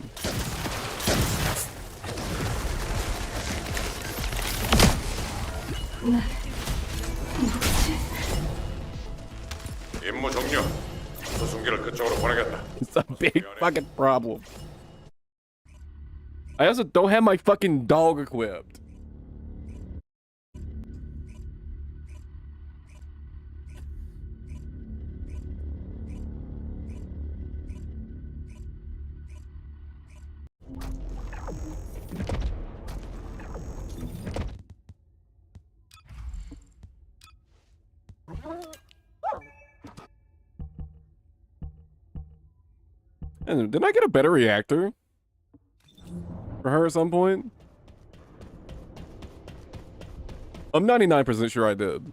S6: 임무 종료. 수송기를 그쪽으로 보내겠다.
S1: It's a big fucking problem. I also don't have my fucking dog equipped. And didn't I get a better reactor for her at some point? I'm 99% sure I did.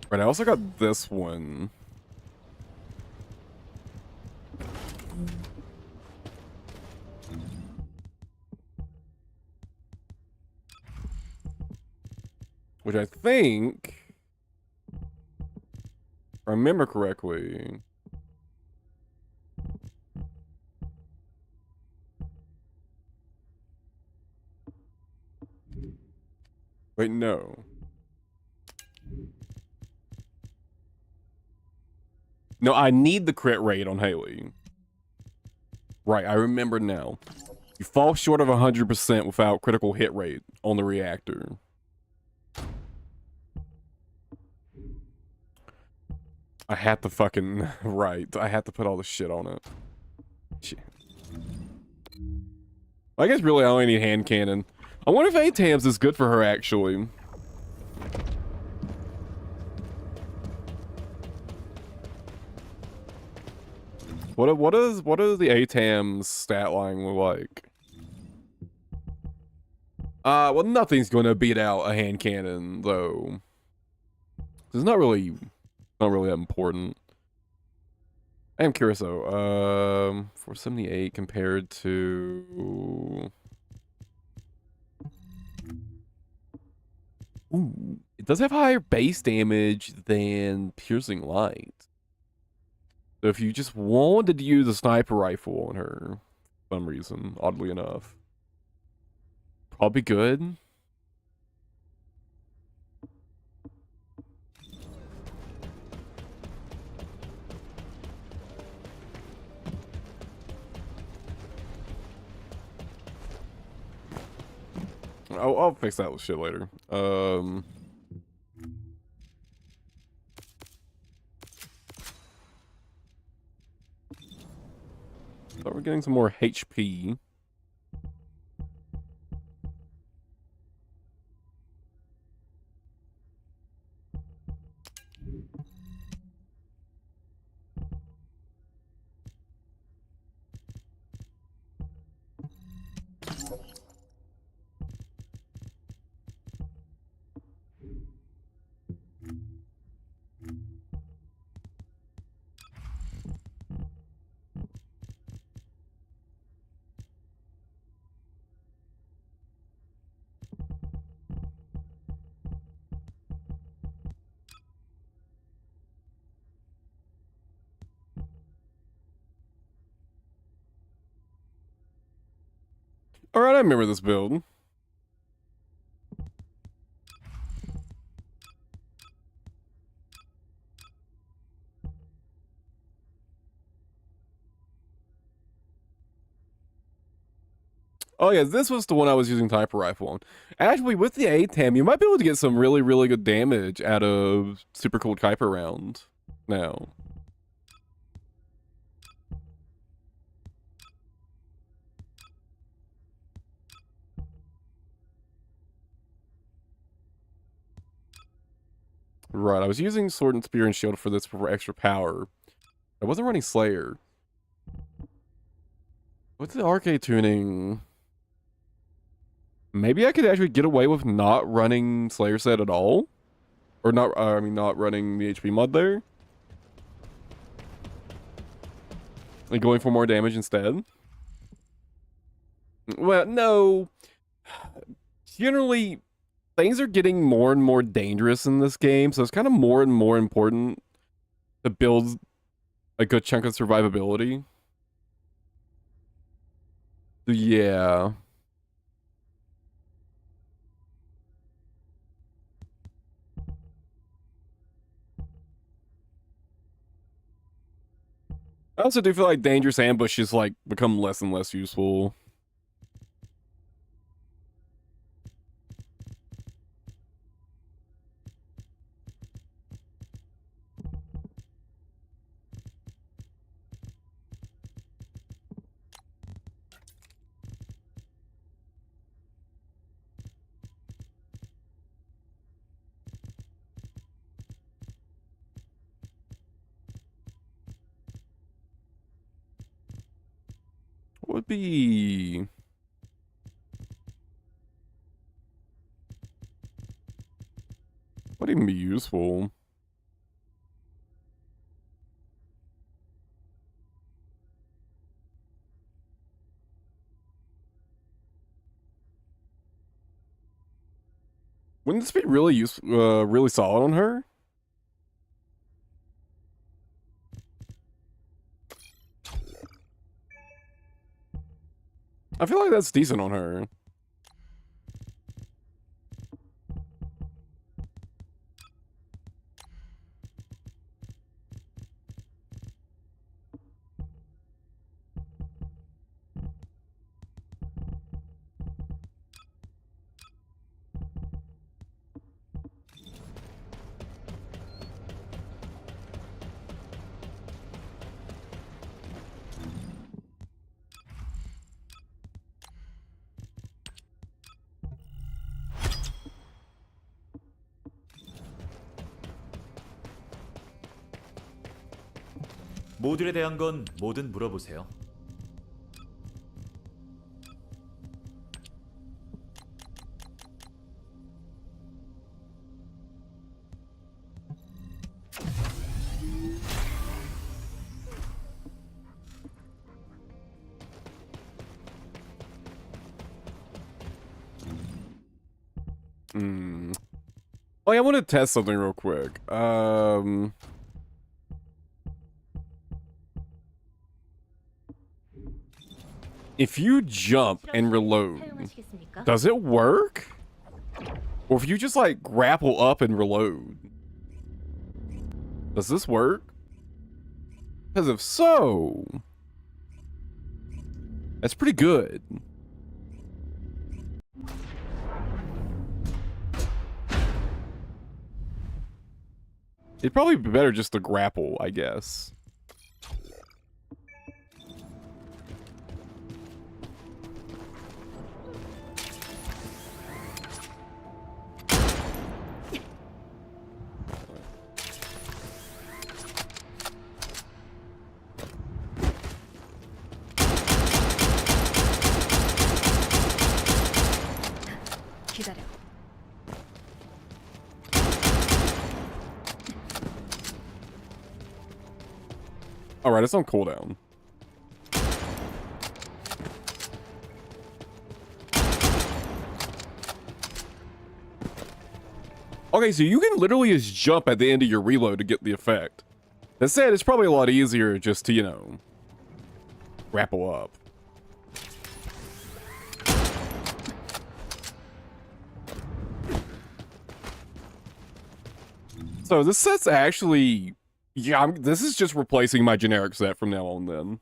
S1: Right, I also got this one. Which I think, if I remember correctly, wait, no. No, I need the crit rate on Haley. Right, I remember now. You fall short of 100% without critical hit rate on the reactor. I had to fucking... Right, I had to put all the shit on it. Shit. I guess really I only need hand cannon. I wonder if ATAMs is good for her, actually. What does the ATAM's stat line look like? Well, nothing's gonna beat out a hand cannon though. It's not really that important. I am curious though. 478 compared to. Ooh, it does have higher base damage than piercing light. So if you just wanted to use a sniper rifle on her, for some reason, oddly enough, probably good. I'll fix that shit later. So we're getting some more HP. All right, I remember this build. Oh yeah, this was the one I was using Typer Rifle on. Actually, with the ATAM, you might be able to get some really, really good damage out of super cool Kuiper round now. Right, I was using Sword and Spear and Shield for this for extra power. I wasn't running Slayer. What's the arcade tuning? Maybe I could actually get away with not running Slayer set at all? Or not, I mean, not running the HP mod there? Like going for more damage instead? Well, no. Generally, things are getting more and more dangerous in this game, so it's kind of more and more important to build a good chunk of survivability. So, yeah. I also do feel like dangerous ambushes like become less and less useful. What would be... What would even be useful? Wouldn't this be really really solid on her? I feel like that's decent on her.
S7: 모듈에 대한 건 뭐든 물어보세요.
S1: Oh, yeah, I want to test something real quick. If you jump and reload, does it work? Or if you just like grapple up and reload, does this work? Because if so, that's pretty good. It'd probably be better just to grapple, I guess.
S3: 기다려.
S1: Alright, it's on cooldown. Okay, so you can literally just jump at the end of your reload to get the effect. That said, it's probably a lot easier just to, you know, grapple up. So this set's actually... Yeah, this is just replacing my generic set from now on then.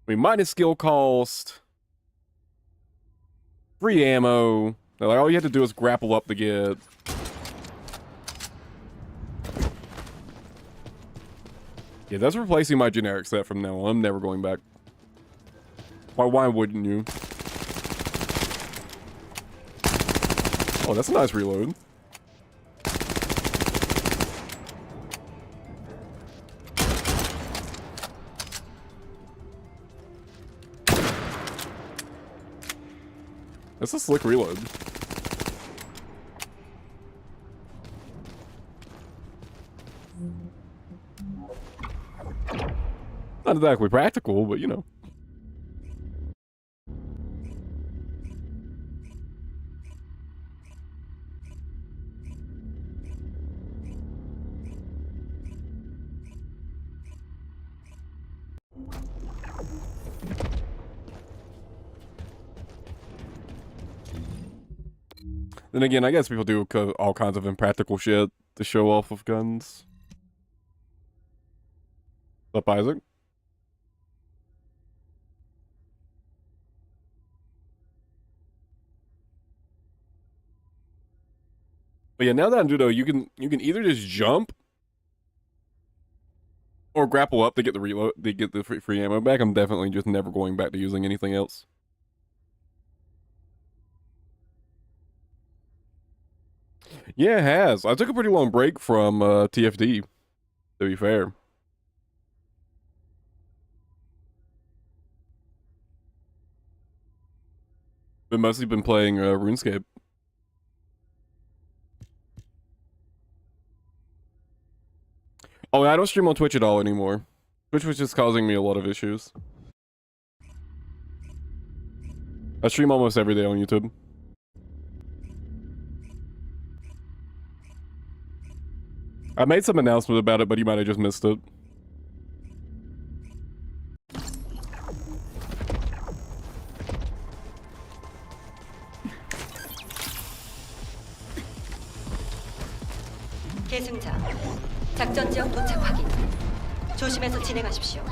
S1: I mean, minus skill cost. Free ammo. Like, all you have to do is grapple up to get. Yeah, that's replacing my generic set from now on. I'm never going back. Why wouldn't you? Oh, that's a nice reload. That's a slick reload. Not exactly practical, but you know. Then again, I guess people do all kinds of impractical shit to show off with guns. What's up, Isaac? But yeah, now that I do know, you can either just jump or grapple up to get the reload, to get the free ammo back. I'm definitely just never going back to using anything else. Yeah, it has. I took a pretty long break from TFD, to be fair. But mostly been playing RuneScape. Oh, I don't stream on Twitch at all anymore. Twitch was just causing me a lot of issues. I stream almost every day on YouTube. I made some announcement about it, but you might have just missed it.
S8: 계승자, 작전 지역 도착 확인. 조심해서 진행하십시오.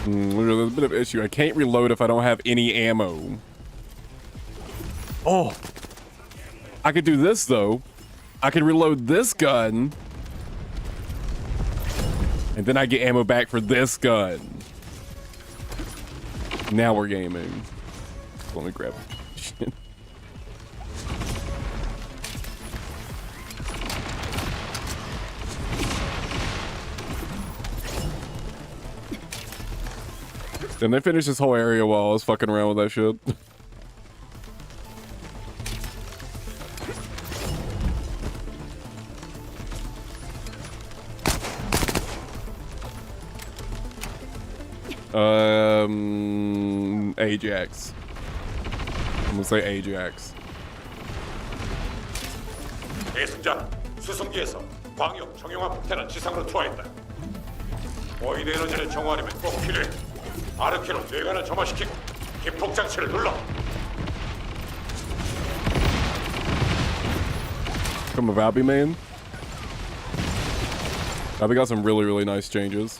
S1: There's a bit of an issue. I can't reload if I don't have any ammo. Oh. I could do this, though. I could reload this gun. And then I get ammo back for this gun. Now we're gaming. Let me grab shit. Then they finished this whole area while I was fucking around with that shit. Ajax. I'm gonna say Ajax.
S6: 계승자, 수송기에서 광역 정형화 폭탄은 지상으로 투하했다. 보이드 에너지를 정화하려면 꼭 필요해. 아르케로 뇌관을 점화시키고 기폭 장치를 눌러.
S1: From a Valby man. Valby got some really nice changes.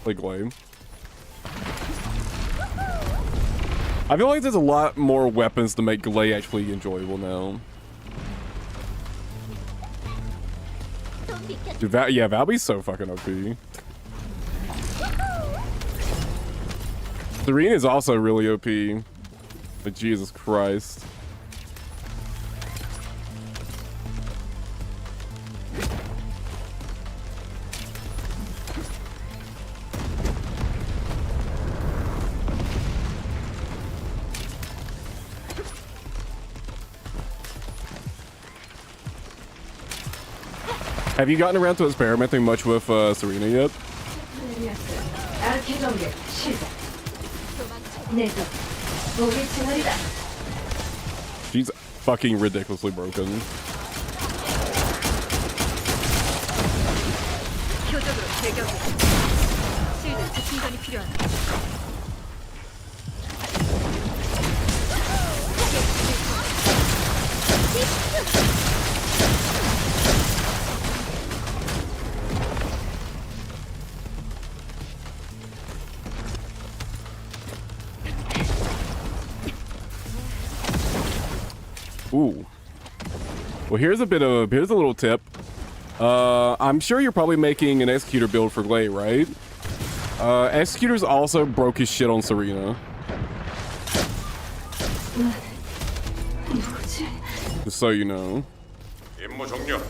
S1: Like Glaive. I feel like there's a lot more weapons to make Glaive actually enjoyable now. Dude, yeah, Valby's so fucking OP. Serene is also really OP. But Jesus Christ. Have you gotten around to experimenting much with Serena yet? She's fucking ridiculously broken.
S3: 표적으로 제격. 실드 재충전이 필요하다.
S1: Ooh. Well, here's a little tip. I'm sure you're probably making an Executor build for Glade, right? Executor's also broke his shit on Serena. Just so you know.
S6: 임무 종료.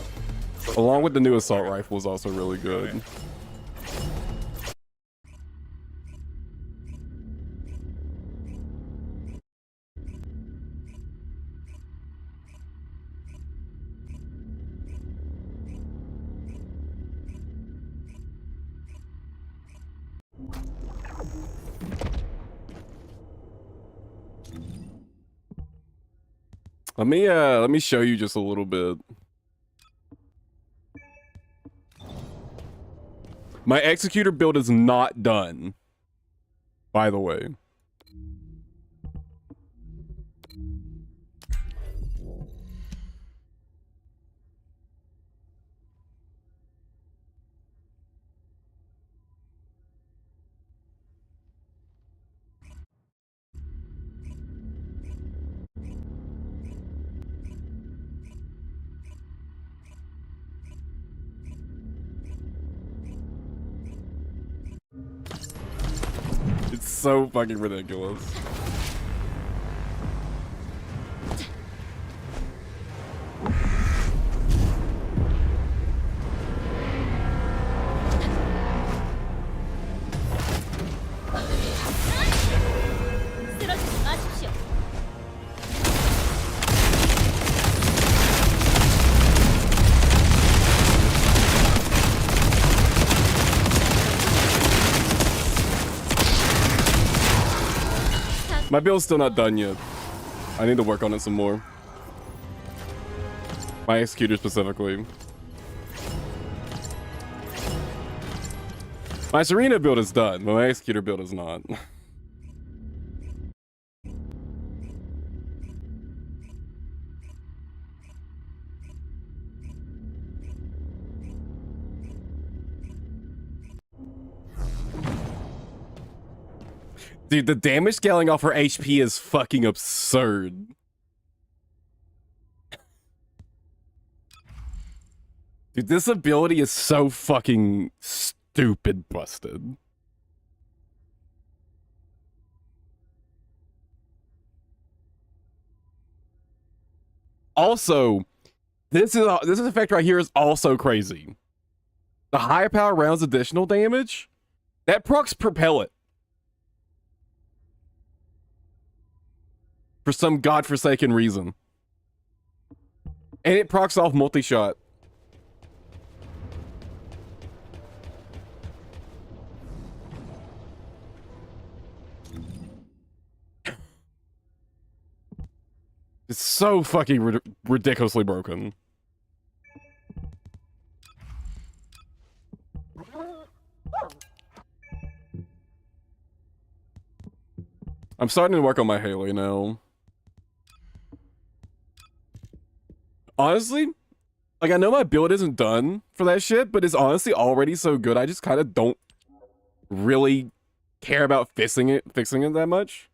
S1: Along with the new assault rifle is also really good. Let me show you just a little bit. My Executor build is not done, by the way. It's so fucking ridiculous.
S3: 쓰러지지 마십시오.
S1: My build's still not done yet. I need to work on it some more. My Executor specifically. My Serena build is done, but my Executor build is not. Dude, the damage scaling off her HP is fucking absurd. Dude, this ability is so fucking stupid busted. Also, this effect right here is also crazy. The high power rounds additional damage, that procs propel it. For some godforsaken reason. And it procs off multi-shot. It's so fucking ridiculously broken. I'm starting to work on my Haley now. Honestly, like, I know my build isn't done for that shit, but it's honestly already so good. I just kind of don't really care about fixing it that much.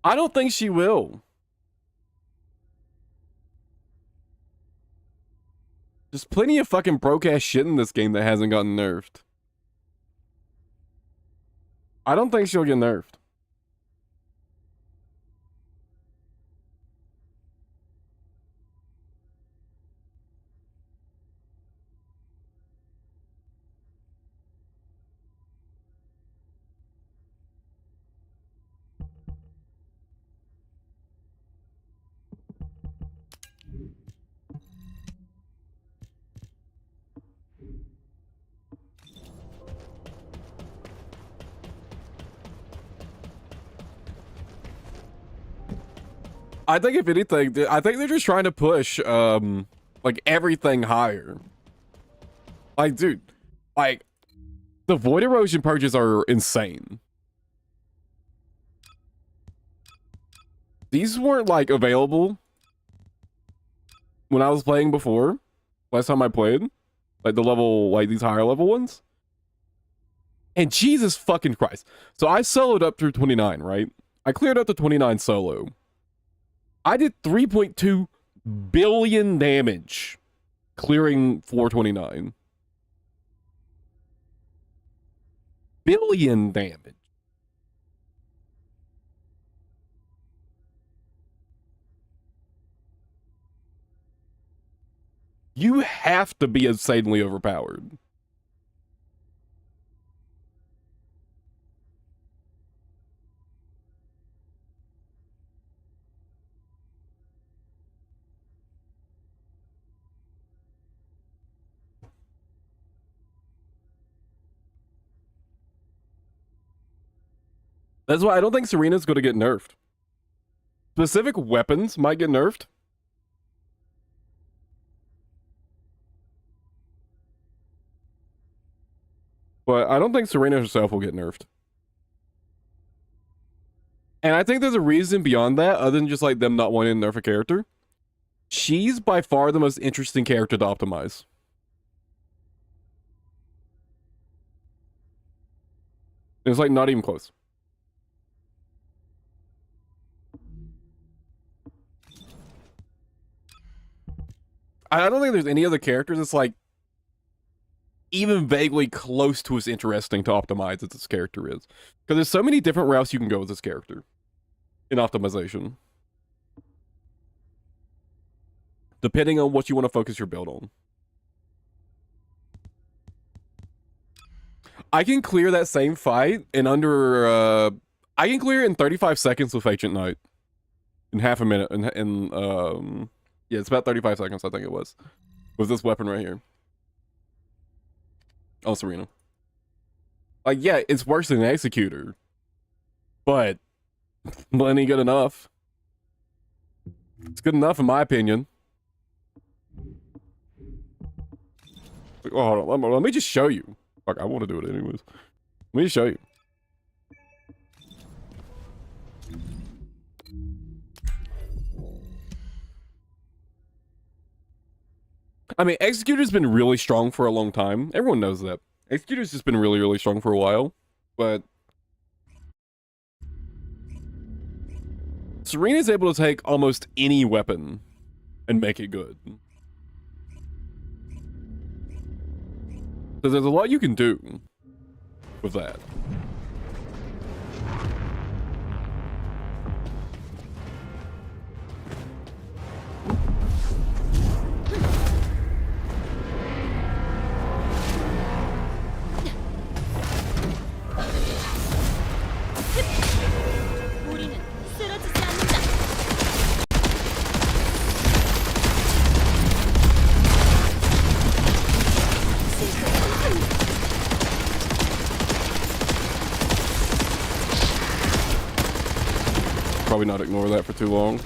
S1: I don't think she will. There's plenty of fucking broke ass shit in this game that hasn't gotten nerfed. I don't think she'll get nerfed. I think if anything, I think they're just trying to push, like, everything higher. Like, dude, like, the Void Erosion purges are insane. These weren't, like, available when I was playing before. Last time I played. Like, the level, like, these higher level ones. And Jesus fucking Christ. So I soloed up through 29, right? I cleared up to 29 solo. I did 3.2 billion damage clearing floor 29. Billion damage. You have to be insanely overpowered. That's why I don't think Serena's going to get nerfed. Specific weapons might get nerfed. But I don't think Serena herself will get nerfed. And I think there's a reason beyond that, other than just like them not wanting to nerf a character. She's by far the most interesting character to optimize. It's like not even close. I don't think there's any other characters that's like even vaguely close to as interesting to optimize as this character is. Because there's so many different routes you can go with this character in optimization. Depending on what you want to focus your build on. I can clear that same fight in under... I can clear it in 35 seconds with Ancient Knight. In half a minute. Yeah, it's about 35 seconds, I think it was. With this weapon right here. Oh, Serena. Like, yeah, it's worse than an Executor. But, plenty good enough. It's good enough in my opinion. Oh, hold on, let me just show you. Fuck, I want to do it anyways. Let me just show you. I mean, Executor's been really strong for a long time. Everyone knows that. Executor's just been really, really strong for a while. But Serena's able to take almost any weapon and make it good. So there's a lot you can do with that.
S3: 우리는 쓰러지지 않는다.
S1: Probably not ignore that for too long.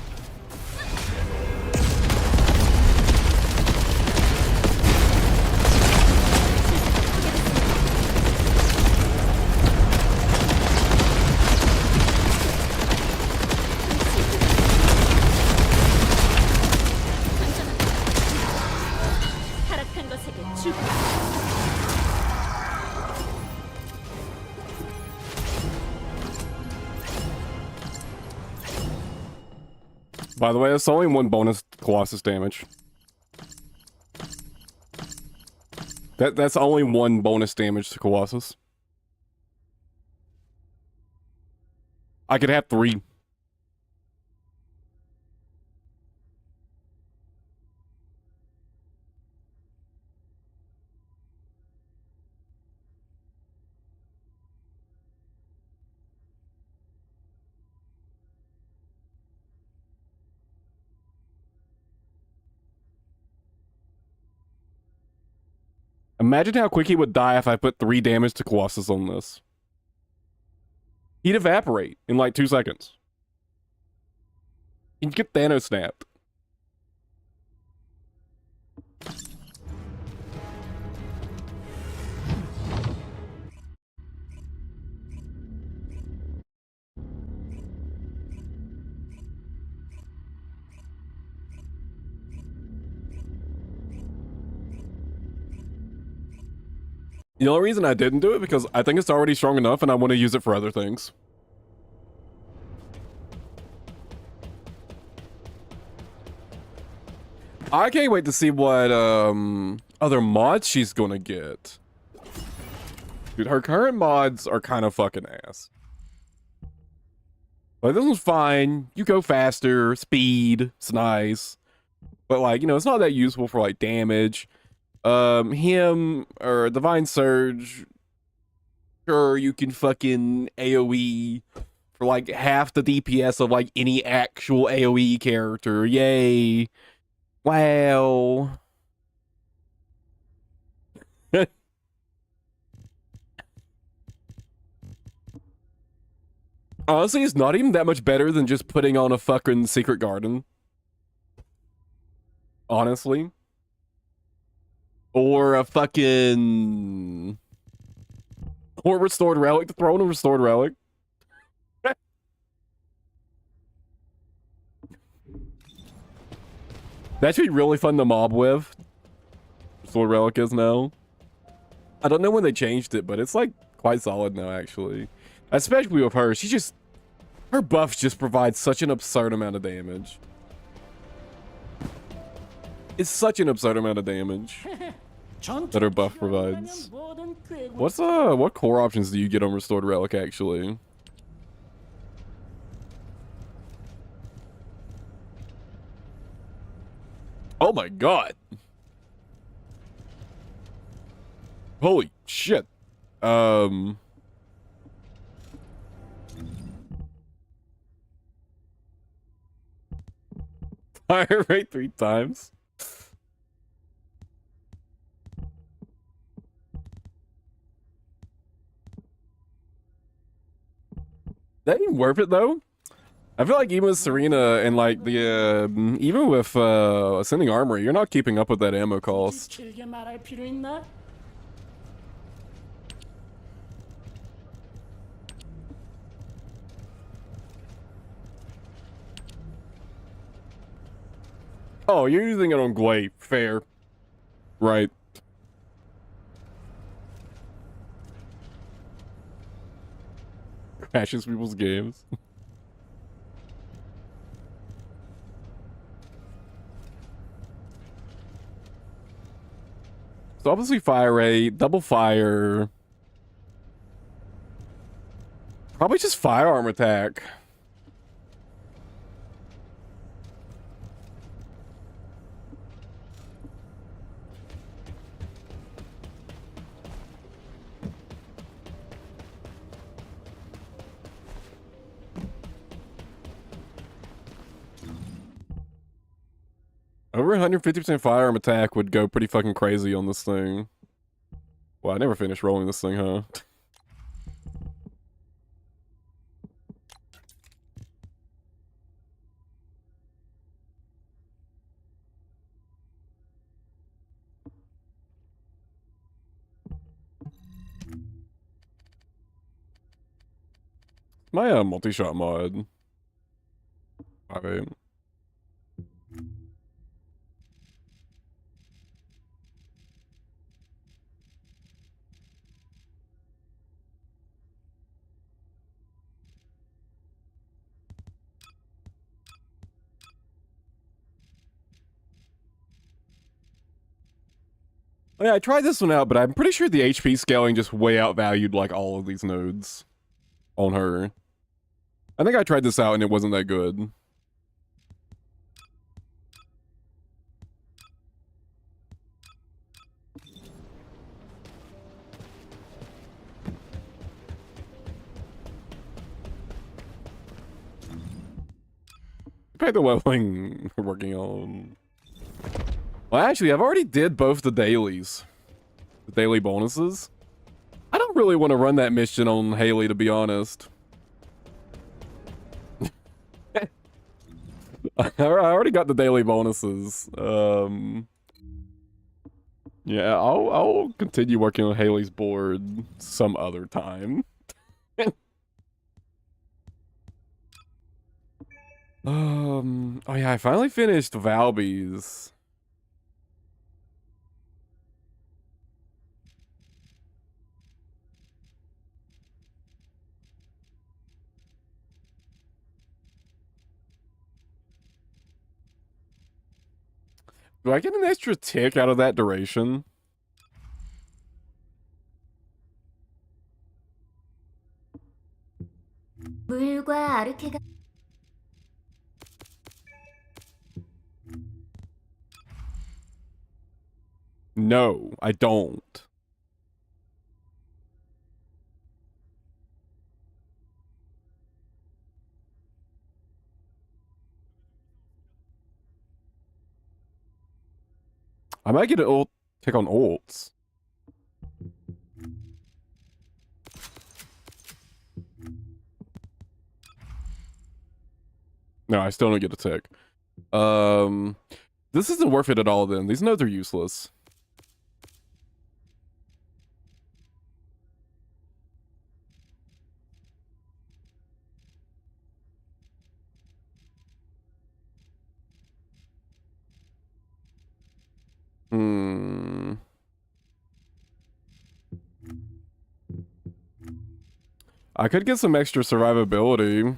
S3: 타락한 것에게 죽음.
S1: By the way, that's only one bonus Colossus damage. That's only one bonus damage to Colossus. I could have 3. Imagine how quick he would die if I put 3 damage to Colossus on this. He'd evaporate in like 2 seconds. He'd get Thanos snapped. The only reason I didn't do it because I think it's already strong enough and I want to use it for other things. I can't wait to see what other mods she's gonna get. Dude, her current mods are kind of fucking ass. Like, this one's fine. You go faster, speed, it's nice. But like, you know, it's not that useful for like damage. Him or Divine Surge, sure, you can fucking AoE for like half the DPS of like any actual AoE character. Yay. Wow. Honestly, it's not even that much better than just putting on a fucking Secret Garden. Honestly. Or a fucking... Or Restored Relic. To throw in a Restored Relic. That should be really fun to mob with. Restored Relic is now. I don't know when they changed it, but it's like quite solid now, actually. Especially with her. She just... Her buffs just provide such an absurd amount of damage. It's such an absurd amount of damage that her buff provides. What core options do you get on Restored Relic, actually? Oh my god. Holy shit. Fire rate 3 times. That ain't worth it though. I feel like even with Serena and like the even with Ascending Armory, you're not keeping up with that ammo cost.
S4: 길게 말할 필요 있나?
S1: Oh, you're using it on Gwei. Fair. Right. Crashes people's games. So obviously fire rate, double fire. Probably just firearm attack. Over 150% firearm attack would go pretty fucking crazy on this thing. Well, I never finished rolling this thing, huh? My multi-shot mod. Alright. Oh, yeah, I tried this one out, but I'm pretty sure the HP scaling just way outvalued like all of these nodes on her. I think I tried this out and it wasn't that good. Pay the leveling we're working on. Well, actually, I've already did both the dailies. The daily bonuses. I don't really want to run that mission on Haley, to be honest. I already got the daily bonuses. Yeah, I'll continue working on Haley's board some other time. Oh yeah, I finally finished Valby's. Do I get an extra tick out of that duration?
S9: 물과 아르케가
S1: No, I don't. I might get an ult tick on ults. No, I still don't get a tick. This isn't worth it at all then. These nodes are useless. I could get some extra survivability.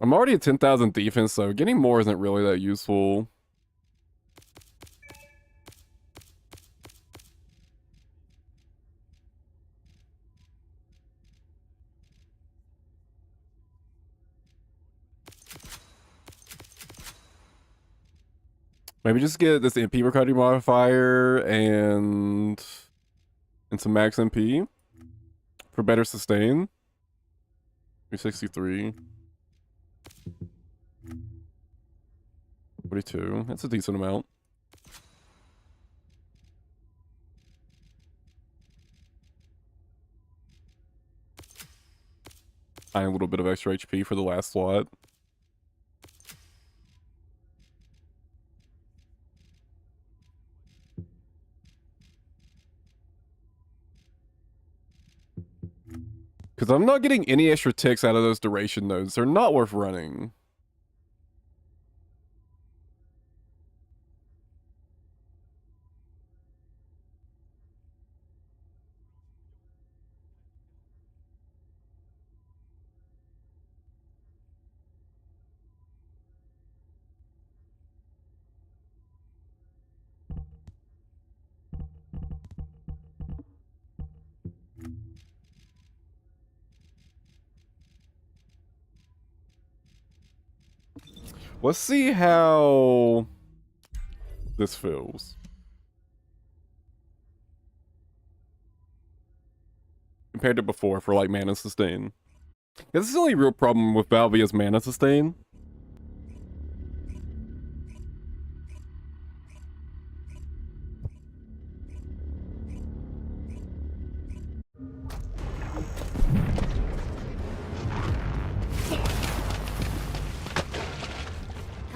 S1: I'm already at 10,000 defense, so getting more isn't really that useful. Maybe just get this MP recovery modifier and some max MP for better sustain. 363. 42. That's a decent amount. And a little bit of extra HP for the last slot. Because I'm not getting any extra ticks out of those duration nodes. They're not worth running. Let's see how this feels. Compared to before for like mana sustain. This is the only real problem with Valvia's mana sustain.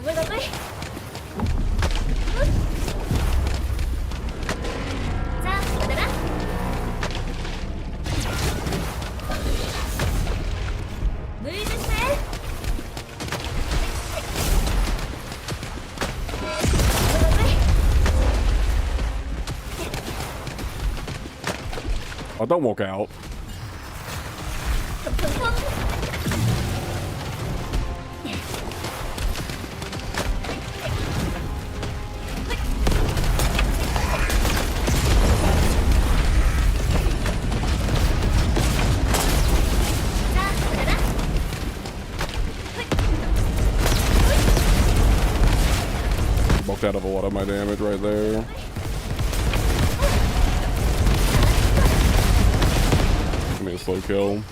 S9: 가물가물 자, 받아라 물 조심해
S1: Oh, don't walk out. Bulked out of a lot of my damage right there. Give me a slow kill.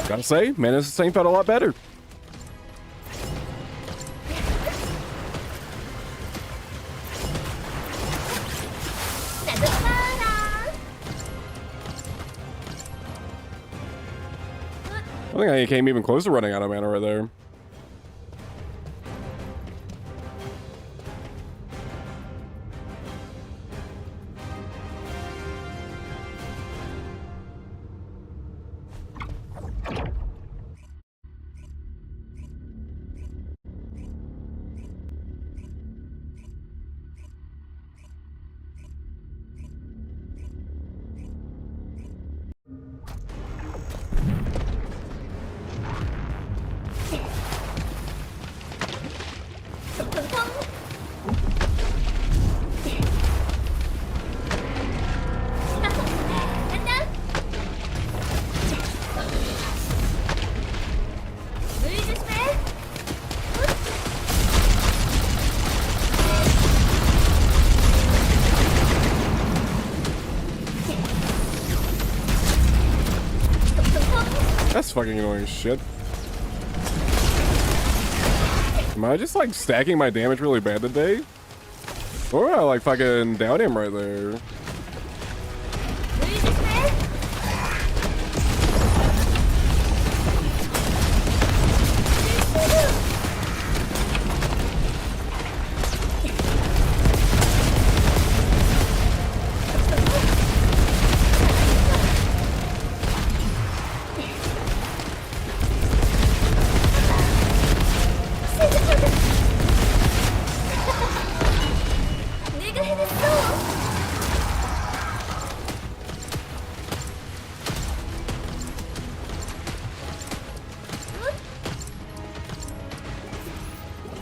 S1: Gotta say, mana sustain felt a lot better. I think I came even close to running out of mana right there.
S9: 간다. 물 조심해.
S1: That's fucking annoying as shit. Am I just like stacking my damage really bad today? Or am I like fucking down him right there?
S9: 물 조심해. 내가 해냈어.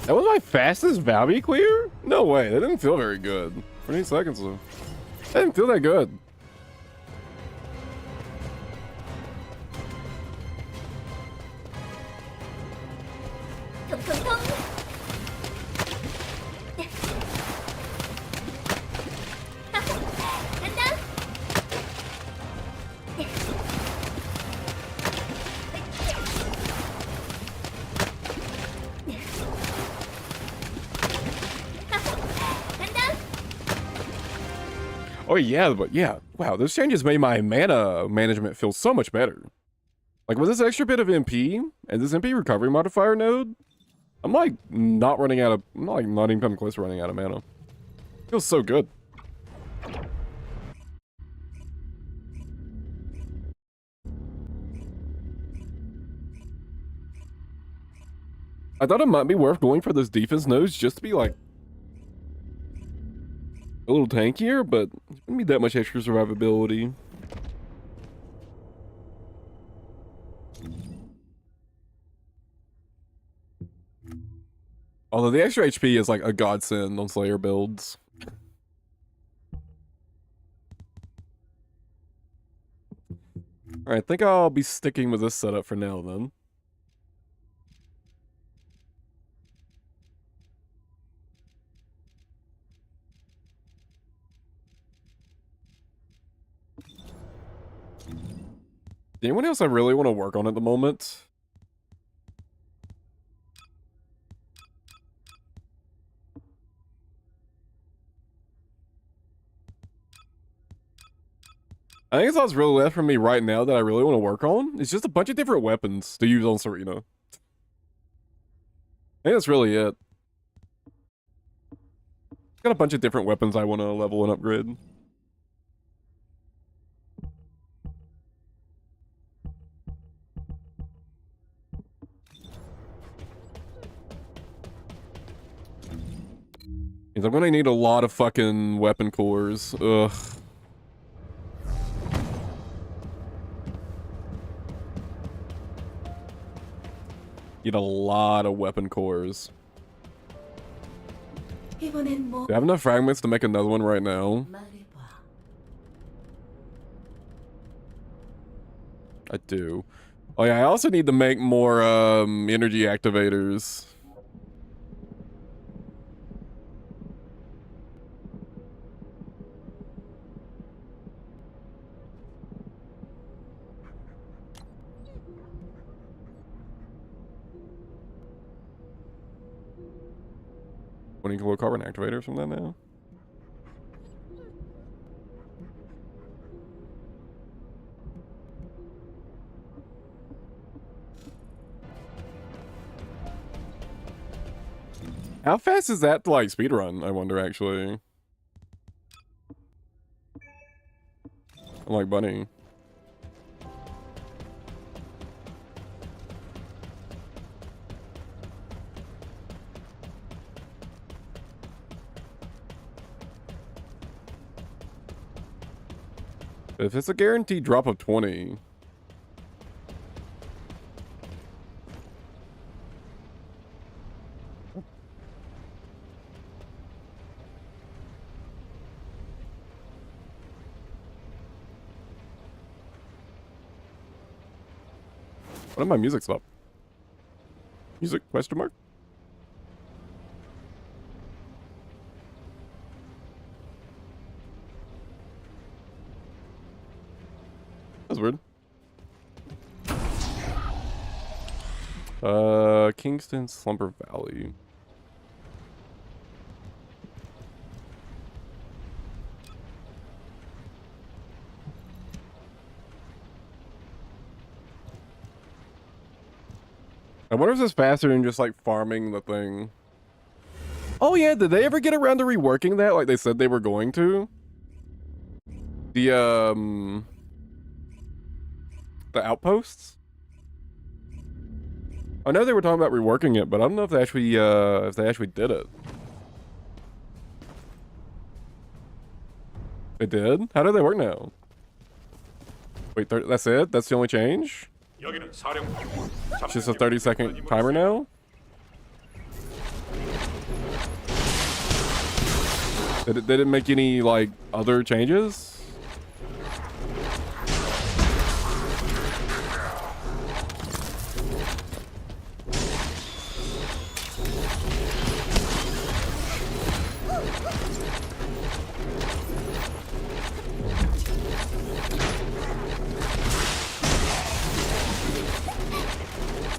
S1: That was my fastest Valby clear? No way, that didn't feel very good. 20 seconds though. That didn't feel that good.
S9: 통통통. 간다. 간다.
S1: Oh yeah, but yeah, wow, those changes made my mana management feel so much better. Like with this extra bit of MP and this MP recovery modifier node, I'm like not running out of, I'm not even coming close to running out of mana. Feels so good. I thought it might be worth going for those defense nodes just to be like a little tankier, but it's gonna be that much extra survivability. Although the extra HP is like a godsend on Slayer builds. Alright, I think I'll be sticking with this setup for now then. Anyone else I really want to work on at the moment? I think it's all that's really left for me right now that I really want to work on. It's just a bunch of different weapons to use on Serena. I think that's really it. Got a bunch of different weapons I want to level and upgrade. Means I'm gonna need a lot of fucking weapon cores. Ugh. Need a lot of weapon cores.
S2: 이번엔 뭐
S1: Do I have enough fragments to make another one right now?
S2: 말해봐.
S1: I do. Oh yeah, I also need to make more energy activators. Low carbon activators from that now. How fast is that to like speedrun? I wonder actually. I'm like Bunny. If it's a guaranteed drop of 20. What did my music stop? Music question mark? That's weird. Kingston Slumber Valley. I wonder if it's faster than just like farming the thing. Oh yeah, did they ever get around to reworking that like they said they were going to? The outposts? I know they were talking about reworking it, but I don't know if they actually did it. They did? How do they work now? Wait, that's it? That's the only change?
S6: 여기는 사령부.
S1: It's just a 30-second timer now? They didn't make any, like, other changes?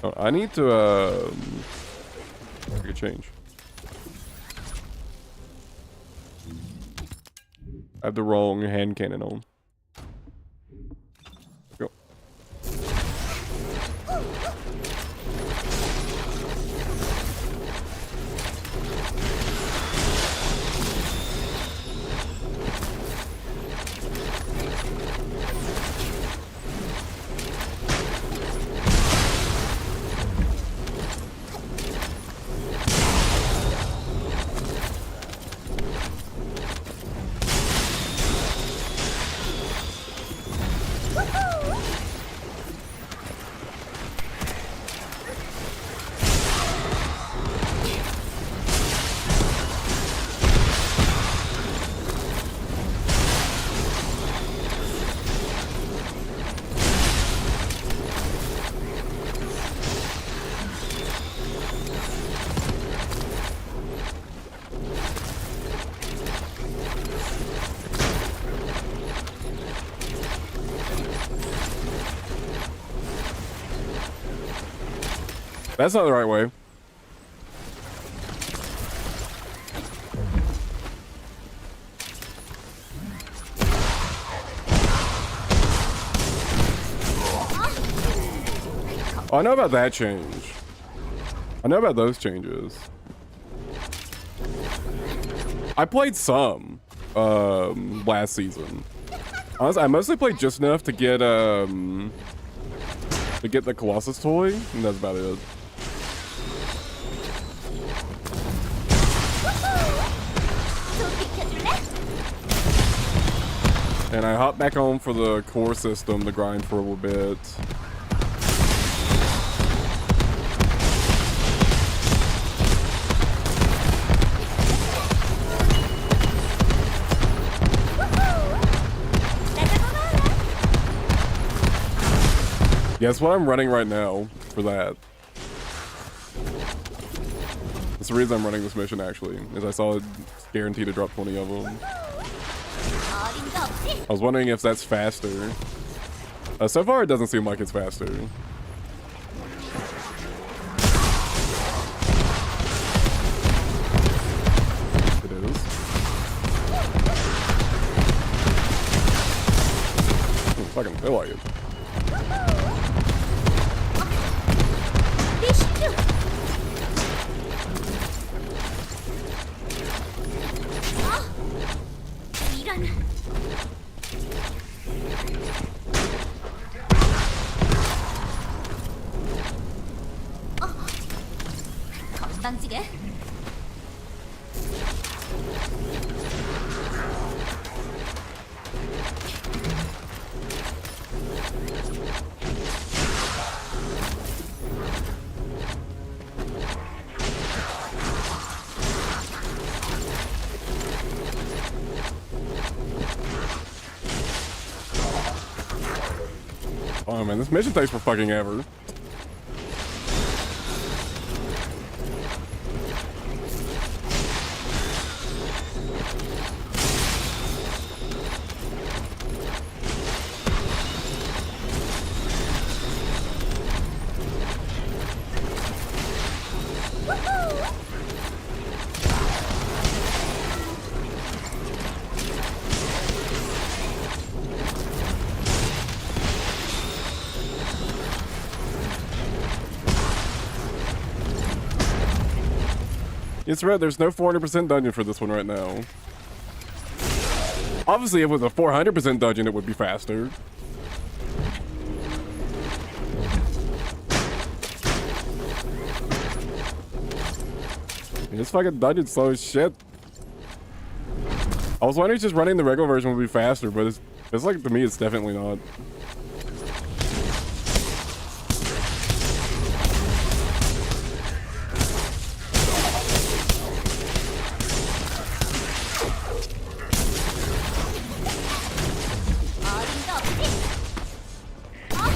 S1: Oh, I need to, make a change. I have the wrong hand cannon on. Go. That's not the right way. Oh, I know about that change. I know about those changes. I played some last season. Honestly, I mostly played just enough to get the Colossus toy, and that's about it. And I hopped back on for the core system to grind for a little bit. Yeah, that's what I'm running right now for that. That's the reason I'm running this mission, actually, is I saw it's guaranteed to drop 20 of them. I was wondering if that's faster. So far, it doesn't seem like it's faster. It is. I fucking feel like it.
S9: 건방지게.
S1: Oh man, this mission takes for fucking ever. It's right, there's no 400% dungeon for this one right now. Obviously, if it was a 400% dungeon, it would be faster. This fucking dungeon's slow as shit. I was wondering if just running the regular version would be faster, but it's like, to me, it's definitely not.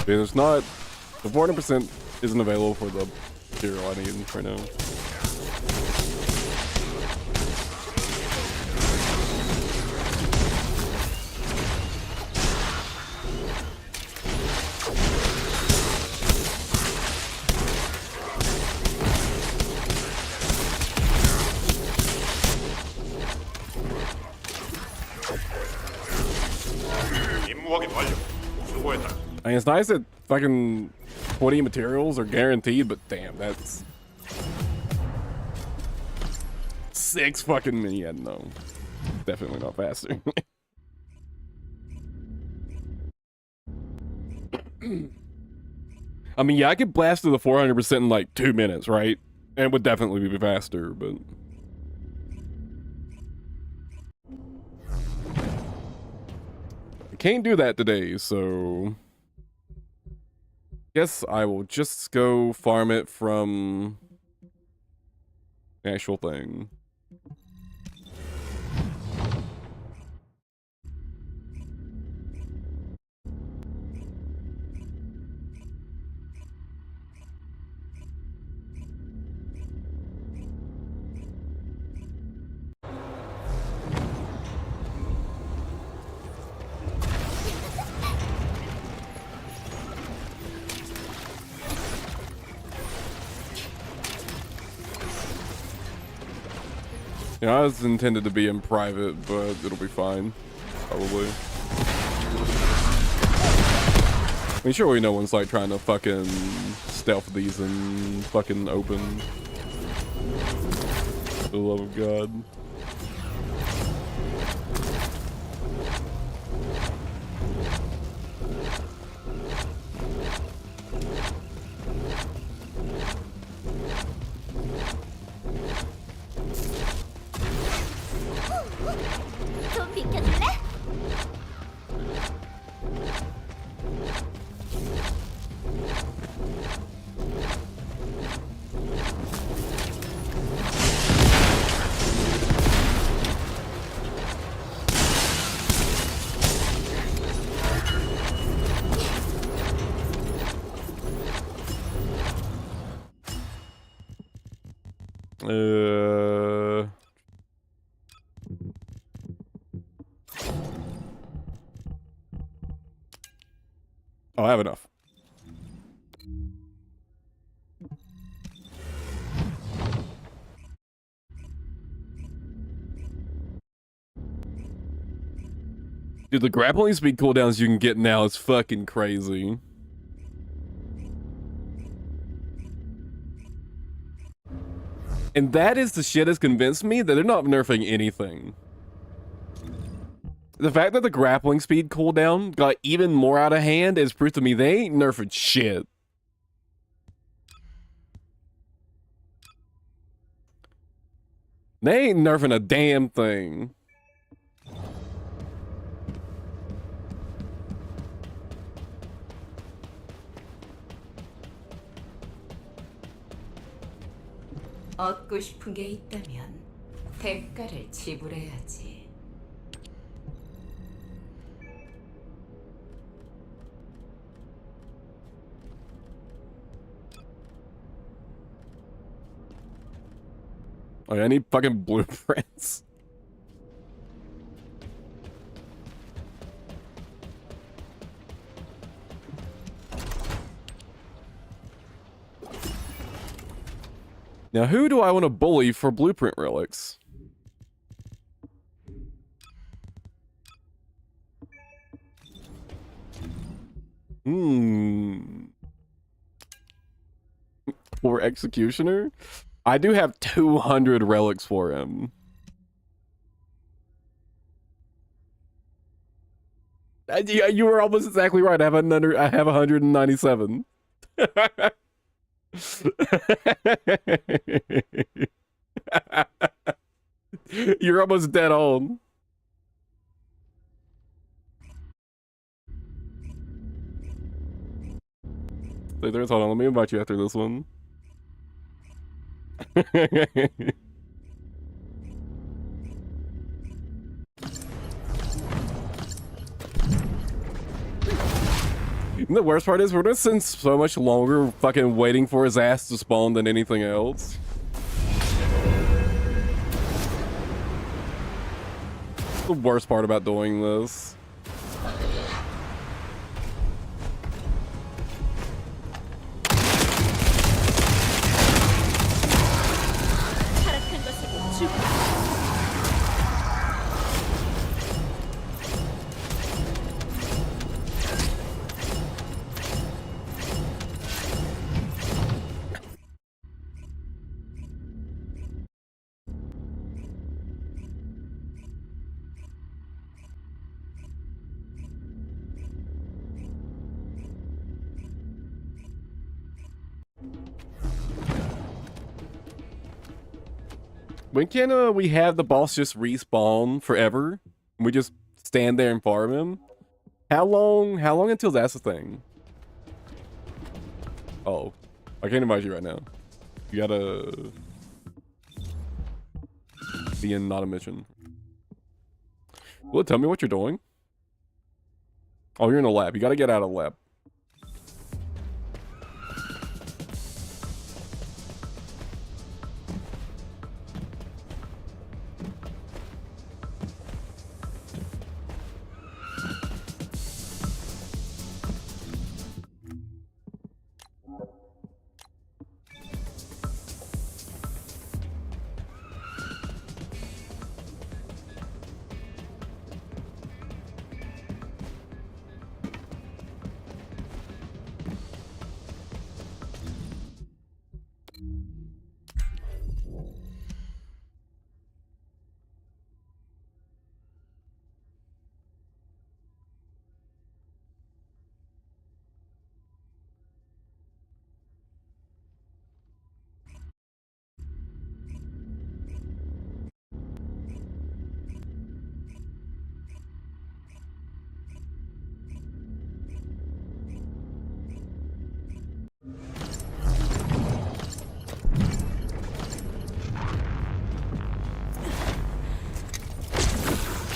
S1: Dude, it's not, the 400% isn't available for the material I need right now.
S6: 임무 확인 완료. 수고했다.
S1: I mean, it's nice that fucking 20 materials are guaranteed, but damn, that's 6 fucking, yeah, no. Definitely not faster. I mean, yeah, I could blast through the 400% in like 2 minutes, right? And it would definitely be faster, but... I can't do that today, so... Guess I will just go farm it from the actual thing. Yeah, I was intended to be in private, but it'll be fine. Probably. I mean, surely no one's like trying to fucking stealth these and fucking open. For the love of God.
S9: 좀 비켜줄래?
S1: Oh, I have enough. Dude, the grappling speed cooldowns you can get now is fucking crazy. And that is the shit that's convinced me that they're not nerfing anything. The fact that the grappling speed cooldown got even more out of hand is proof to me they ain't nerfing shit. They ain't nerfing a damn thing.
S2: 얻고 싶은 게 있다면 대가를 지불해야지.
S1: Like, I need fucking blueprints. Now, who do I want to bully for blueprint relics? For Executioner? I do have 200 relics for him. Yeah, you were almost exactly right. I have 197. You're almost dead on. Hold on, let me invite you after this one. And the worst part is we're gonna spend so much longer fucking waiting for his ass to spawn than anything else. The worst part about doing this.
S3: 타락한 것에게 죽어.
S1: When can we have the boss just respawn forever? We just stand there and farm him? How long until that's a thing? Oh, I can't invite you right now. You gotta be in not a mission. Well, tell me what you're doing. Oh, you're in a lab. You gotta get out of the lab.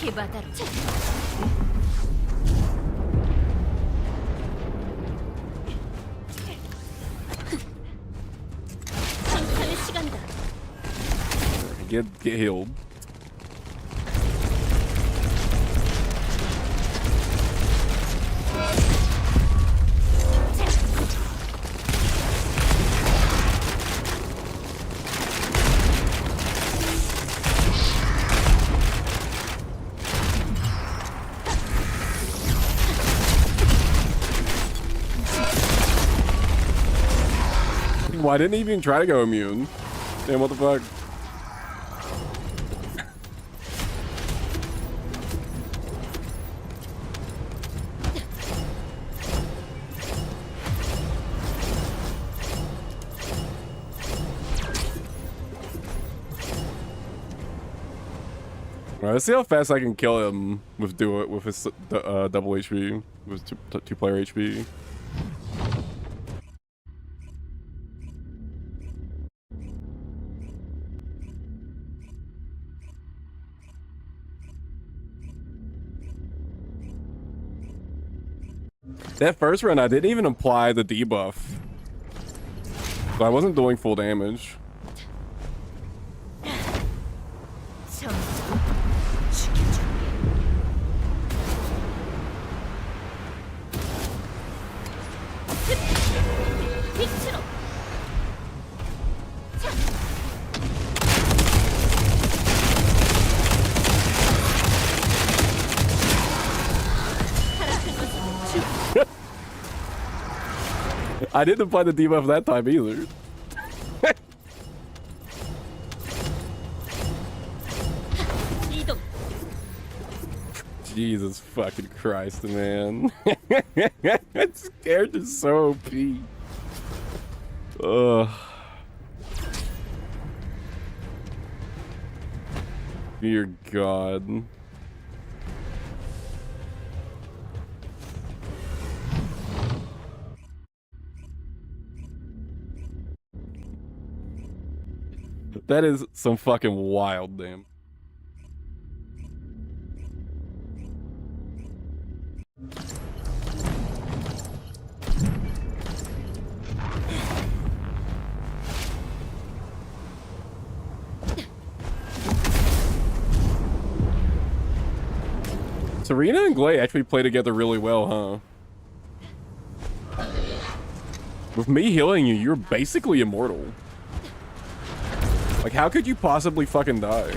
S3: 피바다로 생산의 시간이다.
S1: Get healed. I didn't even try to go immune. Damn, what the fuck? Alright, let's see how fast I can kill him with his double HP, with two-player HP. That first run, I didn't even apply the debuff, so I wasn't doing full damage. I didn't apply the debuff that time either. Jesus fucking Christ, man. That scared is so OP. Ugh. Dear God. That is some fucking wild, damn. Serena and Glay actually play together really well, huh? With me healing you, you're basically immortal. Like, how could you possibly fucking die?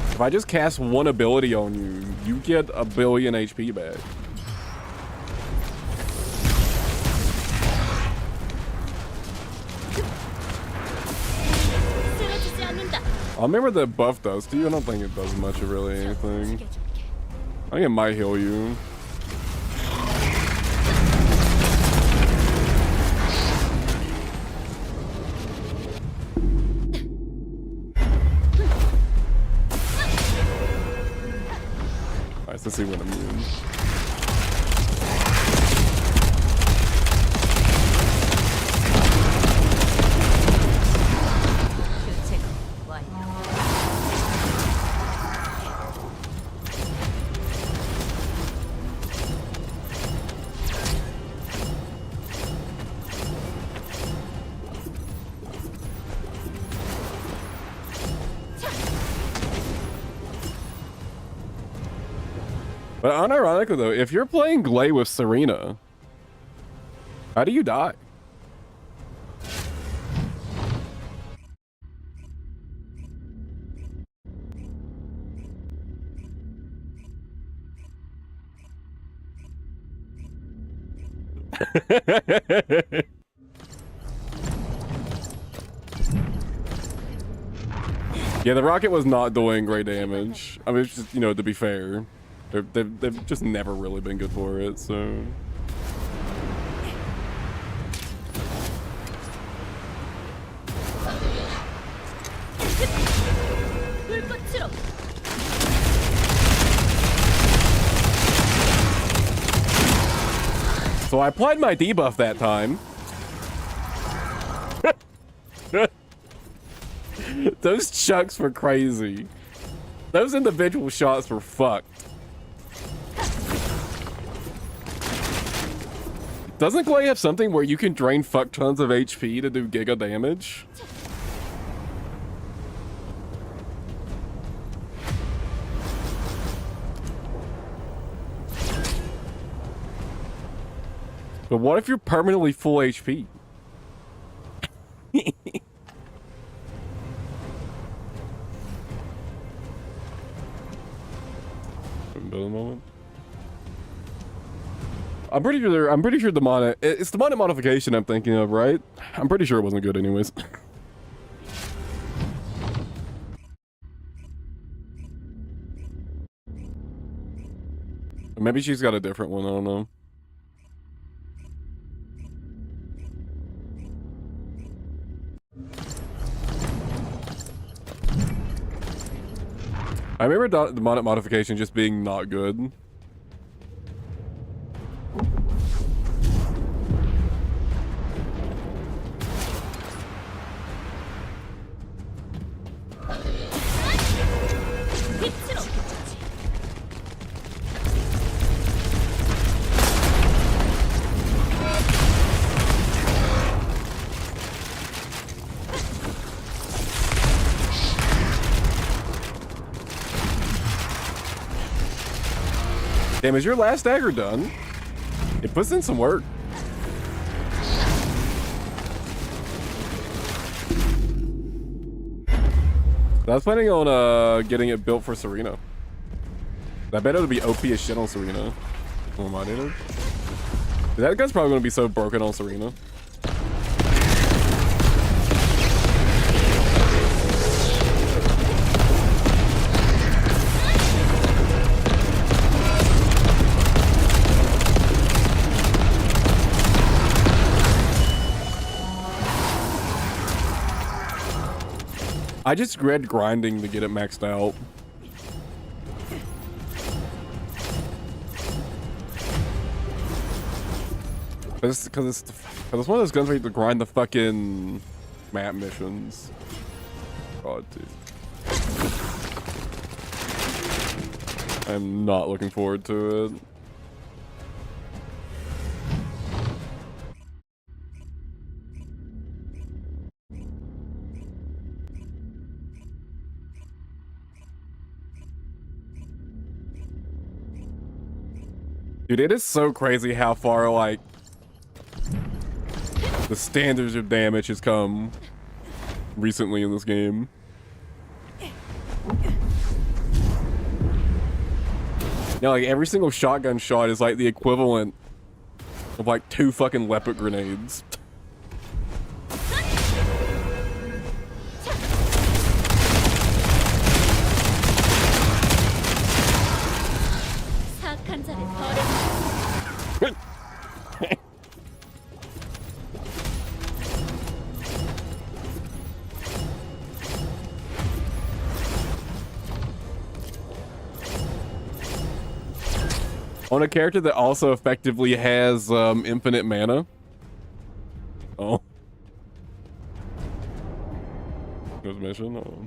S1: If I just cast one ability on you, you get 1 billion HP back. I remember that buff does too. I don't think it does much of really anything. I think it might heal you. Nice to see what I'm doing. But unironically though, if you're playing Glay with Serena, how do you die? Yeah, the rocket was not doing great damage. I mean, it's just, you know, to be fair. They've just never really been good for it, so... So I applied my debuff that time. Those chucks were crazy. Those individual shots were fucked. Doesn't Glay have something where you can drain fuck tons of HP to do giga damage? But what if you're permanently full HP? Moment. I'm pretty sure the mod, it's the mod modification I'm thinking of, right? I'm pretty sure it wasn't good anyways. Maybe she's got a different one, I don't know. I remember the modification just being not good.
S3: 빛으로
S1: Damn, is your last dagger done? It puts in some work. I was planning on getting it built for Serena. I bet it'll be OP as shit on Serena. Oh my dude. That gun's probably gonna be so broken on Serena. I just dread grinding to get it maxed out. Because it's one of those guns where you have to grind the fucking map missions. God, dude. I'm not looking forward to it. Dude, it is so crazy how far, like, the standards of damage has come recently in this game. Now, like, every single shotgun shot is, like, the equivalent of, like, 2 fucking leopard grenades.
S3: 사악한 자를 버려.
S1: On a character that also effectively has infinite mana. Oh. There's a mission. Oh.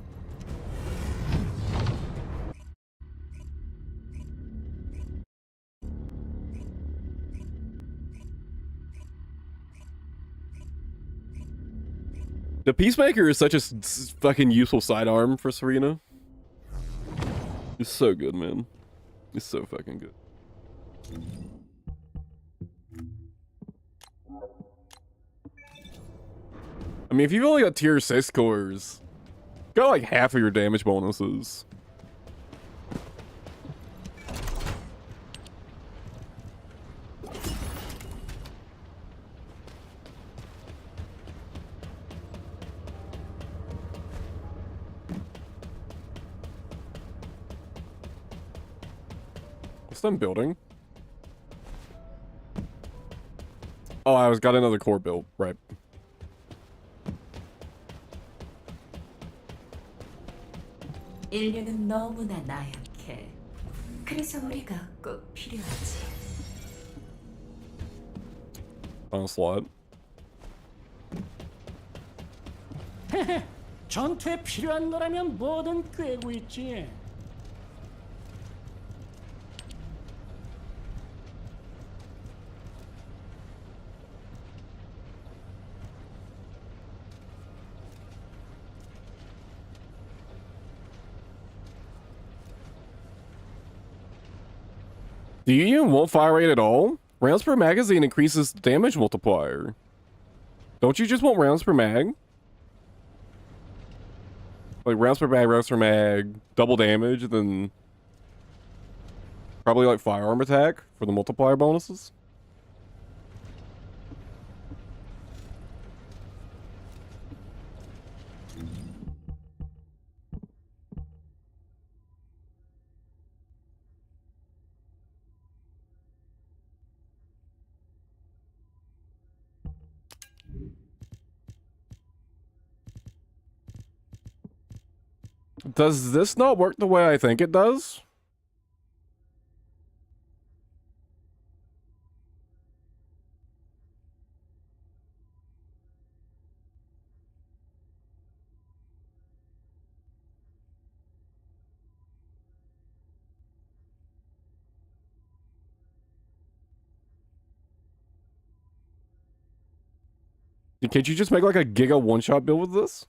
S1: The Peacemaker is such a fucking useful sidearm for Serena. It's so good, man. It's so fucking good. I mean, if you've only got tier 6 cores, got like half of your damage bonuses. What's them building? Oh, I got another core built, right.
S2: 인류는 너무나 나약해. 그래서 우리가 꼭 필요하지.
S1: Final slot.
S4: 전투에 필요한 거라면 뭐든 꿰고 있지.
S1: Do you even want fire rate at all? Rounds per magazine increases damage multiplier. Don't you just want rounds per mag? Like rounds per mag, double damage, then probably like firearm attack for the multiplier bonuses. Does this not work the way I think it does? Can't you just make like a giga one-shot build with this?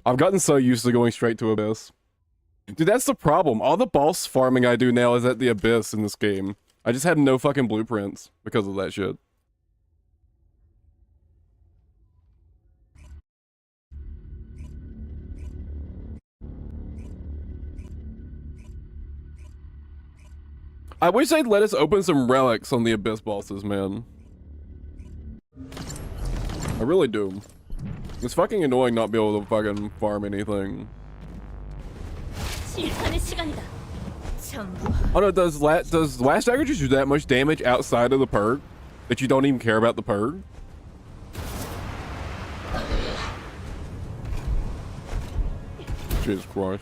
S1: I've gotten so used to going straight to Abyss. Dude, that's the problem. All the boss farming I do now is at the Abyss in this game. I just have no fucking blueprints because of that shit. I wish they'd let us open some relics on the Abyss bosses, man. I really do. It's fucking annoying not being able to fucking farm anything.
S3: 심판의 시간이다. 전부
S1: Oh no, does Last Dagger just do that much damage outside of the perk that you don't even care about the perk? Jesus Christ.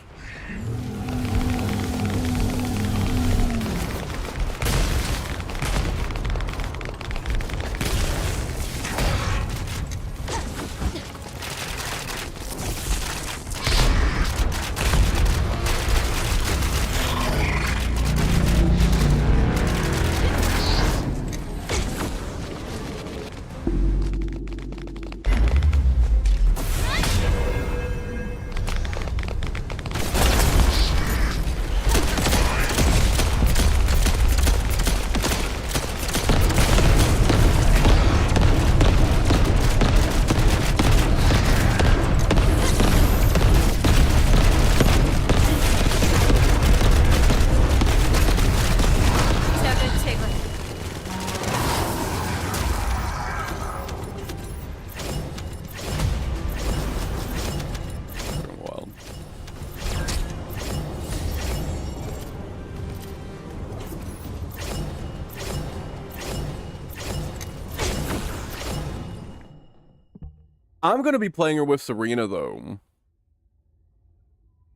S1: I'm gonna be playing her with Serena though.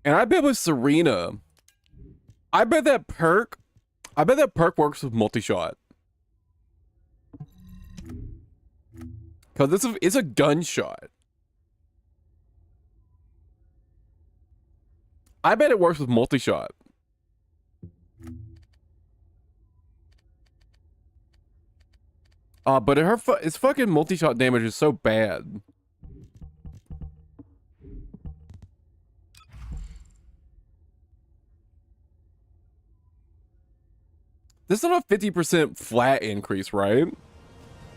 S1: And I bet with Serena, I bet that perk works with multi-shot. Cause it's a gunshot. I bet it works with multi-shot. But its fucking multi-shot damage is so bad. This is not a 50% flat increase, right?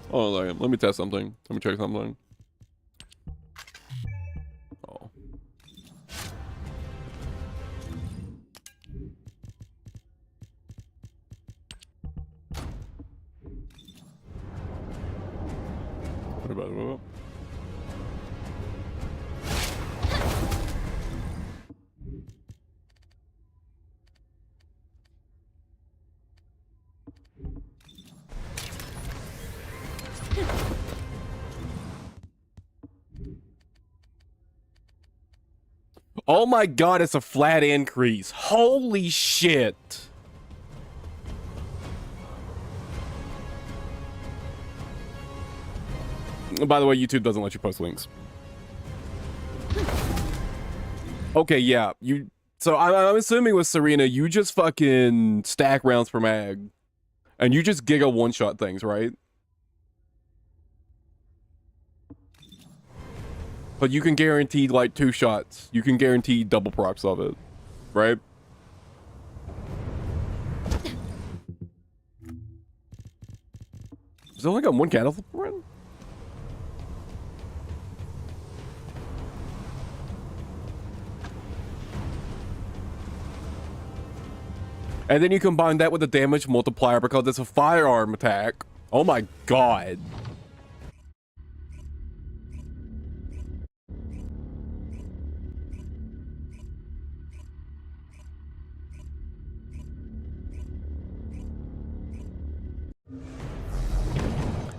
S1: Oh, let me test something. Let me check something. Oh. What about it? Oh my god, it's a flat increase. Holy shit. By the way, YouTube doesn't let you post links. Okay, yeah. So I'm assuming with Serena, you just fucking stack rounds per mag. And you just giga one-shot things, right? But you can guarantee like 2 shots. You can guarantee double procs of it, right? Is it only got 1 candle run? And then you combine that with the damage multiplier because it's a firearm attack. Oh my god.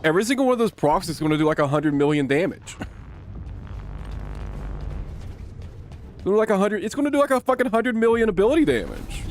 S1: Every single one of those procs is going to do like 100 million damage. It's going to do like 100. It's going to do like a fucking 100 million ability damage.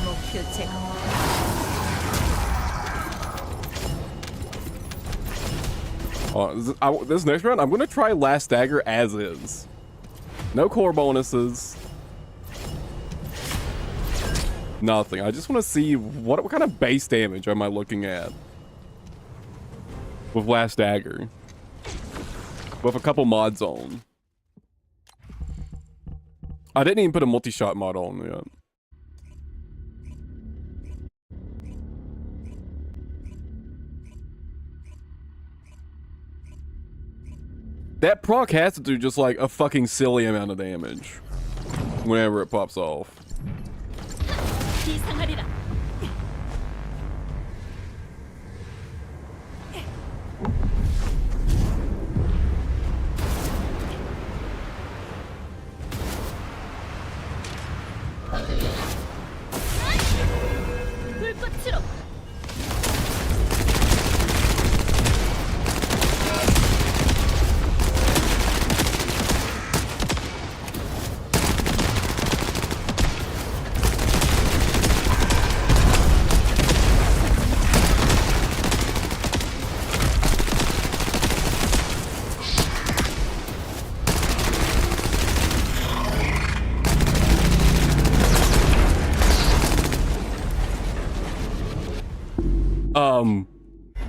S2: 목표 제거.
S1: This next round, I'm going to try Last Dagger as is. No core bonuses. Nothing. I just want to see what kind of base damage am I looking at with Last Dagger. With a couple mods on. I didn't even put a multi-shot mod on yet. That proc has to do just like a fucking silly amount of damage whenever it pops off.
S3: 비상하리라. 불꽃으로.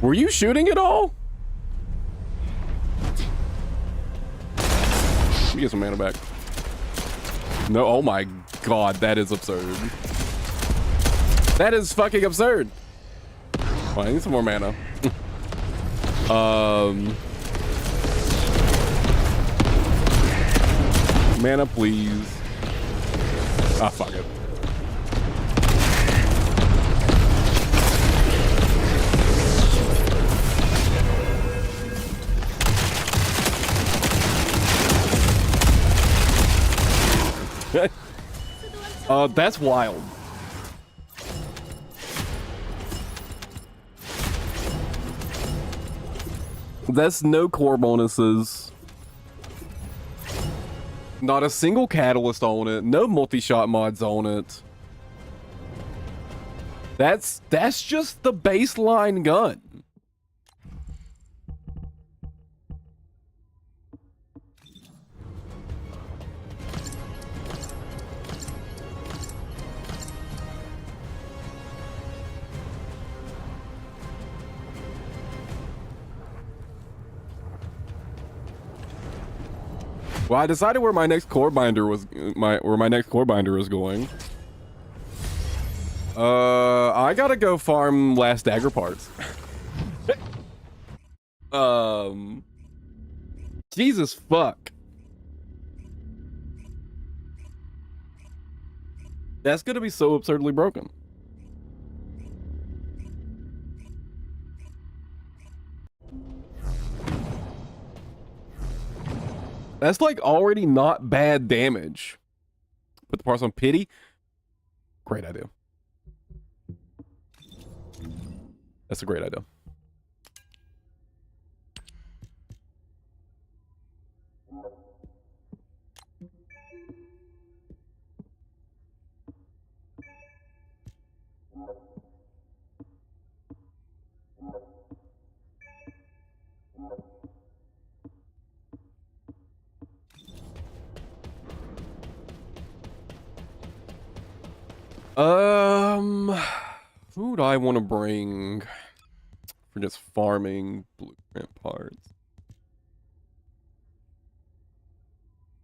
S1: Were you shooting at all? Let me get some mana back. No, oh my god, that is absurd. That is fucking absurd. Oh, I need some more mana. Mana, please. Ah, fuck it. That's wild. That's no core bonuses. Not a single catalyst on it. No multi-shot mods on it. That's just the baseline gun. Well, I decided where my next core binder was going. I gotta go farm Last Dagger parts. Jesus fuck. That's gonna be so absurdly broken. That's like already not bad damage. Put the parts on pity. Great idea. That's a great idea. Who do I want to bring for just farming blueprint parts?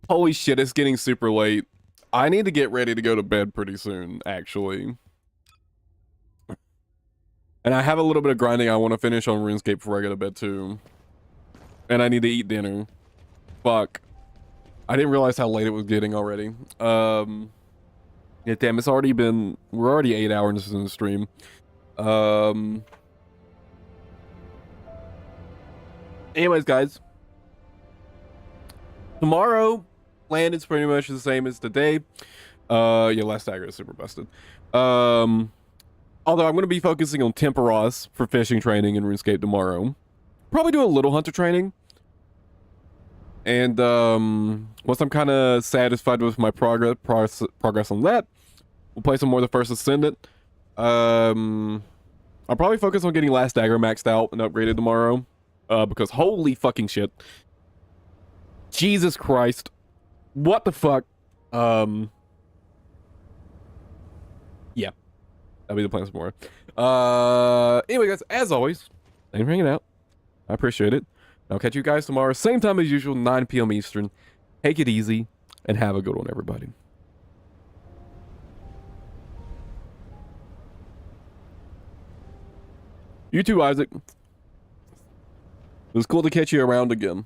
S1: Holy shit, it's getting super late. I need to get ready to go to bed pretty soon, actually. And I have a little bit of grinding I want to finish on RuneScape before I go to bed too. And I need to eat dinner. Fuck. I didn't realize how late it was getting already. Yeah, damn, we're already 8 hours in the stream. Anyways, guys. Tomorrow, plan is pretty much the same as today. Yeah, last dagger is super busted. Although I'm going to be focusing on Temporos for fishing training in RuneScape tomorrow. Probably do a little hunter training. And once I'm kind of satisfied with my progress on that, we'll play some more of the first Descendant. I'll probably focus on getting Last Dagger maxed out and upgraded tomorrow. Because holy fucking shit. Jesus Christ. What the fuck? Yeah. That'll be the plan some more. Anyway, guys, as always, thanks for hanging out. I appreciate it. I'll catch you guys tomorrow, same time as usual, 9 p.m. Eastern. Take it easy, and have a good one, everybody. You too, Isaac. It was cool to catch you around again.